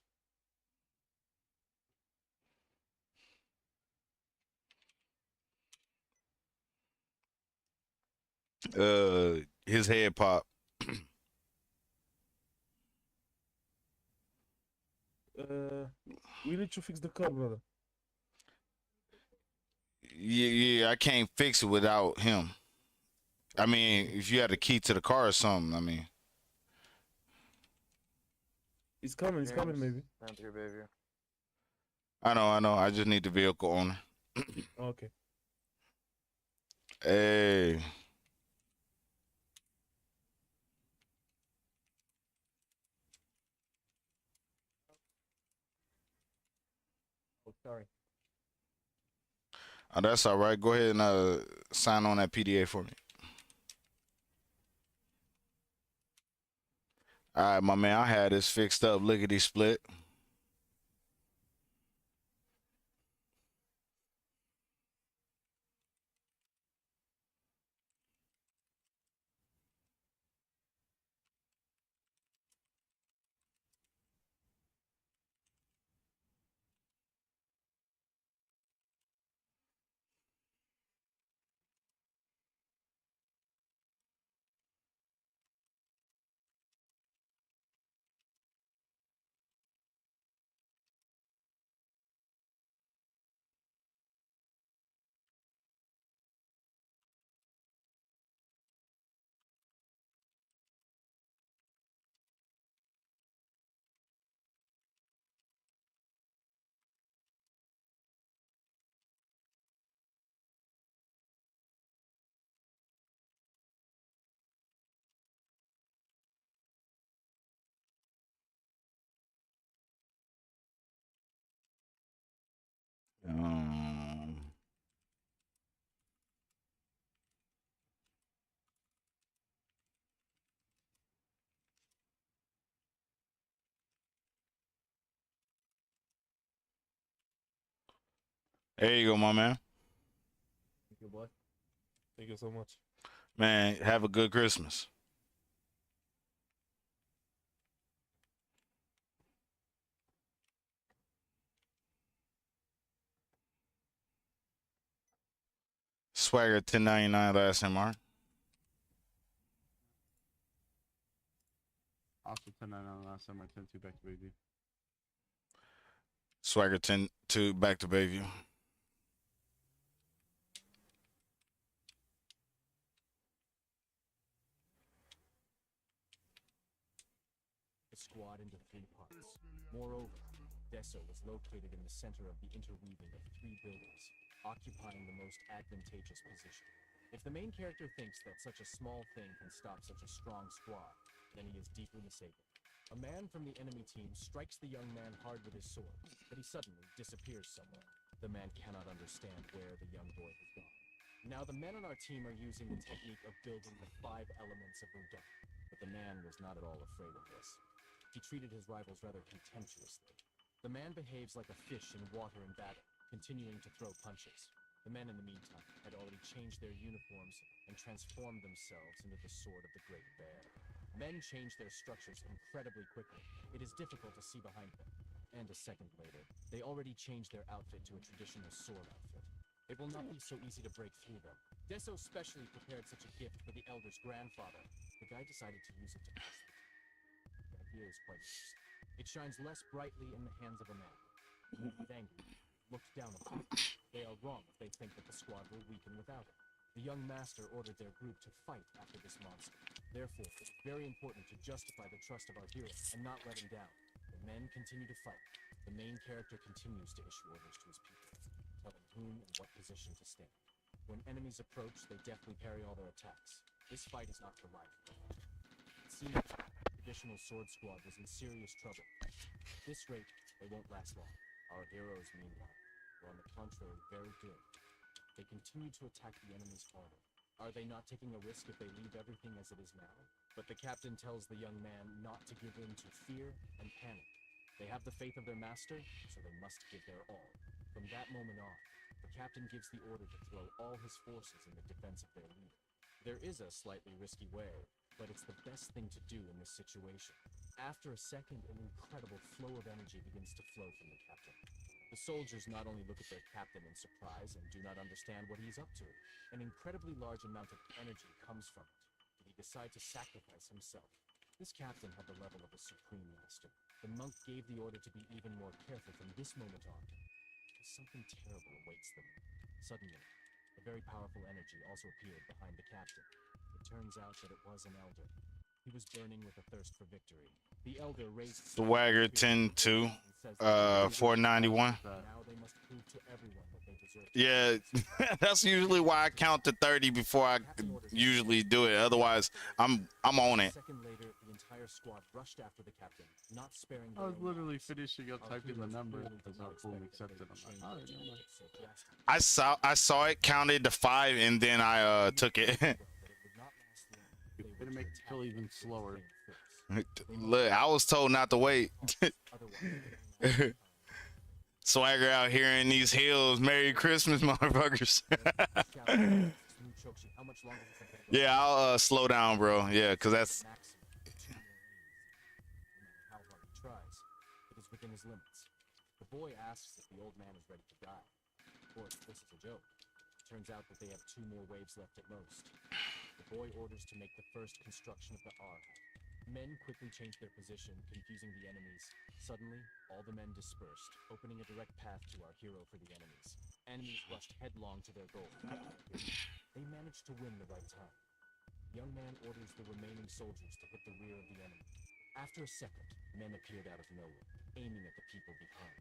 His head pop. We need to fix the car, brother. Yeah, I can't fix it without him. I mean, if you had a key to the car or something, I mean. He's coming, maybe. 10-3, baby. I know. I just need the vehicle owner. Okay. Hey. Oh, sorry. Oh, that's all right. Go ahead and sign on that PDA for me. All right, my man. I had this fixed up, lickety split. There you go, my man. Thank you, boy. Thank you so much. Man, have a good Christmas. Swagger 1099 last MR. Also 10-9 last summer, 10-2 back to Bayview. Swagger 10-2 back to Bayview. The squad into 3 parts. Moreover, Deso was located in the center of the interweaving of 3 buildings, occupying the most advantageous position. If the main character thinks that such a small thing can stop such a strong squad, then he is deeply mistaken. A man from the enemy team strikes the young man hard with his sword, but he suddenly disappears somewhere. The man cannot understand where the young boy has gone. Now the men on our team are using the technique of building the 5 elements of Udon, but the man was not at all afraid of this. He treated his rivals rather contemptuously. The man behaves like a fish in water in battle, continuing to throw punches. The men, in the meantime, had already changed their uniforms and transformed themselves into the sword of the Great Bear. Men change their structures incredibly quickly. It is difficult to see behind them. And a second later, they already changed their outfit to a traditional sword outfit. It will not be so easy to break through them. Deso specially prepared such a gift for the elder's grandfather. The guy decided to use it to pass the time. The idea is quite interesting. It shines less brightly in the hands of a man. With angry, looked down upon it. They are wrong if they think that the squad will weaken without it. The young master ordered their group to fight after this monster. Therefore, it is very important to justify the trust of our hero and not let him down. The men continue to fight. The main character continues to issue orders to his people, telling whom and what position to stand. When enemies approach, they deftly parry all their attacks. This fight is not for life. It seems the traditional sword squad was in serious trouble. At this rate, they won't last long. Our heroes, meanwhile, are on the contrary very good. They continue to attack the enemy's armor. Are they not taking a risk if they leave everything as it is now? But the captain tells the young man not to give in to fear and panic. They have the faith of their master, so they must give their all. From that moment on, the captain gives the order to throw all his forces in the defense of their leader. There is a slightly risky way, but it's the best thing to do in this situation. After a second, an incredible flow of energy begins to flow from the captain. The soldiers not only look at their captain in surprise and do not understand what he is up to. An incredibly large amount of energy comes from it, and he decides to sacrifice himself. This captain had the level of a supreme master. The monk gave the order to be even more careful from this moment on, because something terrible awaits them. Suddenly, a very powerful energy also appeared behind the captain. It turns out that it was an elder. He was burning with a thirst for victory. The elder raised Swagger 10-2, 491. now they must prove to everyone that they deserve. Yeah, that's usually why I count to 30 before I usually do it. Otherwise, I'm on it. A second later, the entire squad rushed after the captain, not sparing I was literally finishing up typing the number because our boom accepted. I'm like, oh, never mind. I saw it, counted to 5, and then I took it. It'll make it feel even slower. Look, I was told not to wait. Swagger out here in these hills. Merry Christmas, motherfuckers. Yeah, I'll slow down, bro. Yeah, because that's... How hard he tries, it is within his limits. The boy asks if the old man is ready to die. Of course, this is a joke. It turns out that they have 2 more waves left at most. The boy orders to make the first construction of the R. Men quickly change their position, confusing the enemies. Suddenly, all the men dispersed, opening a direct path to our hero for the enemies. Enemies rushed headlong to their goal. They managed to win the right time. The young man orders the remaining soldiers to hit the rear of the enemy. After a second, men appeared out of nowhere, aiming at the people behind.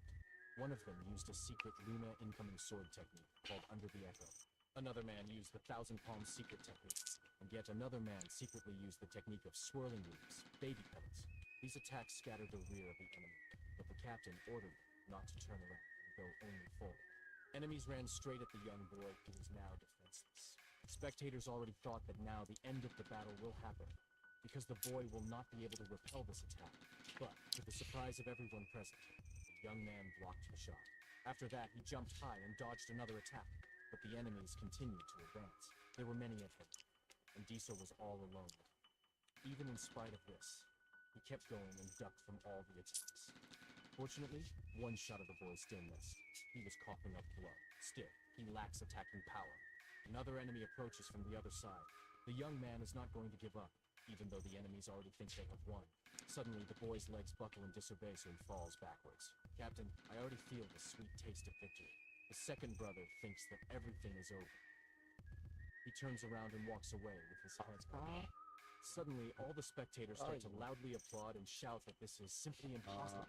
One of them used a secret Luna incoming sword technique called Under the Echo. Another man used the Thousand Palms secret technique, and yet another man secretly used the technique of swirling leaves, baby petals. These attacks scattered the rear of the enemy, but the captain ordered them not to turn around and go only forward. Enemies ran straight at the young boy, who was now defenseless. Spectators already thought that now the end of the battle will happen, because the boy will not be able to repel this attack. But, to the surprise of everyone present, the young man blocked the shot. After that, he jumped high and dodged another attack, but the enemies continued to advance. There were many of them, and Diso was all alone. Even in spite of this, he kept going and ducked from all the attacks. Fortunately, one shot of the boy still missed. He was coughing up blood. Still, he lacks attacking power. Another enemy approaches from the other side. The young man is not going to give up, even though the enemies already think they have won. Suddenly, the boy's legs buckle and disobey, so he falls backwards. Captain, I already feel the sweet taste of victory. The second brother thinks that everything is over. He turns around and walks away with his hands behind. Suddenly, all the spectators start to loudly applaud and shout that this is simply impossible.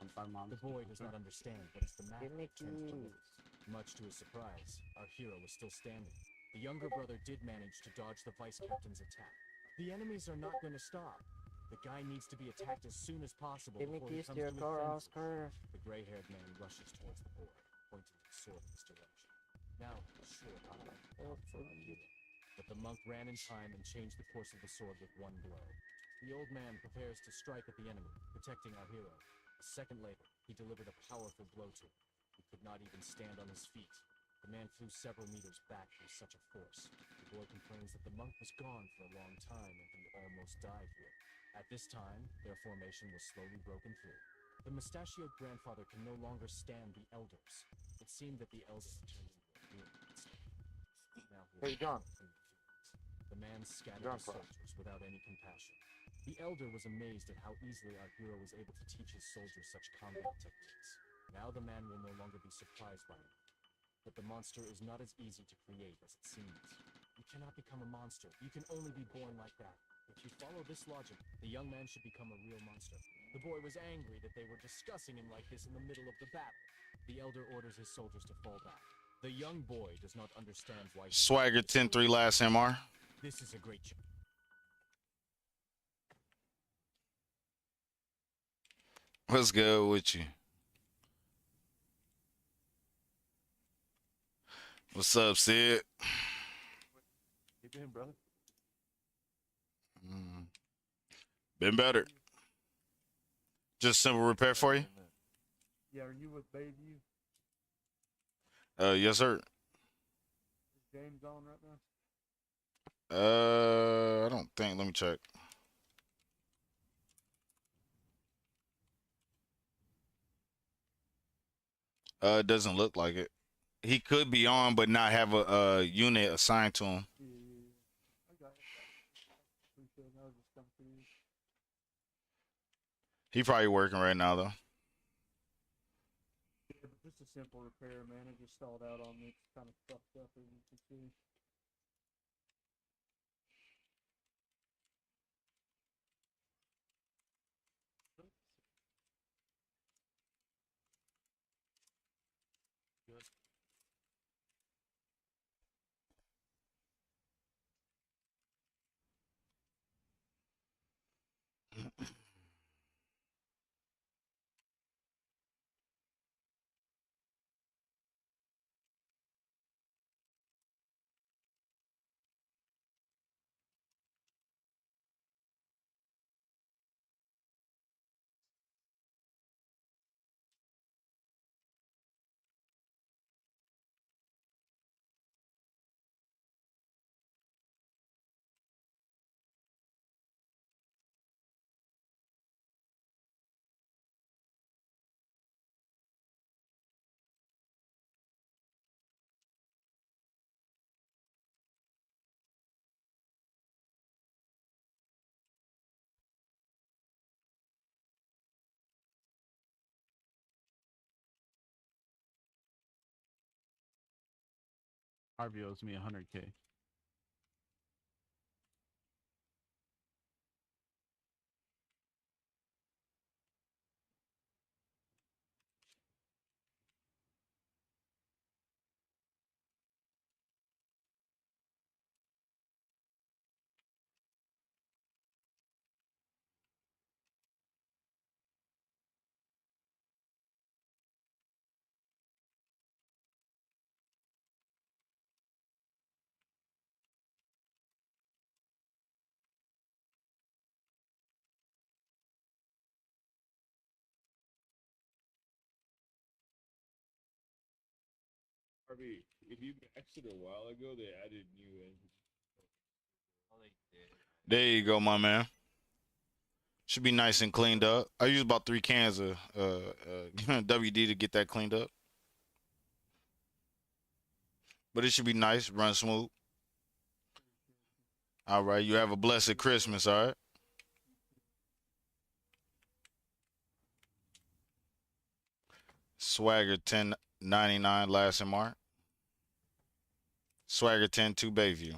The boy does not understand what is the matter and turns to leave. Much to his surprise, our hero is still standing. The younger brother did manage to dodge the vice captain's attack. The enemies are not going to stop. The guy needs to be attacked as soon as possible before he comes to his senses. The gray-haired man rushes towards the boy, pointing his sword in his direction. Now, sure, for our hero. But the monk ran in time and changed the course of the sword with one blow. The old man prepares to strike at the enemy, protecting our hero. A second later, he delivered a powerful blow to him. He could not even stand on his feet. The man flew several meters back from such a force. The boy complains that the monk was gone for a long time and he almost died here. At this time, their formation was slowly broken through. The mustachioed grandfather can no longer stand the elders. It seemed that the elders had turned into a real monster. Now Hey, John. the man scattered John, his soldiers without any compassion. The elder was amazed at how easily our hero was able to teach his soldiers such combat techniques. Now the man will no longer be surprised by him. But the monster is not as easy to create as it seems. You cannot become a monster. You can only be born like that. If you follow this logic, the young man should become a real monster. The boy was angry that they were discussing him like this in the middle of the battle. The elder orders his soldiers to fall back. The young boy does not understand why. Swagger 10-3 last MR. This is a great chance. What's good with you? What's up, Sid? You been, brother? Been better. Just simple repair for you? Yeah, are you with Bayview? Yes, sir. Is James on right now? I don't think. Let me check. It doesn't look like it. He could be on, but not have a unit assigned to him. Yeah. I got it. Appreciate it. I was just confused. He probably working right now though. Yeah, but just a simple repair, man. It just stalled out on me. It's kind of fucked up, as you can see. Good. Harvey owes me 100K. Barbie, if you maxed it a while ago, they added new engines. Oh, they did. There you go, my man. Should be nice and cleaned up. I use about 3 cans of WD to get that cleaned up. But it should be nice, run smooth. All right, you have a blessed Christmas, all right? Swagger 1099 last and mark. Swagger 10 to Bayview.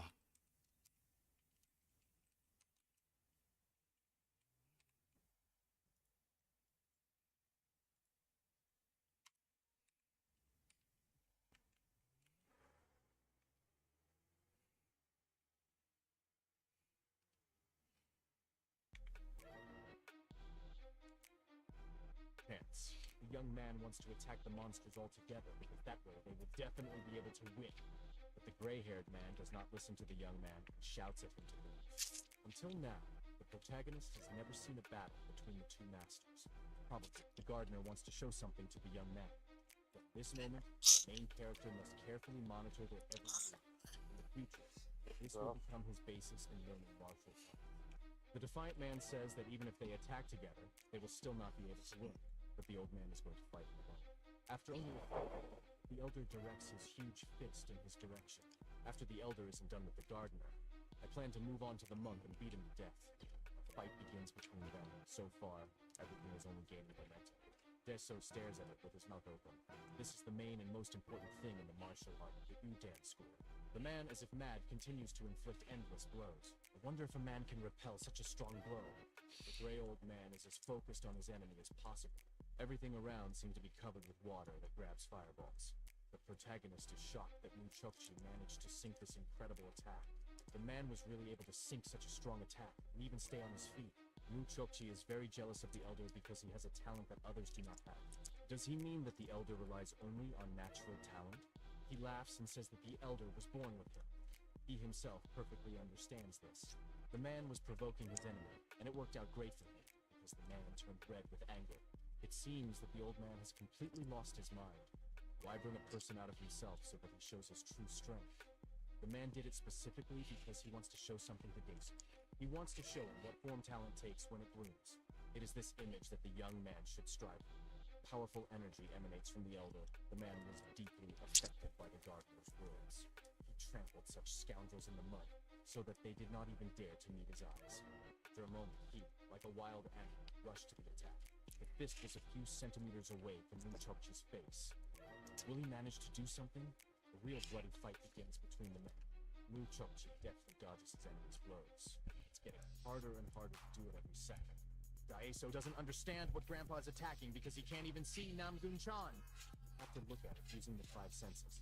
Chance. The young man wants to attack the monsters altogether, because that way they will definitely be able to win. But the gray-haired man does not listen to the young man and shouts at him to leave. Until now, the protagonist has never seen a battle between the two masters. Probably, the gardener wants to show something to the young man. But at this moment, the main character must carefully monitor their every move. In the future, this will become his basis in learning martial arts. The defiant man says that even if they attack together, they will still not be able to win. But the old man is going to fight alone. After only a few, the elder directs his huge fist in his direction. After the elder isn't done with the gardener, I plan to move on to the monk and beat him to death. A fight begins between them. So far, everything is only gaining momentum. Deso stares at it with his mouth open. This is the main and most important thing in the martial art of the Udan school. The man, as if mad, continues to inflict endless blows. I wonder if a man can repel such a strong blow. The gray old man is as focused on his enemy as possible. Everything around seems to be covered with water that grabs fireballs. The protagonist is shocked that Mu Chokchi managed to sink this incredible attack. The man was really able to sink such a strong attack and even stay on his feet. Mu Chokchi is very jealous of the elder because he has a talent that others do not have. Does he mean that the elder relies only on natural talent? He laughs and says that the elder was born with him. He himself perfectly understands this. The man was provoking his enemy, and it worked out great for him, because the man turned red with anger. It seems that the old man has completely lost his mind. Why bring a person out of himself so that he shows his true strength? The man did it specifically because he wants to show something to Daisy. He wants to show him what form talent takes when it blooms. It is this image that the young man should strive for. Powerful energy emanates from the elder. The man was deeply affected by the gardener's words. He trampled such scoundrels in the mud, so that they did not even dare to meet his eyes. After a moment, he, like a wild animal, rushed to the attack. The fist was a few centimeters away from Mu Chokchi's face. Will he manage to do something? A real bloody fight begins between the men. Mu Chokchi deftly dodges his enemy's blows. It's getting harder and harder to do it every second. Daeso doesn't understand what Grandpa is attacking because he can't even see Namgun-chan. He'll have to look at it using the 5 senses.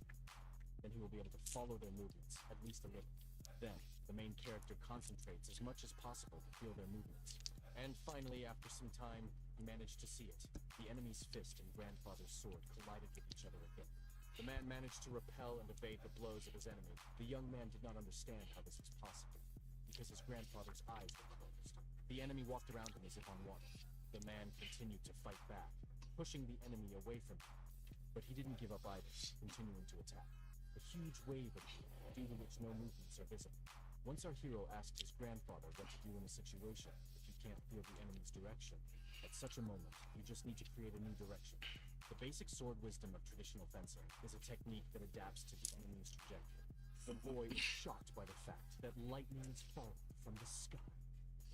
Then he will be able to follow their movements, at least a little. Then, the main character concentrates as much as possible to feel their movements. And finally, after some time, he managed to see it. The enemy's fist and grandfather's sword collided with each other again. The man managed to repel and evade the blows of his enemy. The young man did not understand how this was possible, because his grandfather's eyes were closed. The enemy walked around him as if on water. The man continued to fight back, pushing the enemy away from him. But he didn't give up either, continuing to attack. A huge wave appeared, due to which no movements are visible. Once our hero asked his grandfather what to do in a situation if you can't feel the enemy's direction. At such a moment, you just need to create a new direction. The basic sword wisdom of traditional fencing is a technique that adapts to the enemy's trajectory. The boy is shocked by the fact that lightning is falling from the sky.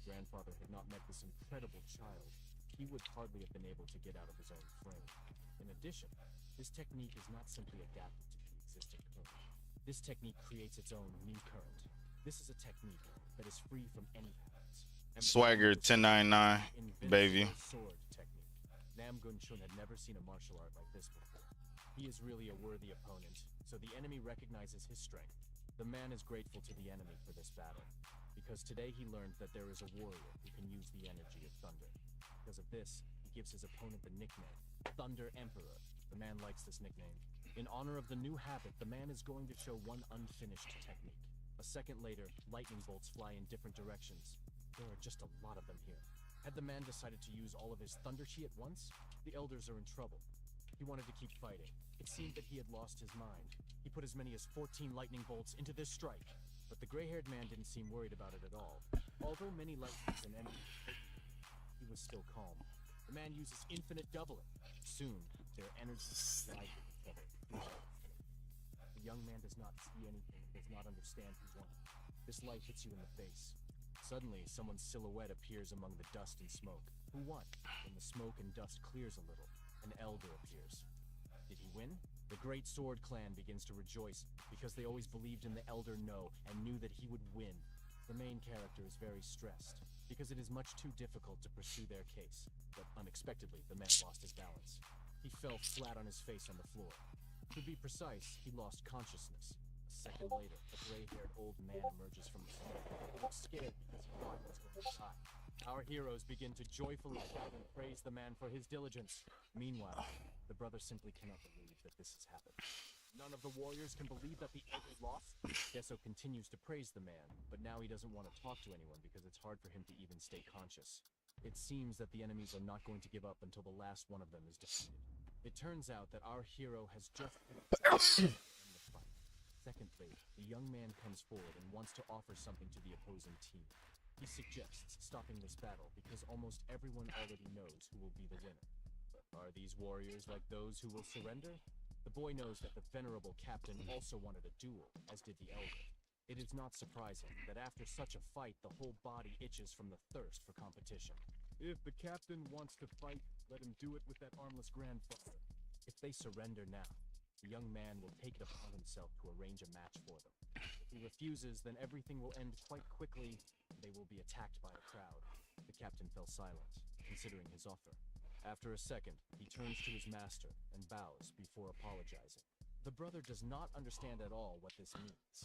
Grandfather had not met this incredible child. He would hardly have been able to get out of his own frame. In addition, this technique is not simply adapted to the existing current. This technique creates its own new current. This is a technique that is free from any patterns. Swagger 1099, baby. Sword technique. Namgun-chun had never seen a martial art like this before. He is really a worthy opponent, so the enemy recognizes his strength. The man is grateful to the enemy for this battle, because today he learned that there is a warrior who can use the energy of thunder. Because of this, he gives his opponent the nickname, Thunder Emperor. The man likes this nickname. In honor of the new habit, the man is going to show one unfinished technique. A second later, lightning bolts fly in different directions. There are just a lot of them here. Had the man decided to use all of his thunder chi at once, the elders are in trouble. He wanted to keep fighting. It seemed that he had lost his mind. He put as many as 14 lightning bolts into this strike, but the gray-haired man didn't seem worried about it at all. Although many lightnings and enemies, he was still calm. The man uses infinite doubling. Soon, their energies collide with each other. The young man does not see anything and does not understand who won. This light hits you in the face. Suddenly, someone's silhouette appears among the dust and smoke. Who won? When the smoke and dust clears a little, an elder appears. Did he win? The Great Sword Clan begins to rejoice because they always believed in the Elder No and knew that he would win. The main character is very stressed because it is much too difficult to pursue their case. But unexpectedly, the man lost his balance. He fell flat on his face on the floor. To be precise, he lost consciousness. A second later, a gray-haired old man emerges from the floor. He looks scared because he thought he was going to die. Our heroes begin to joyfully shout and praise the man for his diligence. Meanwhile, the brother simply cannot believe that this has happened. None of the warriors can believe that the elder lost. Deso continues to praise the man, but now he doesn't want to talk to anyone because it's hard for him to even stay conscious. It seems that the enemies are not going to give up until the last one of them is defeated. It turns out that our hero has just end the fight. Secondly, the young man comes forward and wants to offer something to the opposing team. He suggests stopping this battle because almost everyone already knows who will be the winner. But are these warriors like those who will surrender? The boy knows that the venerable captain also wanted a duel, as did the elder. It is not surprising that after such a fight, the whole body itches from the thirst for competition. If the captain wants to fight, let him do it with that armless grandfather. If they surrender now, the young man will take it upon himself to arrange a match for them. If he refuses, then everything will end quite quickly. They will be attacked by a crowd. The captain fell silent, considering his offer. After a second, he turns to his master and bows before apologizing. The brother does not understand at all what this means.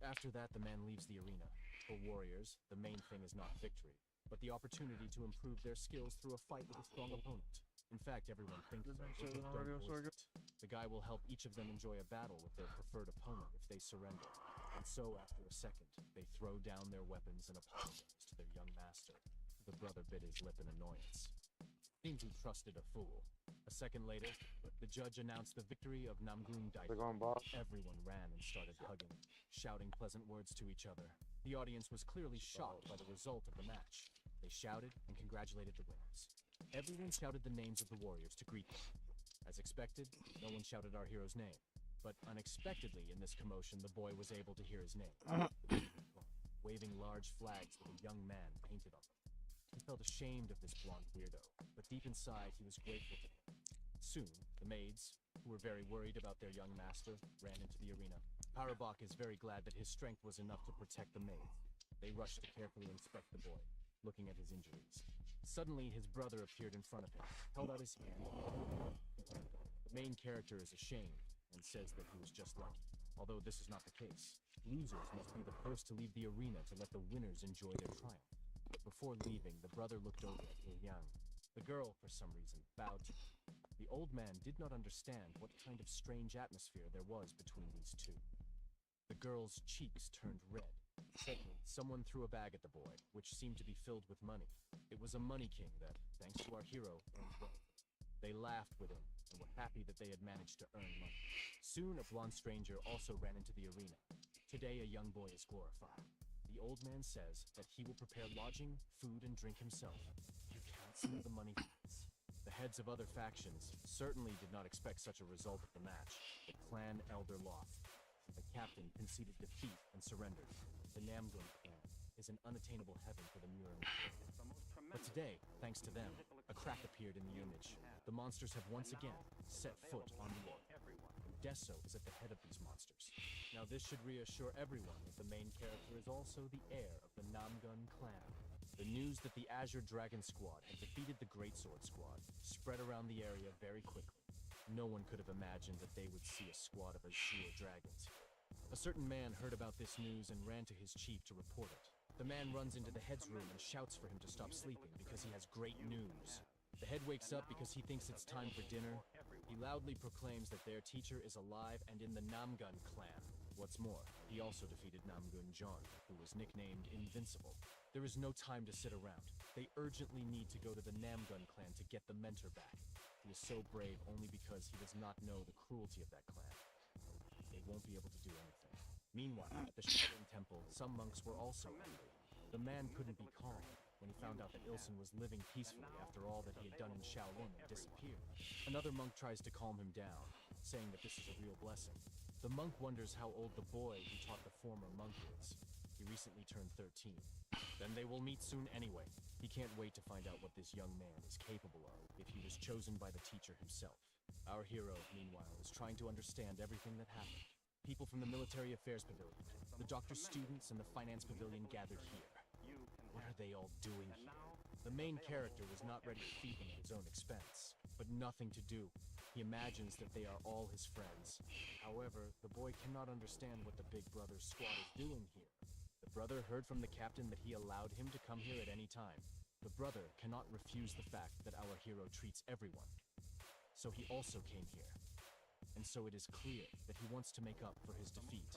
After that, the man leaves the arena. For warriors, the main thing is not victory, but the opportunity to improve their skills through a fight with a strong opponent. In fact, everyone thinks so, but they don't voice it. The guy will help each of them enjoy a battle with their preferred opponent if they surrender. And so, after a second, they throw down their weapons and apologize to their young master. The brother bit his lip in annoyance. Seems he trusted a fool. A second later, the judge announced the victory of Namgun Dai. Everyone ran and started hugging, shouting pleasant words to each other. The audience was clearly shocked by the result of the match. They shouted and congratulated the winners. Everyone shouted the names of the warriors to greet them. As expected, no one shouted our hero's name. But unexpectedly, in this commotion, the boy was able to hear his name. Waving large flags with a young man painted on them. He felt ashamed of this blonde weirdo, but deep inside he was grateful to him. Soon, the maids, who were very worried about their young master, ran into the arena. Parabak is very glad that his strength was enough to protect the maids. They rushed to carefully inspect the boy, looking at his injuries. Suddenly, his brother appeared in front of him, held out his hand. The main character is ashamed and says that he was just lucky, although this is not the case. Losers must be the first to leave the arena to let the winners enjoy their triumph. But before leaving, the brother looked over at Yang. The girl, for some reason, bowed to him. The old man did not understand what kind of strange atmosphere there was between these two. The girl's cheeks turned red. Suddenly, someone threw a bag at the boy, which seemed to be filled with money. It was a money king that, thanks to our hero, earned wealth. They laughed with him and were happy that they had managed to earn money. Soon, a blonde stranger also ran into the arena. Today, a young boy is glorified. The old man says that he will prepare lodging, food, and drink himself. You can't spend the money. The heads of other factions certainly did not expect such a result of the match. The clan elder lost. The captain conceded defeat and surrendered. The Namgun clan is an unattainable heaven for the Murin. But today, thanks to them, a crack appeared in the image. The monsters have once again set foot on the earth. Deso is at the head of these monsters. Now this should reassure everyone that the main character is also the heir of the Namgun clan. The news that the Azure Dragon Squad had defeated the Great Sword Squad spread around the area very quickly. No one could have imagined that they would see a squad of Azure dragons here. A certain man heard about this news and ran to his chief to report it. The man runs into the head's room and shouts for him to stop sleeping because he has great news. The head wakes up because he thinks it's time for dinner. He loudly proclaims that their teacher is alive and in the Namgun clan. What's more, he also defeated Namgun John, who was nicknamed Invincible. There is no time to sit around. They urgently need to go to the Namgun clan to get the mentor back. He is so brave only because he does not know the cruelty of that clan. They won't be able to do anything. Meanwhile, at the Shaolin Temple, some monks were also angry. The man couldn't be calm when he found out that Ilson was living peacefully after all that he had done in Shaolin and disappeared. Another monk tries to calm him down, saying that this is a real blessing. The monk wonders how old the boy who taught the former monk is. He recently turned 13. Then they will meet soon anyway. He can't wait to find out what this young man is capable of if he was chosen by the teacher himself. Our hero, meanwhile, is trying to understand everything that happened. People from the Military Affairs Pavilion, the Doctor's students, and the Finance Pavilion gathered here. What are they all doing here? The main character was not ready to feed them at his own expense, but nothing to do. He imagines that they are all his friends. However, the boy cannot understand what the Big Brother squad is doing here. The brother heard from the captain that he allowed him to come here at any time. The brother cannot refuse the fact that our hero treats everyone. So he also came here. And so it is clear that he wants to make up for his defeat.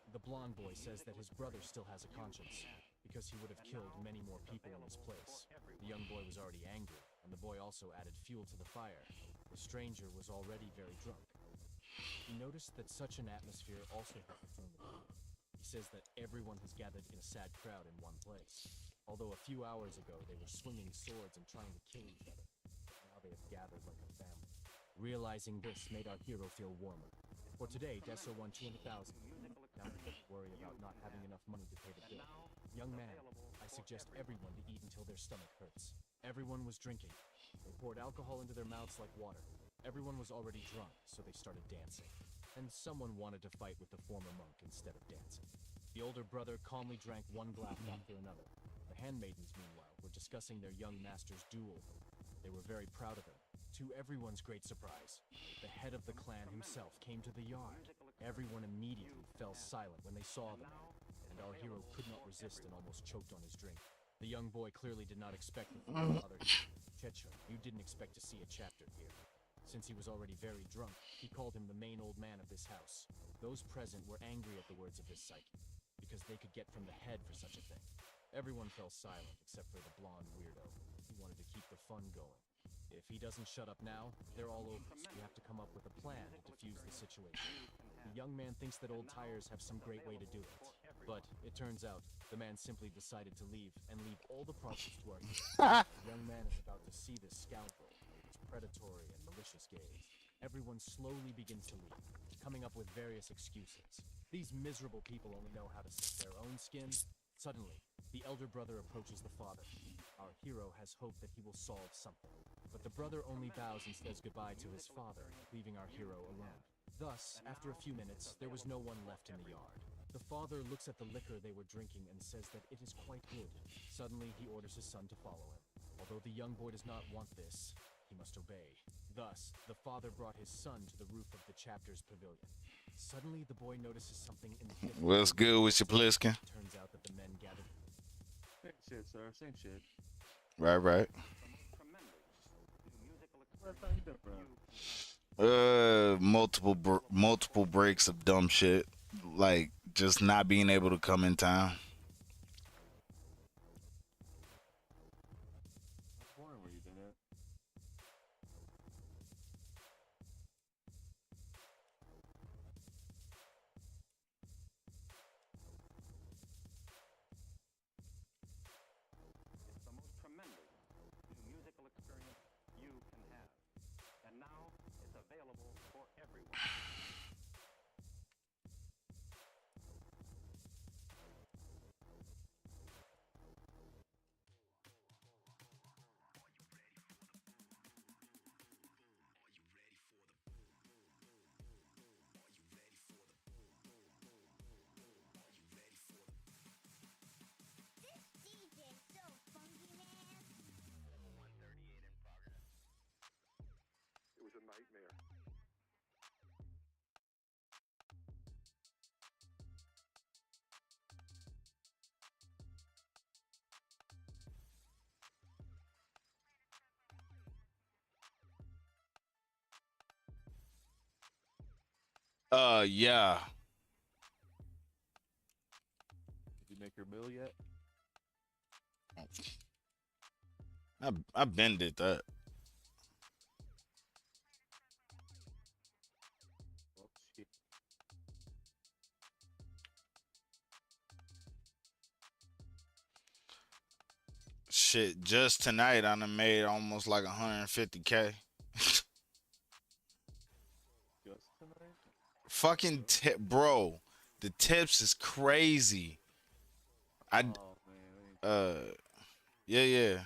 The blonde boy says that his brother still has a conscience, because he would have killed many more people in his place. The young boy was already angry, and the boy also added fuel to the fire. The stranger was already very drunk. He noticed that such an atmosphere also had the phone with him. He says that everyone has gathered in a sad crowd in one place. Although a few hours ago they were swinging swords and trying to kill each other, but now they have gathered like a family. Realizing this made our hero feel warmer. For today, Deso won 200,000. Now he doesn't worry about not having enough money to pay the bill. Young man, I suggest everyone to eat until their stomach hurts. Everyone was drinking. They poured alcohol into their mouths like water. Everyone was already drunk, so they started dancing. And someone wanted to fight with the former monk instead of dancing. The older brother calmly drank one glass after another. The handmaidens, meanwhile, were discussing their young master's duel. They were very proud of him. To everyone's great surprise, the head of the clan himself came to the yard. Everyone immediately fell silent when they saw the man, and our hero could not resist and almost choked on his drink. The young boy clearly did not expect the father. Checho, you didn't expect to see a chapter here. Since he was already very drunk, he called him the main old man of this house. Those present were angry at the words of this psychic, because they could get from the head for such a thing. Everyone fell silent except for the blonde weirdo. He wanted to keep the fun going. If he doesn't shut up now, they're all over, so you have to come up with a plan to defuse the situation. The young man thinks that old tires have some great way to do it. But it turns out, the man simply decided to leave, and leave all the profits to our hero. The young man is about to see this scoundrel, his predatory and malicious gaze. Everyone slowly begins to leave, coming up with various excuses. These miserable people only know how to save their own skin. Suddenly, the elder brother approaches the father. Our hero has hope that he will solve something. But the brother only bows and says goodbye to his father, leaving our hero alone. Thus, after a few minutes, there was no one left in the yard. The father looks at the liquor they were drinking and says that it is quite good. Suddenly, he orders his son to follow him. Although the young boy does not want this, he must obey. Thus, the father brought his son to the roof of the chapter's pavilion. Suddenly, the boy notices something in the distance. What's good with your Pliskin? Turns out that the men gathered. Same shit, sir. Same shit. Right, right. What's different? Multiple breaks of dumb shit, like just not being able to come in time. I was wondering where you did it. It's the most tremendous new musical experience you can have. And now it's available for everyone. It was a nightmare. Yeah. Did you make your bill yet? I been did that. shit, just tonight I done made almost like 150K. Just tonight? Fucking tip, bro. The tips is crazy. I Oh man. yeah.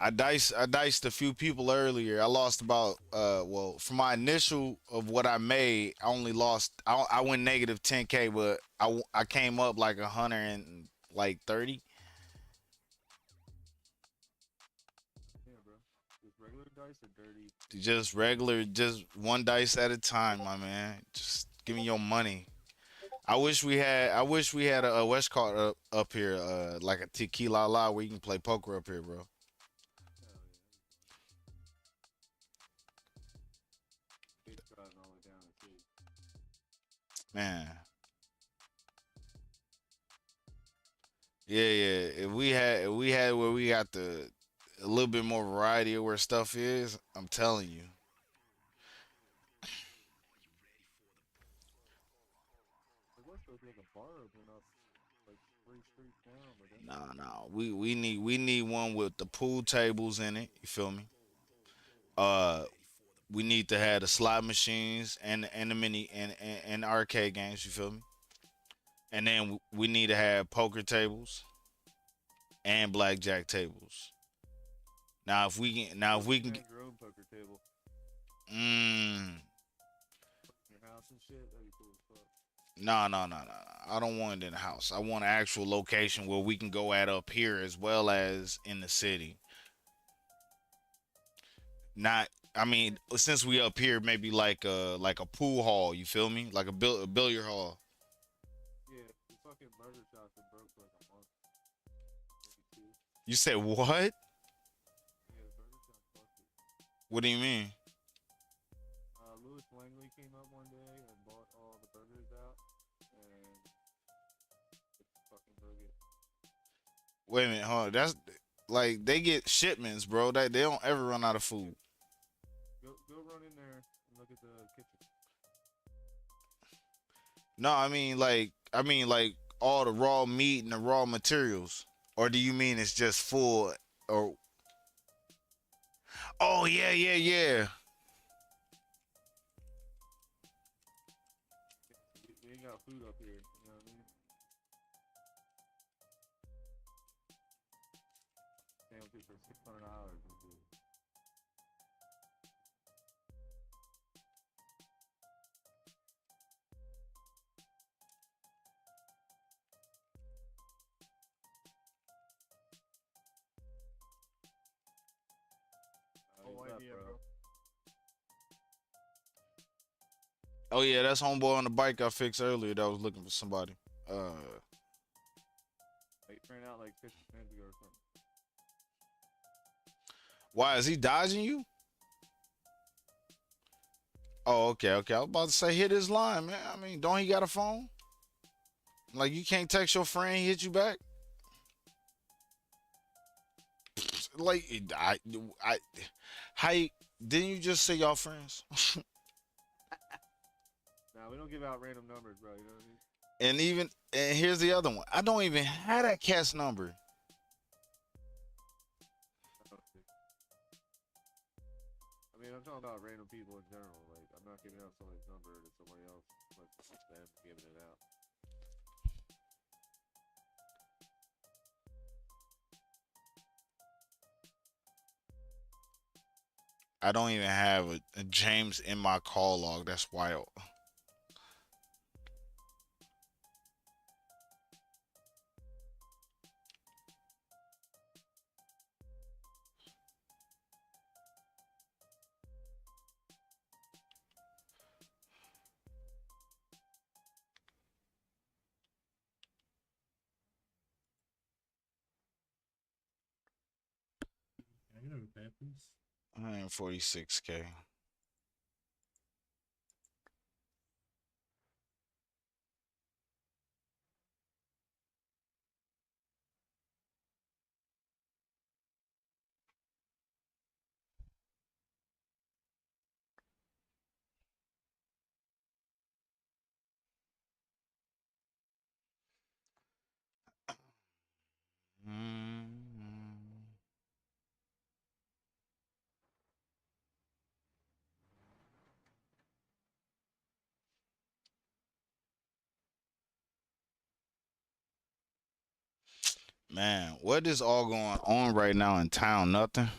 I diced a few people earlier. I lost about well, for my initial of what I made, I only lost I went negative 10K, but I came up like 130. Yeah, bro. Just regular dice or dirty? Just regular, just one dice at a time, my man. Just give me your money. I wish we had a West card up here, like a tequila la where you can play poker up here, bro. Hell yeah. It's driving all the way down the city. Man. Yeah. If we had where we got the a little bit more variety of where stuff is, I'm telling you. There was supposed to be like a bar opening up like 3 streets down, but that's Nah. We need one with the pool tables in it. You feel me? Uh, we need to have the slot machines and the mini and arcade games. You feel me? And then we need to have poker tables and blackjack tables. Now if we can get, your own poker table mm, in your house and shit, that'd be cool as fuck. no. I don't want it in the house. I want an actual location where we can go at up here as well as in the city. Not, I mean, since we up here, maybe like a pool hall. You feel me? Like a billiard hall. Yeah, the fucking burger shop's been broke for like a month. Maybe 2. You said what? Yeah, the burger shop's busted. What do you mean? Louis Langley came up one day and bought all the burgers out, and it's fucking broke it. Wait a minute, hold on. That's like they get shipments, bro. They don't ever run out of food. Go run in there and look at the kitchen. No, I mean like all the raw meat and the raw materials. Or do you mean it's just full or oh yeah. We ain't got food up here, you know what I mean? Damn, dude, for $600 and food. No idea, bro. Oh yeah, that's homeboy on the bike I fixed earlier that was looking for somebody. Like, ran out like 50 minutes ago or something. Why is he dodging you? Oh, okay. I was about to say hit his line, man. I mean, don't he got a phone? Like you can't text your friend, he hit you back. Like how didn't you just say y'all friends? Nah, we don't give out random numbers, bro. You know what I mean? And here's the other one. I don't even have that cat's number. I mean, I'm talking about random people in general. Like, I'm not giving out somebody's number to somebody else, but them giving it out. I don't even have a James in my call log. That's wild. Can I get a repair, please? 146K. Man, what is all going on right now in town? Nothing.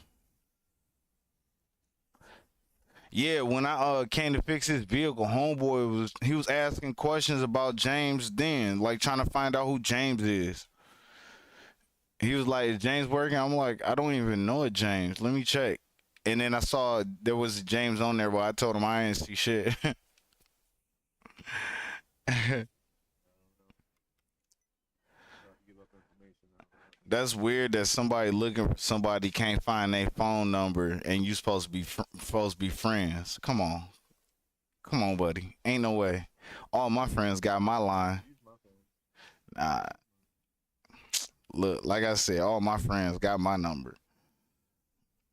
Yeah, when I came to fix his vehicle, homeboy was asking questions about James then, like trying to find out who James is. He was like, "Is James working?" I'm like, "I don't even know a James. Let me check." And then I saw there was a James on there, but I told him I didn't see shit. That's weird that somebody looking for somebody can't find their phone number and you supposed to be friends. Come on, buddy. Ain't no way. All my friends got my line. Nah, look, like I said, all my friends got my number.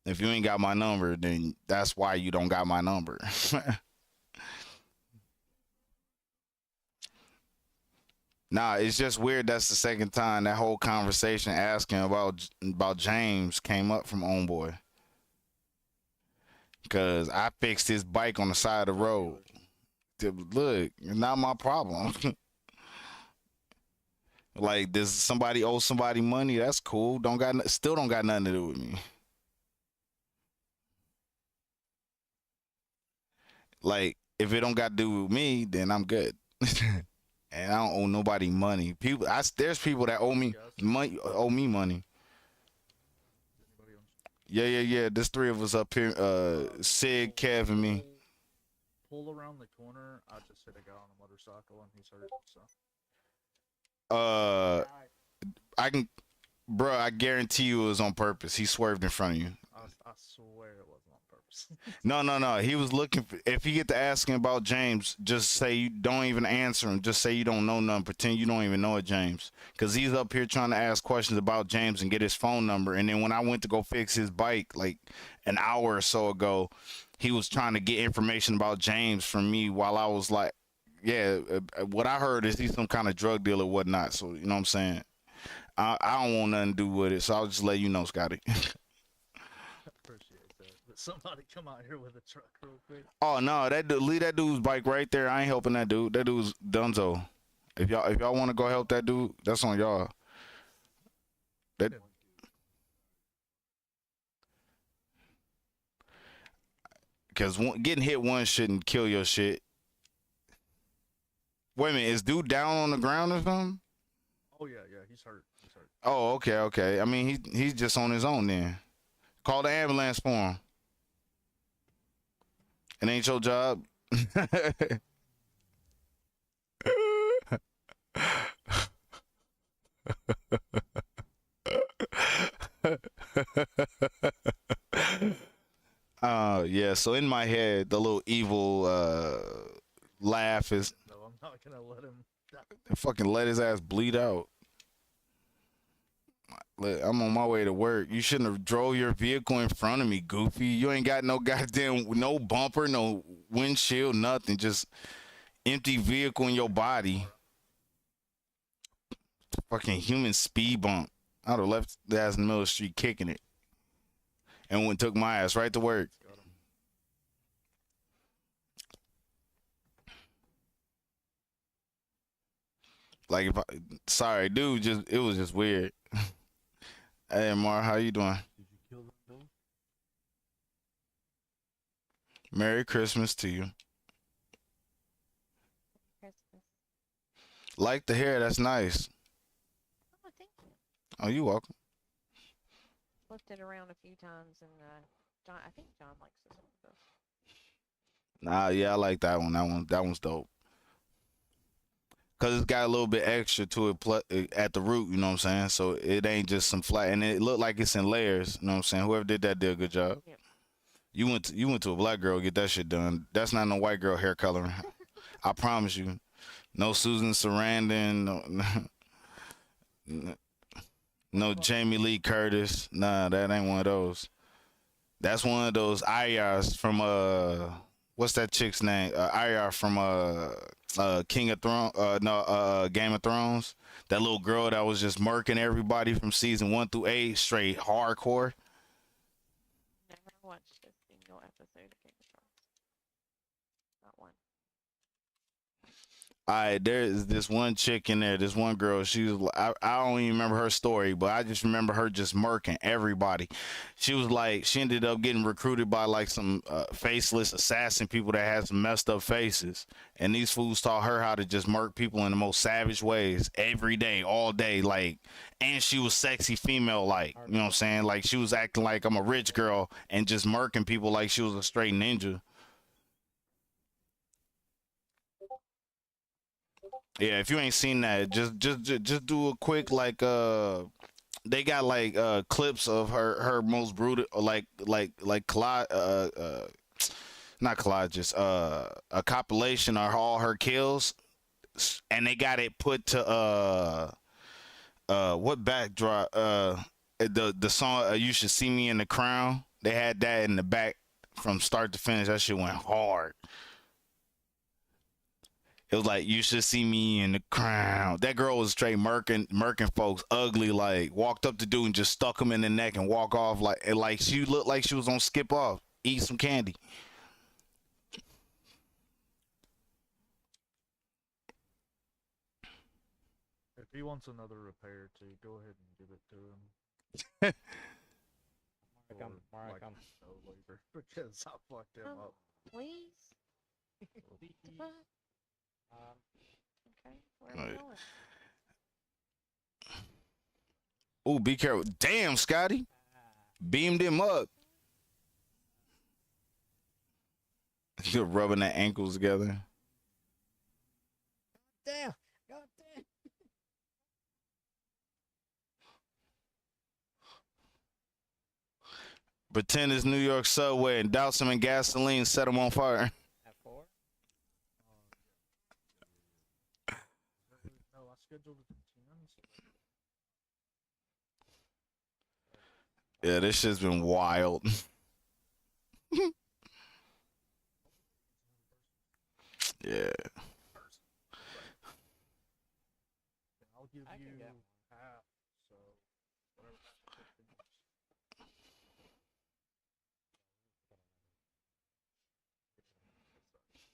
If you ain't got my number, then that's why you don't got my number. Nah, it's just weird. That's the second time that whole conversation asking about James came up from Homeboy. Cause I fixed his bike on the side of the road. Look, it's not my problem. Like, does somebody owe somebody money? That's cool. Still don't got nothing to do with me. Like, if it don't got to do with me, then I'm good. And I don't owe nobody money. There's people that owe me money. Yeah. There's three of us up here. Sid, Kev, and me. Pull around the corner. I just hit a guy on a motorcycle and he's hurt. So. I can, bro. I guarantee you it was on purpose. He swerved in front of you. I swear it wasn't on purpose. No. He was looking for. If you get to asking about James, just say you don't even answer him. Just say you don't know nothing. Pretend you don't even know it, James. Because he's up here trying to ask questions about James and get his phone number. And then when I went to go fix his bike, like an hour or so ago, he was trying to get information about James from me while I was like, yeah, what I heard is he's some kind of drug dealer or whatnot. So, you know what I'm saying? I don't want nothing to do with it. So I'll just let you know, Scotty. Appreciate that. But somebody come out here with a truck real quick. Oh, no, leave that dude's bike right there. I ain't helping that dude. That dude's Dunzo. If y'all want to go help that dude, that's on y'all. Because getting hit once shouldn't kill your shit. Wait a minute, is dude down on the ground or something? Oh yeah, he's hurt. Oh, okay. I mean, he's just on his own then. Call the ambulance for him. It ain't your job. Yeah, so in my head, the little evil laugh is, No, I'm not gonna let him fucking let his ass bleed out. I'm on my way to work. You shouldn't have drove your vehicle in front of me, goofy. You ain't got no goddamn, no bumper, no windshield, nothing. Just empty vehicle in your body. Fucking human speed bump. I'd have left the ass in the middle of the street kicking it. And went took my ass right to work. Like, sorry, dude, it was just weird. Hey, Mar, how you doing? Did you kill them both? Merry Christmas to you. Christmas. Like the hair, that's nice. Oh, thank you. Oh, you welcome. Flipped it around a few times, and John, I think John likes this one. So. Nah, yeah, I like that one. That one's dope. Cause it's got a little bit extra to it at the root, you know what I'm saying? So it ain't just some flat, and it looked like it's in layers, you know what I'm saying? Whoever did that did a good job. Yep. You went to a black girl to get that shit done. That's not no white girl hair coloring. I promise you. No Susan Sarandon, no Jamie Lee Curtis. Nah, that ain't one of those. That's one of those Ayars from what's that chick's name? Ayar from King of Thrones, Game of Thrones. That little girl that was just murking everybody from season 1 through 8, straight hardcore. Never watched a single episode of Game of Thrones. Not one. There's this one chick in there, this one girl. She was, I don't even remember her story, but I just remember her just murking everybody. She was like, she ended up getting recruited by like some faceless assassin people that had some messed up faces, and these fools taught her how to just murk people in the most savage ways every day, all day, like. And she was sexy female, like, you know what I'm saying? Like she was acting like I'm a rich girl and just murking people like she was a straight ninja. Yeah, if you ain't seen that, just do a quick like they got like clips of her most brutal, like collage not collages, a compilation of all her kills, and they got it put to what backdrop, the song You Should See Me in the Crown. They had that in the back from start to finish. That shit went hard. It was like, you should see me in the crown. That girl was straight murking folks, ugly, like walked up to dude and just stuck him in the neck and walk off like she looked like she was on skip off, eat some candy. If he wants another repair too, go ahead and give it to him. Mark, I'm no labor because I fucked him up. Please. The fuck? Okay, where are we going? Oh, be careful. Damn, Scotty. Beamed him up. You're rubbing their ankles together. Damn. God damn. Pretend it's New York subway and douse them in gasoline, set them on fire. At 4? No, I scheduled it at 10. Yeah, this shit's been wild. Yeah. I'll give you half, so whatever.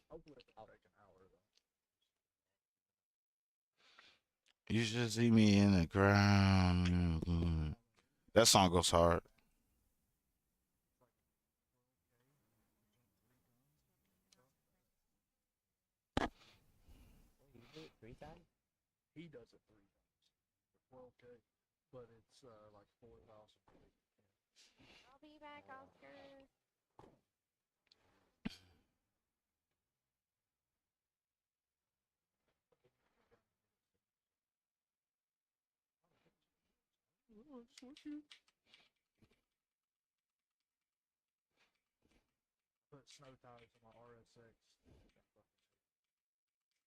Hopefully it'll take an hour though. You should see me in the ground. That song goes hard. You do it 3 times? He does it 3 times for 12K, but it's like 4,000. I'll be back, Oscar. Put snow tires on my RSX.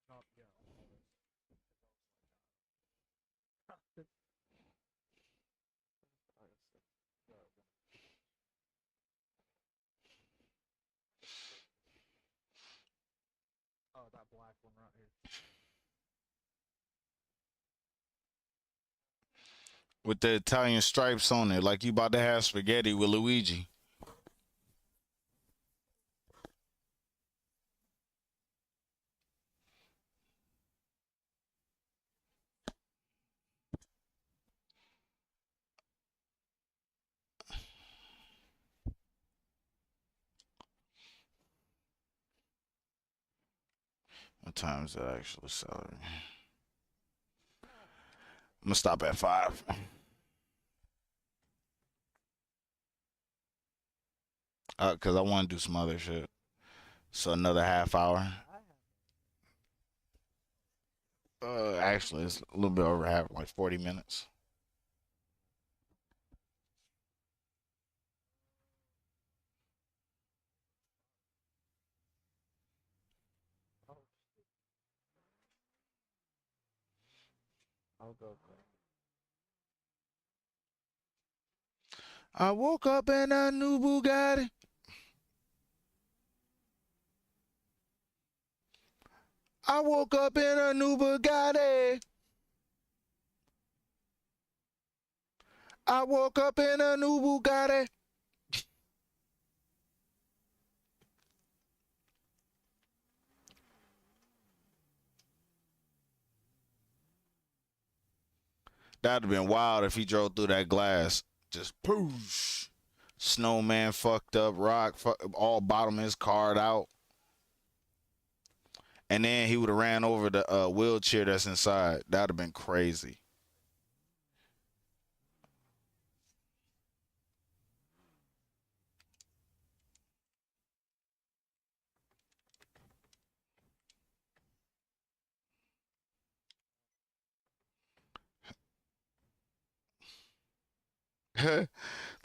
Not yeah, on RSX. Oh, that black one right here. With the Italian stripes on it, like you about to have spaghetti with Luigi. What time is that actual salary? I'm gonna stop at 5. Cause I want to do some other shit. So another half hour. Actually, it's a little bit over half, like 40 minutes. I'll go quick. I woke up in a new Bugatti. I woke up in a new Bugatti. I woke up in a new Bugatti. That'd have been wild if he drove through that glass. Just poosh. Snowman fucked up, rock, all bottom of his card out. And then he would have ran over the wheelchair that's inside. That'd have been crazy.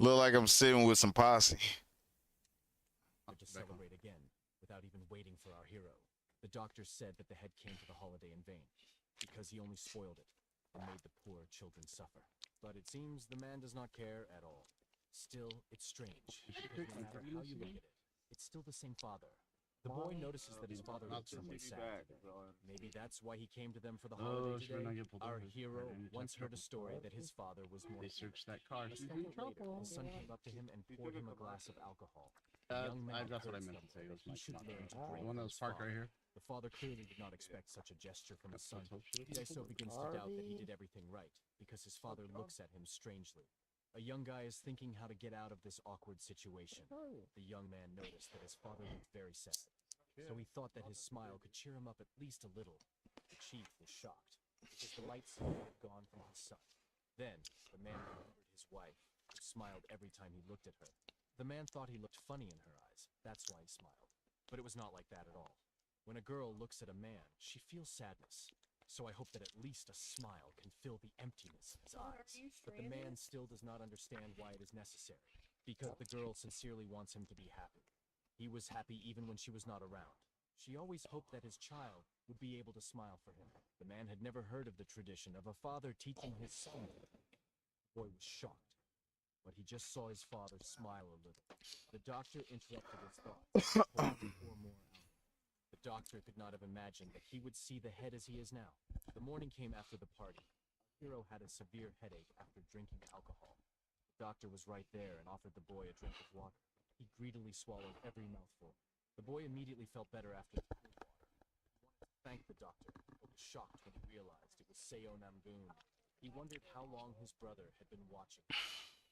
Look like I'm sitting with some posse. To celebrate again, without even waiting for our hero. The doctor said that the head came to the holiday in vain, because he only spoiled it and made the poor children suffer. But it seems the man does not care at all. Still, it's strange, because no matter how you look at it, it's still the same father. The boy notices that his father looks somewhat sad today. Maybe that's why he came to them for the holiday today. Our hero once heard a story that his father was more. They searched that car. A second later, his son came up to him and poured him a glass of alcohol. The young man that's what I urged meant to say. It was he like should learn to the drink one that from was his parked right father. here. The father clearly did not expect such a gesture from his son. Daiso begins to doubt that he did everything right, because his father looks at him strangely. A young guy is thinking how to get out of this awkward situation. The young man noticed that his father looked very sad, so he thought that his smile could cheer him up at least a little. The chief was shocked, because the light seemed to have gone from his son. Then, the man remembered his wife, who smiled every time he looked at her. The man thought he looked funny in her eyes, that's why he smiled. But it was not like that at all. When a girl looks at a man, she feels sadness. So I hope that at least a smile can fill the emptiness in his eyes. But the man still does not understand why it is necessary, because the girl sincerely wants him to be happy. He was happy even when she was not around. She always hoped that his child would be able to smile for him. The man had never heard of the tradition of a father teaching his son. The boy was shocked, but he just saw his father smile a little. The doctor interrupted his thoughts and pour more out. The doctor could not have imagined that he would see the head as he is now. The morning came after the party. Our hero had a severe headache after drinking alcohol. The doctor was right there and offered the boy a drink of water. He greedily swallowed every mouthful. The boy immediately felt better after the cool water. He wanted to thank the doctor, but was shocked when he realized it was Seo Namgoon. He wondered how long his brother had been watching.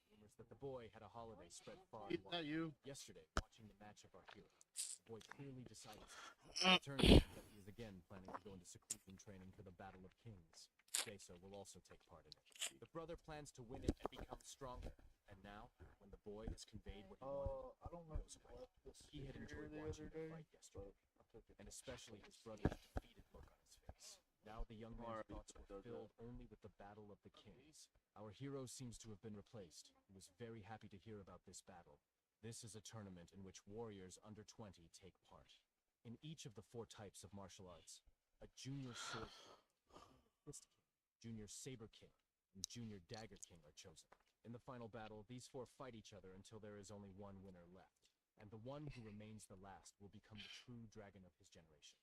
Rumors that the boy had a holiday spread far and wide. Yesterday, watching the match of our hero, the boy clearly decided something. It turns out that he is again planning to go into seclusion training for the Battle of Kings. Daiso will also take part in it. The brother plans to win it and become stronger. And now, when the boy has conveyed what he wanted, he goes away. He had enjoyed watching the fight yesterday, and especially his brother's defeated look on his face. Now the young man's thoughts were filled only with the Battle of the Kings. Our hero seems to have been replaced. He was very happy to hear about this battle. This is a tournament in which warriors under 20 take part. In each of the 4 types of martial arts, a junior sword king, fist king, junior saber king, and junior dagger king are chosen. In the final battle, these 4 fight each other until there is only one winner left, and the one who remains the last will become the true dragon of his generation.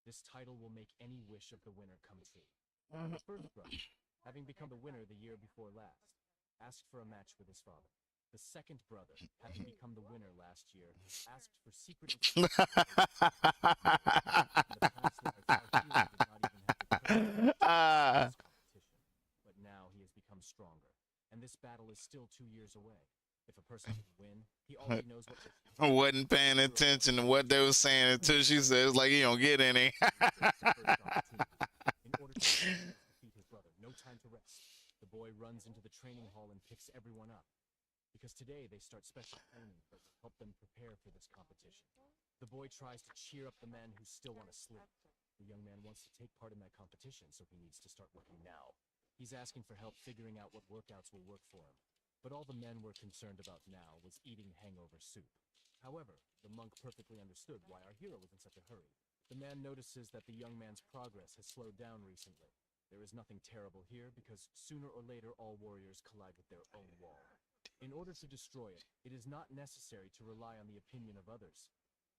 This title will make any wish of the winner come true. The first brother, having become the winner the year before last, asked for a match with his father. The second brother, having become the winner last year, asked for secret but now he has become stronger, and this battle is still 2 years away. If a person can win, he already knows what to do. I wasn't paying attention to what they were saying until she says, like, you don't get any. In order to defeat his brother, no time to rest. The boy runs into the training hall and picks everyone up, because today they start special training that will help them prepare for this competition. The boy tries to cheer up the men who still want to sleep. The young man wants to take part in that competition, so he needs to start working now. He's asking for help figuring out what workouts will work for him. But all the men were concerned about now was eating hangover soup. However, the monk perfectly understood why our hero was in such a hurry. The man notices that the young man's progress has slowed down recently. There is nothing terrible here, because sooner or later all warriors collide with their own wall. In order to destroy it, it is not necessary to rely on the opinion of others.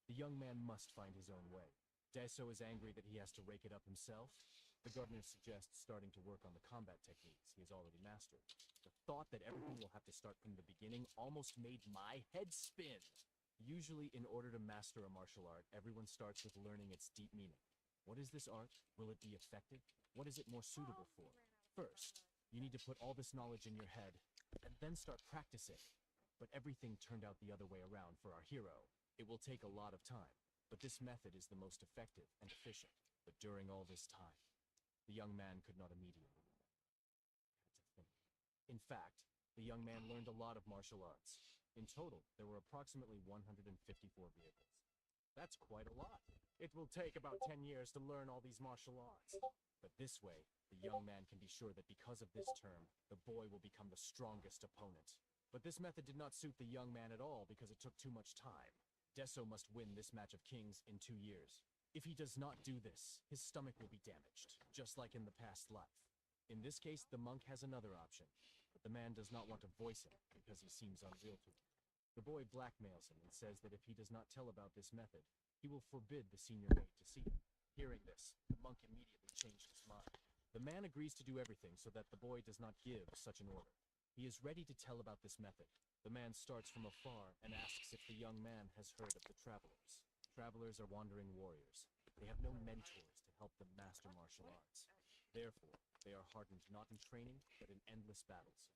The young man must find his own way. Daiso is angry that he has to rake it up himself. The governor suggests starting to work on the combat techniques he has already mastered. The thought that everything will have to start from the beginning almost made my head spin. Usually, in order to master a martial art, everyone starts with learning its deep meaning. What is this art? Will it be effective? What is it more suitable for? First, you need to put all this knowledge in your head, and then start practicing. But everything turned out the other way around for our hero. It will take a lot of time, but this method is the most effective and efficient. But during all this time, the young man could not immediately think. In fact, the young man learned a lot of martial arts. In total, there were approximately 154 vehicles. That's quite a lot. It will take about 10 years to learn all these martial arts. But this way, the young man can be sure that because of this term, the boy will become the strongest opponent. But this method did not suit the young man at all because it took too much time. Deso must win this match of kings in 2 years. If he does not do this, his stomach will be damaged, just like in the past life. In this case, the monk has another option, but the man does not want to voice it because he seems unreal to him. The boy blackmails him and says that if he does not tell about this method, he will forbid the senior maid to see him. Hearing this, the monk immediately changed his mind. The man agrees to do everything so that the boy does not give such an order. He is ready to tell about this method. The man starts from afar and asks if the young man has heard of the travelers. Travelers are wandering warriors. They have no mentors to help them master martial arts. Therefore, they are hardened not in training, but in endless battles.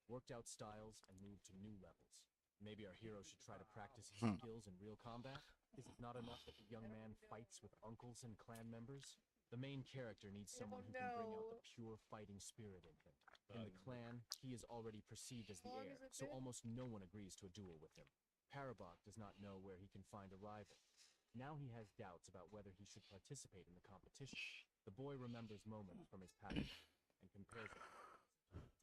Worked out styles and moved to new levels. Maybe our hero should try to practice his skills in real combat? Is it not enough that the young man fights with uncles and clan members? The main character needs someone who can bring out the pure fighting spirit in him. In the clan, he is already perceived as the heir, so almost no one agrees to a duel with him. Parabok does not know where he can find a rival. Now he has doubts about whether he should participate in the competition. The boy remembers moments from his past and compares it.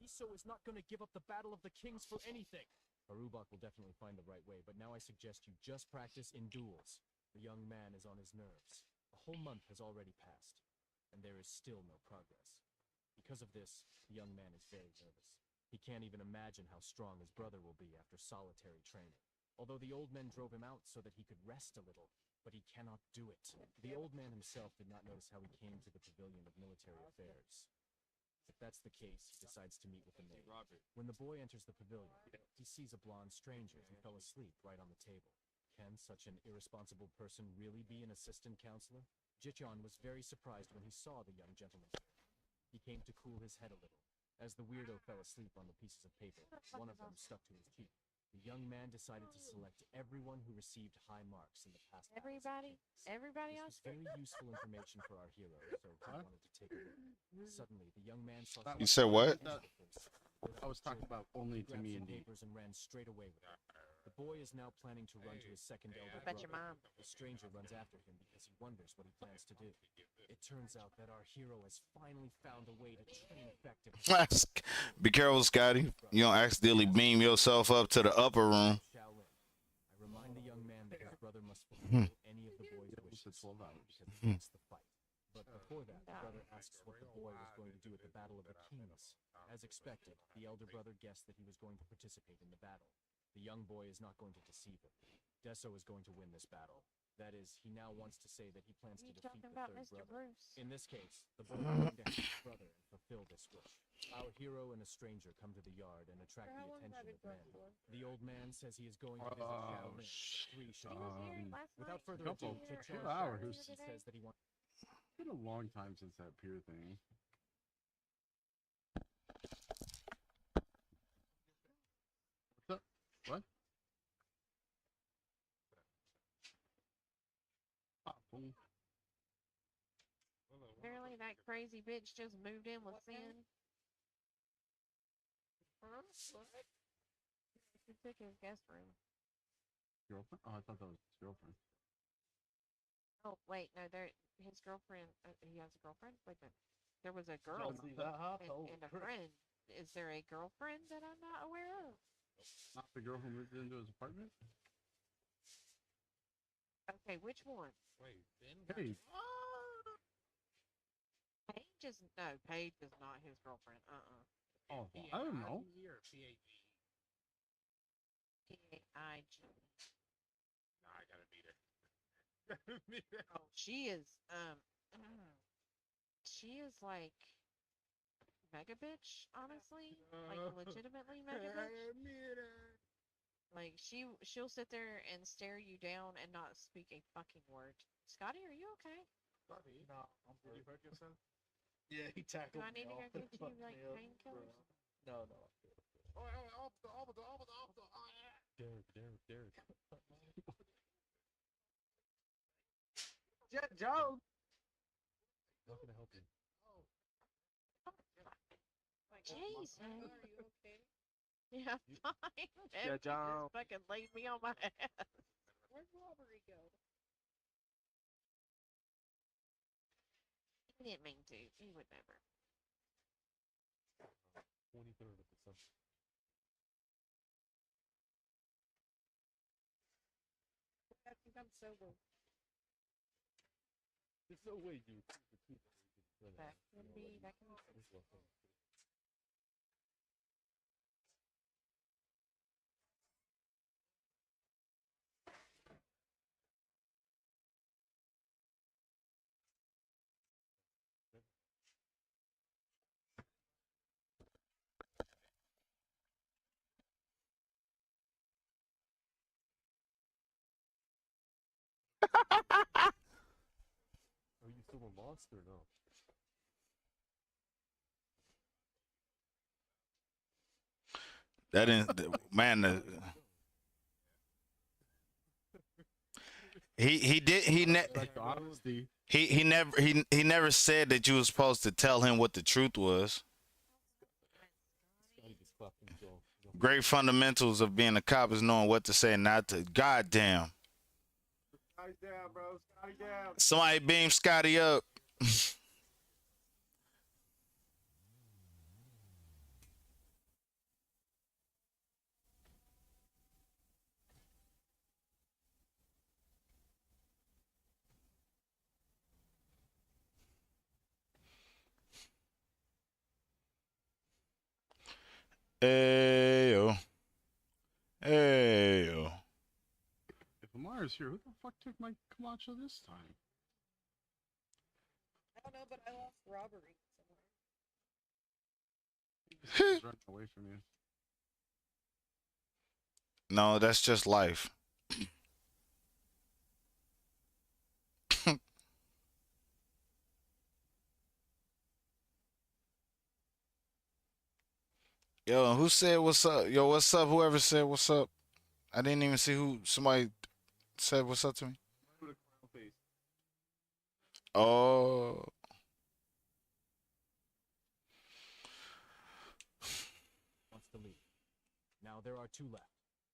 Deso is not going to give up the Battle of the Kings for anything. Arubak will definitely find the right way, but now I suggest you just practice in duels. The young man is on his nerves. A whole month has already passed, and there is still no progress. Because of this, the young man is very nervous. He can't even imagine how strong his brother will be after solitary training. Although the old men drove him out so that he could rest a little, but he cannot do it. The old man himself did not notice how he came to the pavilion of military affairs. If that's the case, he decides to meet with the maid. When the boy enters the pavilion, he sees a blonde stranger who fell asleep right on the table. Can such an irresponsible person really be an assistant counselor? Jichon was very surprised when he saw the young gentleman. He came to cool his head a little. As the weirdo fell asleep on the pieces of paper, one of them stuck to his cheek. The young man decided to select everyone who received high marks in the past. Everybody This else. was very useful information for our hero, so he wanted to take a look. Suddenly, the young man saw. You said what? I was talking about only to me and papers and ran straight away with it. The boy is now planning to run to his second elder Bet your brother. mom. The stranger runs after him because he wonders what he plans to do. It turns out that our hero has finally found a way to train effectively. Be careful, Scotty. You don't accidentally beam yourself up to the upper room. Shaolin. I remind the young man that his brother must fulfill any of the boy's wishes because it's the fight. But before that, the brother asks what the boy was going to do at the Battle of the Kings. As expected, the elder brother guessed that he was going to participate in the battle. The young boy is not going to deceive him. Deso is going to win this battle. That is, he now wants to say that he plans to defeat the third brother. Bruce? In this case, the boy is going to help his brother and fulfill this wish. Our hero and a stranger come to the yard and attract the attention of men. The old man says he is going to visit Shaolin. The three should without further ado, Chichon hours. says that he wants. It's been a long time since that peer thing. What's up? What? Apparently that crazy bitch just moved in with Sin. He took his guest room. Girlfriend? Oh, I thought that was his girlfriend. Oh, wait, no, his girlfriend, he has a girlfriend? Wait a minute. There was a girl and a friend. Is there a girlfriend that I'm not aware of? Not the girl who moved into his apartment? Okay, which one? Wait, Paige is, no, Paige is not his girlfriend. Oh, I don't know. P-A-I-G. Nah, I gotta meet her. Oh, she is like mega bitch, honestly. Like legitimately mega bitch. Like she'll sit there and stare you down and not speak a fucking word. Scotty, are you okay? No, did you hurt yourself? Yeah, he Do tackled I need to me go off get and you fucking like nailed me, painkillers? bro. No, no. Derek, Derek, Derek. Joe! Not gonna help you. Jeez, man. Are you okay? Yeah, fine. Yeah, Man, John. just fucking laid me on my ass. Where'd robbery go? He didn't mean to. He would never. 23rd of December. I think I'm sober. There's no way you That can be. That can be. Are you still a monster? No. That is, man. He did he never said that you was supposed to tell him what the truth was. Great fundamentals of being a cop is knowing what to say and not to. Goddamn. Scotty's down, bro. Scotty down. Somebody beam Scotty up. Ayo. Ayo. If Amar's here, who the fuck took my Camacho this time? I don't know, but I lost robbery He's running away from you. No, that's just life. Yo, who said what's up? Yo, what's up? Whoever said what's up. I didn't even see who somebody said what's up to me. Oh. Wants to leave. Now there are two left.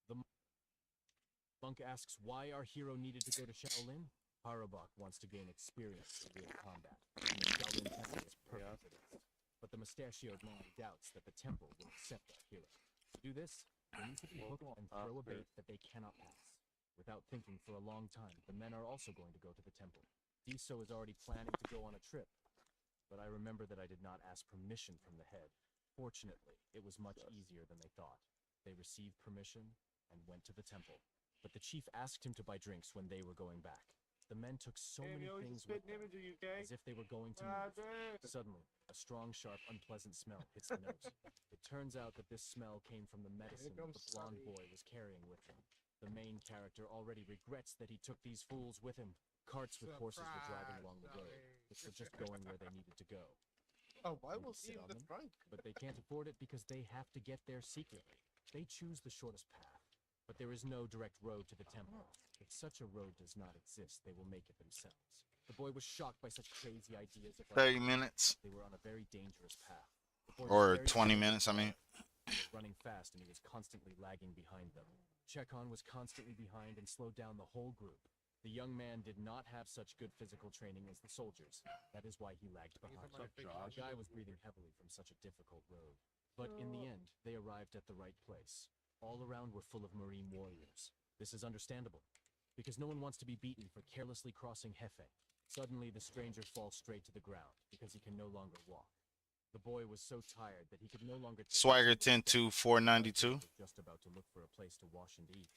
The monk asks why our hero needed to go to Shaolin. Harabok wants to gain experience in real combat. And the Shaolin temple is perfect for this. But the mustachioed man doubts that the temple will accept our hero. To do this, they need to be hooked and throw a bait that they cannot pass. Without thinking for a long time, the men are also going to go to the temple. Diso is already planning to go on a trip, but I remember that I did not ask permission from the head. Fortunately, it was much easier than they thought. They received permission and went to the temple. But the chief asked him to buy drinks when they were going back. The men took so many things with them, as if they were going to move. Suddenly, a strong, sharp, unpleasant smell hits the nose. It turns out that this smell came from the medicine that the blonde boy was carrying with him. The main character already regrets that he took these fools with him. Carts with horses were driving along the road, which were just going where they needed to go. Oh, why They will sit see on the them, trunk? but they can't afford it because they have to get there secretly. They choose the shortest path, but there is no direct road to the temple. If such a road does not exist, they will make it themselves. The boy was shocked by such crazy ideas of 30 minutes. They were on a very dangerous path. The boy was Or very 20 scared. minutes, I mean. They were running fast and he was constantly lagging behind them. Chekhon was constantly behind and slowed down the whole group. The young man did not have such good physical training as the soldiers. That is why he lagged behind. The guy was breathing heavily from such a difficult road. But in the end, they arrived at the right place. All around were full of marine warriors. This is understandable, because no one wants to be beaten for carelessly crossing Hefe. Suddenly, the stranger falls straight to the ground, because he can no longer walk. The boy was so tired that he could no longer... Swagger 10 to 492. Was just about to look for a place to wash and eat.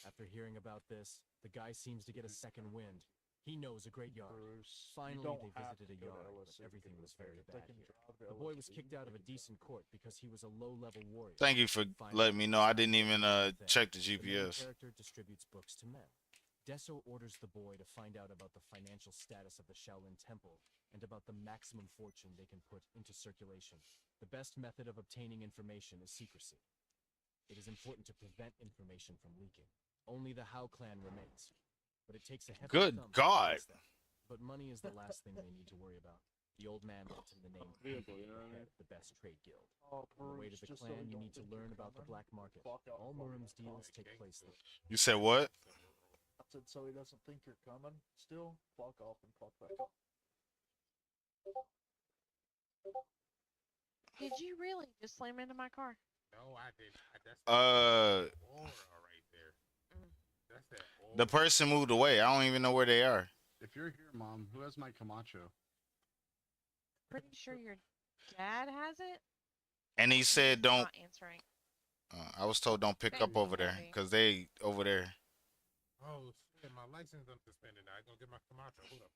After hearing about this, the guy seems to get a second wind. He knows a great yard. Finally, they visited a yard, but everything was very bad here. The boy was kicked out of a decent court because he was a low-level warrior. Thank you for letting me know. I didn't even check the GPS. The character distributes books to men. Deso orders the boy to find out about the financial status of the Shaolin Temple and about the maximum fortune they can put into circulation. The best method of obtaining information is secrecy. It is important to prevent information from leaking. Only the Hao clan remains, but it takes a hefty Good sum to God. replace them. But money is the last thing they need to worry about. The old man left him the name Vehicle, you know what I head mean? of the best trade guild. Oh, On the way to Bruce, the just so clan, he you don't need to think you're learn about the coming. black market. Fuck out All in front of Murim's the deals car. take place there. You said what? I said, so he doesn't think you're coming. Still, fuck off and fuck back up. Did you really just slam into my car? No, I didn't. That's Uh, aura right there. That's that aura. the person moved away. I don't even know where they are. If you're here, Mom, who has my Camacho? Pretty sure your dad has it. And he said He's don't. not answering. I was told don't pick Okay, up over there maybe. because they over there. Oh shit, my license I'm suspended now. I gonna get my Camacho. Hold up.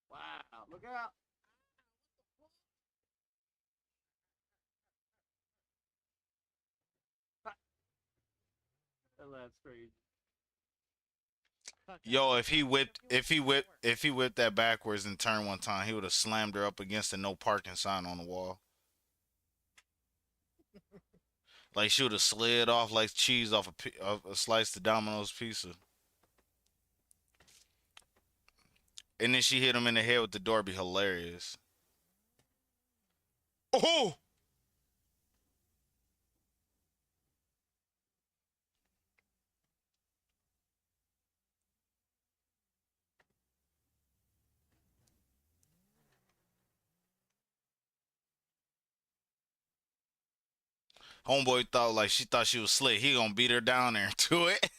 Wow, look out. That's crazy. Yo, if he whipped that backwards and turned one time, he would have slammed her up against the no parking sign on the wall. Like she would have slid off like cheese off a slice of Domino's pizza. And then she hit him in the head with the door. Be hilarious. Oh! Homeboy thought like she thought she was slick. He gonna beat her down there to it.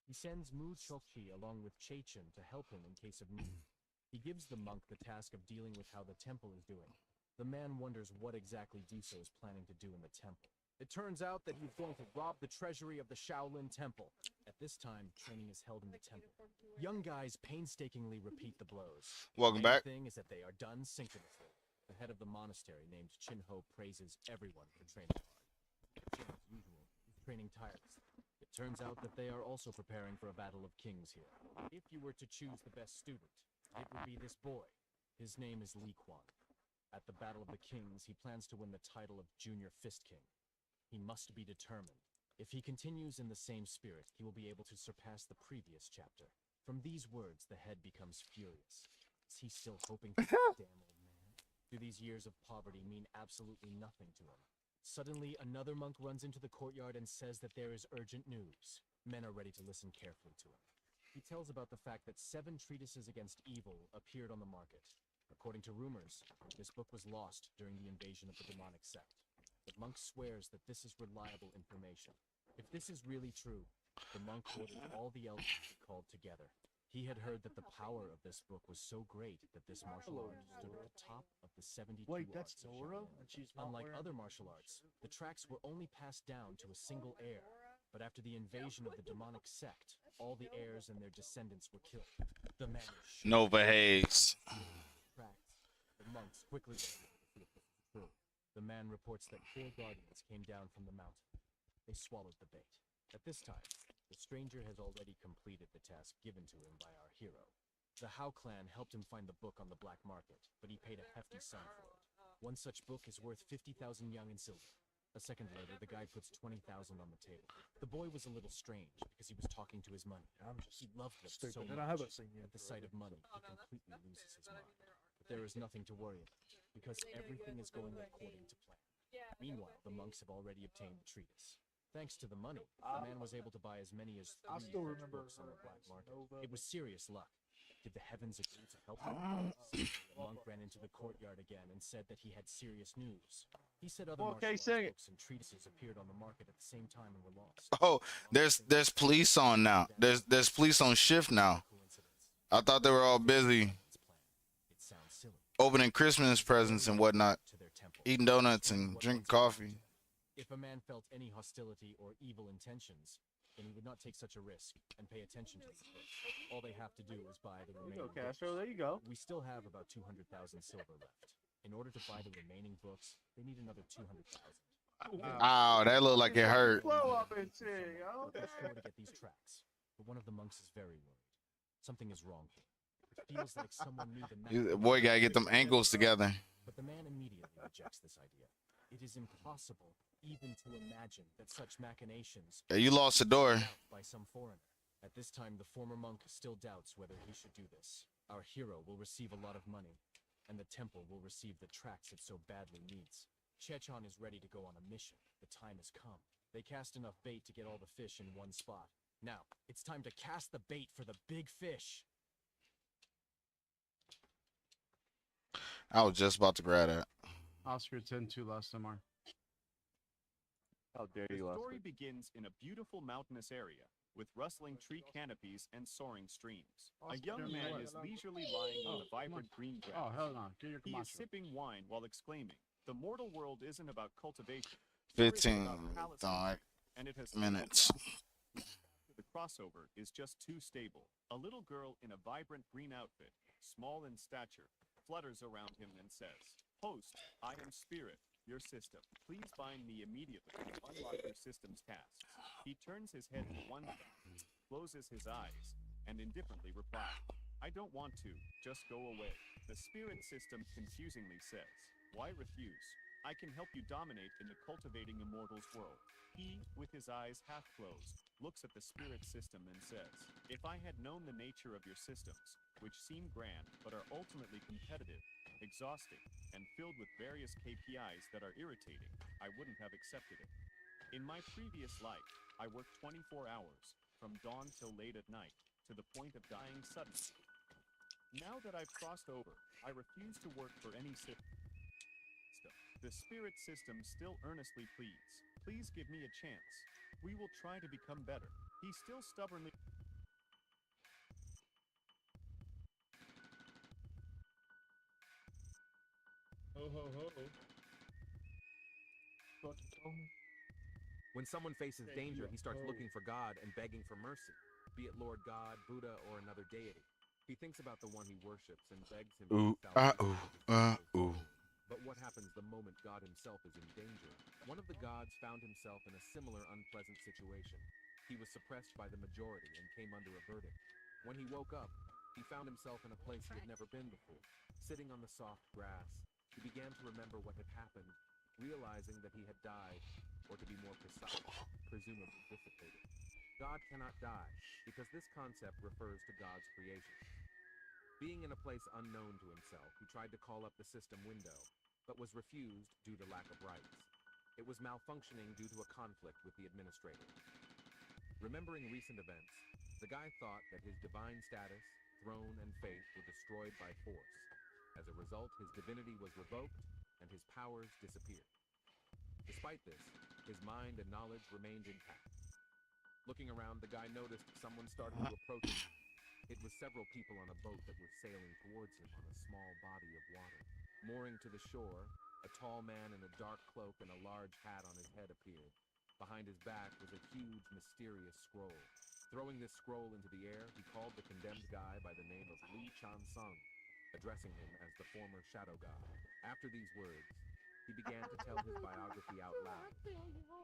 He sends Mu Chokchi along with Chechen to help him in case of need. He gives the monk the task of dealing with how the temple is doing. The man wonders what exactly Diso is planning to do in the temple. It turns out that he's going to rob the treasury of the Shaolin Temple. At this time, training is held in the temple. Young guys painstakingly repeat the blows. Welcome the main back. thing is that they are done synchronously. The head of the monastery, named Chinho, praises everyone for training hard. Chin, as usual, is training tirelessly. It turns out that they are also preparing for a battle of kings here. If you were to choose the best student, it would be this boy. His name is Li Quan. At the Battle of the Kings, he plans to win the title of Junior Fist King. He must be determined. If he continues in the same spirit, he will be able to surpass the previous chapter. From these words, the head becomes furious. Is he still hoping for this damn old man? Do these years of poverty mean absolutely nothing to him? Suddenly, another monk runs into the courtyard and says that there is urgent news. Men are ready to listen carefully to him. He tells about the fact that 7 treatises against evil appeared on the market. According to rumors, this book was lost during the invasion of the demonic sect. The monk swears that this is reliable information. If this is really true, the monk ordered all the elders to be called together. He had heard that the power of this book was so great that this martial art stood at the top of the 72 Wait, that's arts of Nora, Shaolin. and she's not Unlike wearing other martial arts, the tracks were only passed down to a single heir. But after the invasion of the demonic sect, all the heirs and their descendants were killed. The man is shocked. Nova Hayes. Tracks. The monks quickly see if this is true. The man reports that 4 guardians came down from the mountain. They swallowed the bait. At this time, the stranger has already completed the task given to him by our hero. The Hao clan helped him find the book on the black market, but he paid a hefty sum for it. One such book is worth 50,000 yang in silver. A second later, the guy puts 20,000 on the table. The boy was a little strange because he was talking to his money. He loved them so stupid, much. and I haven't seen you At the for sight a of money, he completely loses his mind. But there is nothing to worry about because everything is going according to plan. Meanwhile, the monks have already obtained the treatise. Thanks to the money, the man was able to buy as many as 3 I still remember books on the black market. Nova. It was serious luck. Did the heavens agree to help him? The monk ran into the courtyard again and said that he had serious news. He said other Okay, martial sing arts it. books and treatises appeared on the market at the same time and were lost. Oh, there's police on now. There's police on shift now. I thought they were all busy It sounds silly. opening Christmas presents and whatnot, eating donuts and drinking coffee. If a man felt any hostility or evil intentions, then he would not take such a risk and pay attention to these books. All they have to do is buy the remaining go, Castro. There you go. We still have about 200,000 silver left. In order to buy the remaining books, they need another 200,000. Oh, that looked like it hurt. Blow up and shit, yo. Let's go to get these tracks. But one of the monks is very worried. Something is wrong here. It feels like someone knew the The boy gotta get them ankles together. But the man immediately rejects this idea. It is impossible even to imagine that such machinations Yeah, you lost the door. by some foreigner. At this time, the former monk still doubts whether he should do this. Our hero will receive a lot of money, and the temple will receive the tracks it so badly needs. Chechon is ready to go on a mission. The time has come. They cast enough bait to get all the fish in one spot. Now, it's time to cast the bait for the big fish. I was just about to grab that. Oscar 10-2 last time, Mark. How dare The you, story Oscar. begins in a beautiful mountainous area with rustling tree canopies and soaring streams. A Oscar, young give me man what? is leisurely lying on the vibrant green grass. Oh, hell no. Get your He is Camacho. sipping wine while exclaiming, "The mortal world isn't about cultivation. 15 and it has minutes. The crossover is just too stable. A little girl in a vibrant green outfit, small in stature, flutters around him and says, "Host, I am Spirit, your system. Please find me immediately to unlock your system's tasks." He turns his head to one side, closes his eyes, and indifferently replies, "I don't want to, just go away." The Spirit system confusingly says, "Why refuse? I can help you dominate in the cultivating immortals world." He, with his eyes half closed, looks at the Spirit system and says, "If I had known the nature of your systems, which seem grand but are ultimately competitive, exhausting, and filled with various KPIs that are irritating, I wouldn't have accepted it. In my previous life, I worked 24 hours, from dawn till late at night, to the point of dying suddenly. Now that I've crossed over, I refuse to work for any system." The Spirit system still earnestly pleads, "Please give me a chance. We will try to become better." He still stubbornly... Ho ho ho. When someone faces danger, he starts looking for God and begging for mercy, be it Lord God, Buddha, or another deity. He thinks about the one he worships and begs him Ooh, for salvation. ooh. But what happens the moment God himself is in danger? One of the gods found himself in a similar unpleasant situation. He was suppressed by the majority and came under a verdict. When he woke up, he found himself in a place he had never been before. Sitting on the soft grass, he began to remember what had happened, realizing that he had died, or to be more precise, presumably dissipated. God cannot die, because this concept refers to God's creation. Being in a place unknown to himself, he tried to call up the system window, but was refused due to lack of rights. It was malfunctioning due to a conflict with the administrator. Remembering recent events, the guy thought that his divine status, throne, and faith were destroyed by force. As a result, his divinity was revoked, and his powers disappeared. Despite this, his mind and knowledge remained intact. Looking around, the guy noticed someone started to approach him. It was several people on a boat that were sailing towards him on a small body of water. Mooring to the shore, a tall man in a dark cloak and a large hat on his head appeared. Behind his back was a huge, mysterious scroll. Throwing this scroll into the air, he called the condemned guy by the name of Li Chan-sung, addressing him as the former shadow god. After these words, he began to tell his biography out loud,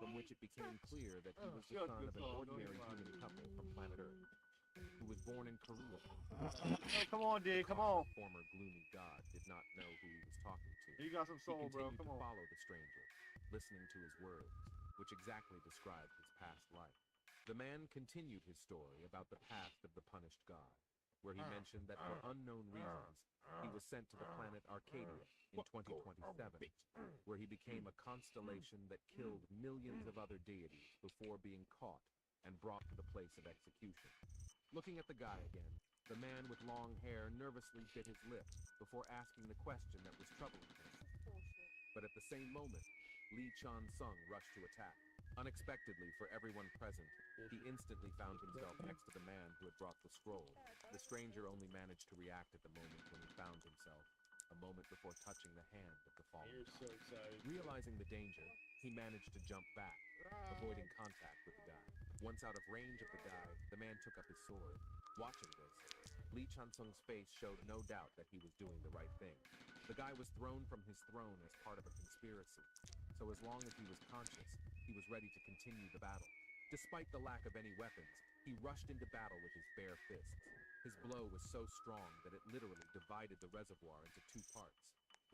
from which it became clear that he was the son of an ordinary human couple from planet Earth, who was born in Korea. Come on, D, come on. The former gloomy god did not know who he was talking to. You got some soul, he bro. continued Come to on. follow the stranger, listening to his words, which exactly described his past life. The man continued his story about the past of the punished god, where he mentioned that for unknown reasons, he was sent to the planet Arcadia in 2027, where he became a constellation that killed millions of other deities before being caught and brought to the place of execution. Looking at the guy again, the man with long hair nervously bit his lip before asking the question that was troubling him. But at the same moment, Li Chan-sung rushed to attack. Unexpectedly for everyone present, he instantly found himself next to the man who had brought the scroll. The stranger only managed to react at the moment when he found himself, a moment before touching the hand of the fallen You're god. so excited. Realizing the danger, he managed to jump back, avoiding contact with the guy. Once out of range of the guy, the man took up his sword. Watching this, Li Chan-sung's face showed no doubt that he was doing the right thing. The guy was thrown from his throne as part of a conspiracy. so as long as he was conscious, he was ready to continue the battle. Despite the lack of any weapons, he rushed into battle with his bare fists. His blow was so strong that it literally divided the reservoir into two parts.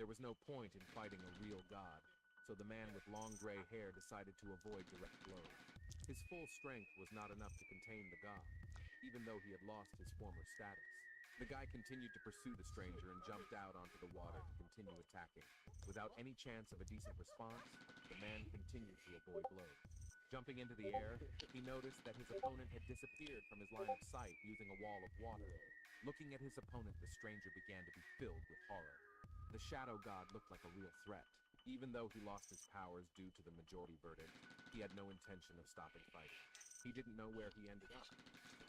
There was no point in fighting a real god, so the man with long gray hair decided to avoid direct blows. His full strength was not enough to contain the god, even though he had lost his former status. The guy continued to pursue the stranger and jumped out onto the water to continue attacking. Without any chance of a decent response, the man continued to avoid blows. Jumping into the air, he noticed that his opponent had disappeared from his line of sight using a wall of water. Looking at his opponent, the stranger began to be filled with horror. The shadow god looked like a real threat. Even though he lost his powers due to the majority verdict, he had no intention of stopping fighting. He didn't know where he ended up,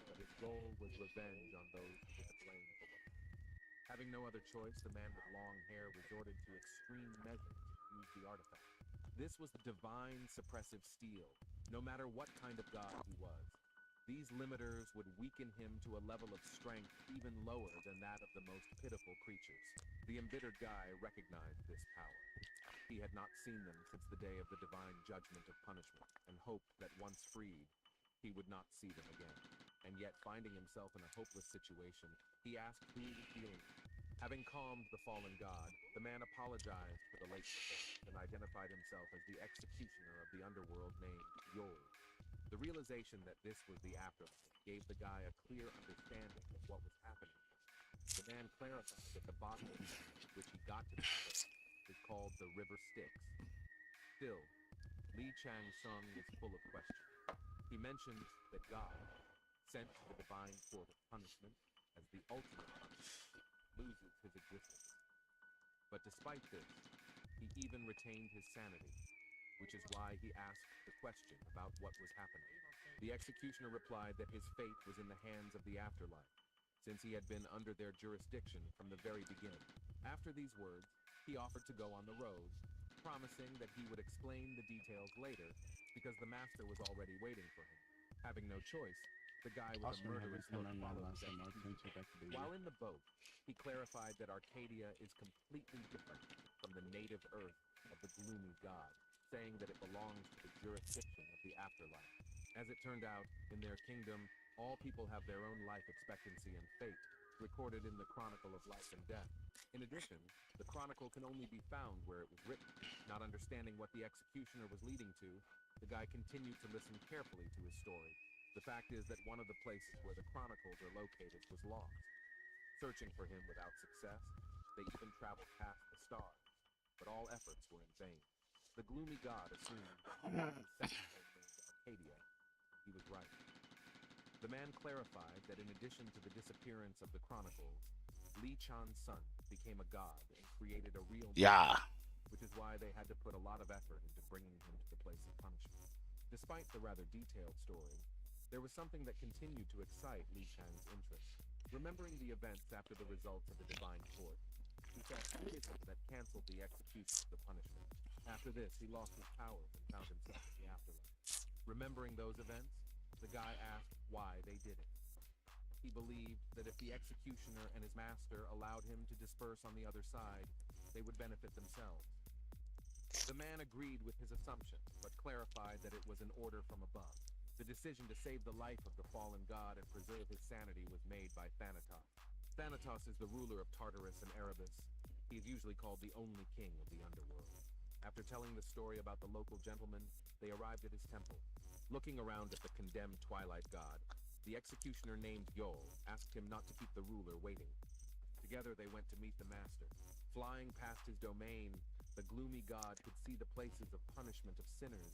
but his goal was revenge on those who had blamed for what happened. Having no other choice, the man with long hair resorted to extreme measures to use the artifact. This was the divine suppressive steel, no matter what kind of god he was. These limiters would weaken him to a level of strength even lower than that of the most pitiful creatures. The embittered guy recognized this power. He had not seen them since the day of the divine judgment of punishment, and hoped that once freed, he would not see them again. And yet, finding himself in a hopeless situation, he asked who he was dealing with. Having calmed the fallen god, the man apologized for the late mistake and identified himself as the executioner of the underworld named Yol. The realization that this was the afterlife gave the guy a clear understanding of what was happening. The man clarified that the bottom of which he got to this place is called the River Styx. Still, Li Chang-sung was full of questions. He mentioned that God, sent to the divine court of punishment as the ultimate punishment, loses his existence. But despite this, he even retained his sanity, which is why he asked the question about what was happening. The executioner replied that his fate was in the hands of the afterlife, since he had been under their jurisdiction from the very beginning. After these words, he offered to go on the road, promising that he would explain the details later, because the master was already waiting for him. Having no choice, the guy with a murderous look followed his execution. While in the boat, he clarified that Arcadia is completely different from the native earth of the gloomy god, saying that it belongs to the jurisdiction of the afterlife. As it turned out, in their kingdom, all people have their own life expectancy and fate, recorded in the Chronicle of Life and Death. In addition, the chronicle can only be found where it was written. Not understanding what the executioner was leading to, the guy continued to listen carefully to his story. The fact is that one of the places where the chronicles are located was lost. Searching for him without success, they even traveled past the stars, but all efforts were in vain. The gloomy god assumed that his second home named Arcadia. He was right. The man clarified that in addition to the disappearance of the chronicles, Li Chan's son became a god and created a real Yeah. which is why they had to put a lot of effort into bringing him to the place of punishment. Despite the rather detailed story, there was something that continued to excite Li Chang's interest. Remembering the events after the results of the divine court, he saw a schism that canceled the execution of the punishment. After this, he lost his powers and found himself in the afterlife. Remembering those events, the guy asked why they did it. He believed that if the executioner and his master allowed him to disperse on the other side, they would benefit themselves. The man agreed with his assumption, but clarified that it was an order from above. The decision to save the life of the fallen god and preserve his sanity was made by Thanatos. Thanatos is the ruler of Tartarus and Erebus. He is usually called the only king of the underworld. After telling the story about the local gentleman, they arrived at his temple. Looking around at the condemned Twilight god, the executioner named Yol asked him not to keep the ruler waiting. Together they went to meet the master. Flying past his domain, the gloomy god could see the places of punishment of sinners,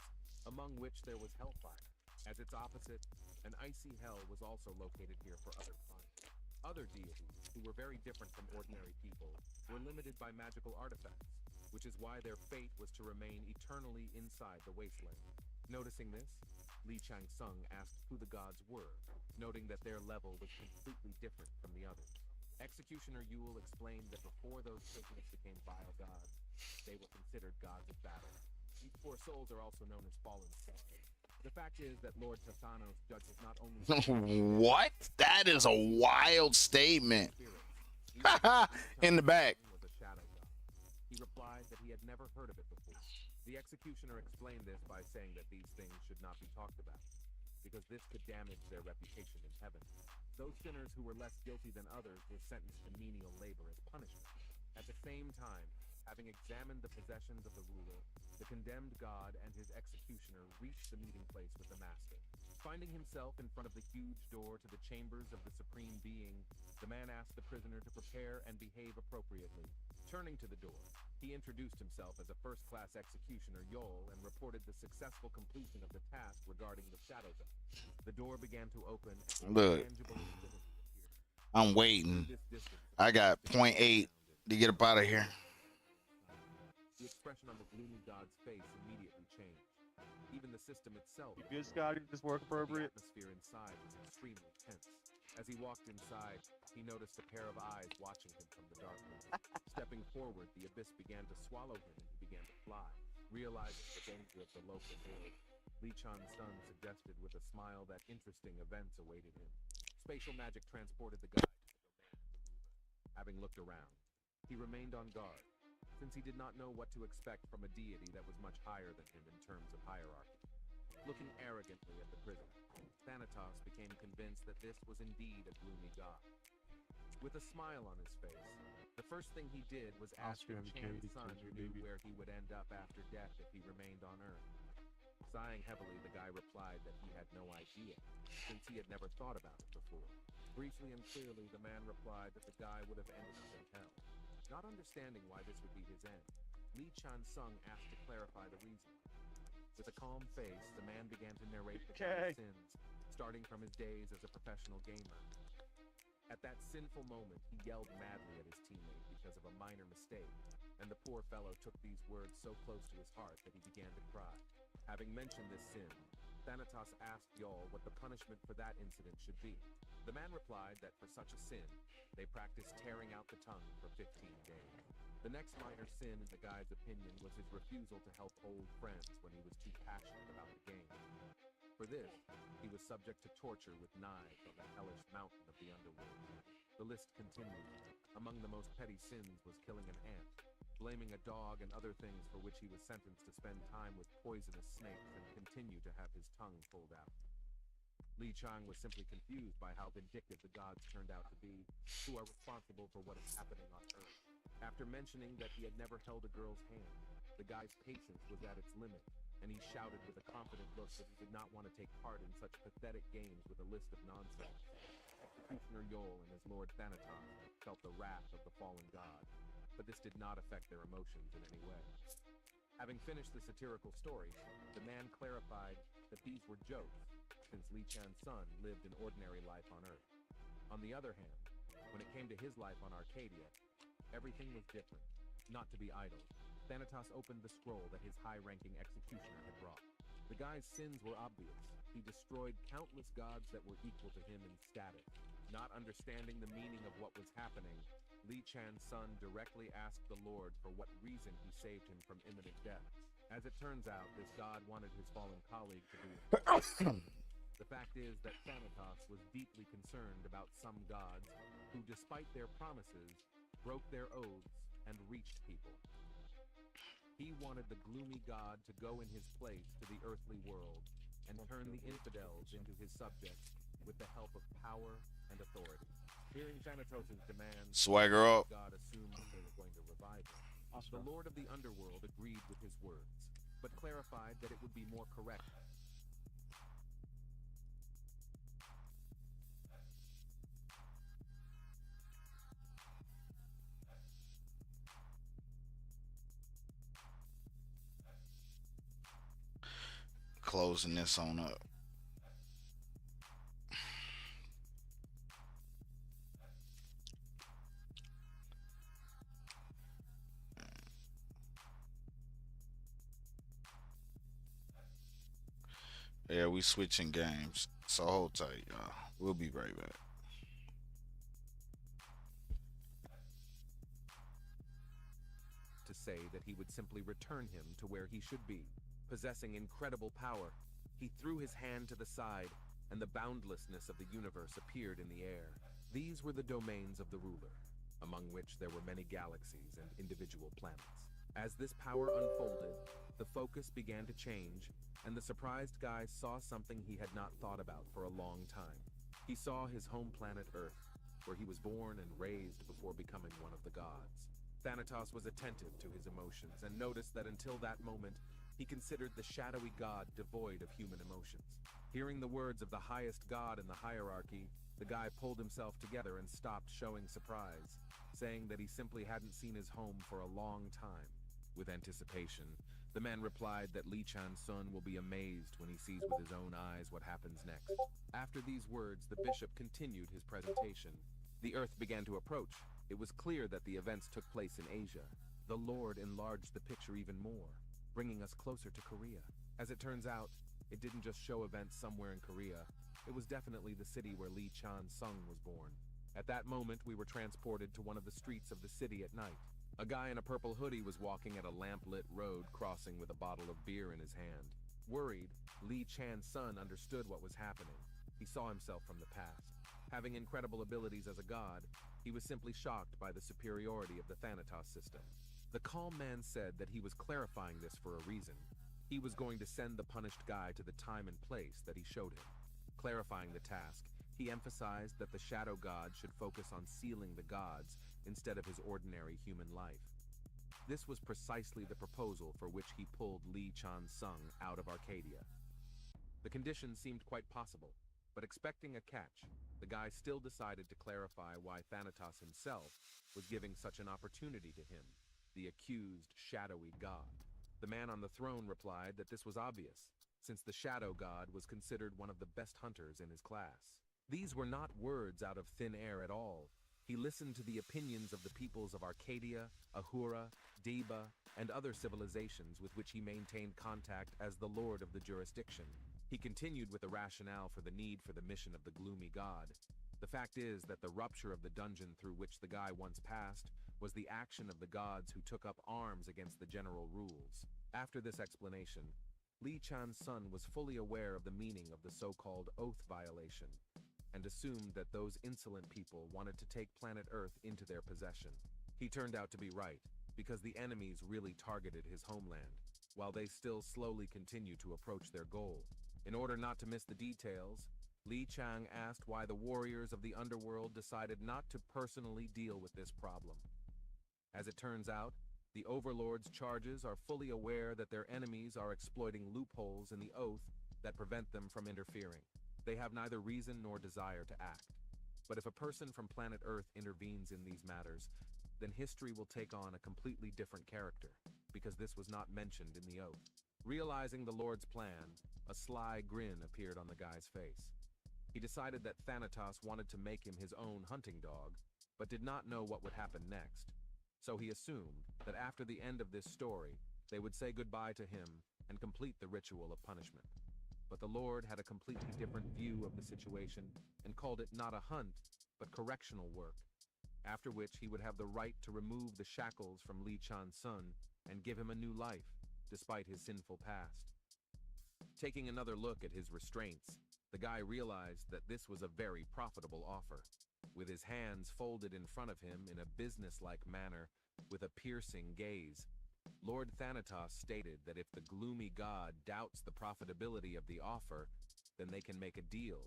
among which there was hellfire. As its opposite, an icy hell was also located here for other crimes. Other deities, who were very different from ordinary people, were limited by magical artifacts, which is why their fate was to remain eternally inside the wasteland. Noticing this, Li Chang-sung asked who the gods were, noting that their level was completely different from the others. Executioner Yule explained that before those prisoners became vile gods, they were considered gods of battle. These poor souls are also known as fallen stars. The fact is that Lord Tathanos judges not only What? That is a wild statement. In the back. was a shadow god. He replied that he had never heard of it before. The executioner explained this by saying that these things should not be talked about, because this could damage their reputation in heaven. Those sinners who were less guilty than others were sentenced to menial labor as punishment. At the same time, having examined the possessions of the ruler, the condemned god and his executioner reached the meeting place with the master. Finding himself in front of the huge door to the chambers of the Supreme Being, the man asked the prisoner to prepare and behave appropriately. Turning to the door, he introduced himself as a first-class executioner, Yol, and reported the successful completion of the task regarding the shadow zone. The door began to open. Look, I'm waiting. I got 0.8 to get up out of here. The expression on the gloomy god's face immediately changed. Even the system itself. You good, Scotty? This work appropriate? The atmosphere inside was extremely tense. As he walked inside, he noticed a pair of eyes watching him from the darkness. Stepping forward, the abyss began to swallow him and he began to fly. Realizing the danger of the local world, Li Chan's son suggested with a smile that interesting events awaited him. Spatial magic transported the guy to the domain of the ruler. Having looked around, he remained on guard, since he did not know what to expect from a deity that was much higher than him in terms of hierarchy. Looking arrogantly at the prisoner, Thanatos became convinced that this was indeed a gloomy god. With a smile on his face, the first thing he did was ask if Chan's son knew where he would end up after death if he remained on Earth. Sighing heavily, the guy replied that he had no idea, since he had never thought about it before. Briefly and clearly, the man replied that the guy would have ended up in hell. Not understanding why this would be his end, Li Chansung asked to clarify the reason. With a calm face, the man began to narrate the guy's sins, starting from his days as a professional gamer. At that sinful moment, he yelled madly at his teammate because of a minor mistake, and the poor fellow took these words so close to his heart that he began to cry. Having mentioned this sin, Thanatos asked Yol what the punishment for that incident should be. The man replied that for such a sin, they practiced tearing out the tongue for 15 days. The next minor sin, in the guy's opinion, was his refusal to help old friends when he was too passionate about the game. For this, he was subject to torture with knives on the hellish mountain of the underworld. The list continued. Among the most petty sins was killing an ant, blaming a dog and other things for which he was sentenced to spend time with poisonous snakes and continue to have his tongue pulled out. Li Chang was simply confused by how vindictive the gods turned out to be, who are responsible for what is happening on Earth. After mentioning that he had never held a girl's hand, the guy's patience was at its limit, and he shouted with a confident look that he did not want to take part in such pathetic games with a list of nonsense. Executioner Yol and his lord Thanatos felt the wrath of the fallen god, but this did not affect their emotions in any way. Having finished the satirical story, the man clarified that these were jokes, since Li Chan's son lived an ordinary life on Earth. On the other hand, when it came to his life on Arcadia, everything was different. Not to be idle, Thanatos opened the scroll that his high-ranking executioner had brought. The guy's sins were obvious. He destroyed countless gods that were equal to him in status. Not understanding the meaning of what was happening, Li Chan's son directly asked the Lord for what reason he saved him from imminent death. As it turns out, this god wanted his fallen colleague to be The fact is that Thanatos was deeply concerned about some gods who, despite their promises, broke their oaths and reached people. He wanted the gloomy god to go in his place to the earthly world and turn the infidels into his subjects with the help of power and authority. Hearing Thanatos' demands, Swagger up. God assumed that they were going to revive him. The Lord of the Underworld agreed with his words, but clarified that it would be more correct Closing this on up. Yeah, we switching games. So hold tight, y'all. We'll be right back. to say that he would simply return him to where he should be. Possessing incredible power, he threw his hand to the side, and the boundlessness of the universe appeared in the air. These were the domains of the ruler, among which there were many galaxies and individual planets. As this power unfolded, the focus began to change, and the surprised guy saw something he had not thought about for a long time. He saw his home planet Earth, where he was born and raised before becoming one of the gods. Thanatos was attentive to his emotions and noticed that until that moment, he considered the shadowy god devoid of human emotions. Hearing the words of the highest god in the hierarchy, the guy pulled himself together and stopped showing surprise, saying that he simply hadn't seen his home for a long time. With anticipation, the man replied that Li Chan-sun will be amazed when he sees with his own eyes what happens next. After these words, the bishop continued his presentation. The Earth began to approach. It was clear that the events took place in Asia. The Lord enlarged the picture even more, bringing us closer to Korea. As it turns out, it didn't just show events somewhere in Korea. It was definitely the city where Li Chan-sung was born. At that moment, we were transported to one of the streets of the city at night. A guy in a purple hoodie was walking at a lamp-lit road crossing with a bottle of beer in his hand. Worried, Li Chan-sun understood what was happening. He saw himself from the past. Having incredible abilities as a god, he was simply shocked by the superiority of the Thanatos system. The calm man said that he was clarifying this for a reason. He was going to send the punished guy to the time and place that he showed him. Clarifying the task, he emphasized that the shadow god should focus on sealing the gods instead of his ordinary human life. This was precisely the proposal for which he pulled Li Chan-sung out of Arcadia. The conditions seemed quite possible, but expecting a catch, the guy still decided to clarify why Thanatos himself was giving such an opportunity to him, the accused shadowy god. The man on the throne replied that this was obvious, since the shadow god was considered one of the best hunters in his class. These were not words out of thin air at all. He listened to the opinions of the peoples of Arcadia, Ahura, Deba, and other civilizations with which he maintained contact as the lord of the jurisdiction. He continued with the rationale for the need for the mission of the gloomy god. The fact is that the rupture of the dungeon through which the guy once passed was the action of the gods who took up arms against the general rules. After this explanation, Li Chan-sun was fully aware of the meaning of the so-called oath violation, and assumed that those insolent people wanted to take planet Earth into their possession. He turned out to be right, because the enemies really targeted his homeland, while they still slowly continued to approach their goal. In order not to miss the details, Li Chang asked why the warriors of the underworld decided not to personally deal with this problem. As it turns out, the Overlord's charges are fully aware that their enemies are exploiting loopholes in the oath that prevent them from interfering. They have neither reason nor desire to act. But if a person from planet Earth intervenes in these matters, then history will take on a completely different character, because this was not mentioned in the oath. Realizing the Lord's plan, a sly grin appeared on the guy's face. He decided that Thanatos wanted to make him his own hunting dog, but did not know what would happen next. So he assumed that after the end of this story, they would say goodbye to him and complete the ritual of punishment. But the Lord had a completely different view of the situation and called it not a hunt, but correctional work, after which he would have the right to remove the shackles from Li Chan-sun and give him a new life, despite his sinful past. Taking another look at his restraints, the guy realized that this was a very profitable offer. With his hands folded in front of him in a business-like manner, with a piercing gaze, Lord Thanatos stated that if the gloomy god doubts the profitability of the offer, then they can make a deal,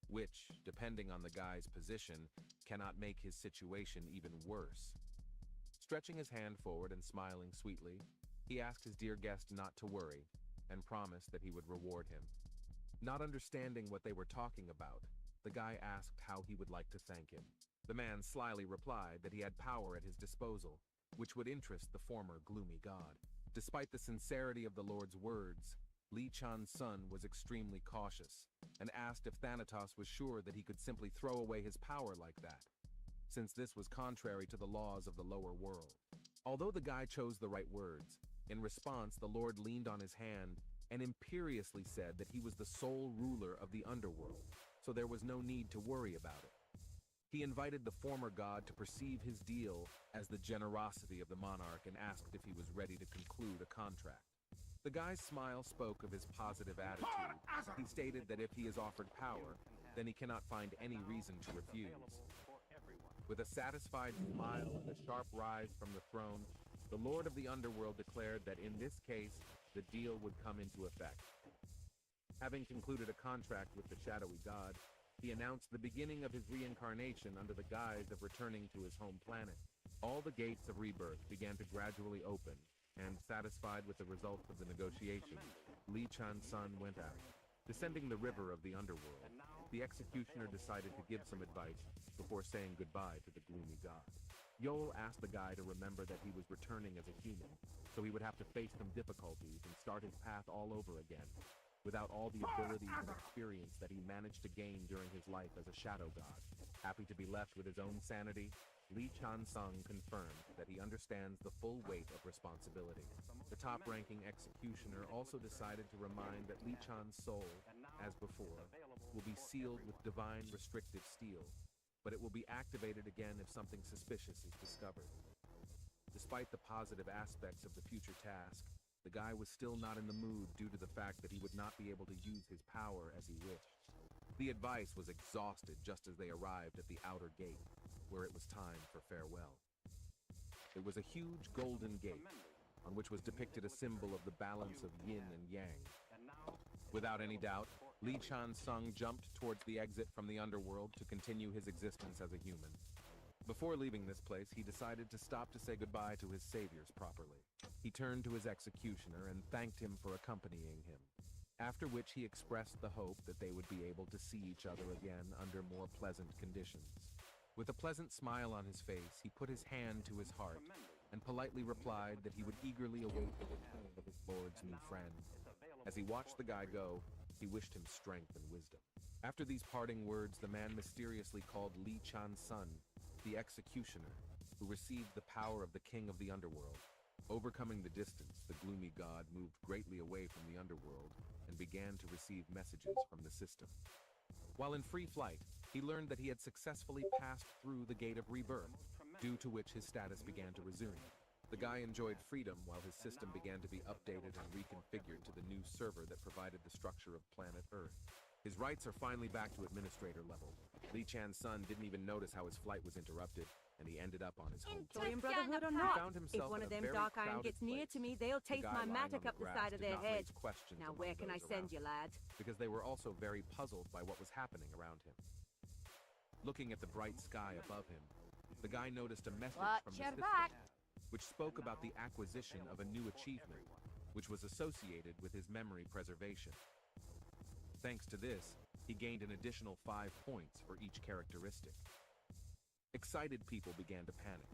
which, depending on the guy's position, cannot make his situation even worse. Stretching his hand forward and smiling sweetly, he asked his dear guest not to worry, and promised that he would reward him. Not understanding what they were talking about, the guy asked how he would like to thank him. The man slyly replied that he had power at his disposal, which would interest the former gloomy god. Despite the sincerity of the Lord's words, Li Chan-sun was extremely cautious, and asked if Thanatos was sure that he could simply throw away his power like that, since this was contrary to the laws of the lower world. Although the guy chose the right words, in response the Lord leaned on his hand and imperiously said that he was the sole ruler of the underworld, so there was no need to worry about it. He invited the former god to perceive his deal as the generosity of the monarch and asked if he was ready to conclude a contract. The guy's smile spoke of his positive attitude. He stated that if he is offered power, then he cannot find any reason to refuse. With a satisfied smile and a sharp rise from the throne, The Lord of the Underworld declared that in this case, the deal would come into effect. Having concluded a contract with the shadowy god, he announced the beginning of his reincarnation under the guise of returning to his home planet. All the gates of rebirth began to gradually open, and satisfied with the results of the negotiations, Li Chan's son went out. Descending the river of the underworld, the executioner decided to give some advice before saying goodbye to the gloomy god. Yoel asked the guy to remember that he was returning as a human, so he would have to face some difficulties and start his path all over again, without all the abilities and experience that he managed to gain during his life as a shadow god. Happy to be left with his own sanity, Li Chansung confirmed that he understands the full weight of responsibility. The top-ranking executioner also decided to remind that Li Chan's soul, as before, will be sealed with divine restrictive steel, but it will be activated again if something suspicious is discovered. Despite the positive aspects of the future task, the guy was still not in the mood due to the fact that he would not be able to use his power as he wished. The advice was exhausted just as they arrived at the outer gate, where it was time for farewell. It was a huge golden gate, on which was depicted a symbol of the balance of yin and yang. Without any doubt, Li Chansung jumped towards the exit from the underworld to continue his existence as a human. Before leaving this place, he decided to stop to say goodbye to his saviors properly. He turned to his executioner and thanked him for accompanying him, after which he expressed the hope that they would be able to see each other again under more pleasant conditions. With a pleasant smile on his face, he put his hand to his heart and politely replied that he would eagerly await the return of his lord's new friend. As he watched the guy go, he wished him strength and wisdom. After these parting words, the man mysteriously called Li Chan's son, the executioner, who received the power of the king of the underworld. Overcoming the distance, the gloomy god moved greatly away from the underworld and began to receive messages from the system. While in free flight, he learned that he had successfully passed through the gate of rebirth, due to which his status began to resume. The guy enjoyed freedom while his system began to be updated and reconfigured to the new server that provided the structure of planet Earth. His rights are finally back to administrator level. Li Chan's son didn't even notice how his flight was interrupted, and he ended up on his home Korean planet. Brotherhood or He not, found if himself one in of a them very dark iron crowded gets near place. to me, they'll The taste guy my lying mattock on up the grass side of did their not head. raise questions Now among where can I those send around you, him, lad? because they were also very puzzled by what was happening around him. Looking at the bright sky above him, the guy noticed a message from the Watch your system, back. which spoke about the acquisition of a new achievement, which was associated with his memory preservation. Thanks to this, he gained an additional 5 points for each characteristic. Excited people began to panic.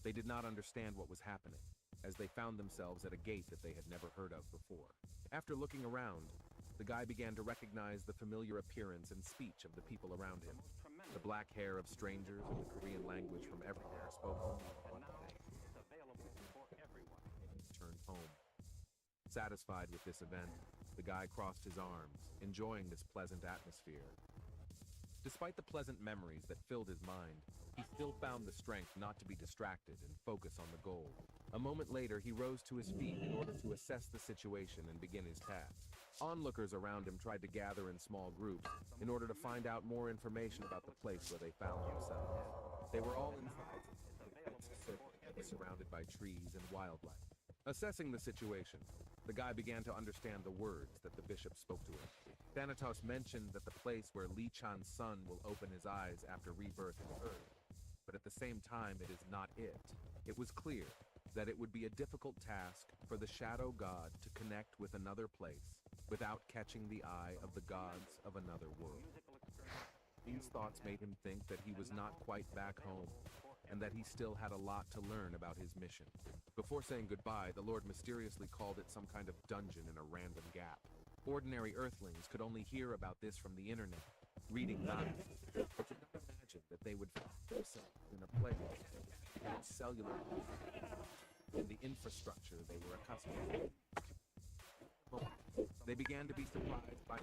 They did not understand what was happening, as they found themselves at a gate that they had never heard of before. After looking around, the guy began to recognize the familiar appearance and speech of the people around him. The black hair of strangers and the Korean language from everywhere spoke only one thing. Turned home. Satisfied with this event, the guy crossed his arms, enjoying this pleasant atmosphere. Despite the pleasant memories that filled his mind, he still found the strength not to be distracted and focus on the goal. A moment later, he rose to his feet in order to assess the situation and begin his task. Onlookers around him tried to gather in small groups in order to find out more information about the place where they found themselves. They were all inside a circle surrounded by trees and wildlife. Assessing the situation, the guy began to understand the words that the bishop spoke to him. Thanatos mentioned that the place where Li Chan's son will open his eyes after rebirth is Earth, but at the same time it is not it. It was clear that it would be a difficult task for the shadow god to connect with another place without catching the eye of the gods of another world. These thoughts made him think that he was not quite back home, and that he still had a lot to learn about his mission. Before saying goodbye, the Lord mysteriously called it some kind of dungeon in a random gap. Ordinary Earthlings could only hear about this from the internet, reading novels, but did not imagine that they would find themselves in a place with cellular and the infrastructure they were accustomed to. They began to be surprised by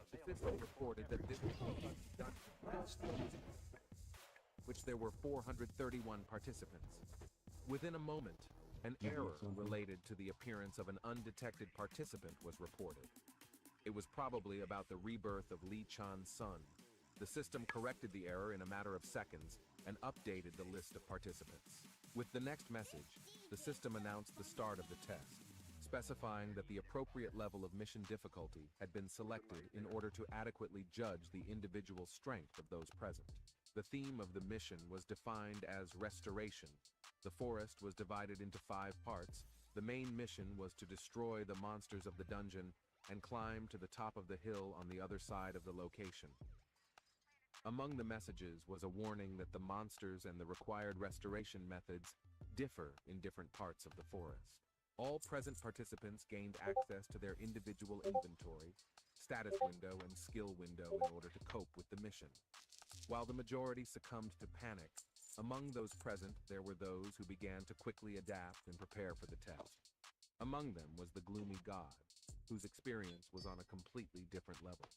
the system reported that this was done which there were 431 participants. Within a moment, an error related to the appearance of an undetected participant was reported. It was probably about the rebirth of Li Chan's son, The system corrected the error in a matter of seconds and updated the list of participants. With the next message, the system announced the start of the test, specifying that the appropriate level of mission difficulty had been selected in order to adequately judge the individual strength of those present. The theme of the mission was defined as restoration. The forest was divided into 5 parts. The main mission was to destroy the monsters of the dungeon and climb to the top of the hill on the other side of the location. Among the messages was a warning that the monsters and the required restoration methods differ in different parts of the forest. All present participants gained access to their individual inventory, status window, and skill window in order to cope with the mission. While the majority succumbed to panic, among those present there were those who began to quickly adapt and prepare for the test. Among them was the gloomy god, whose experience was on a completely different level.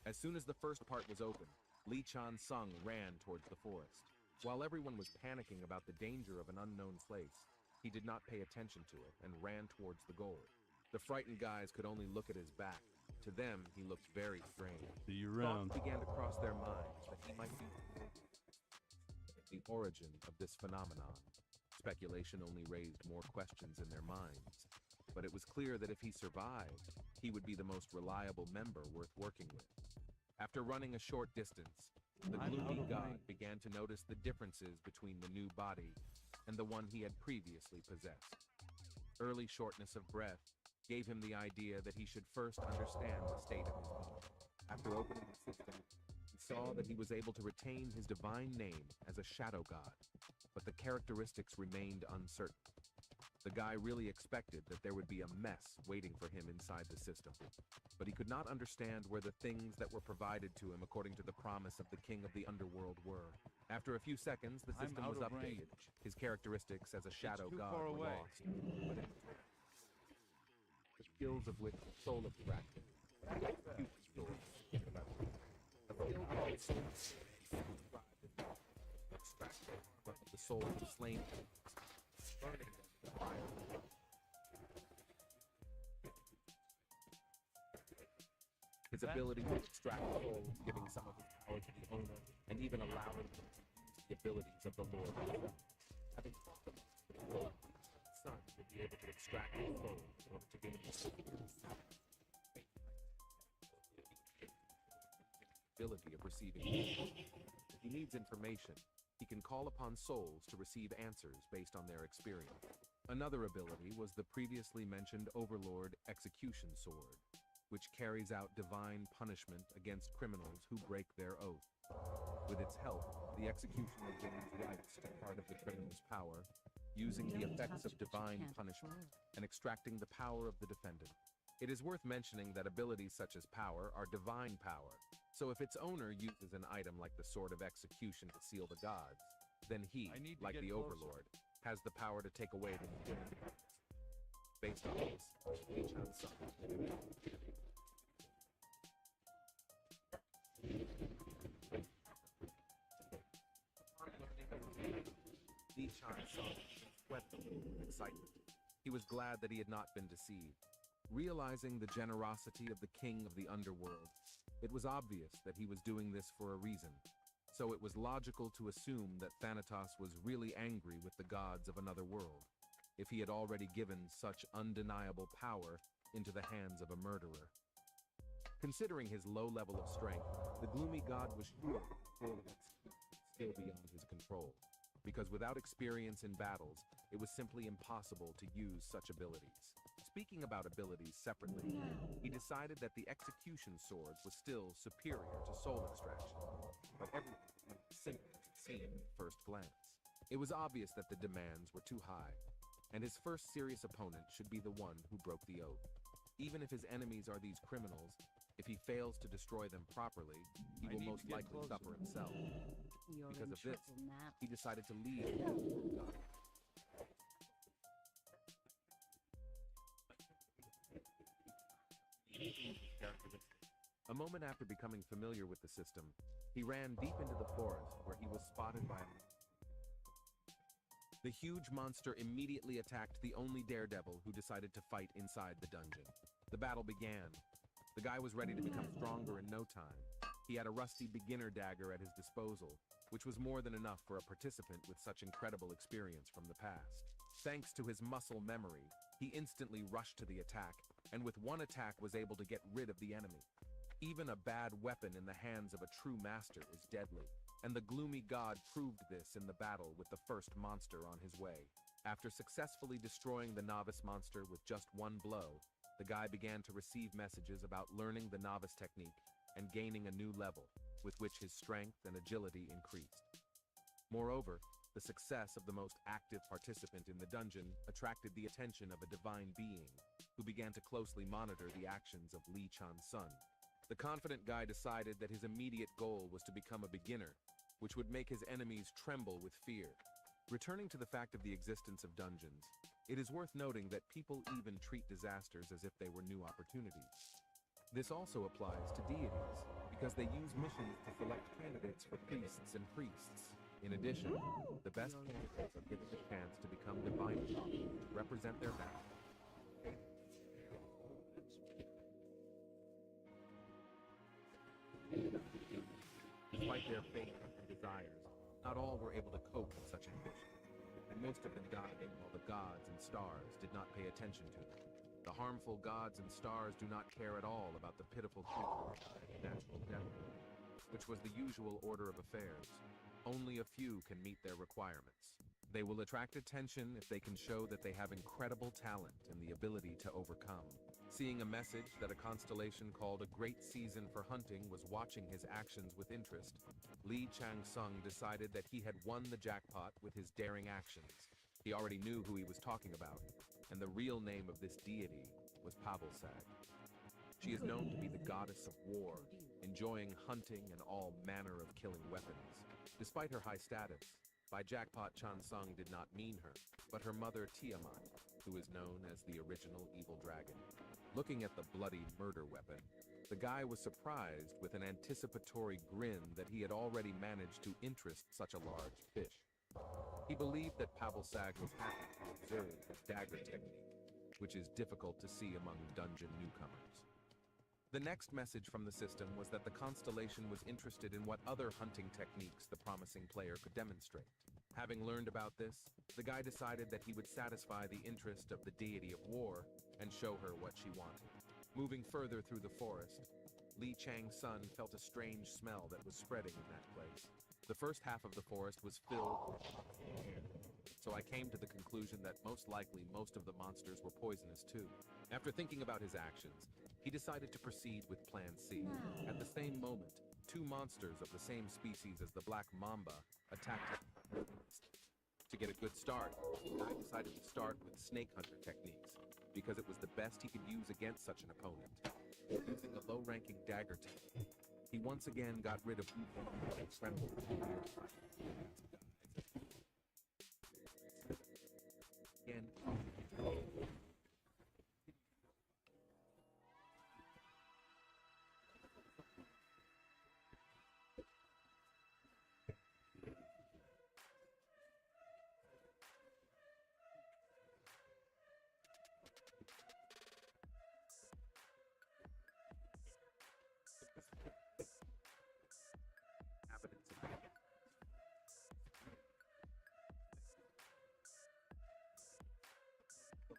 As soon as the first part was open, Li Chan Sung ran towards the forest. While everyone was panicking about the danger of an unknown place, he did not pay attention to it and ran towards the goal. The frightened guys could only look at his back. To them, he looked very strange. See you around. Thoughts began to cross their minds that he might be the origin of this phenomenon. Speculation only raised more questions in their minds, but it was clear that if he survived, he would be the most reliable member worth working with. After running a short distance, the gloomy god began to notice the differences between the new body and the one he had previously possessed. Early shortness of breath gave him the idea that he should first understand the state of his body. After opening the system, he saw that he was able to retain his divine name as a shadow god, but the characteristics remained uncertain. The guy really expected that there would be a mess waiting for him inside the system, but he could not understand where the things that were provided to him according to the promise of the king of the underworld were. After a few seconds, the system was updated. His characteristics as a shadow god were lost, but the skills of which soul extraction, the soul of the slain, burning the fire. His ability to extract souls, giving some of his power to the owner, and even allowing him to use the abilities of the Lord himself. Having taught them the Lord, the son would be able to extract his soul in order to gain the ability of receiving. If he needs information, he can call upon souls to receive answers based on their experience. Another ability was the previously mentioned Overlord Execution Sword, which carries out divine punishment against criminals who break their oath. With its help, the executioner gains rights to part of the criminal's power, using the effects of divine punishment and extracting the power of the defendant. It is worth mentioning that abilities such as power are divine power, so if its owner uses an item like the Sword of Execution to seal the gods, then he, like the Overlord, has the power to take away the divinity. Based on this, Li Chan Sung. Li Chan Sung swept with excitement. He was glad that he had not been deceived. Realizing the generosity of the king of the underworld, it was obvious that he was doing this for a reason. So it was logical to assume that Thanatos was really angry with the gods of another world, if he had already given such undeniable power into the hands of a murderer. Considering his low level of strength, the gloomy god was sure still beyond his control, because without experience in battles, it was simply impossible to use such abilities. Speaking about abilities separately, he decided that the execution sword was still superior to soul extraction, but everything was simple to see at first glance. It was obvious that the demands were too high, and his first serious opponent should be the one who broke the oath. Even if his enemies are these criminals, if he fails to destroy them properly, he will most likely suffer himself. Because of this, he decided to leave. A moment after becoming familiar with the system, he ran deep into the forest where he was spotted by the huge monster immediately attacked the only daredevil who decided to fight inside the dungeon. The battle began. The guy was ready to become stronger in no time. He had a rusty beginner dagger at his disposal, which was more than enough for a participant with such incredible experience from the past. Thanks to his muscle memory, he instantly rushed to the attack, and with one attack was able to get rid of the enemy. Even a bad weapon in the hands of a true master is deadly, and the gloomy god proved this in the battle with the first monster on his way. After successfully destroying the novice monster with just one blow, the guy began to receive messages about learning the novice technique and gaining a new level, with which his strength and agility increased. Moreover, the success of the most active participant in the dungeon attracted the attention of a divine being, who began to closely monitor the actions of Li Chan-sun. The confident guy decided that his immediate goal was to become a beginner, which would make his enemies tremble with fear. Returning to the fact of the existence of dungeons, it is worth noting that people even treat disasters as if they were new opportunities. This also applies to deities, because they use missions to select candidates for priests and priests. In addition, the best candidates are given the chance to become divine beings, represent their battle. Despite their faith and desires, not all were able to cope with such ambition, and most of them died while the gods and stars did not pay attention to them. The harmful gods and stars do not care at all about the pitiful creatures of natural death, which was the usual order of affairs. Only a few can meet their requirements. They will attract attention if they can show that they have incredible talent and the ability to overcome. Seeing a message that a constellation called a great season for hunting was watching his actions with interest, Li Chang-sung decided that he had won the jackpot with his daring actions. He already knew who he was talking about, and the real name of this deity was Pavelsag. She is known to be the goddess of war, enjoying hunting and all manner of killing weapons. Despite her high status, by jackpot Chansung did not mean her, but her mother Tiamat, who is known as the original evil dragon. Looking at the bloody murder weapon, the guy was surprised with an anticipatory grin that he had already managed to interest such a large fish. He believed that Pavelsag was happy to observe the dagger technique, which is difficult to see among dungeon newcomers. The next message from the system was that the constellation was interested in what other hunting techniques the promising player could demonstrate. Having learned about this, the guy decided that he would satisfy the interest of the deity of war and show her what she wanted. Moving further through the forest, Li Chang-sun felt a strange smell that was spreading in that place. The first half of the forest was filled with air, so I came to the conclusion that most likely most of the monsters were poisonous too. After thinking about his actions, he decided to proceed with Plan C. At the same moment, two monsters of the same species as the Black Mamba attacked him. To get a good start, I decided to start with snake hunter techniques, because it was the best he could use against such an opponent. Using a low-ranking dagger technique, he once again got rid of and trembled. Again,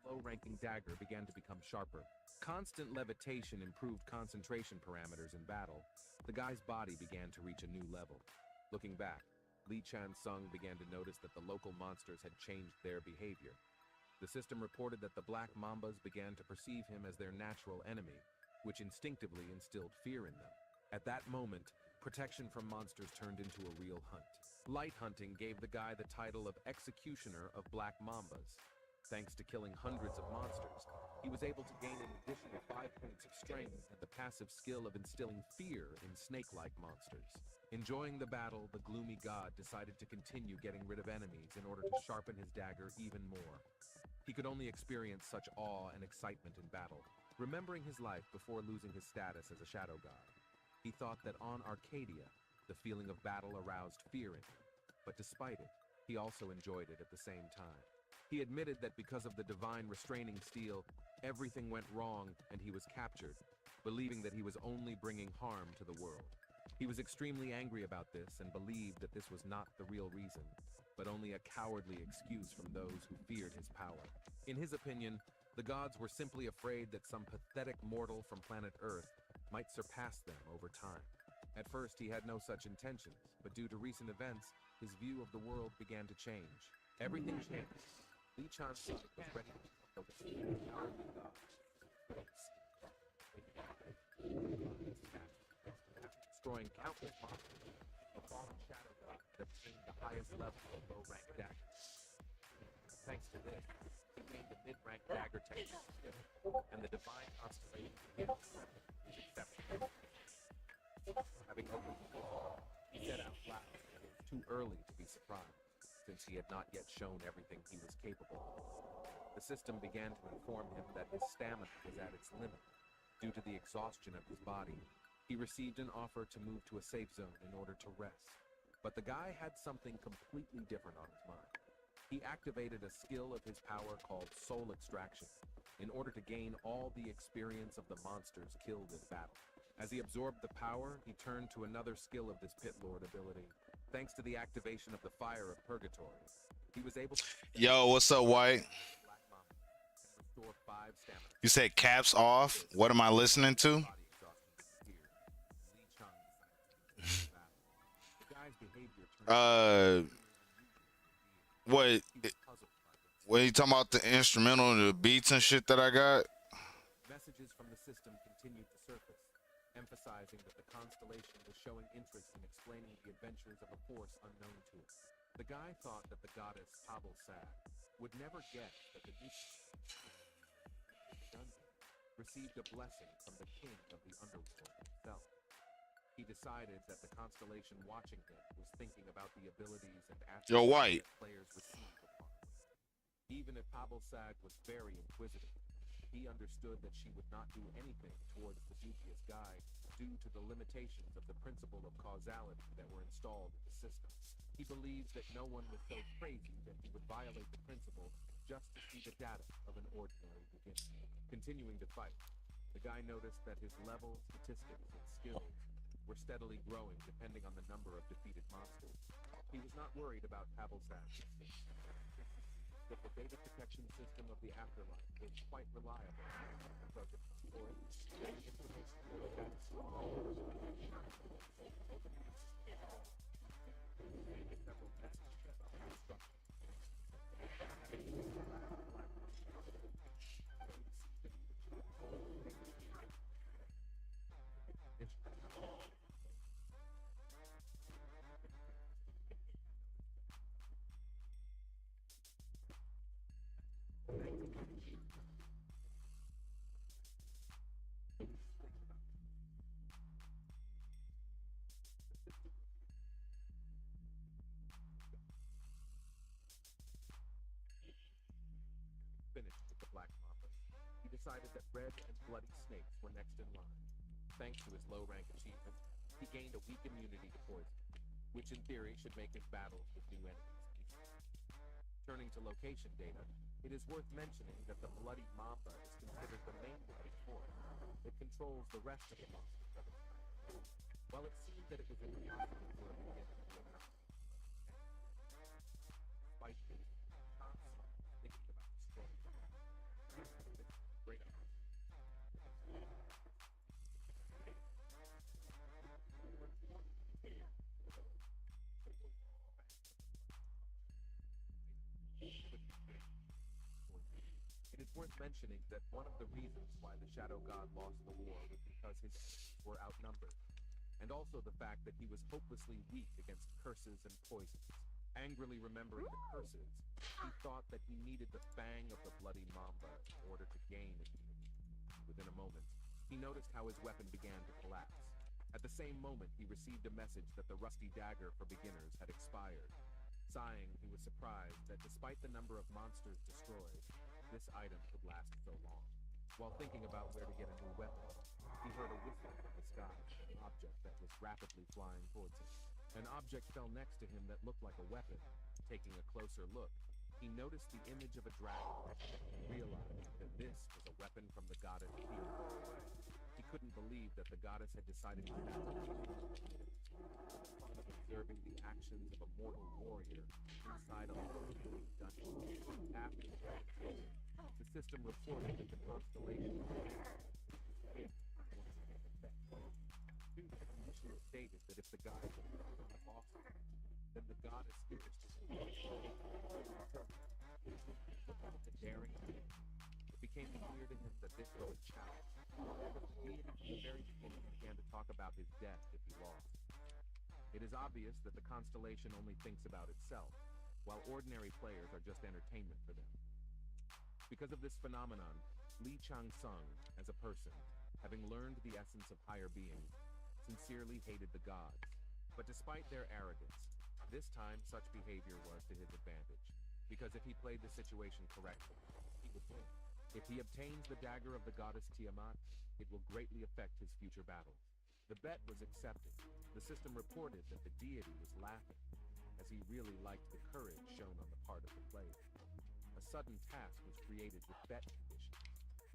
the low-ranking dagger began to become sharper. Constant levitation improved concentration parameters in battle. The guy's body began to reach a new level. Looking back, Li Chan-sung began to notice that the local monsters had changed their behavior. The system reported that the Black Mambas began to perceive him as their natural enemy, which instinctively instilled fear in them. At that moment, protection from monsters turned into a real hunt. Light hunting gave the guy the title of Executioner of Black Mambas. Thanks to killing hundreds of monsters, he was able to gain an additional 5 points of strength and the passive skill of instilling fear in snake-like monsters. Enjoying the battle, the gloomy god decided to continue getting rid of enemies in order to sharpen his dagger even more. He could only experience such awe and excitement in battle, remembering his life before losing his status as a shadow god. He thought that on Arcadia, the feeling of battle aroused fear in him, but despite it, he also enjoyed it at the same time. He admitted that because of the divine restraining steel, everything went wrong and he was captured, believing that he was only bringing harm to the world. He was extremely angry about this and believed that this was not the real reason, but only a cowardly excuse from those who feared his power. In his opinion, the gods were simply afraid that some pathetic mortal from planet Earth might surpass them over time. At first, he had no such intentions, but due to recent events, his view of the world began to change. Everything changed. Li Chan's son was ready to become the cowardly god. After destroying countless monsters, a fallen shadow god had obtained the highest level of low-rank dagger. Thanks to this, he gained the mid-rank dagger technique skill, and the divine constellation began to represent his exception. Having opened the door, he said out loud that it was too early to be surprised, since he had not yet shown everything he was capable of. The system began to inform him that his stamina was at its limit. Due to the exhaustion of his body, he received an offer to move to a safe zone in order to rest. But the guy had something completely different on his mind. He activated a skill of his power called Soul Extraction in order to gain all the experience of the monsters killed in battle. As he absorbed the power, he turned to another skill of this Pit Lord ability. Thanks to the activation of the Fire of Purgatory, he was able to... Yo, what's up, White? Restore 5 stamina. You said caps off. What am I listening to? What? What you talking about? The instrumental and the beats and shit that I got? Messages from the system continued to surface, emphasizing that the constellation was showing interest in explaining the adventures of a force unknown to it. The guy thought that the goddess Pavel Sad would never guess that the new dungeon received a blessing from the king of the underworld himself. He decided that the constellation watching him was thinking about the abilities and Yo, White. that players receive upon winning. Even if Pavel Sad was very inquisitive, he understood that she would not do anything towards the dubious guy due to the limitations of the principle of causality that were installed in the system. He believed that no one was so crazy that he would violate the principle just to see the data of an ordinary beginner. Continuing to fight, the guy noticed that his level, statistics, and skills were steadily growing depending on the number of defeated monsters. He was not worried about Pavel Sad's that the data protection system of the afterlife was quite reliable. For it, the information several messages of instruction. Finished with the Black Mamba, he decided that Red and Bloody Snakes were next in line. Thanks to his low-rank achievement, he gained a weak immunity to poison, which in theory should make his battles with new enemies easier. Turning to location data, it is worth mentioning that the Bloody Mamba is considered the main bloody force. It controls the rest of the monsters of its kind. While it seemed that it was impossible for a beginner to accomplish, despite this, constantly thinking about destroying them. Great idea. It is worth mentioning that one of the reasons why the Shadow God lost the war was because his enemies were outnumbered, and also the fact that he was hopelessly weak against curses and poisons. Angrily remembering the curses, he thought that he needed the fang of the Bloody Mamba in order to gain immunity. Within a moment, he noticed how his weapon began to collapse. At the same moment, he received a message that the rusty dagger for beginners had expired. Sighing, he was surprised that despite the number of monsters destroyed, this item could last so long. While thinking about where to get a new weapon, he heard a whistle from the sky, an object that was rapidly flying towards him. An object fell next to him that looked like a weapon. Taking a closer look, he noticed the image of a dragon and realized that this was a weapon from the goddess Hero. He couldn't believe that the goddess had decided to observing the actions of a mortal warrior inside a lonely dungeon. After the system reported that the constellation stated that if the guy was lost, then the goddess daring. It became clear to him that this was a challenge. He, from the very beginning, began to talk about his death if he lost. It is obvious that the constellation only thinks about itself, while ordinary players are just entertainment for them. Because of this phenomenon, Li Chang-sung, as a person, having learned the essence of higher beings, sincerely hated the gods. But despite their arrogance, this time such behavior was to his advantage, because if he played the situation correctly, he would win. If he obtains the dagger of the goddess Tiamat, it will greatly affect his future battles. The bet was accepted. The system reported that the deity was laughing, as he really liked the courage shown on the part of the player. A sudden task was created with bet conditions.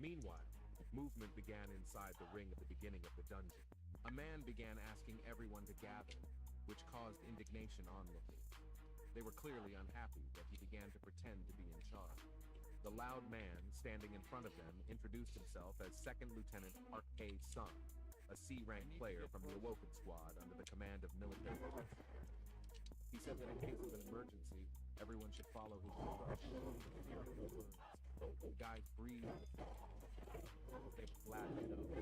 Meanwhile, movement began inside the ring at the beginning of the dungeon. A man began asking everyone to gather, which caused indignation onlookers. They were clearly unhappy that he began to pretend to be in charge. The loud man standing in front of them introduced himself as Second Lieutenant Park Hae-sung, a C-rank player from the Awoken Squad under the command of military. He said that in case of an emergency, everyone should follow his instructions. The guys breathed. They were glad to know.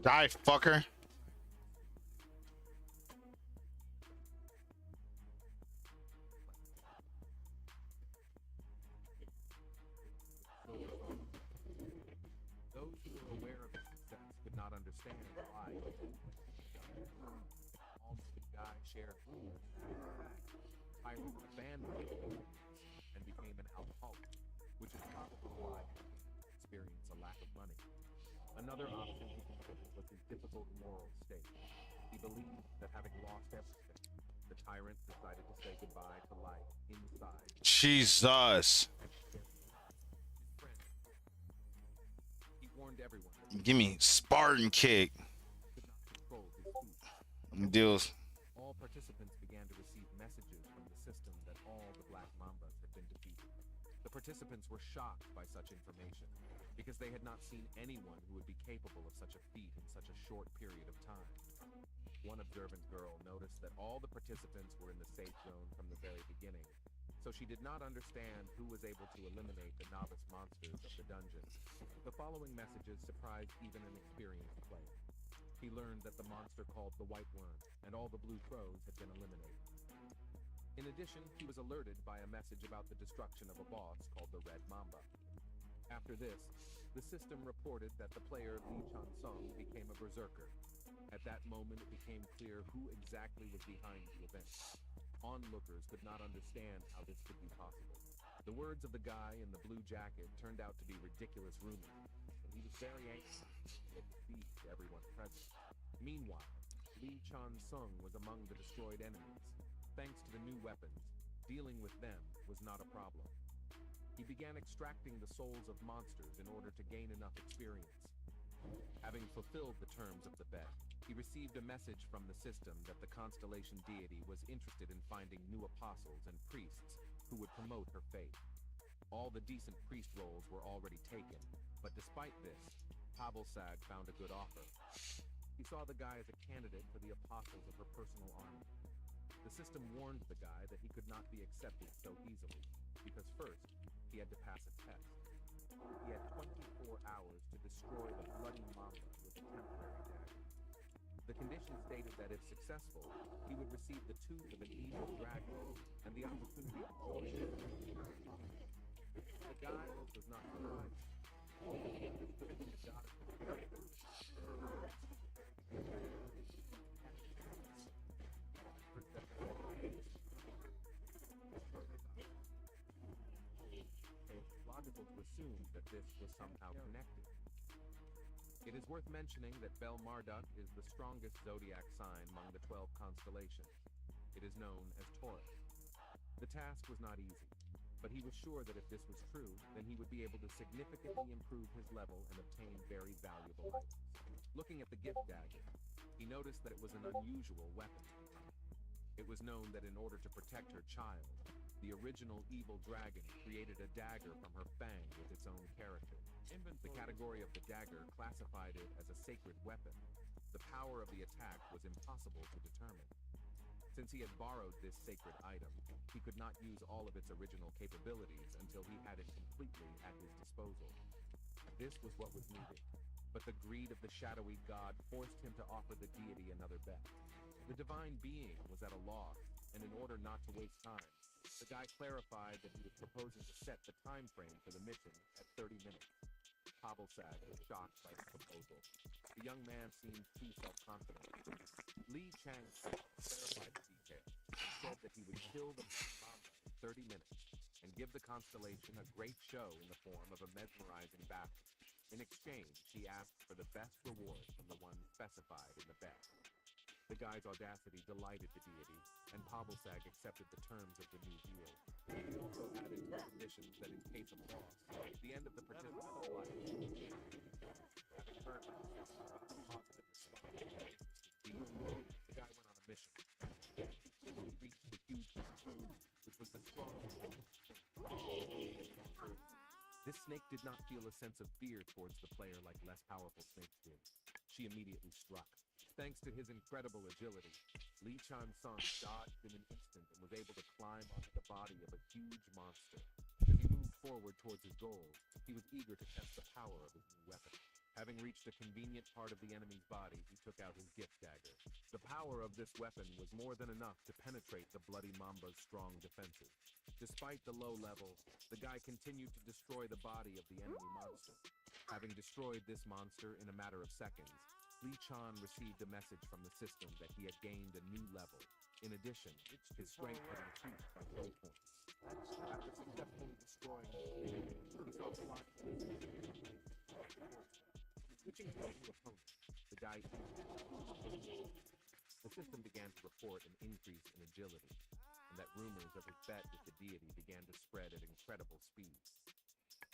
Die, fucker. Those who were aware of his success could not understand why. Almost the guy shared rumors. Tyrant abandoned him and became an alcoholic, which is probably why he experienced a lack of money. Another option he considered was his difficult moral state. He believed that having lost everything, the tyrant decided to say goodbye to life inside. Jesus. He warned everyone. Give me Spartan kick. Deals. All participants began to receive messages from the system that all the Black Mambas had been defeated. The participants were shocked by such information, because they had not seen anyone who would be capable of such a feat in such a short period of time. One observant girl noticed that all the participants were in the safe zone from the very beginning, so she did not understand who was able to eliminate the novice monsters of the dungeon. The following messages surprised even an experienced player. He learned that the monster called the White Worm and all the Blue Crows had been eliminated. In addition, he was alerted by a message about the destruction of a boss called the Red Mamba. After this, the system reported that the player Li Chang-sung became a berserker. At that moment, it became clear who exactly was behind the event. Onlookers could not understand how this could be possible. The words of the guy in the blue jacket turned out to be ridiculous rumors, and he was very angry and deceived everyone present. Meanwhile, Li Chang-sung was among the destroyed enemies. Thanks to the new weapons, dealing with them was not a problem. He began extracting the souls of monsters in order to gain enough experience. Having fulfilled the terms of the bet, he received a message from the system that the constellation deity was interested in finding new apostles and priests who would promote her faith. All the decent priest roles were already taken, but despite this, Pavel-sag found a good offer. He saw the guy as a candidate for the apostles of her personal army. The system warned the guy that he could not be accepted so easily, because first, he had to pass a test. He had 24 hours to destroy the bloody mamba with a temporary dagger. The condition stated that if successful, he would receive the tooth of an evil dragon and the opportunity to join it. The guy was not surprised. He understood that the god it's logical to assume that this was somehow connected. It is worth mentioning that Bel Marduk is the strongest zodiac sign among the 12 constellations. It is known as Taurus. The task was not easy, but he was sure that if this was true, then he would be able to significantly improve his level and obtain very valuable items. Looking at the gift dagger, he noticed that it was an unusual weapon. It was known that in order to protect her child, the original evil dragon created a dagger from her fang with its own character. The category of the dagger classified it as a sacred weapon. The power of the attack was impossible to determine. Since he had borrowed this sacred item, he could not use all of its original capabilities until he had it completely at his disposal. This was what was needed, but the greed of the shadowy god forced him to offer the deity another bet. The divine being was at a loss, and in order not to waste time, the guy clarified that he was proposing to set the time frame for the mission at 30 minutes. Pabelsag was shocked by the proposal. The young man seemed too self-confident. Li Chang clarified the details and said that he would kill the mamba in 30 minutes and give the constellation a great show in the form of a mesmerizing battle. In exchange, he asked for the best reward from the one specified in the bet. The guy's audacity delighted the deity, and Pabelsag accepted the terms of the new deal. He also added conditions that in case of loss, the end of the participant's life. Having heard a positive response, the guy went on a mission. He reached the huge monster, which was the strongest. This snake did not feel a sense of fear towards the player like less powerful snakes did. She immediately struck. Thanks to his incredible agility, Li Chan-sung dodged in an instant and was able to climb onto the body of a huge monster. As he moved forward towards his goal, he was eager to test the power of his new weapon. Having reached a convenient part of the enemy's body, he took out his gift dagger. The power of this weapon was more than enough to penetrate the bloody mamba's strong defenses. Despite the low level, the guy continued to destroy the body of the enemy monster. Having destroyed this monster in a matter of seconds, Li Chan received a message from the system that he had gained a new level. In addition, his strength had increased by 4 points. After successfully destroying the snake, he saw flying. Switching to a new opponent, the guy the system began to report an increase in agility, and that rumors of his bet with the deity began to spread at incredible speed.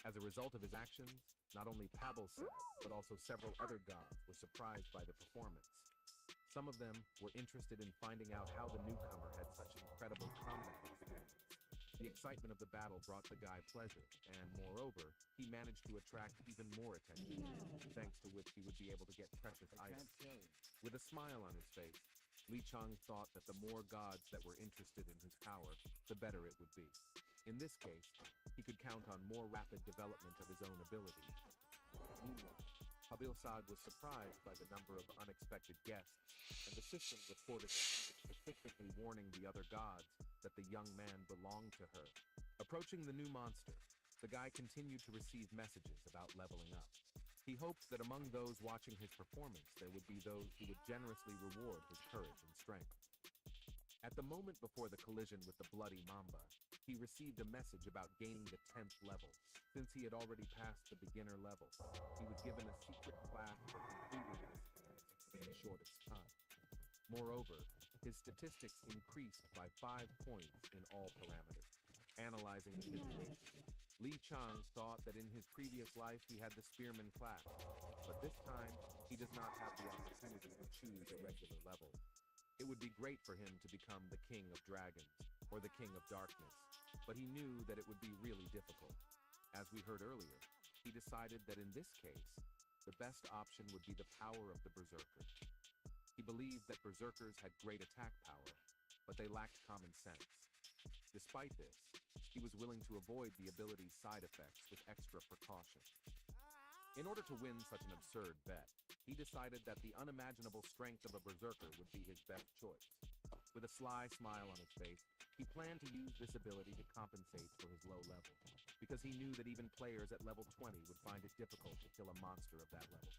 As a result of his actions, not only Pabelsag, but also several other gods were surprised by the performance. Some of them were interested in finding out how the newcomer had such incredible combat experience. The excitement of the battle brought the guy pleasure, and moreover, he managed to attract even more attention, thanks to which he would be able to get precious items. With a smile on his face, Li Chang thought that the more gods that were interested in his power, the better it would be. In this case, he could count on more rapid development of his own abilities. Meanwhile, Pabelsag was surprised by the number of unexpected guests, and the system reported specifically warning the other gods that the young man belonged to her. Approaching the new monster, the guy continued to receive messages about leveling up. He hoped that among those watching his performance, there would be those who would generously reward his courage and strength. At the moment before the collision with the bloody mamba, he received a message about gaining the 10th level. Since he had already passed the beginner level, he was given a secret class for completing this in the shortest time. Moreover, his statistics increased by 5 points in all parameters. Analyzing the situation, Li Chang thought that in his previous life he had the spearman class, but this time he does not have the opportunity to choose a regular level. It would be great for him to become the King of Dragons, or the King of Darkness, but he knew that it would be really difficult. As we heard earlier, he decided that in this case, the best option would be the power of the Berserker. He believed that Berserkers had great attack power, but they lacked common sense. Despite this, he was willing to avoid the ability's side effects with extra precaution. In order to win such an absurd bet, he decided that the unimaginable strength of a berserker would be his best choice. With a sly smile on his face, he planned to use this ability to compensate for his low level, because he knew that even players at level 20 would find it difficult to kill a monster of that level.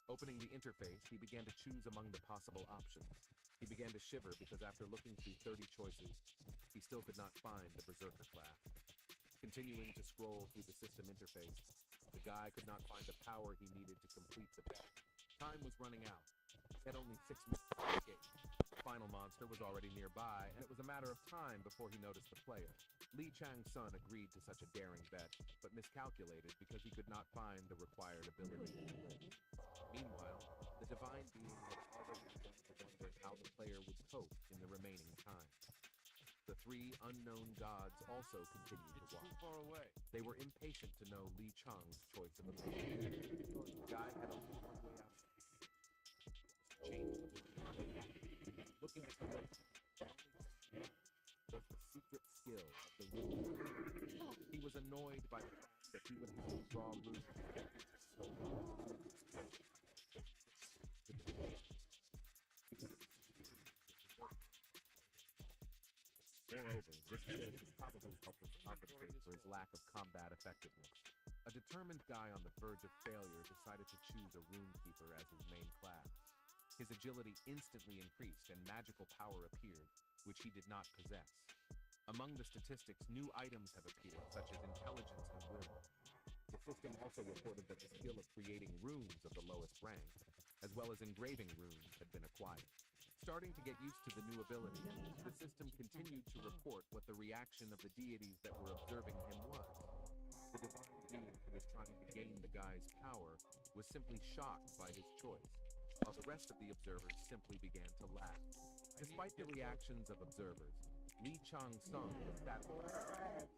Opening the interface, he began to choose among the possible options. He began to shiver because after looking through 30 choices, he still could not find the berserker class. Continuing to scroll through the system interface, the guy could not find the power he needed to complete the bet. Time was running out. He had only 6 minutes to escape. The final monster was already nearby, and it was a matter of time before he noticed the player. Li Chang's son agreed to such a daring bet, but miscalculated because he could not find the required ability. Meanwhile, the divine being had already begun to wonder how the player would cope in the remaining time. The 3 unknown gods also continued to watch. Too far away. They were impatient to know Li Chang's choice of ability. The guy had only one way out. Change the world. Looking at the list, was the secret skill of the rune. He was annoyed by the fact that he would have to draw runes. Moreover, this skill could probably help him compensate for his lack of combat effectiveness. A determined guy on the verge of failure decided to choose a rune keeper as his main class. His agility instantly increased and magical power appeared, which he did not possess. Among the statistics, new items have appeared, such as intelligence and will. The system also reported that the skill of creating runes of the lowest rank, as well as engraving runes, had been acquired. Starting to get used to the new ability, the system continued to report what the reaction of the deities that were observing him was. The divine being who was trying to gain the guy's power was simply shocked by his choice, while the rest of the observers simply began to laugh. Despite the reactions of observers, Li Chang's son was satisfied,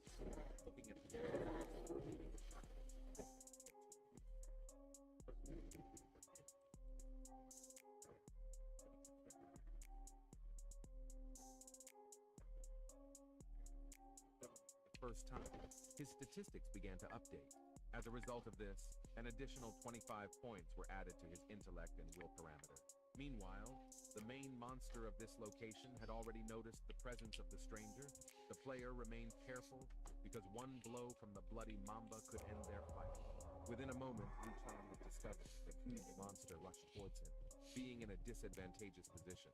looking at the first time, his statistics began to update. As a result of this, an additional 25 points were added to his intellect and will parameter. Meanwhile, the main monster of this location had already noticed the presence of the stranger. The player remained careful because one blow from the bloody mamba could end their fight. Within a moment, Li Chang was discovered. The huge monster rushed towards him. Being in a disadvantageous position,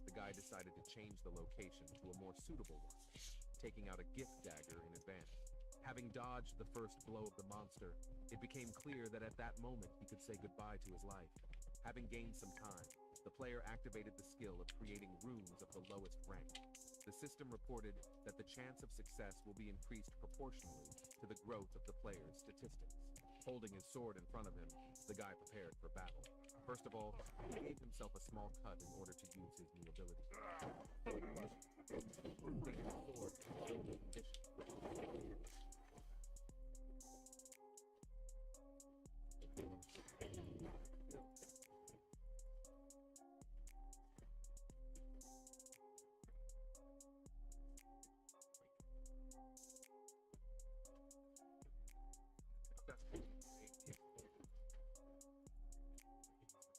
the guy decided to change the location to a more suitable one, taking out a gift dagger in advance. Having dodged the first blow of the monster, it became clear that at that moment he could say goodbye to his life. Having gained some time, the player activated the skill of creating runes of the lowest rank. The system reported that the chance of success will be increased proportionally to the growth of the player's statistics. Holding his sword in front of him, the guy prepared for battle. First of all, he gave himself a small cut in order to use his new ability. Taking his sword to the condition.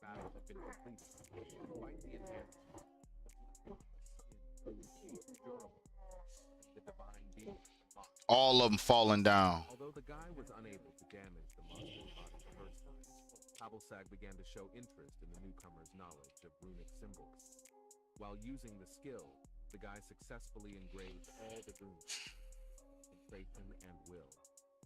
Battle had been completed. Despite the enhanced the divine being. All of them falling down. Although the guy was unable to damage the monster's body the first time, Pablsag began to show interest in the newcomer's knowledge of runic symbols. While using the skill, the guy successfully engraved all the runes, concentration and will,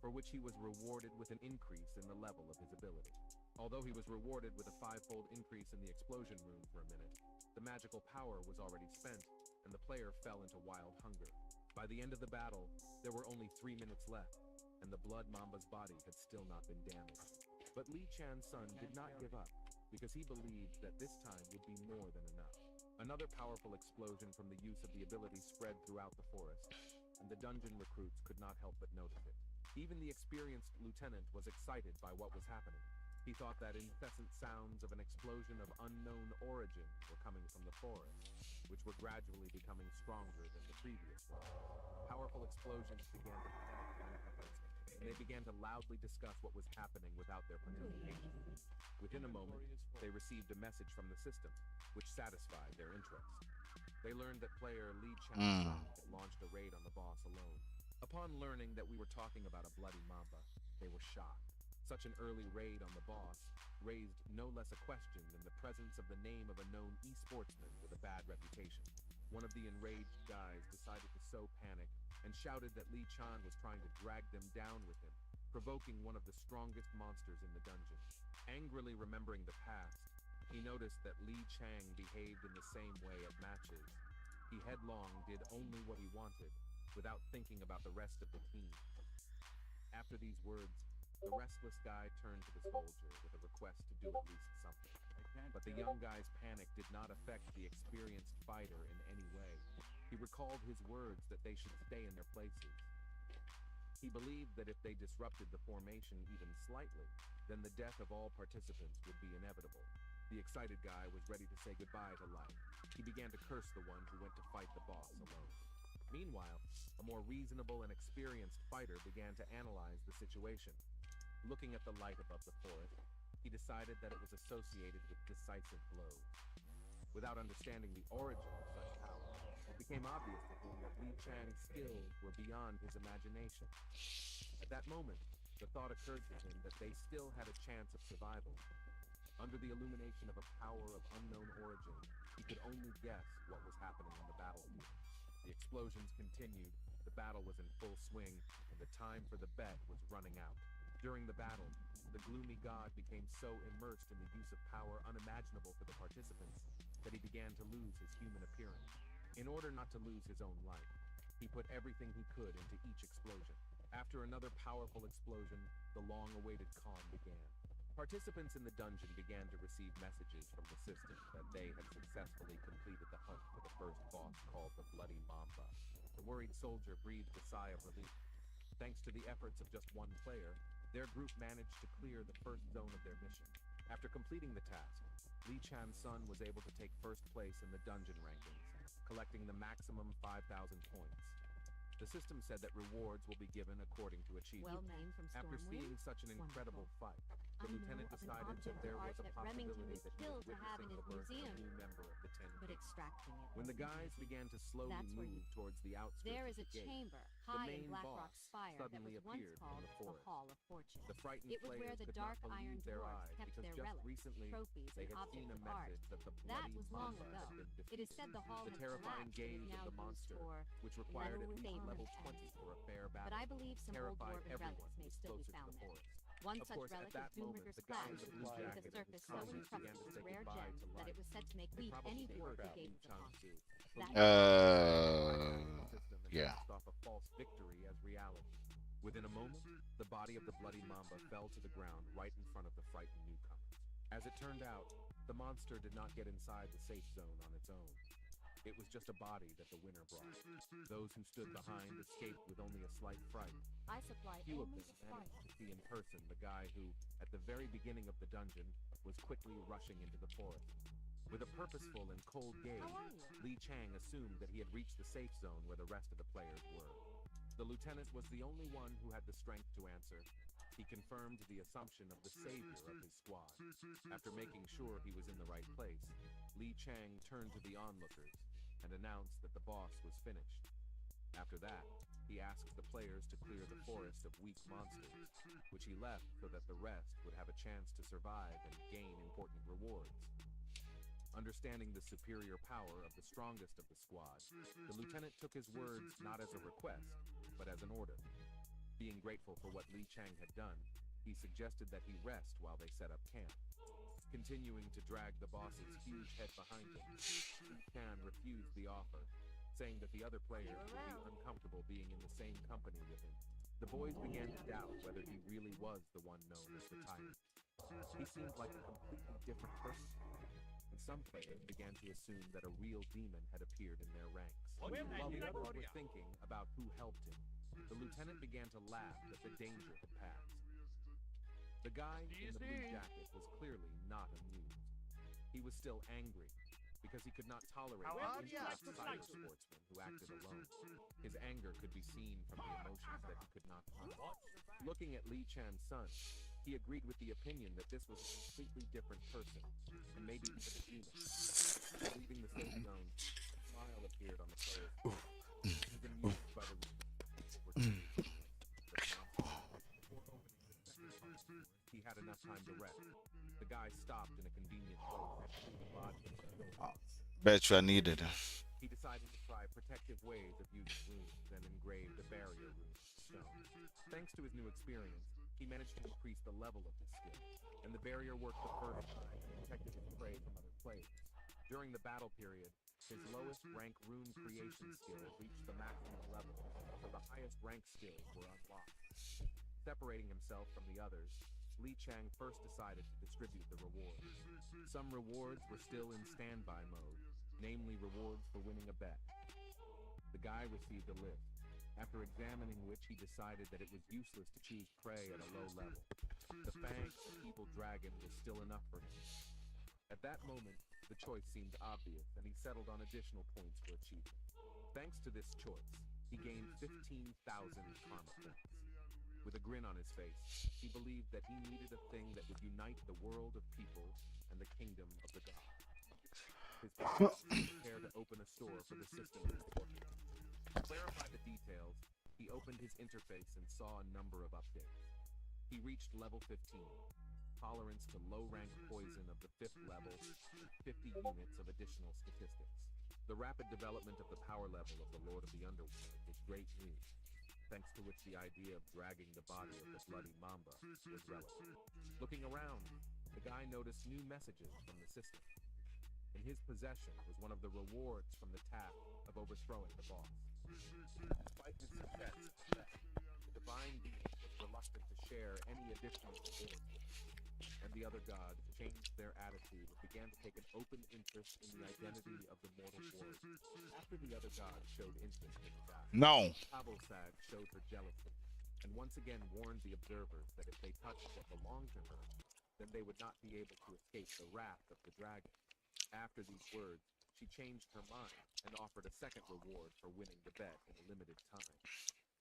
for which he was rewarded with an increase in the level of his ability. Although he was rewarded with a 5-fold increase in the explosion rune for a minute, the magical power was already spent, and the player fell into wild hunger. By the end of the battle, there were only 3 minutes left, and the blood mamba's body had still not been damaged. But Li Chan's son did not give up, because he believed that this time would be more than enough. Another powerful explosion from the use of the ability spread throughout the forest, and the dungeon recruits could not help but notice it. Even the experienced lieutenant was excited by what was happening. He thought that incessant sounds of an explosion of unknown origin were coming from the forest, which were gradually becoming stronger than the previous ones. Powerful powerful explosions began to panic the newcomers, and they began to loudly discuss what was happening without their participation. Within a moment, they received a message from the system, which satisfied their interest. They learned that player Li Chang's son had launched a raid on the boss alone. Upon learning that we were talking about a bloody mamba, they were shocked. Such an early raid on the boss raised no less a question than the presence of the name of a known esportsman with a bad reputation. One of the enraged guys decided to sow panic and shouted that Li Chan was trying to drag them down with him, provoking one of the strongest monsters in the dungeon. Angrily remembering the past, he noticed that Li Chang behaved in the same way at matches. He headlong did only what he wanted, without thinking about the rest of the team. After these words, the restless guy turned to the soldier with a request to do at least something. But the young guy's panic did not affect the experienced fighter in any way. He recalled his words that they should stay in their places. He believed that if they disrupted the formation even slightly, then the death of all participants would be inevitable. The excited guy was ready to say goodbye to life. He began to curse the one who went to fight the boss alone. Meanwhile, a more reasonable and experienced fighter began to analyze the situation. Looking at the light above the forest, he decided that it was associated with decisive blows. Without understanding the origin of such power, it became obvious to him that Li Chang's skills were beyond his imagination. At that moment, the thought occurred to him that they still had a chance of survival. Under the illumination of a power of unknown origin, he could only guess what was happening on the battlefield. The explosions continued, the battle was in full swing, and the time for the bet was running out. During the battle, the gloomy god became so immersed in the use of power unimaginable for the participants that he began to lose his human appearance. In order not to lose his own life, he put everything he could into each explosion. After another powerful explosion, the long-awaited calm began. Participants in the dungeon began to receive messages from the system that they had successfully completed the hunt for the first boss called the Bloody Mamba. The worried soldier breathed a sigh of relief. Thanks to the efforts of just one player, their group managed to clear the first zone of their mission. After completing the task, Li Chan's son was able to take first place in the dungeon rankings, collecting the maximum 5,000 points. The system said that rewards will be given according to achievement. After seeing such an incredible fight, the lieutenant decided that there was a possibility that he was witnessing the birth of a new member of the 10 Kings. When the guys began to slowly move towards the outskirts There of is the a gate, chamber the high main in Black boss Rock Spire that suddenly was once appeared called from the the forest. Hall of Fortune. The frightened It was where players the could dark not iron believe their dwarves eyes kept because their just relics, recently trophies, they and had seen objects a of art. message that the That Bloody was long Mamba ago. had been It is defeated. said the hall The has terrifying collapsed and is gaze now of the used monster, for which required at least metal level farming. 20 for a fair battle, But I believe some old terrified dwarven everyone relics who may was still be closer to found the there. forest. One Of such course, relic at that is moment, Doomrigger's the guy in Flash, the blue with jacket a and his surface so colleagues encrusted began to with say rare goodbye gems to that life. it was said to make They weak any probably dwarf heard who about gave Li it Chang's upon. suit. That The system and Yeah. passed off a false victory as reality. Within a moment, the body of the Bloody Mamba fell to the ground right in front of the frightened newcomers. As it turned out, the monster did not get inside the safe zone on its own. It was just a body that the winner brought. Those who stood behind escaped with only a slight fright. I supply Few of only them the managed spark. to see in person the guy who, at the very beginning of the dungeon, was quickly rushing into the forest. With a purposeful and cold gaze, Li Chang assumed that he had reached the safe zone where the rest of the players were. The lieutenant was the only one who had the strength to answer. He confirmed the assumption of the savior of his squad. After making sure he was in the right place, Li Chang turned to the onlookers and announced that the boss was finished. After that, he asked the players to clear the forest of weak monsters, which he left so that the rest would have a chance to survive and gain important rewards. Understanding the superior power of the strongest of the squad, the lieutenant took his words not as a request, but as an order. Being grateful for what Li Chang had done, he suggested that he rest while they set up camp. Continuing to drag the boss's huge head behind him, Li Chang refused the offer, saying that the other players would be uncomfortable being in the same company with him. The boys began to doubt whether he really was the one known as the Tyrant. He seemed like a completely different person, and some players began to assume that a real demon had appeared in their ranks. While the others were thinking about who helped him, the lieutenant began to laugh that the danger had passed. The guy in the blue jacket was clearly not amused. He was still angry, because he could not tolerate How an are ya? outsider sportsman who acted alone. His anger could be seen from the emotions that he could not punish. Looking at Li Chan's son, he agreed with the opinion that this was a completely different person, and maybe even a demon. Leaving the safe zone, a smile appeared on the player's face. He was amused by the he had enough time to rest. The guy stopped in a convenient place next to the body. Bet you I needed it. He decided to try protective ways of using runes and engraved a barrier rune in stone. Thanks to his new experience, he managed to increase the level of his skill, and the barrier worked the first time and protected his prey from other players. During the battle period, his lowest rank rune creation skill reached the maximum level, so the highest rank skills were unlocked. Separating himself from the others, Li Chang first decided to distribute the rewards. Some rewards were still in standby mode, namely rewards for winning a bet. The guy received a list, after examining which he decided that it was useless to choose prey at a low level. The fang of the evil dragon was still enough for him. At that moment, the choice seemed obvious, and he settled on additional points for achievement. Thanks to this choice, he gained 15,000 karma points. With a grin on his face, he believed that he needed a thing that would unite the world of people and the kingdom of the gods. His plan was to prepare to open a store for the system he was working on. To clarify the details, he opened his interface and saw a number of updates. He reached level 15, tolerance to low-rank poison of the 5th level, 50 units of additional statistics. The rapid development of the power level of the Lord of the Underworld was great news, thanks to which the idea of dragging the body of the bloody Mamba was relevant. Looking around, the guy noticed new messages from the system. In his possession was one of the rewards from the task of overthrowing the boss. Despite his success, the divine being was reluctant to share any additional rewards with him, and the other gods changed their attitude and began to take an open interest in the identity of the mortal warrior. After the other gods showed interest in the guy, No. Abelsag showed her jealousy, and once again warned the observers that if they touched what belonged to her, then they would not be able to escape the wrath of the dragon. After these words, she changed her mind and offered a second reward for winning the bet in a limited time.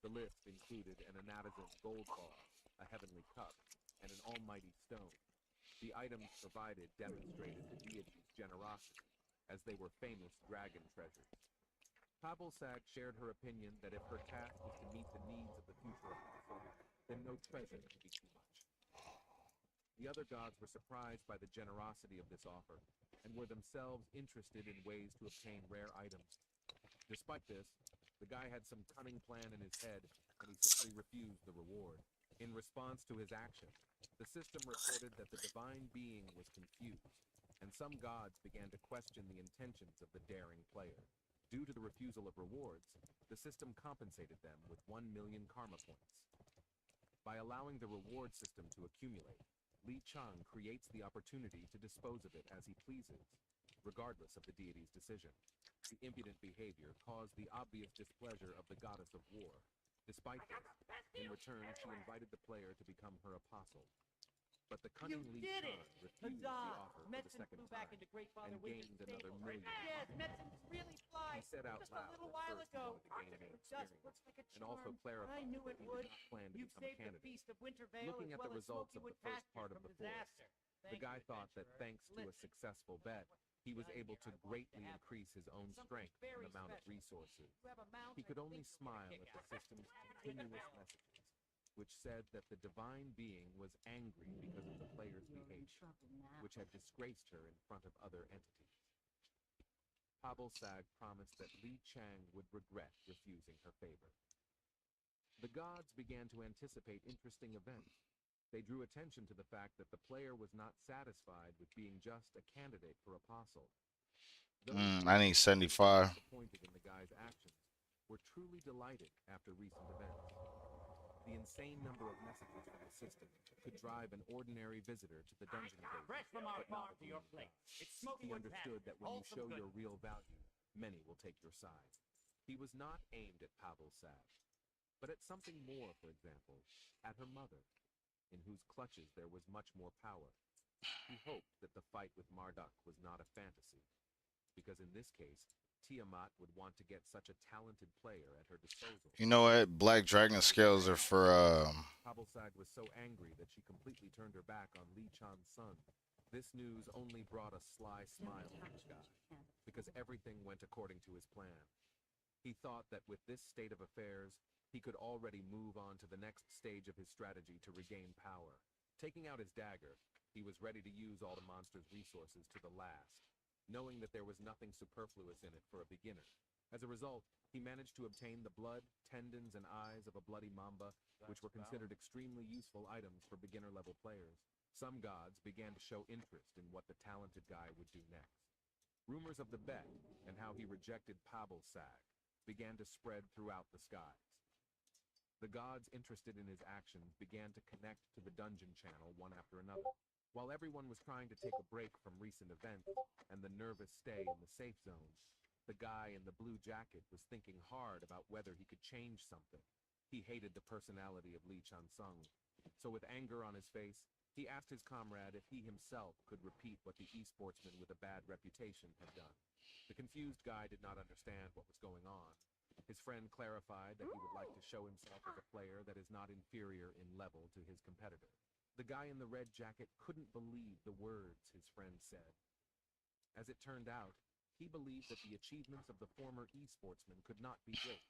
The list included an Anatazan gold ball, a heavenly cup, and an almighty stone. The items provided demonstrated the deity's generosity, as they were famous dragon treasures. Pabelsag shared her opinion that if her task was to meet the needs of the future apostle, then no treasure could be too much. The other gods were surprised by the generosity of this offer, and were themselves interested in ways to obtain rare items. Despite this, the guy had some cunning plan in his head, and he simply refused the reward. In response to his action, the system reported that the divine being was confused, and some gods began to question the intentions of the daring player. Due to the refusal of rewards, the system compensated them with 1 million karma points. By allowing the reward system to accumulate, Li Chang creates the opportunity to dispose of it as he pleases, regardless of the deity's decision. The impudent behavior caused the obvious displeasure of the goddess of war. Despite this, in return, she invited the player to become her apostle. But the cunning Li Chang refused the offer for the second time and gained another million. Yes, Metzon's really fly. He said out Just loud a little that while first ago. he wanted to gain more It does. experience, Looks like a and also charm. clarified I knew that it he would. did not plan to You've become a saved the candidate. beast of Wintervale Looking as at well the as results Smoky of Wood the first Pasture part of from the forest, disaster. the Thank guy you, thought that adventurer. thanks to a Listen, successful bet, he was able to greatly increase his own strength and amount of resources. you have a mount, He I could think only you'll get a smile kick at the out of it. system's continuous messages, which said that the divine being was angry because of the player's behavior, which had disgraced her in front of other entities. Pabelsag promised that Li Chang would regret refusing her favor. The gods began to anticipate interesting events. They drew attention to the fact that the player was not satisfied with being just a candidate for apostle. I need 75. Disappointed in the guy's actions, were truly delighted after recent events. The insane number of messages from the system could drive an ordinary visitor to the dungeon gate. Fresh from our but not farm to your a plate. god. It's Smoky He Wood understood Pasture. that when you Wholesome show your goodness. real value, many will take your side. He was not aimed at Pabelsag, but at something more, for example, at her mother, in whose clutches there was much more power. He hoped that the fight with Marduk was not a fantasy. because in this case, Tiamat would want to get such a talented player at her disposal. You know what? Black Dragon scales are for Pabalsag was so angry that she completely turned her back on Li Chan's son. This news only brought a sly smile to the guy, because everything went according to his plan. He thought that with this state of affairs, he could already move on to the next stage of his strategy to regain power. Taking out his dagger, he was ready to use all the monster's resources to the last, knowing that there was nothing superfluous in it for a beginner. As a result, he managed to obtain the blood, tendons, and eyes of a bloody mamba, which were considered extremely useful items for beginner-level players. Some gods began to show interest in what the talented guy would do next. Rumors of the bet and how he rejected Pabalsag began to spread throughout the skies. The gods interested in his actions began to connect to the dungeon channel one after another. While everyone was trying to take a break from recent events and the nervous stay in the safe zone, the guy in the blue jacket was thinking hard about whether he could change something. He hated the personality of Li Chansung, so with anger on his face, he asked his comrade if he himself could repeat what the esportsman with a bad reputation had done. The confused guy did not understand what was going on. His friend clarified that he would like to show himself as a player that is not inferior in level to his competitor. The guy in the red jacket couldn't believe the words his friend said. As it turned out, he believed that the achievements of the former esportsman could not be great,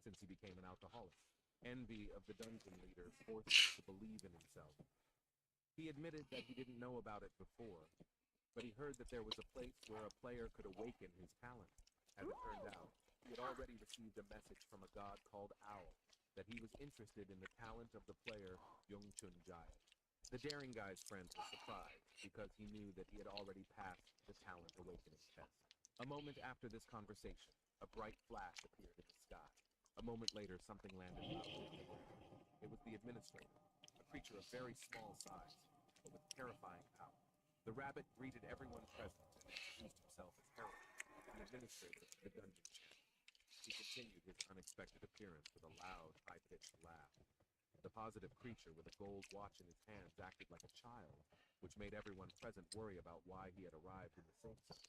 since he became an alcoholic. Envy of the dungeon leader forced him to believe in himself. He admitted that he didn't know about it before, but he heard that there was a place where a player could awaken his talent. As it turned out, he had already received a message from a god called Owl that he was interested in the talent of the player Yongchun Jaya. The daring guy's friend was surprised because he knew that he had already passed the talent awakening test. A moment after this conversation, a bright flash appeared in the sky. A moment later, something landed on the ground. It was the administrator, a creature of very small size, but with terrifying power. The rabbit greeted everyone present and introduced himself as Harold, the administrator of the dungeon channel. He continued his unexpected appearance with a loud, high-pitched laugh. The positive creature with a gold watch in his hands acted like a child, which made everyone present worry about why he had arrived in the safe zone.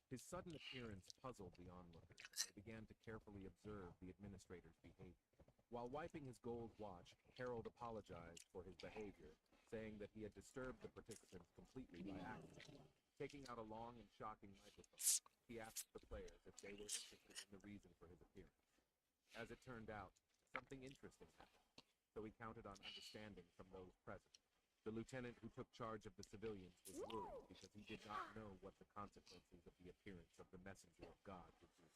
His sudden appearance puzzled the onlookers, and they began to carefully observe the administrator's behavior. While wiping his gold watch, Harold apologized for his behavior, saying that he had disturbed the participants completely by accident. Taking out a long and shocking microphone, he asked the players if they were interested in the reason for his appearance. As it turned out, something interesting happened, so he counted on understanding from those present. The lieutenant who took charge of the civilians was worried because he did not know what the consequences of the appearance of the messenger of God would be.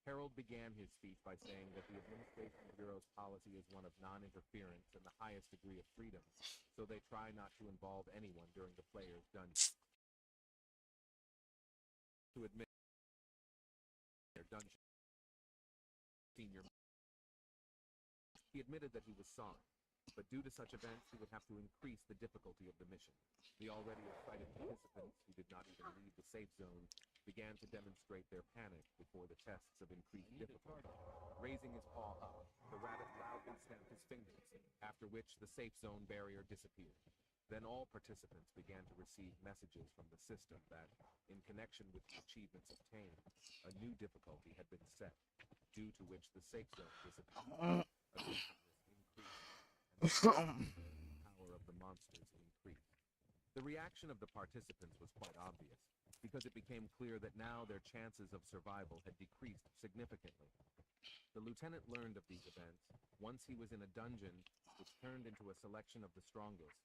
Harold began his speech by saying that the Administration Bureau's policy is one of non-interference and the highest degree of freedom, so they try not to involve anyone during the player's dungeon. To admit their dungeon, senior. He admitted that he was sorry, but due to such events, he would have to increase the difficulty of the mission. The already excited participants, who did not even leave the safe zone, began to demonstrate their panic before the tests of increased difficulty. Raising his paw up, the rabbit loudly snapped his fingers, after which the safe zone barrier disappeared. Then all participants began to receive messages from the system that, in connection with the achievements obtained, a new difficulty had been set, due to which the safe zone disappeared. The power of the monsters increased. The reaction of the participants was quite obvious, because it became clear that now their chances of survival had decreased significantly. The lieutenant learned of these events once he was in a dungeon which turned into a selection of the strongest.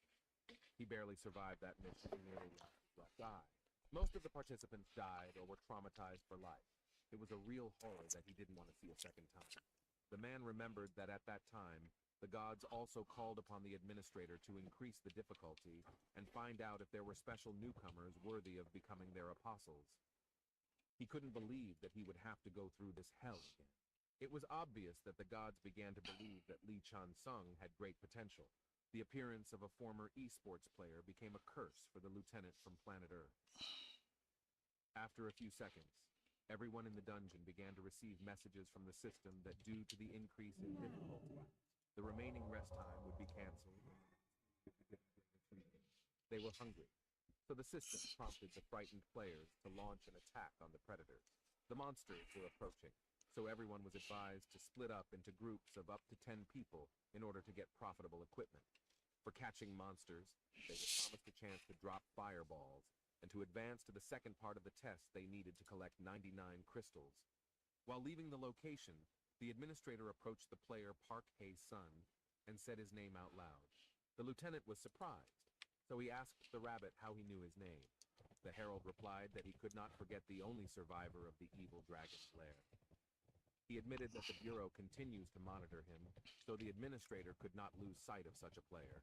He barely survived that mission and nearly lost his left eye. Most of the participants died or were traumatized for life. It was a real horror that he didn't want to see a second time. The man remembered that at that time, the gods also called upon the administrator to increase the difficulty and find out if there were special newcomers worthy of becoming their apostles. He couldn't believe that he would have to go through this hell again. It was obvious that the gods began to believe that Li Chansung had great potential. The appearance of a former esports player became a curse for the lieutenant from planet Earth. After a few seconds, everyone in the dungeon began to receive messages from the system that due to the increase in difficulty, the remaining rest time would be canceled. They were hungry. so the system prompted the frightened players to launch an attack on the predators. The monsters were approaching, so everyone was advised to split up into groups of up to 10 people in order to get profitable equipment. For catching monsters, they were promised a chance to drop fireballs, and to advance to the second part of the test they needed to collect 99 crystals. While leaving the location, the administrator approached the player Park Hae-sun and said his name out loud. The lieutenant was surprised, so he asked the rabbit how he knew his name. The herald replied that he could not forget the only survivor of the evil dragon's lair. He admitted that the Bureau continues to monitor him, so the administrator could not lose sight of such a player.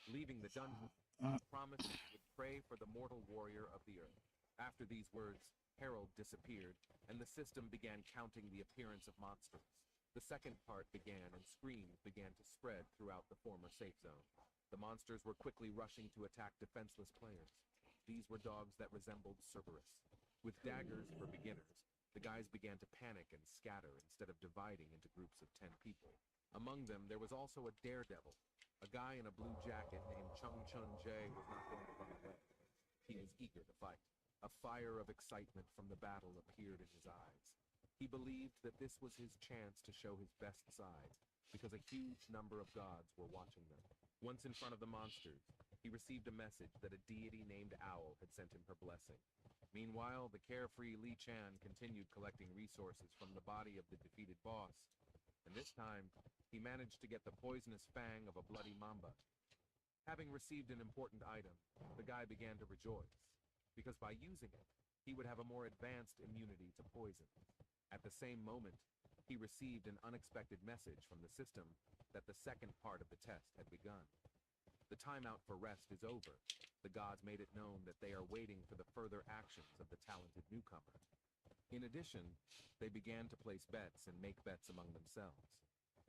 Leaving the dungeon, he promised he would pray for the mortal warrior of the earth. After these words, Harold disappeared, and the system began counting the appearance of monsters. The second part began, and screams began to spread throughout the former safe zone. The monsters were quickly rushing to attack defenseless players. These were dogs that resembled Cerberus. With daggers for beginners, the guys began to panic and scatter instead of dividing into groups of 10 people. Among them, there was also a daredevil. A guy in a blue jacket named Chung Chun Jae was not going to run away. He was eager to fight. A fire of excitement from the battle appeared in his eyes. He believed that this was his chance to show his best side, because a huge number of gods were watching them. Once in front of the monsters, he received a message that a deity named Owl had sent him her blessing. Meanwhile, the carefree Li Chan continued collecting resources from the body of the defeated boss, and this time, he managed to get the poisonous fang of a bloody mamba. Having received an important item, the guy began to rejoice, because by using it, he would have a more advanced immunity to poison. At the same moment, he received an unexpected message from the system that the second part of the test had begun. The timeout for rest is over. The gods made it known that they are waiting for the further actions of the talented newcomer. In addition, they began to place bets and make bets among themselves.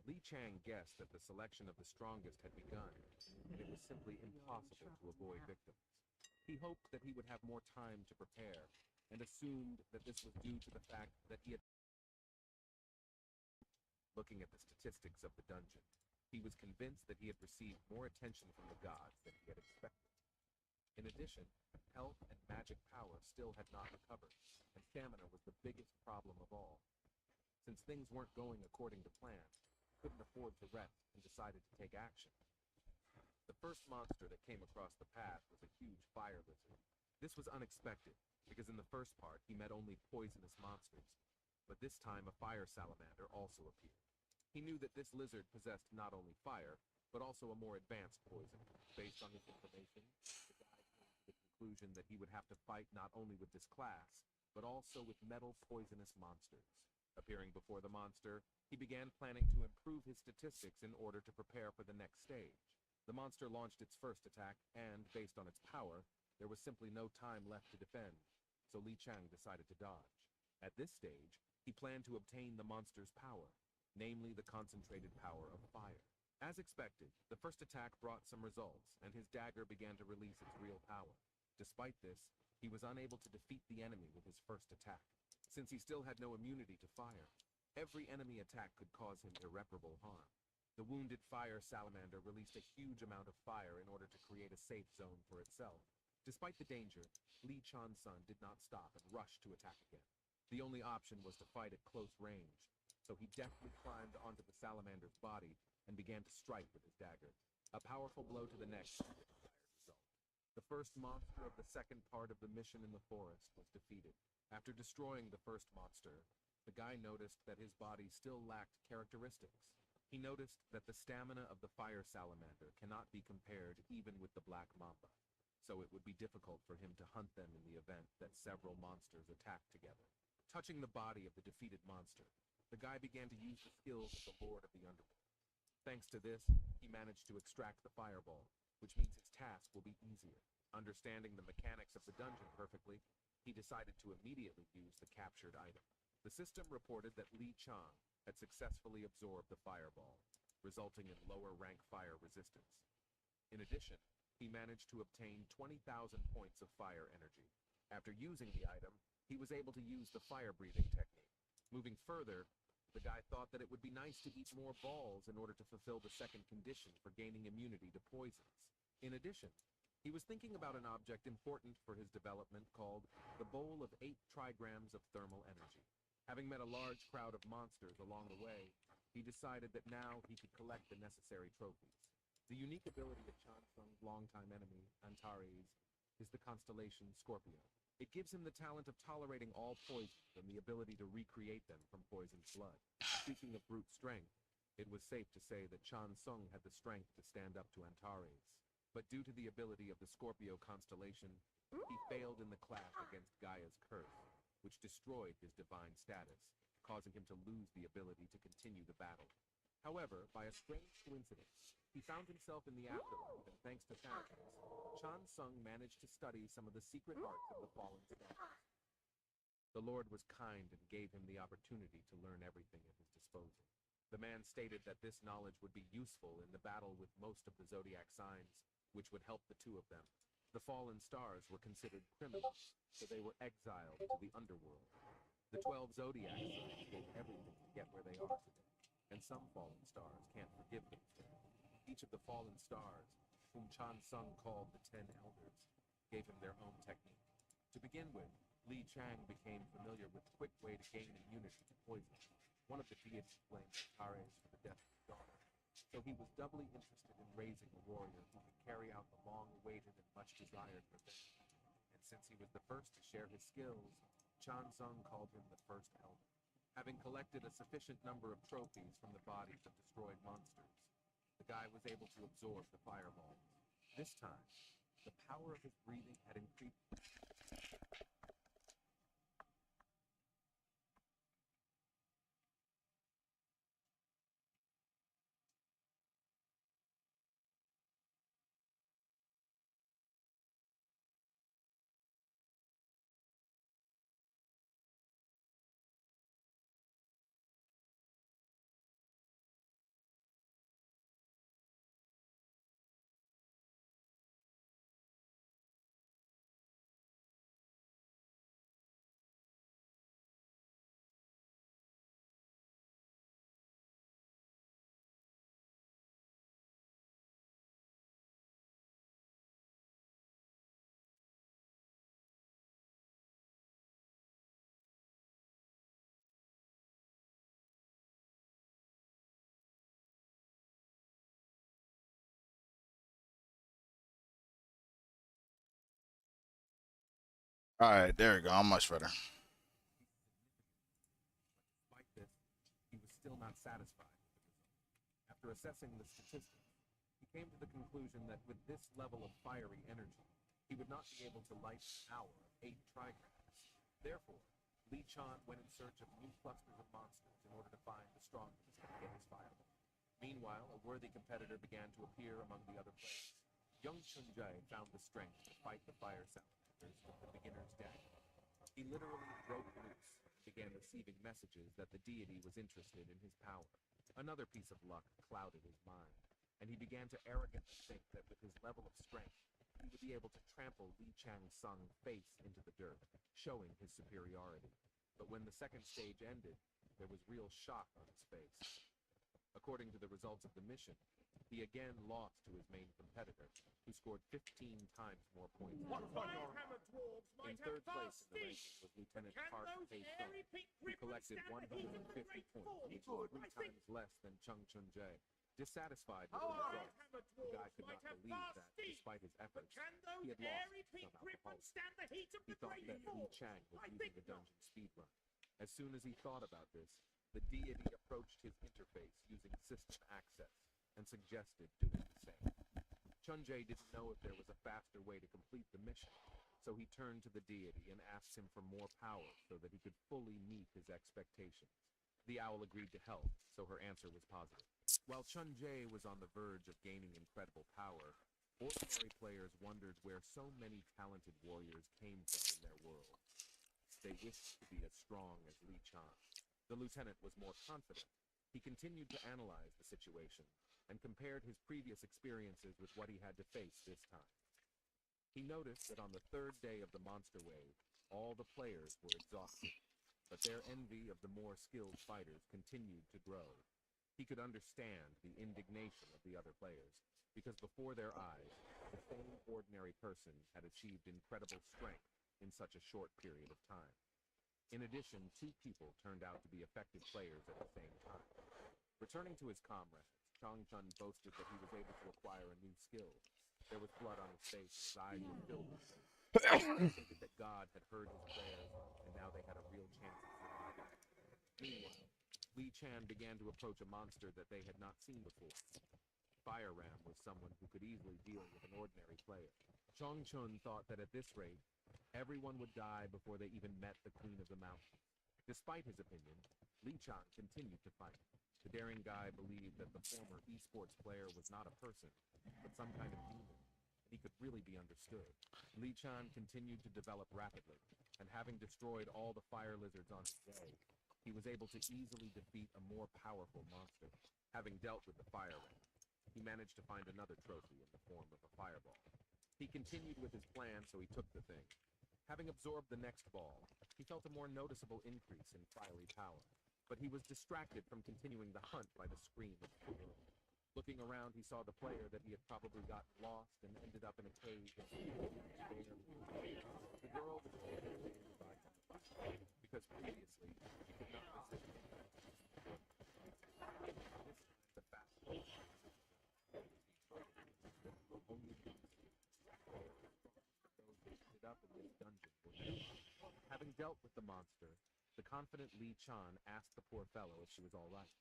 Li Chang guessed that the selection of the strongest had begun, and it was simply impossible to avoid victims. He hoped that he would have more time to prepare, and assumed that this was due to the fact that he had... Looking at the statistics of the dungeon, he was convinced that he had received more attention from the gods than he had expected. In addition, health and magic power still had not recovered, and stamina was the biggest problem of all. Since things weren't going according to plan, he couldn't afford to rest and decided to take action. The first monster that came across the path was a huge fire lizard. This was unexpected, because in the first part he met only poisonous monsters, but this time a fire salamander also appeared. He knew that this lizard possessed not only fire, but also a more advanced poison. Based on this information, the guy came to the conclusion that he would have to fight not only with this class, but also with metal poisonous monsters. Appearing before the monster, he began planning to improve his statistics in order to prepare for the next stage. The monster launched its first attack, and, based on its power, there was simply no time left to defend, so Li Chang decided to dodge. At this stage, he planned to obtain the monster's power, namely the concentrated power of fire. As expected, the first attack brought some results, and his dagger began to release its real power. Despite this, he was unable to defeat the enemy with his first attack, since he still had no immunity to fire. Every enemy attack could cause him irreparable harm. The wounded fire salamander released a huge amount of fire in order to create a safe zone for itself. Despite the danger, Li Chan-sun did not stop and rush to attack again. The only option was to fight at close range, so he deftly climbed onto the salamander's body and began to strike with his dagger. A powerful blow to the neck was the desired result. The first monster of the second part of the mission in the forest was defeated. After destroying the first monster, the guy noticed that his body still lacked characteristics. He noticed that the stamina of the fire salamander cannot be compared even with the black mamba, so it would be difficult for him to hunt them in the event that several monsters attacked together. Touching the body of the defeated monster, the guy began to use the skills of the Lord of the Underworld. Thanks to this, he managed to extract the fireball, which means his task will be easier. Understanding the mechanics of the dungeon perfectly, he decided to immediately use the captured item. The system reported that Li Chang had successfully absorbed the fireball, resulting in lower rank fire resistance. In addition, he managed to obtain 20,000 points of fire energy. After using the item, he was able to use the fire-breathing technique. Moving further, the guy thought that it would be nice to eat more balls in order to fulfill the second condition for gaining immunity to poisons. In addition, He was thinking about an object important for his development called the Bowl of 8 trigrams of thermal energy. Having met a large crowd of monsters along the way, he decided that now he could collect the necessary trophies. The unique ability of Chan Sung's longtime enemy, Antares, is the constellation Scorpio. It gives him the talent of tolerating all poisons and the ability to recreate them from poisoned blood. Speaking of brute strength, it was safe to say that Chan Sung had the strength to stand up to Antares. But due to the ability of the Scorpio constellation, he failed in the clash against Gaia's curse, which destroyed his divine status, causing him to lose the ability to continue the battle. However, by a strange coincidence, he found himself in the afterlife, and thanks to Thanatos, Chan Sung managed to study some of the secret arts of the fallen stars. The Lord was kind and gave him the opportunity to learn everything at his disposal. The man stated that this knowledge would be useful in the battle with most of the zodiac signs, which would help the two of them. The fallen stars were considered criminals, so they were exiled to the underworld. The 12 zodiac signs gave everything to get where they are today, and some fallen stars can't forgive them today. Each of the fallen stars, whom Chan Sung called the 10 Elders, gave him their own technique. To begin with, Li Chang became familiar with a quick way to gain immunity to poison. One of the deities blamed Antares for the death of his daughter, so he was doubly interested in raising a warrior who could carry out the long-awaited and much-desired revenge. And since he was the first to share his skills, Chan Sung called him the First Elder. Having collected a sufficient number of trophies from the bodies of destroyed monsters, the guy was able to absorb the fireballs. This time, the power of his breathing had increased. All right, there we go. I'm much better. Despite this, he was still not satisfied with the result. After assessing the statistics, he came to the conclusion that with this level of fiery energy, he would not be able to light an hour of 8 trigrams. Therefore, Li Chan went in search of new clusters of monsters in order to find the strongest and get his fireball. Meanwhile, a worthy competitor began to appear among the other players. Young Chunjai found the strength to fight the fire salamanders with the beginner's deck. He literally broke loose and began receiving messages that the deity was interested in his power. Another piece of luck clouded his mind, and he began to arrogantly think that with his level of strength, he would be able to trample Li Chang Sung face into the dirt, showing his superiority. But when the second stage ended, there was real shock on his face. According to the results of the mission, he again lost to his main competitor, who scored 15 times more points. In third place in the ranking was Lieutenant Park Tae-sung, who collected 150 points, which was 3 times less than Chung Chun-jae. Dissatisfied with the results, the guy could not believe that, despite his efforts, he had lost some alcoholic. He thought that Li Chang was using a dungeon speedrun. As soon as he thought about this, the deity approached his interface using system access and suggested doing the same. Chun-jae didn't know if there was a faster way to complete the mission, so he turned to the deity and asked him for more power so that he could fully meet his expectations. The owl agreed to help, so her answer was positive. While Chun-jae was on the verge of gaining incredible power, ordinary players wondered where so many talented warriors came from in their world. They wished to be as strong as Li Chan. The lieutenant was more confident. He continued to analyze the situation and compared his previous experiences with what he had to face this time. He noticed that on the 3rd day of the monster wave, all the players were exhausted, but their envy of the more skilled fighters continued to grow. He could understand the indignation of the other players, because before their eyes, the same ordinary person had achieved incredible strength in such a short period of time. In addition, two people turned out to be effective players at the same time. Returning to his comrades, Chong Chun boasted that he was able to acquire a new skill. There was blood on his face, and his eyes were filled with faith. He stated that God had heard his prayers, and now they had a real chance of surviving. Meanwhile, Li Chan began to approach a monster that they had not seen before. Fire Ram was someone who could easily deal with an ordinary player. Chong Chun thought that at this rate, everyone would die before they even met the Queen of the Mountains. Despite his opinion, Li Chan continued to fight. The daring guy believed that the former esports player was not a person, but some kind of demon, and he could really be understood. Li Chan continued to develop rapidly, and having destroyed all the fire lizards on his way, he was able to easily defeat a more powerful monster. Having dealt with the fire ram, he managed to find another trophy in the form of a fireball. He continued with his plan, so he took the thing. Having absorbed the next ball, he felt a more noticeable increase in fiery power, but he was distracted from continuing the hunt by the scream of the girl. Looking around, he saw the player that he had probably gotten lost and ended up in a cave. The girl was because previously she could not resist him. The fact only ended up in this dungeon. Having dealt with the monster, the confident Li Chan asked the poor fellow if she was all right.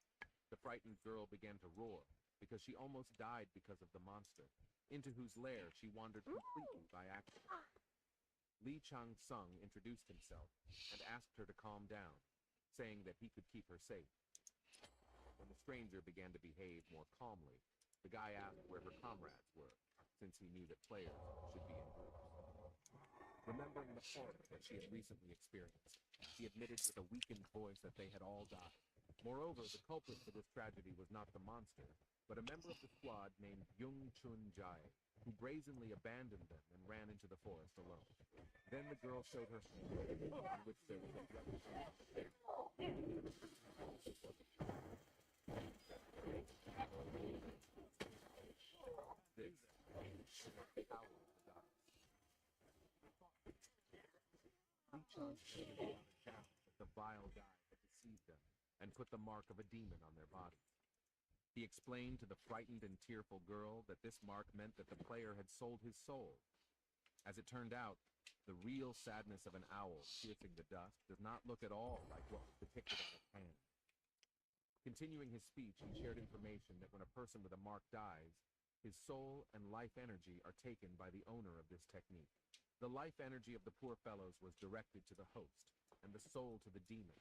The frightened girl began to roar because she almost died because of the monster, into whose lair she wandered completely by accident. Li Chang-sung introduced himself and asked her to calm down, saying that he could keep her safe. When the stranger began to behave more calmly, the guy asked where her comrades were, since he knew that players should be in groups. Remembering the horror that she had recently experienced, she admitted with a weakened voice that they had all died. Moreover, the culprit for this tragedy was not the monster, but a member of the squad named Yung Chun Jai, who brazenly abandoned them and ran into the forest alone. Then the girl showed her hand, in which there was a the vile guy had deceived them and put the mark of a demon on their bodies. He explained to the frightened and tearful girl that this mark meant that the player had sold his soul. As it turned out, the real sadness of an owl piercing the dust does not look at all like what was depicted on his hand. Continuing his speech, he shared information that when a person with a mark dies, his soul and life energy are taken by the owner of this technique. The life energy of the poor fellows was directed to the host, and the soul to the demon,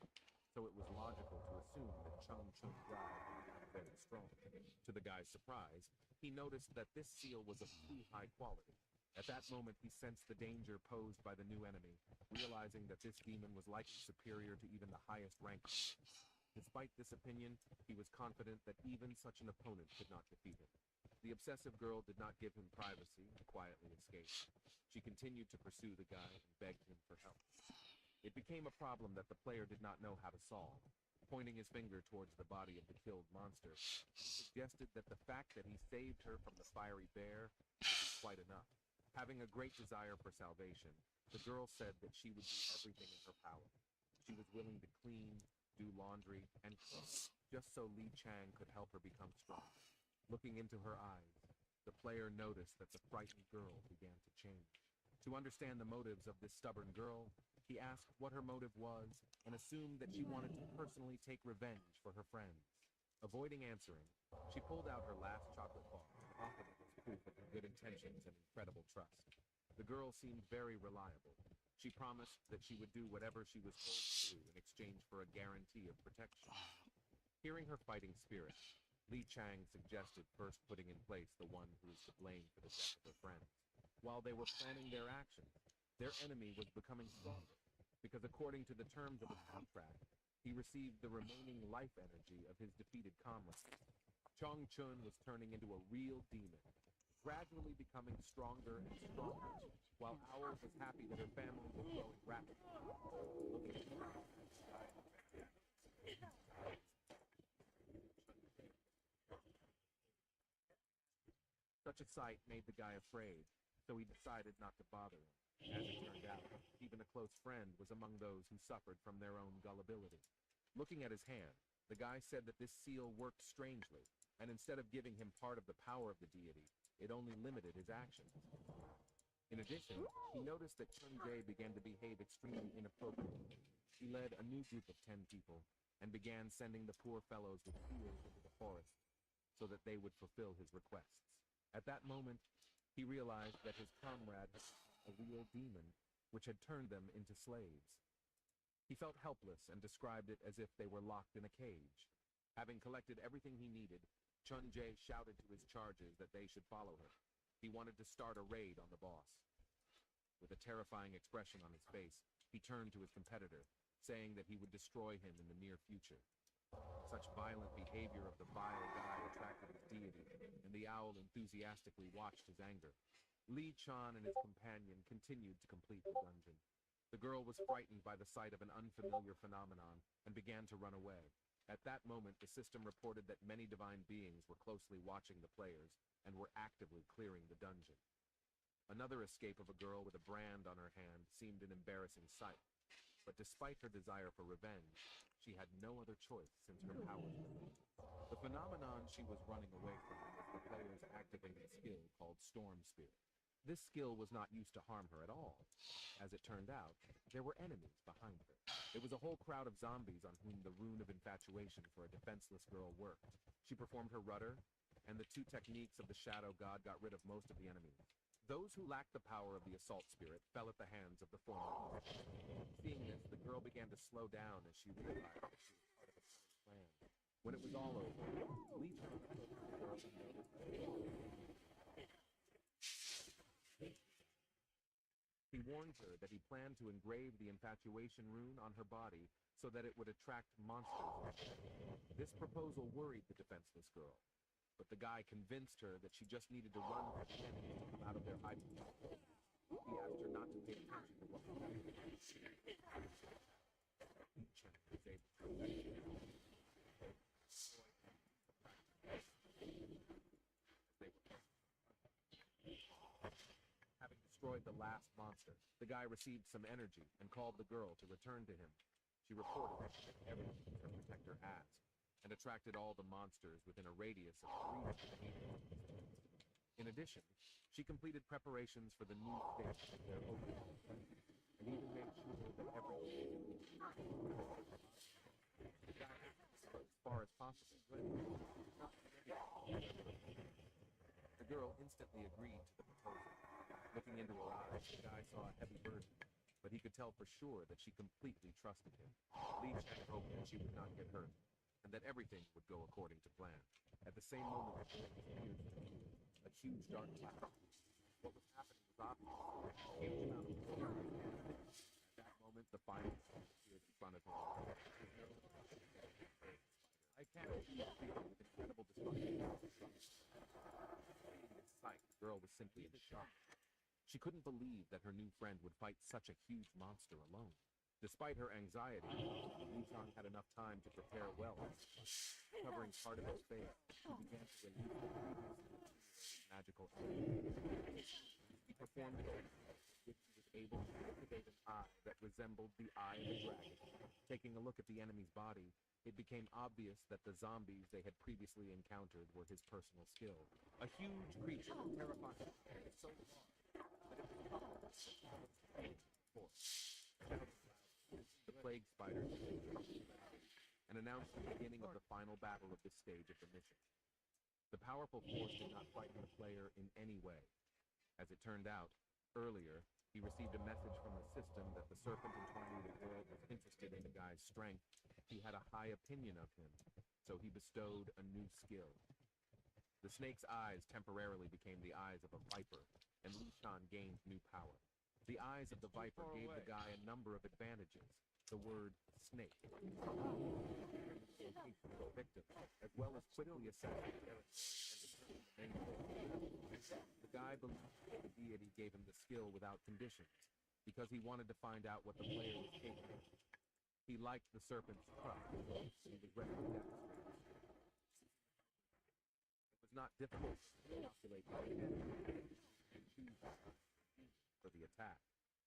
so it was logical to assume that Chung Chun Jai was very strong. To the guy's surprise, he noticed that this seal was of too high quality. At that moment, he sensed the danger posed by the new enemy, realizing that this demon was likely superior to even the highest rank. Despite this opinion, he was confident that even such an opponent could not defeat him. The obsessive girl did not give him privacy and quietly escaped. She continued to pursue the guy and begged him for help. It became a problem that the player did not know how to solve. Pointing his finger towards the body of the killed monster, he suggested that the fact that he saved her from the fiery bear was quite enough. Having a great desire for salvation, the girl said that she would do everything in her power. She was willing to clean, do laundry, and cook, just so Li Chang could help her become strong. Looking into her eyes, the player noticed that the frightened girl began to change. To understand the motives of this stubborn girl, he asked what her motive was and assumed that she wanted to personally take revenge for her friends. Avoiding answering, she pulled out her last chocolate bar and offered it as proof of her good intentions and incredible trust. The girl seemed very reliable. She promised that she would do whatever she was told to do in exchange for a guarantee of protection. Hearing her fighting spirit, Li Chang suggested first putting in place the one who is to blame for the death of her friends. While they were planning their actions, their enemy was becoming stronger, because according to the terms of his contract, he received the remaining life energy of his defeated comrades. Chong Chun was turning into a real demon, gradually becoming stronger and stronger, while Owl was happy that her family was growing rapidly. Looking Such a sight made the guy afraid, so he decided not to bother him. As it turned out, even a close friend was among those who suffered from their own gullibility. Looking at his hand, the guy said that this seal worked strangely, and instead of giving him part of the power of the deity, it only limited his actions. In addition, he noticed that Chun Jae began to behave extremely inappropriately. He led a new group of 10 people and began sending the poor fellows with seals into the forest so that they would fulfill his requests. At that moment, he realized that his comrade had become a real demon, which had turned them into slaves. He felt helpless and described it as if they were locked in a cage. Having collected everything he needed, Chun Jae shouted to his charges that they should follow him. He wanted to start a raid on the boss. With a terrifying expression on his face, he turned to his competitor, saying that he would destroy him in the near future. Such violent behavior of the vile guy attracted his deity, and the owl enthusiastically watched his anger. Li Chan and his companion continued to complete the dungeon. The girl was frightened by the sight of an unfamiliar phenomenon and began to run away. At that moment, the system reported that many divine beings were closely watching the players and were actively clearing the dungeon. Another escape of a girl with a brand on her hand seemed an embarrassing sight, but despite her desire for revenge, she had no other choice since her powers were limited. The phenomenon she was running away from was the player's activated skill called Storm Spirit. This skill was not used to harm her at all. As it turned out, there were enemies behind her. It was a whole crowd of zombies on whom the rune of infatuation for a defenseless girl worked. She performed her rudder, and the two techniques of the shadow god got rid of most of the enemies. Those who lacked the power of the assault spirit fell at the hands of the former evil. Seeing this, the girl began to slow down as she realized that she was part of a plan. When it was all over, Li Chan approached the girl and noticed he warned her that he planned to engrave the infatuation rune on her body so that it would attract monsters. This proposal worried the defenseless girl, but the guy convinced her that she just needed to run for the enemies to come out of their hiding place. He asked her not to pay attention to what was happening. Having destroyed the last monster, the guy received some energy and called the girl to return to him. She reported that she did everything her protector asked and attracted all the monsters within a radius of 300 meters. In addition, she completed preparations for the new stage of their opening and even made sure that everything was as far as possible. The girl instantly agreed to the proposal. Looking into her eyes, the guy saw a heavy burden, but he could tell for sure that she completely trusted him. Li Chan hoped that she would not get hurt, and that everything would go according to plan. At the same moment, the girl appeared to view a huge dark cloud. What was happening was obvious. A huge amount of water. At that moment, the final appeared in front of him. I can't feel with incredible destruction. This sight, the girl was simply in shock. She couldn't believe that her new friend would fight such a huge monster alone. Despite her anxiety, Li Chan had enough time to prepare well. Covering part of his face, he began to release the previously magical energy. He performed it, which he was able to activate an eye that resembled the eye of a dragon. Taking a look at the enemy's body, it became obvious that the zombies they had previously encountered were his personal skill. A huge creature, terrifying, so large that it was the plague spider and announced the beginning of the final battle of this stage of the mission. The powerful force did not frighten the player in any way. As it turned out, earlier, he received a message from the system that the serpent entwining the world was interested in the guy's strength. He had a high opinion of him, so he bestowed a new skill. The snake's eyes temporarily became the eyes of a viper, and Li Chan gained new power. The eyes of the viper gave the guy a number of advantages. The word snake, the victim, as well as quickly assessing territory and the guy believed that the deity gave him the skill without conditions, because he wanted to find out what the player was capable of. He liked the serpent's trust, and he was ready to demonstrate. It was not difficult to calculate the and choose for the attack.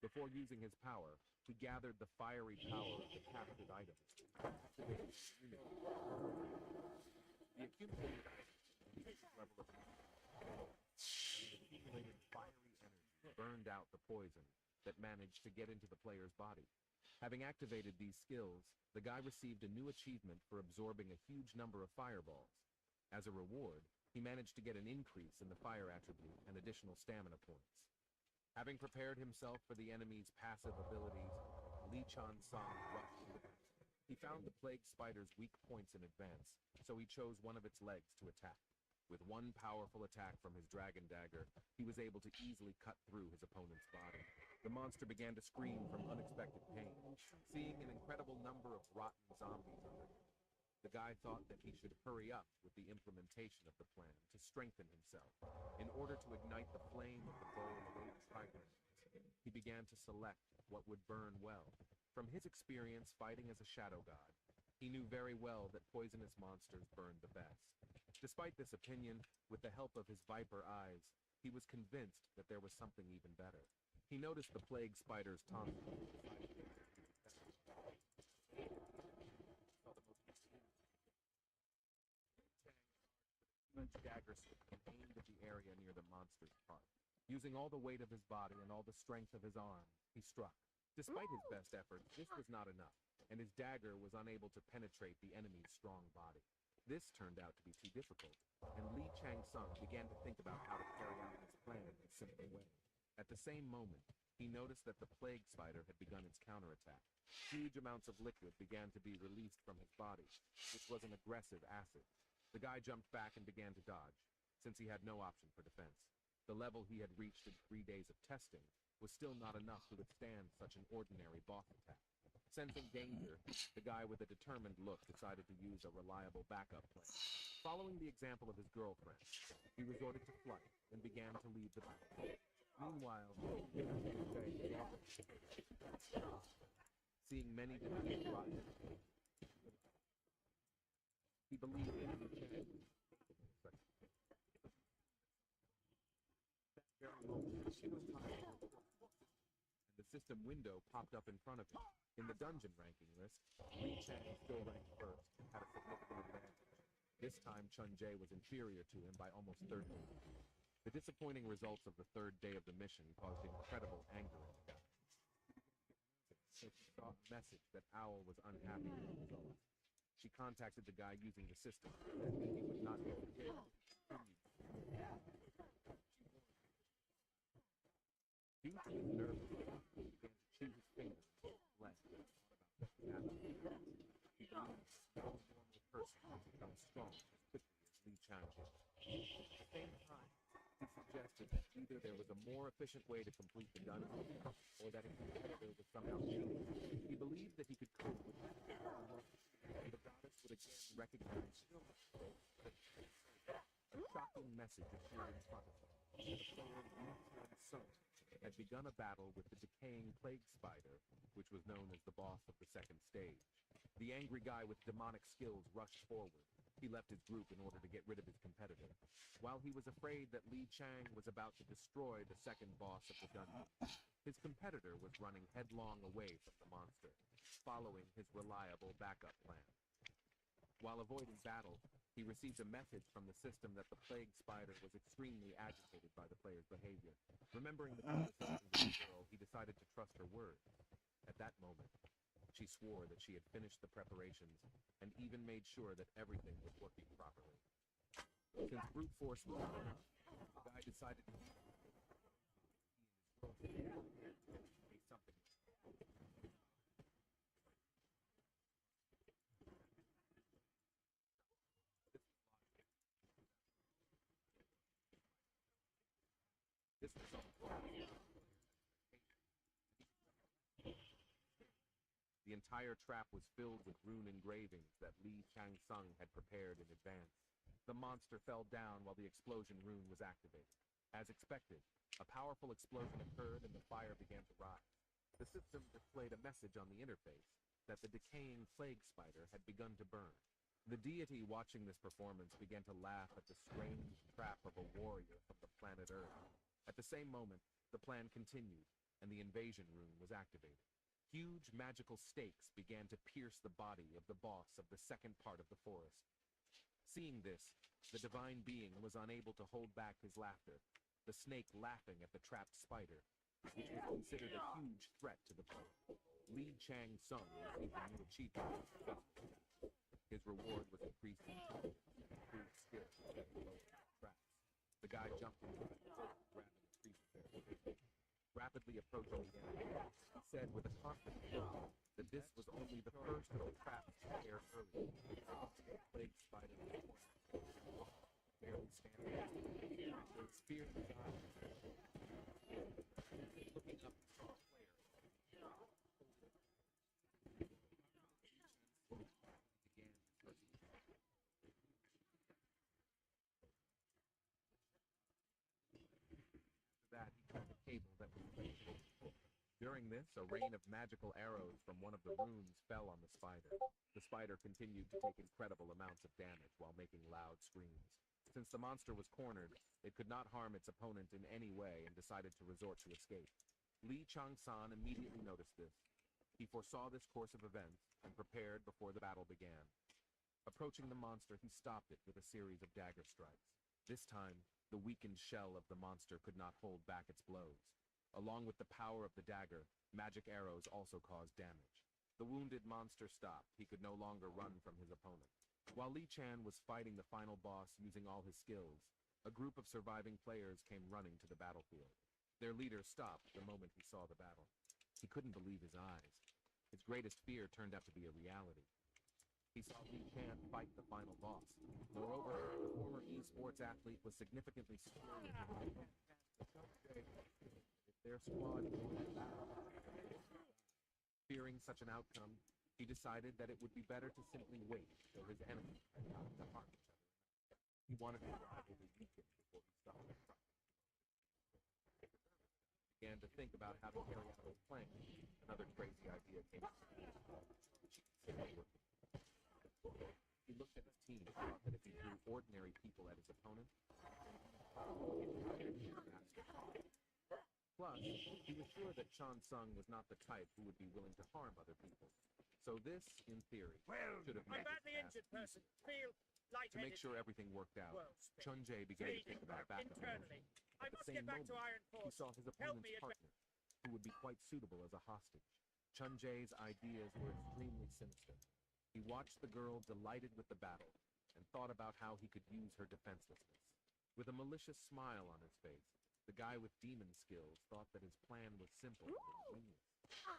Before using his power, he gathered the fiery power of the captured items. Activated the accumulated level of accumulated fiery energy burned out the poison that managed to get into the player's body. Having activated these skills, the guy received a new achievement for absorbing a huge number of fireballs. As a reward, he managed to get an increase in the fire attribute and additional stamina points. Having prepared himself for the enemy's passive abilities, Li Chan-sung rushed to the battle. He found the plague spider's weak points in advance, so he chose one of its legs to attack. With one powerful attack from his dragon dagger, he was able to easily cut through his opponent's body. The monster began to scream from unexpected pain, seeing an incredible number of rotten zombies under him. The guy thought that he should hurry up with the implementation of the plan to strengthen himself. In order to ignite the flame of the bowl of 8 trigrams, he began to select what would burn well. From his experience fighting as a shadow god, he knew very well that poisonous monsters burned the best. Despite this opinion, with the help of his viper eyes, he was convinced that there was something even better. He noticed the plague spider's tongue. Dagger and aimed at the area near the monster's heart. Using all the weight of his body and all the strength of his arm, he struck. Despite his best efforts, this was not enough, and his dagger was unable to penetrate the enemy's strong body. This turned out to be too difficult, and Li Chang-sung began to think about how to carry out his plan in a simple way. At the same moment, he noticed that the plague spider had begun its counterattack. Huge amounts of liquid began to be released from his body, which was an aggressive acid. The guy jumped back and began to dodge, since he had no option for defense. The level he had reached in 3 days of testing was still not enough to withstand such an ordinary boss attack. Sensing danger, the guy with a determined look decided to use a reliable backup plan. Following the example of his girlfriend, he resorted to flight and began to leave the battle. Meanwhile, seeing many defeated rivals, he believed in the chance. That very moment, she was tired, and the system window popped up in front of him. In the dungeon ranking list, Li Chang still ranked first, had a significant advantage. This time, Chun Jae was inferior to him by almost 30. The disappointing results of the 3rd day of the mission caused incredible anger in the guy. So she saw a message that Owl was unhappy with the results. She contacted the guy using the system, and he would not be forgiven. Due to his nervousness, he began to chew his fingers and left and thought about what was happening. He believed no normal person would become strong as quickly as Li Chang did. At the same time, he suggested that either there was a more efficient way to complete the dungeon, or that his competitor was somehow cheating. He believed that he could cope with it, and the goddess would again recognize him. A shocking message appeared in front of him. The player Li Chan-sung had begun a battle with the decaying plague spider, which was known as the boss of the 2nd stage. The angry guy with demonic skills rushed forward. He left his group in order to get rid of his competitor. While he was afraid that Li Chang was about to destroy the 2nd boss of the dungeon, his competitor was running headlong away from the monster, following his reliable backup plan. While avoiding battle, he received a message from the system that the plague spider was extremely agitated by the player's behavior. Remembering the conversation with the girl, he decided to trust her word. At that moment, she swore that she had finished the preparations and even made sure that everything was working properly. Since brute force was not enough, the guy decided to use he and his girlfriend say something. This was on The entire trap was filled with rune engravings that Li Chang-sung had prepared in advance. The monster fell down while the explosion rune was activated. As expected, a powerful explosion occurred and the fire began to rise. The system displayed a message on the interface that the decaying plague spider had begun to burn. The deity watching this performance began to laugh at the strange trap of a warrior from the planet Earth. At the same moment, the plan continued, and the invasion rune was activated. Huge magical stakes began to pierce the body of the boss of the second part of the forest. Seeing this, the divine being was unable to hold back his laughter, the snake laughing at the trapped spider, which was considered a huge threat to the player. Li Chang Sung received a new achievement. His reward was increased intelligence and improved skill at below traps. The guy jumped into the pit, grabbing a creature there. Rapidly approaching the enemy, he said with a confident look that this was only the first of the traps prepared earlier. The plague spider was cornered, barely standing, with spear in his eyes. Looking up, he saw a player. That he cut the cable that was linked to it. During this, a rain of magical arrows from one of the runes fell on the spider. The spider continued to take incredible amounts of damage while making loud screams. Since the monster was cornered, it could not harm its opponent in any way and decided to resort to escape. Li Changsan immediately noticed this. He foresaw this course of events and prepared before the battle began. Approaching the monster, he stopped it with a series of dagger strikes. This time, the weakened shell of the monster could not hold back its blows. Along with the power of the dagger, magic arrows also caused damage. The wounded monster stopped. He could no longer run from his opponent. While Li Chan was fighting the final boss using all his skills, a group of surviving players came running to the battlefield. Their leader stopped the moment he saw the battle. He couldn't believe his eyes. His greatest fear turned out to be a reality. He saw Li Chan fight the final boss. Moreover, the former esports athlete was significantly superior to him. If their squad fearing such an outcome, he decided that it would be better to simply wait until his enemies had time to harm each other. He wanted his rival to weaken before he stopped. He began to think about how to carry out his plan. Another crazy idea came to him. He looked at his team and thought that if he threw ordinary people at his opponent, plus, he was sure that Chan Sung was not the type who would be willing to harm other people. So this, in theory, should have made his task easy. To make sure everything worked out, Chun Jae began to think about backup. At the same moment, he saw his opponent's partner, who would be quite suitable as a hostage. Chun Jae's ideas were extremely sinister. He watched the girl delighted with the battle and thought about how he could use her defenselessness. With a malicious smile on his face, the guy with demon skills thought that his plan was simple and ingenious.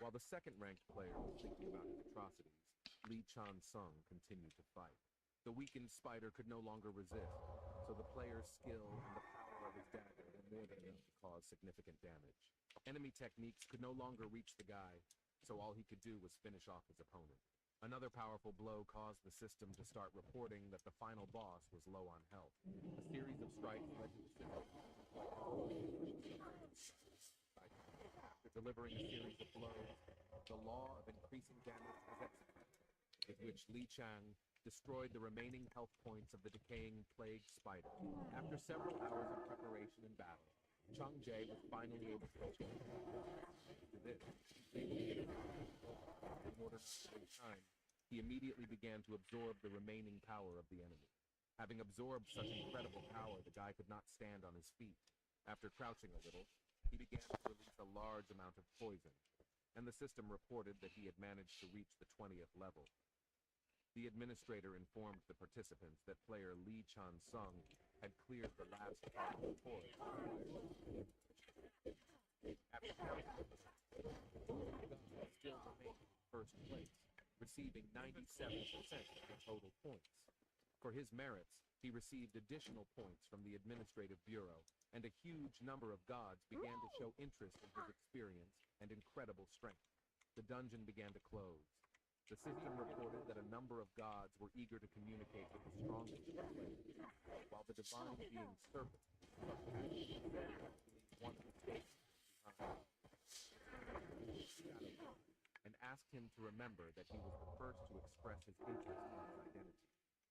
While the second-ranked player was thinking about his atrocities, Li Chan Sung continued to fight. The weakened spider could no longer resist, so the player's skill and the power of his dagger were more than enough to cause significant damage. Enemy techniques could no longer reach the guy, so all he could do was finish off his opponent. Another powerful blow caused the system to start reporting that the final boss was low on health. A series of strikes led to the system. After delivering a series of blows, the law of increasing damage was executed, with which Li Chang destroyed the remaining health points of the decaying plague spider. After several hours of preparation and battle, Chung Jae was finally able to achieve this. In order to save time, he immediately began to absorb the remaining power of the enemy. Having absorbed such incredible power, the guy could not stand on his feet. After crouching a little, he began to release a large amount of poison, and the system reported that he had managed to reach the 20th level. The administrator informed the participants that player Li Chan Sung had cleared the last part of the forest. After counting, still remained in first place, receiving 97% of the total points. For his merits, he received additional points from the Administrative Bureau, and a huge number of gods began to show interest in his experience and incredible strength. The dungeon began to close. The system reported that a number of gods were eager to communicate with the strongest of the players, while the divine being Serpent wanted to take and asked him to remember that he was the first to express his interest in his identity.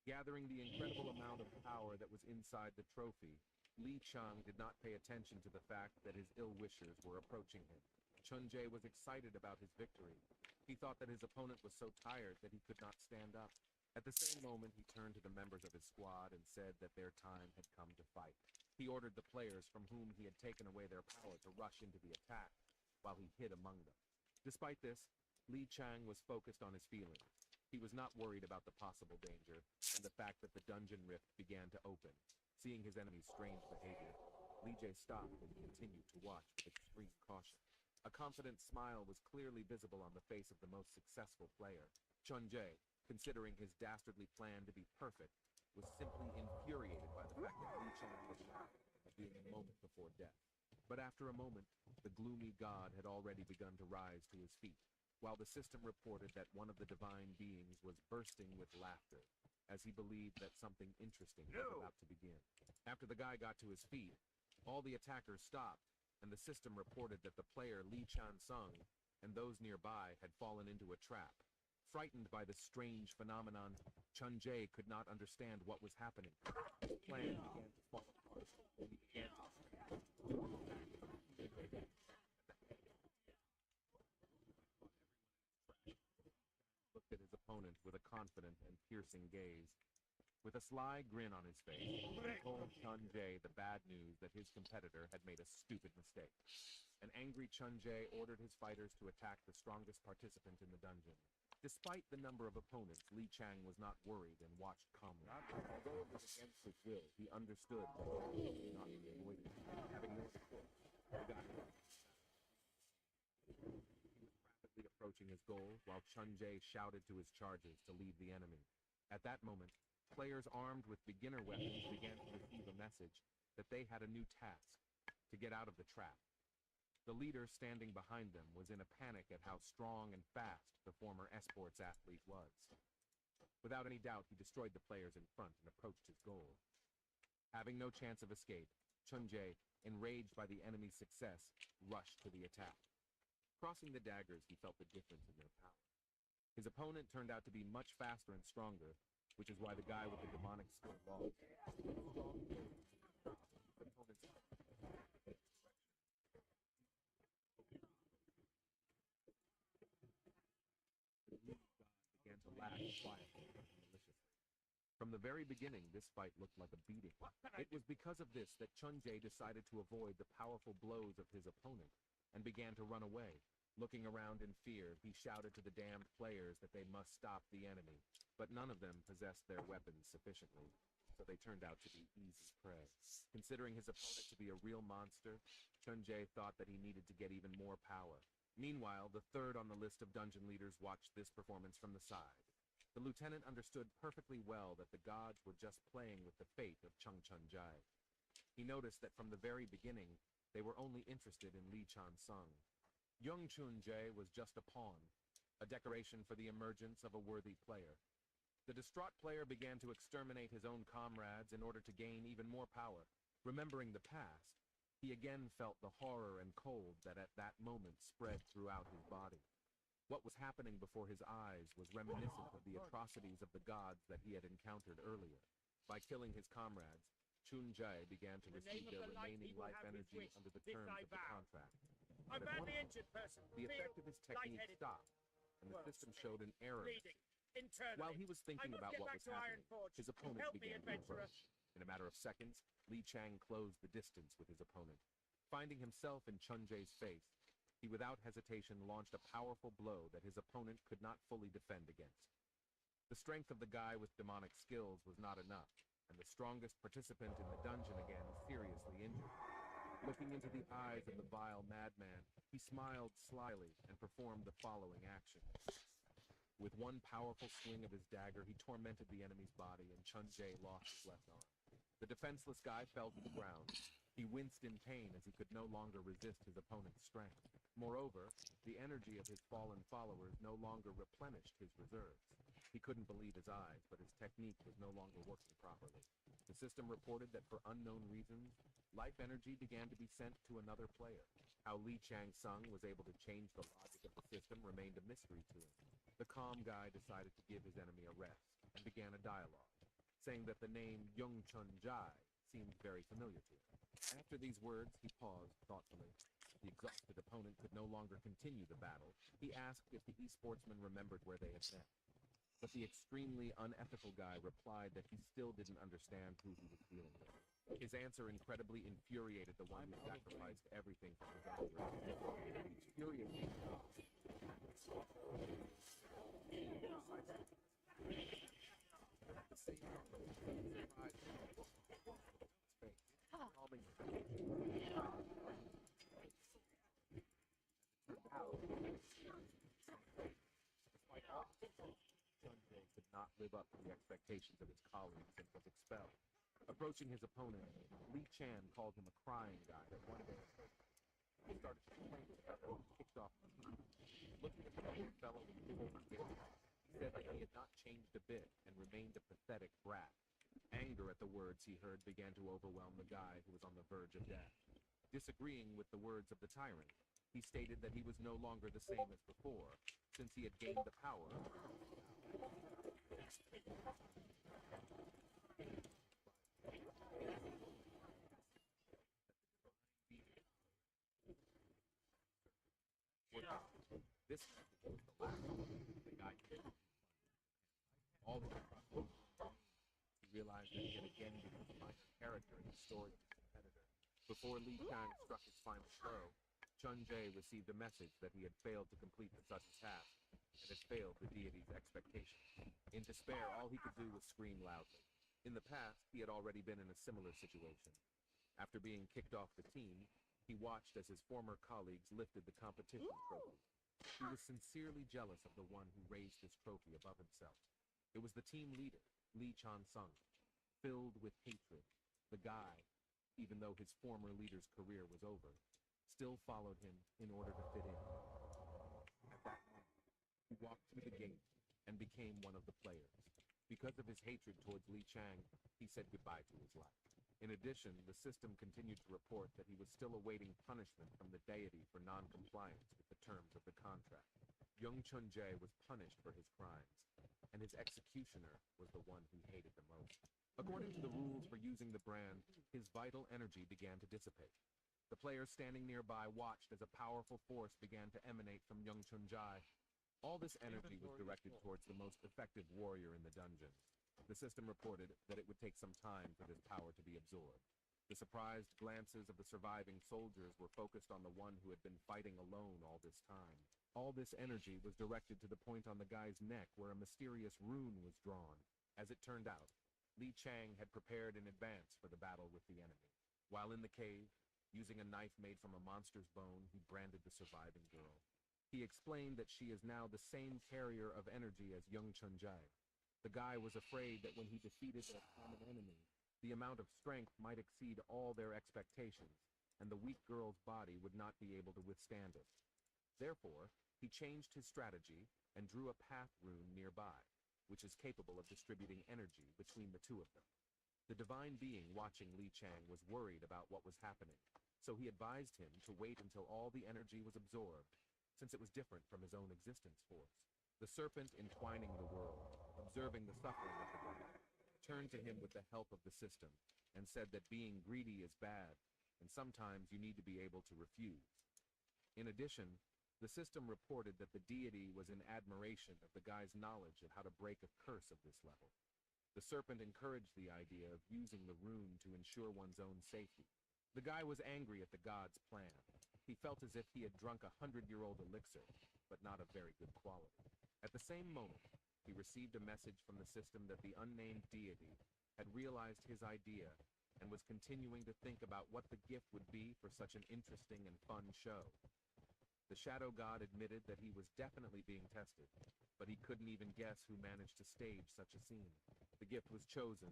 Gathering the incredible amount of power that was inside the trophy, Li Chang did not pay attention to the fact that his ill-wishers were approaching him. Chun Jae was excited about his victory. He thought that his opponent was so tired that he could not stand up. At the same moment, he turned to the members of his squad and said that their time had come to fight. He ordered the players from whom he had taken away their power to rush into the attack, while he hid among them. Despite this, Li Chang was focused on his feelings. He was not worried about the possible danger and the fact that the dungeon rift began to open. Seeing his enemy's strange behavior, Li Jae stopped and continued to watch with extreme caution. A confident smile was clearly visible on the face of the most successful player. Chun Jae, considering his dastardly plan to be perfect, was simply infuriated by the fact that Li Chang was laughing at being a moment before death. But after a moment, the gloomy god had already begun to rise to his feet, while the system reported that one of the divine beings was bursting with laughter, as he believed that something interesting was about to begin. After the guy got to his feet, all the attackers stopped, and the system reported that the player Li Chan-sung and those nearby had fallen into a trap. Frightened by this strange phenomenon, Chun Jae could not understand what was happening. His plan began to fall apart, and he began to looked at his opponent with a confident and piercing gaze. With a sly grin on his face, he told Chun Jae the bad news that his competitor had made a stupid mistake. An angry Chun Jae ordered his fighters to attack the strongest participant in the dungeon. Despite the number of opponents, Li Chang was not worried and watched calmly. Although it was against his will, he understood that he could not be avoided. Having no support, the guy he was rapidly approaching his goal, while Chun Jae shouted to his charges to leave the enemy. At that moment, players armed with beginner weapons began to receive a message that they had a new task: to get out of the trap. The leader standing behind them was in a panic at how strong and fast the former esports athlete was. Without any doubt, he destroyed the players in front and approached his goal. Having no chance of escape, Chun Jae, enraged by the enemy's success, rushed to the attack. Crossing the daggers, he felt the difference in their power. His opponent turned out to be much faster and stronger, which is why the guy with the demonic skill lost. Began to laugh quietly and maliciously. From the very beginning, this fight looked like a beating. It was because of this that Chun Jae decided to avoid the powerful blows of his opponent and began to run away. Looking around in fear, he shouted to the damned players that they must stop the enemy, but none of them possessed their weapons sufficiently, so they turned out to be easy prey. Considering his opponent to be a real monster, Chun Jae thought that he needed to get even more power. Meanwhile, the third on the list of dungeon leaders watched this performance from the side. The lieutenant understood perfectly well that the gods were just playing with the fate of Chun Jae. He noticed that from the very beginning, they were only interested in Li Chan-sung. Young Chun Jae was just a pawn, a decoration for the emergence of a worthy player. The distraught player began to exterminate his own comrades in order to gain even more power. Remembering the past, he again felt the horror and cold that at that moment spread throughout his body. What was happening before his eyes was reminiscent of the atrocities of the gods that he had encountered earlier. By killing his comrades, Chun Jae began to receive their remaining life energy under the terms of the contract. I'm badly injured, person. The effect of his technique stopped, and the system showed an error. While he was thinking about what was happening, his opponent began to approach. In a matter of seconds, Li Chang closed the distance with his opponent. Finding himself in Chun Jae's face, he without hesitation launched a powerful blow that his opponent could not fully defend against. The strength of the guy with demonic skills was not enough, and the strongest participant in the dungeon again seriously injured. Looking into the eyes of the vile madman, he smiled slyly and performed the following action. With one powerful swing of his dagger, he tormented the enemy's body, and Chun Jae lost his left arm. The defenseless guy fell to the ground. He winced in pain as he could no longer resist his opponent's strength. Moreover, the energy of his fallen followers no longer replenished his reserves. He couldn't believe his eyes, but his technique was no longer working properly. The system reported that for unknown reasons, life energy began to be sent to another player. How Li Chang-sung was able to change the logic of the system remained a mystery to him. The calm guy decided to give his enemy a rest and began a dialogue. saying that the name Young Chun Jai seemed very familiar to him. After these words, he paused thoughtfully. The exhausted opponent could no longer continue the battle. He asked if the esportsman remembered where they had met. But the extremely unethical guy replied that he still didn't understand who he was dealing with. His answer incredibly infuriated the one who sacrificed everything for his own dreams. Infuriating. Could not live up to the expectations of his colleagues and was expelled. Approaching his opponent, Li Chan called him a crying guy that one day he started to complain about being kicked off the team. Looking at the old fellow with full skin, he said that he had not changed a bit and remained a pathetic brat. Anger at the words he heard began to overwhelm the guy who was on the verge of death. Disagreeing with the words of the tyrant, he stated that he was no longer the same as before, since he had gained the power. This was the last the guy did. All the he realized that he had again become a minor character in the story of his competitor. Before Li Chang struck his final blow, Chun Jae received a message that he had failed to complete the sudden task and had failed the deity's expectations. In despair, all he could do was scream loudly. In the past, he had already been in a similar situation. After being kicked off the team, he watched as his former colleagues lifted the competition trophy. He was sincerely jealous of the one who raised this trophy above himself. It was the team leader, Lee Chan-sung. Filled with hatred, the guy, even though his former leader's career was over, still followed him in order to fit in. At that moment, he walked through the gate and became one of the players. Because of his hatred towards Li Chang, he said goodbye to his life. In addition, the system continued to report that he was still awaiting punishment from the deity for non-compliance with the terms of the contract. Young Chun Jae was punished for his crimes, and his executioner was the one he hated the most. According to the rules for using the brand, his vital energy began to dissipate. The players standing nearby watched as a powerful force began to emanate from Young Chun Jae. All this energy was directed towards the most effective warrior in the dungeons. The system reported that it would take some time for this power to be absorbed. The surprised glances of the surviving soldiers were focused on the one who had been fighting alone all this time. All this energy was directed to the point on the guy's neck where a mysterious rune was drawn. As it turned out, Li Chang had prepared in advance for the battle with the enemy. While in the cave, using a knife made from a monster's bone, he branded the surviving girl. He explained that she is now the same carrier of energy as Young Chun Jae. The guy was afraid that when he defeated a common enemy, the amount of strength might exceed all their expectations, and the weak girl's body would not be able to withstand it. Therefore, he changed his strategy and drew a path rune nearby, which is capable of distributing energy between the two of them. The divine being watching Li Chang was worried about what was happening, so he advised him to wait until all the energy was absorbed, since it was different from his own existence force. The serpent entwining the world, observing the suffering of the guy, turned to him with the help of the system and said that being greedy is bad, and sometimes you need to be able to refuse. In addition, the system reported that the deity was in admiration of the guy's knowledge of how to break a curse of this level. The serpent encouraged the idea of using the rune to ensure one's own safety. The guy was angry at the god's plan. He felt as if he had drunk a 100-year-old elixir, but not of very good quality. At the same moment, he received a message from the system that the unnamed deity had realized his idea and was continuing to think about what the gift would be for such an interesting and fun show. The shadow god admitted that he was definitely being tested, but he couldn't even guess who managed to stage such a scene. The gift was chosen.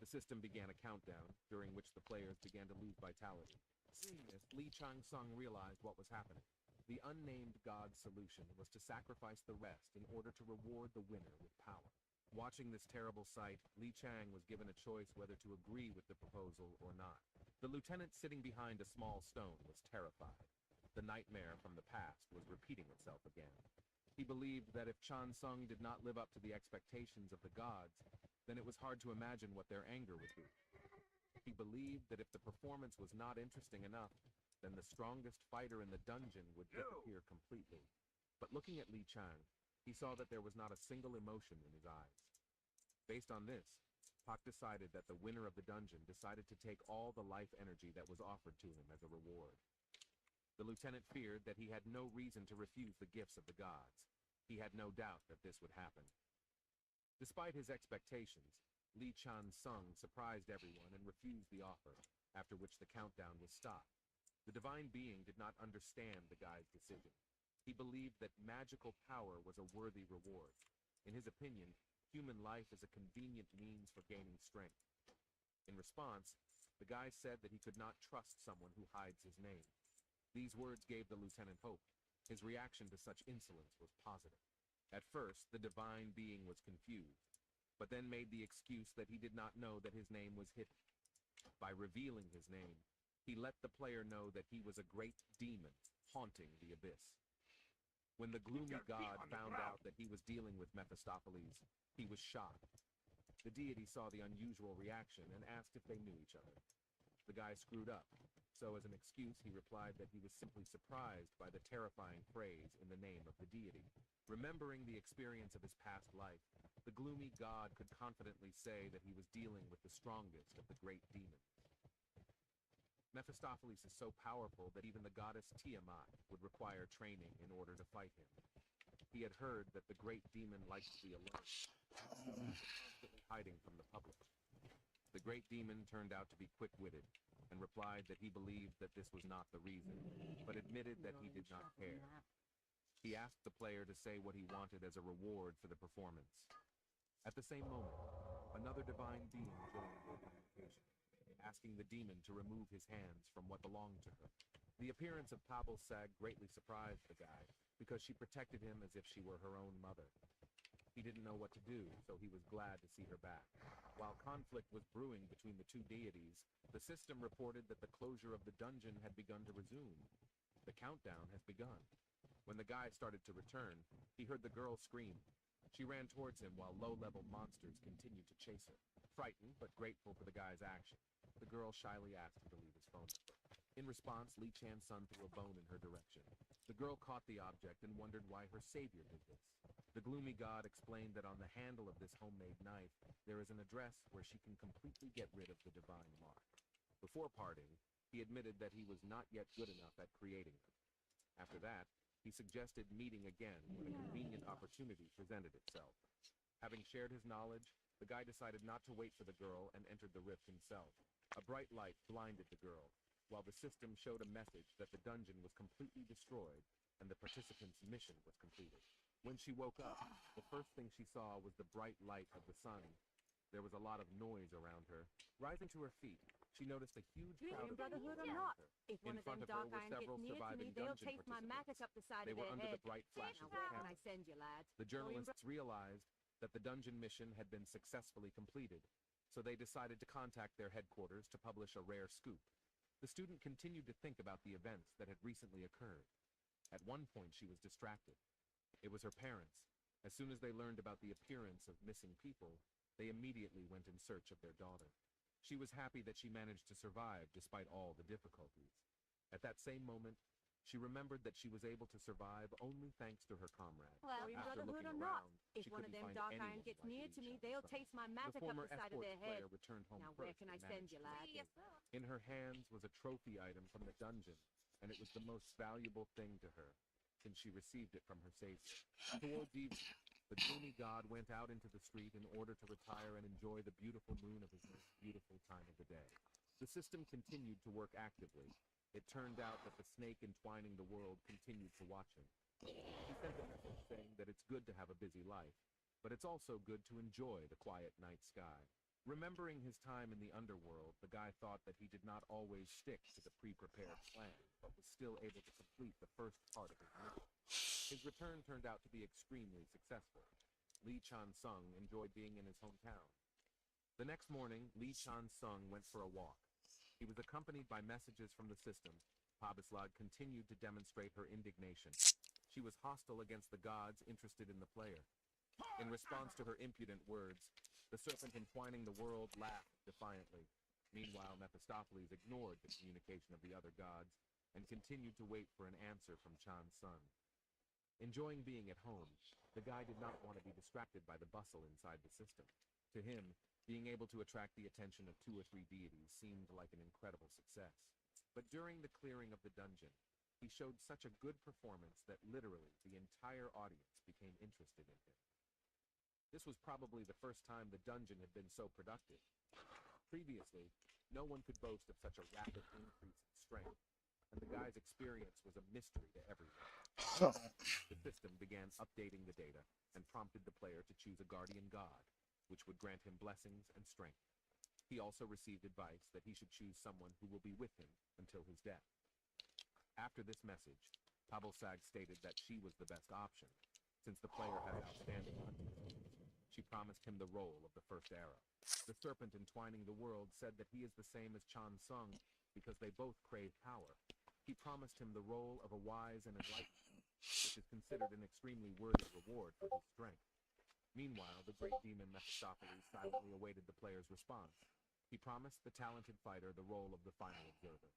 The system began a countdown, during which the players began to lose vitality. Seeing this, Li Chang-sung realized what was happening. The unnamed god's solution was to sacrifice the rest in order to reward the winner with power. Watching this terrible sight, Li Chang was given a choice whether to agree with the proposal or not. The lieutenant sitting behind a small stone was terrified. The nightmare from the past was repeating itself again. He believed that if Chan-sung did not live up to the expectations of the gods, then it was hard to imagine what their anger would be. He believed that if the performance was not interesting enough, then the strongest fighter in the dungeon would disappear completely. But looking at Li Chang, he saw that there was not a single emotion in his eyes. Based on this, Pak decided that the winner of the dungeon decided to take all the life energy that was offered to him as a reward. The lieutenant feared that he had no reason to refuse the gifts of the gods. He had no doubt that this would happen. Despite his expectations, Li Chan Sung surprised everyone and refused the offer, after which the countdown was stopped. The divine being did not understand the guy's decision. He believed that magical power was a worthy reward. In his opinion, human life is a convenient means for gaining strength. In response, the guy said that he could not trust someone who hides his name. These words gave the lieutenant hope. His reaction to such insolence was positive. At first, the divine being was confused, but then made the excuse that he did not know that his name was hidden. By revealing his name, he let the player know that he was a great demon haunting the abyss. When the gloomy god found out that he was dealing with Mephistopheles, he was shocked. The deity saw the unusual reaction and asked if they knew each other. The guy screwed up, so as an excuse he replied that he was simply surprised by the terrifying phrase in the name of the deity. Remembering the experience of his past life, the gloomy god could confidently say that he was dealing with the strongest of the great demons. Mephistopheles is so powerful that even the goddess Tiamat would require training in order to fight him. He had heard that the great demon likes to be alone, constantly hiding from the public. The great demon turned out to be quick-witted and replied that he believed that this was not the reason, but admitted that he did not care. He asked the player to say what he wanted as a reward for the performance. At the same moment, another divine being joined their communication, asking the demon to remove his hands from what belonged to her. The appearance of Pabel Sag greatly surprised the guy, because she protected him as if she were her own mother. He didn't know what to do, so he was glad to see her back. While conflict was brewing between the two deities, the system reported that the closure of the dungeon had begun to resume. The countdown has begun. When the guy started to return, he heard the girl scream. She ran towards him while low-level monsters continued to chase her. Frightened, but grateful for the guy's action, the girl shyly asked him to leave his phone number. In response, Li Chan's son threw a bone in her direction. The girl caught the object and wondered why her savior did this. The gloomy god explained that on the handle of this homemade knife, there is an address where she can completely get rid of the divine mark. Before parting, he admitted that he was not yet good enough at creating them. After that, he suggested meeting again when a convenient opportunity presented itself. Having shared his knowledge, the guy decided not to wait for the girl and entered the rift himself. A bright light blinded the girl, while the system showed a message that the dungeon was completely destroyed and the participants' mission was completed. When she woke up, the first thing she saw was the bright light of the sun. There was a lot of noise around her. Rising to her feet, she noticed a huge crowd of Brotherhood people or around not, her. if one In of them front of her dark were iron gets several near to me, surviving they'll dungeon taste my participants. maggots up the side They of were their under head. the bright flashes Now of where can I candles. send you, lads? The journalists realized that the dungeon mission had been successfully completed, so they decided to contact their headquarters to publish a rare scoop. The student continued to think about the events that had recently occurred. At one point, she was distracted. It was her parents. As soon as they learned about the appearance of missing people, they immediately went in search of their daughter. She was happy that she managed to survive despite all the difficulties. At that same moment, she remembered that she was able to survive only thanks to her comrade. Well, After brotherhood looking or not, around, if she one of couldn't them find dark iron anyone gets like near Li to me, Chan's they'll son. taste my The maggots up former the side of escorts their head. player returned home Now where first can I and send managed you, to lads? escape. In her hands was a trophy item from the dungeon, and it was the most valuable thing to her, since she received it from her savior. Towards evening, the gloomy god went out into the street in order to retire and enjoy the beautiful moon of his most beautiful time of the day. The system continued to work actively. It turned out that the snake entwining the world continued to watch him. He sent a message saying that it's good to have a busy life, but it's also good to enjoy the quiet night sky. Remembering his time in the underworld, the guy thought that he did not always stick to the pre-prepared plan, but was still able to complete the first part of his mission. His return turned out to be extremely successful. Li Chan Sung enjoyed being in his hometown. The next morning, Li Chan Sung went for a walk. He was accompanied by messages from the system. Pabislag continued to demonstrate her indignation. She was hostile against the gods interested in the player. In response to her impudent words, The serpent entwining the world laughed defiantly. Meanwhile, Mephistopheles ignored the communication of the other gods and continued to wait for an answer from Chan's son. Enjoying being at home, the guy did not want to be distracted by the bustle inside the system. To him, being able to attract the attention of 2 or 3 deities seemed like an incredible success. But during the clearing of the dungeon, he showed such a good performance that literally the entire audience became interested in him. This was probably the first time the dungeon had been so productive. Previously, no one could boast of such a rapid increase in strength, and the guy's experience was a mystery to everyone. The system began updating the data and prompted the player to choose a guardian god, which would grant him blessings and strength. He also received advice that he should choose someone who will be with him until his death. After this message, Pabelsag stated that she was the best option, since the player has outstanding hunting skills. She promised him the role of the first arrow. The serpent entwining the world said that he is the same as Chan Sung because they both crave power. He promised him the role of a wise and enlightened, which is considered an extremely worthy reward for his strength. Meanwhile, the great demon Mephistopheles silently awaited the player's response. He promised the talented fighter the role of the final observer.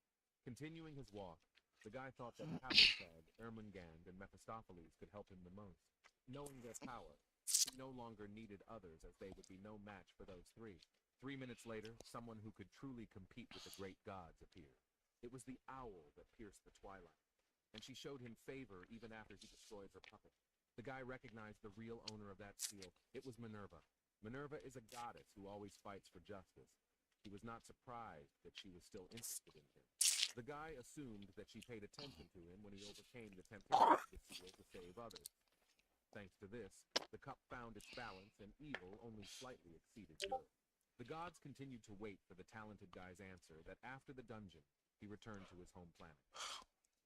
Continuing his walk, the guy thought that Pabelsag, Ermengarde, and Mephistopheles could help him the most. Knowing their power, he no longer needed others, as they would be no match for those 3. 3 minutes later, someone who could truly compete with the great gods appeared. It was the owl that pierced the twilight, and she showed him favor even after he destroyed her puppet. The guy recognized the real owner of that seal. It was Minerva. Minerva is a goddess who always fights for justice. He was not surprised that she was still interested in him. The guy assumed that she paid attention to him when he overcame the temptation of the seal to save others. Thanks to this, the cup found its balance, and evil only slightly exceeded good. The gods continued to wait for the talented guy's answer that after the dungeon, he returned to his home planet.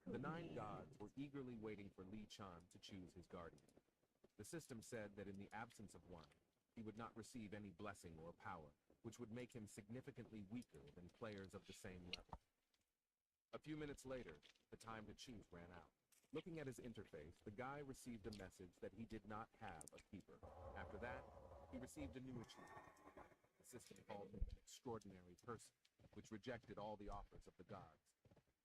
The 9 gods were eagerly waiting for Li Chan to choose his guardian. The system said that in the absence of one, he would not receive any blessing or power, which would make him significantly weaker than players of the same level. A few minutes later, the time to choose ran out. Looking at his interface, the guy received a message that he did not have a keeper. After that, he received a new achievement. The system called him an extraordinary person, which rejected all the offers of the gods.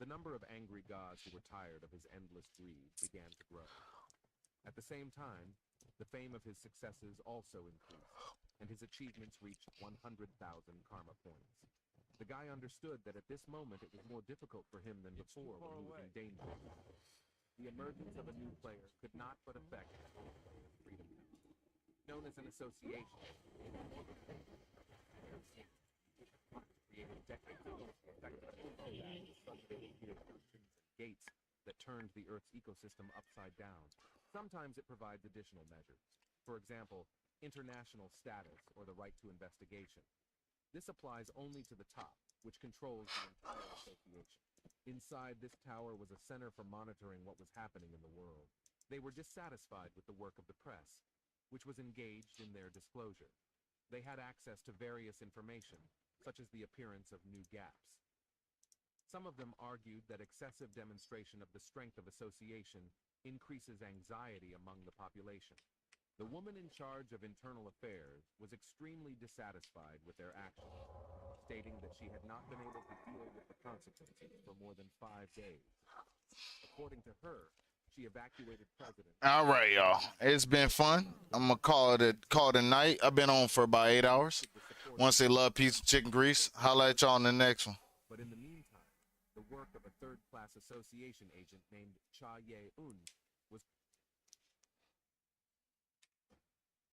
The number of angry gods who were tired of his endless greed began to grow. At the same time, the fame of his successes also increased, and his achievements reached 100,000 karma points. The guy understood that at this moment it was more difficult for him than before when he was in danger. The emergence of a new player could not but affect his old player's freedom. Known as an association, created decades ago, gates that turned the Earth's ecosystem upside down. Sometimes it provides additional measures. For example, international status or the right to investigation. This applies only to the top, which controls the entire association. Inside this tower was a center for monitoring what was happening in the world. They were dissatisfied with the work of the press, which was engaged in their disclosure. They had access to various information, such as the appearance of new gaps. Some of them argued that excessive demonstration of the strength of association increases anxiety among the population. The woman in charge of internal affairs was extremely dissatisfied with their actions, stating that she had not been able to deal with the consequences for more than 5 days. According to her, she evacuated President. All right, y'all. It's been fun. I'm gonna call it a night. I've been on for about 8 hours. Once they love pizza, chicken grease, holla at y'all on the next one. But in the meantime, the work of a third-class association agent named Cha Ye-un was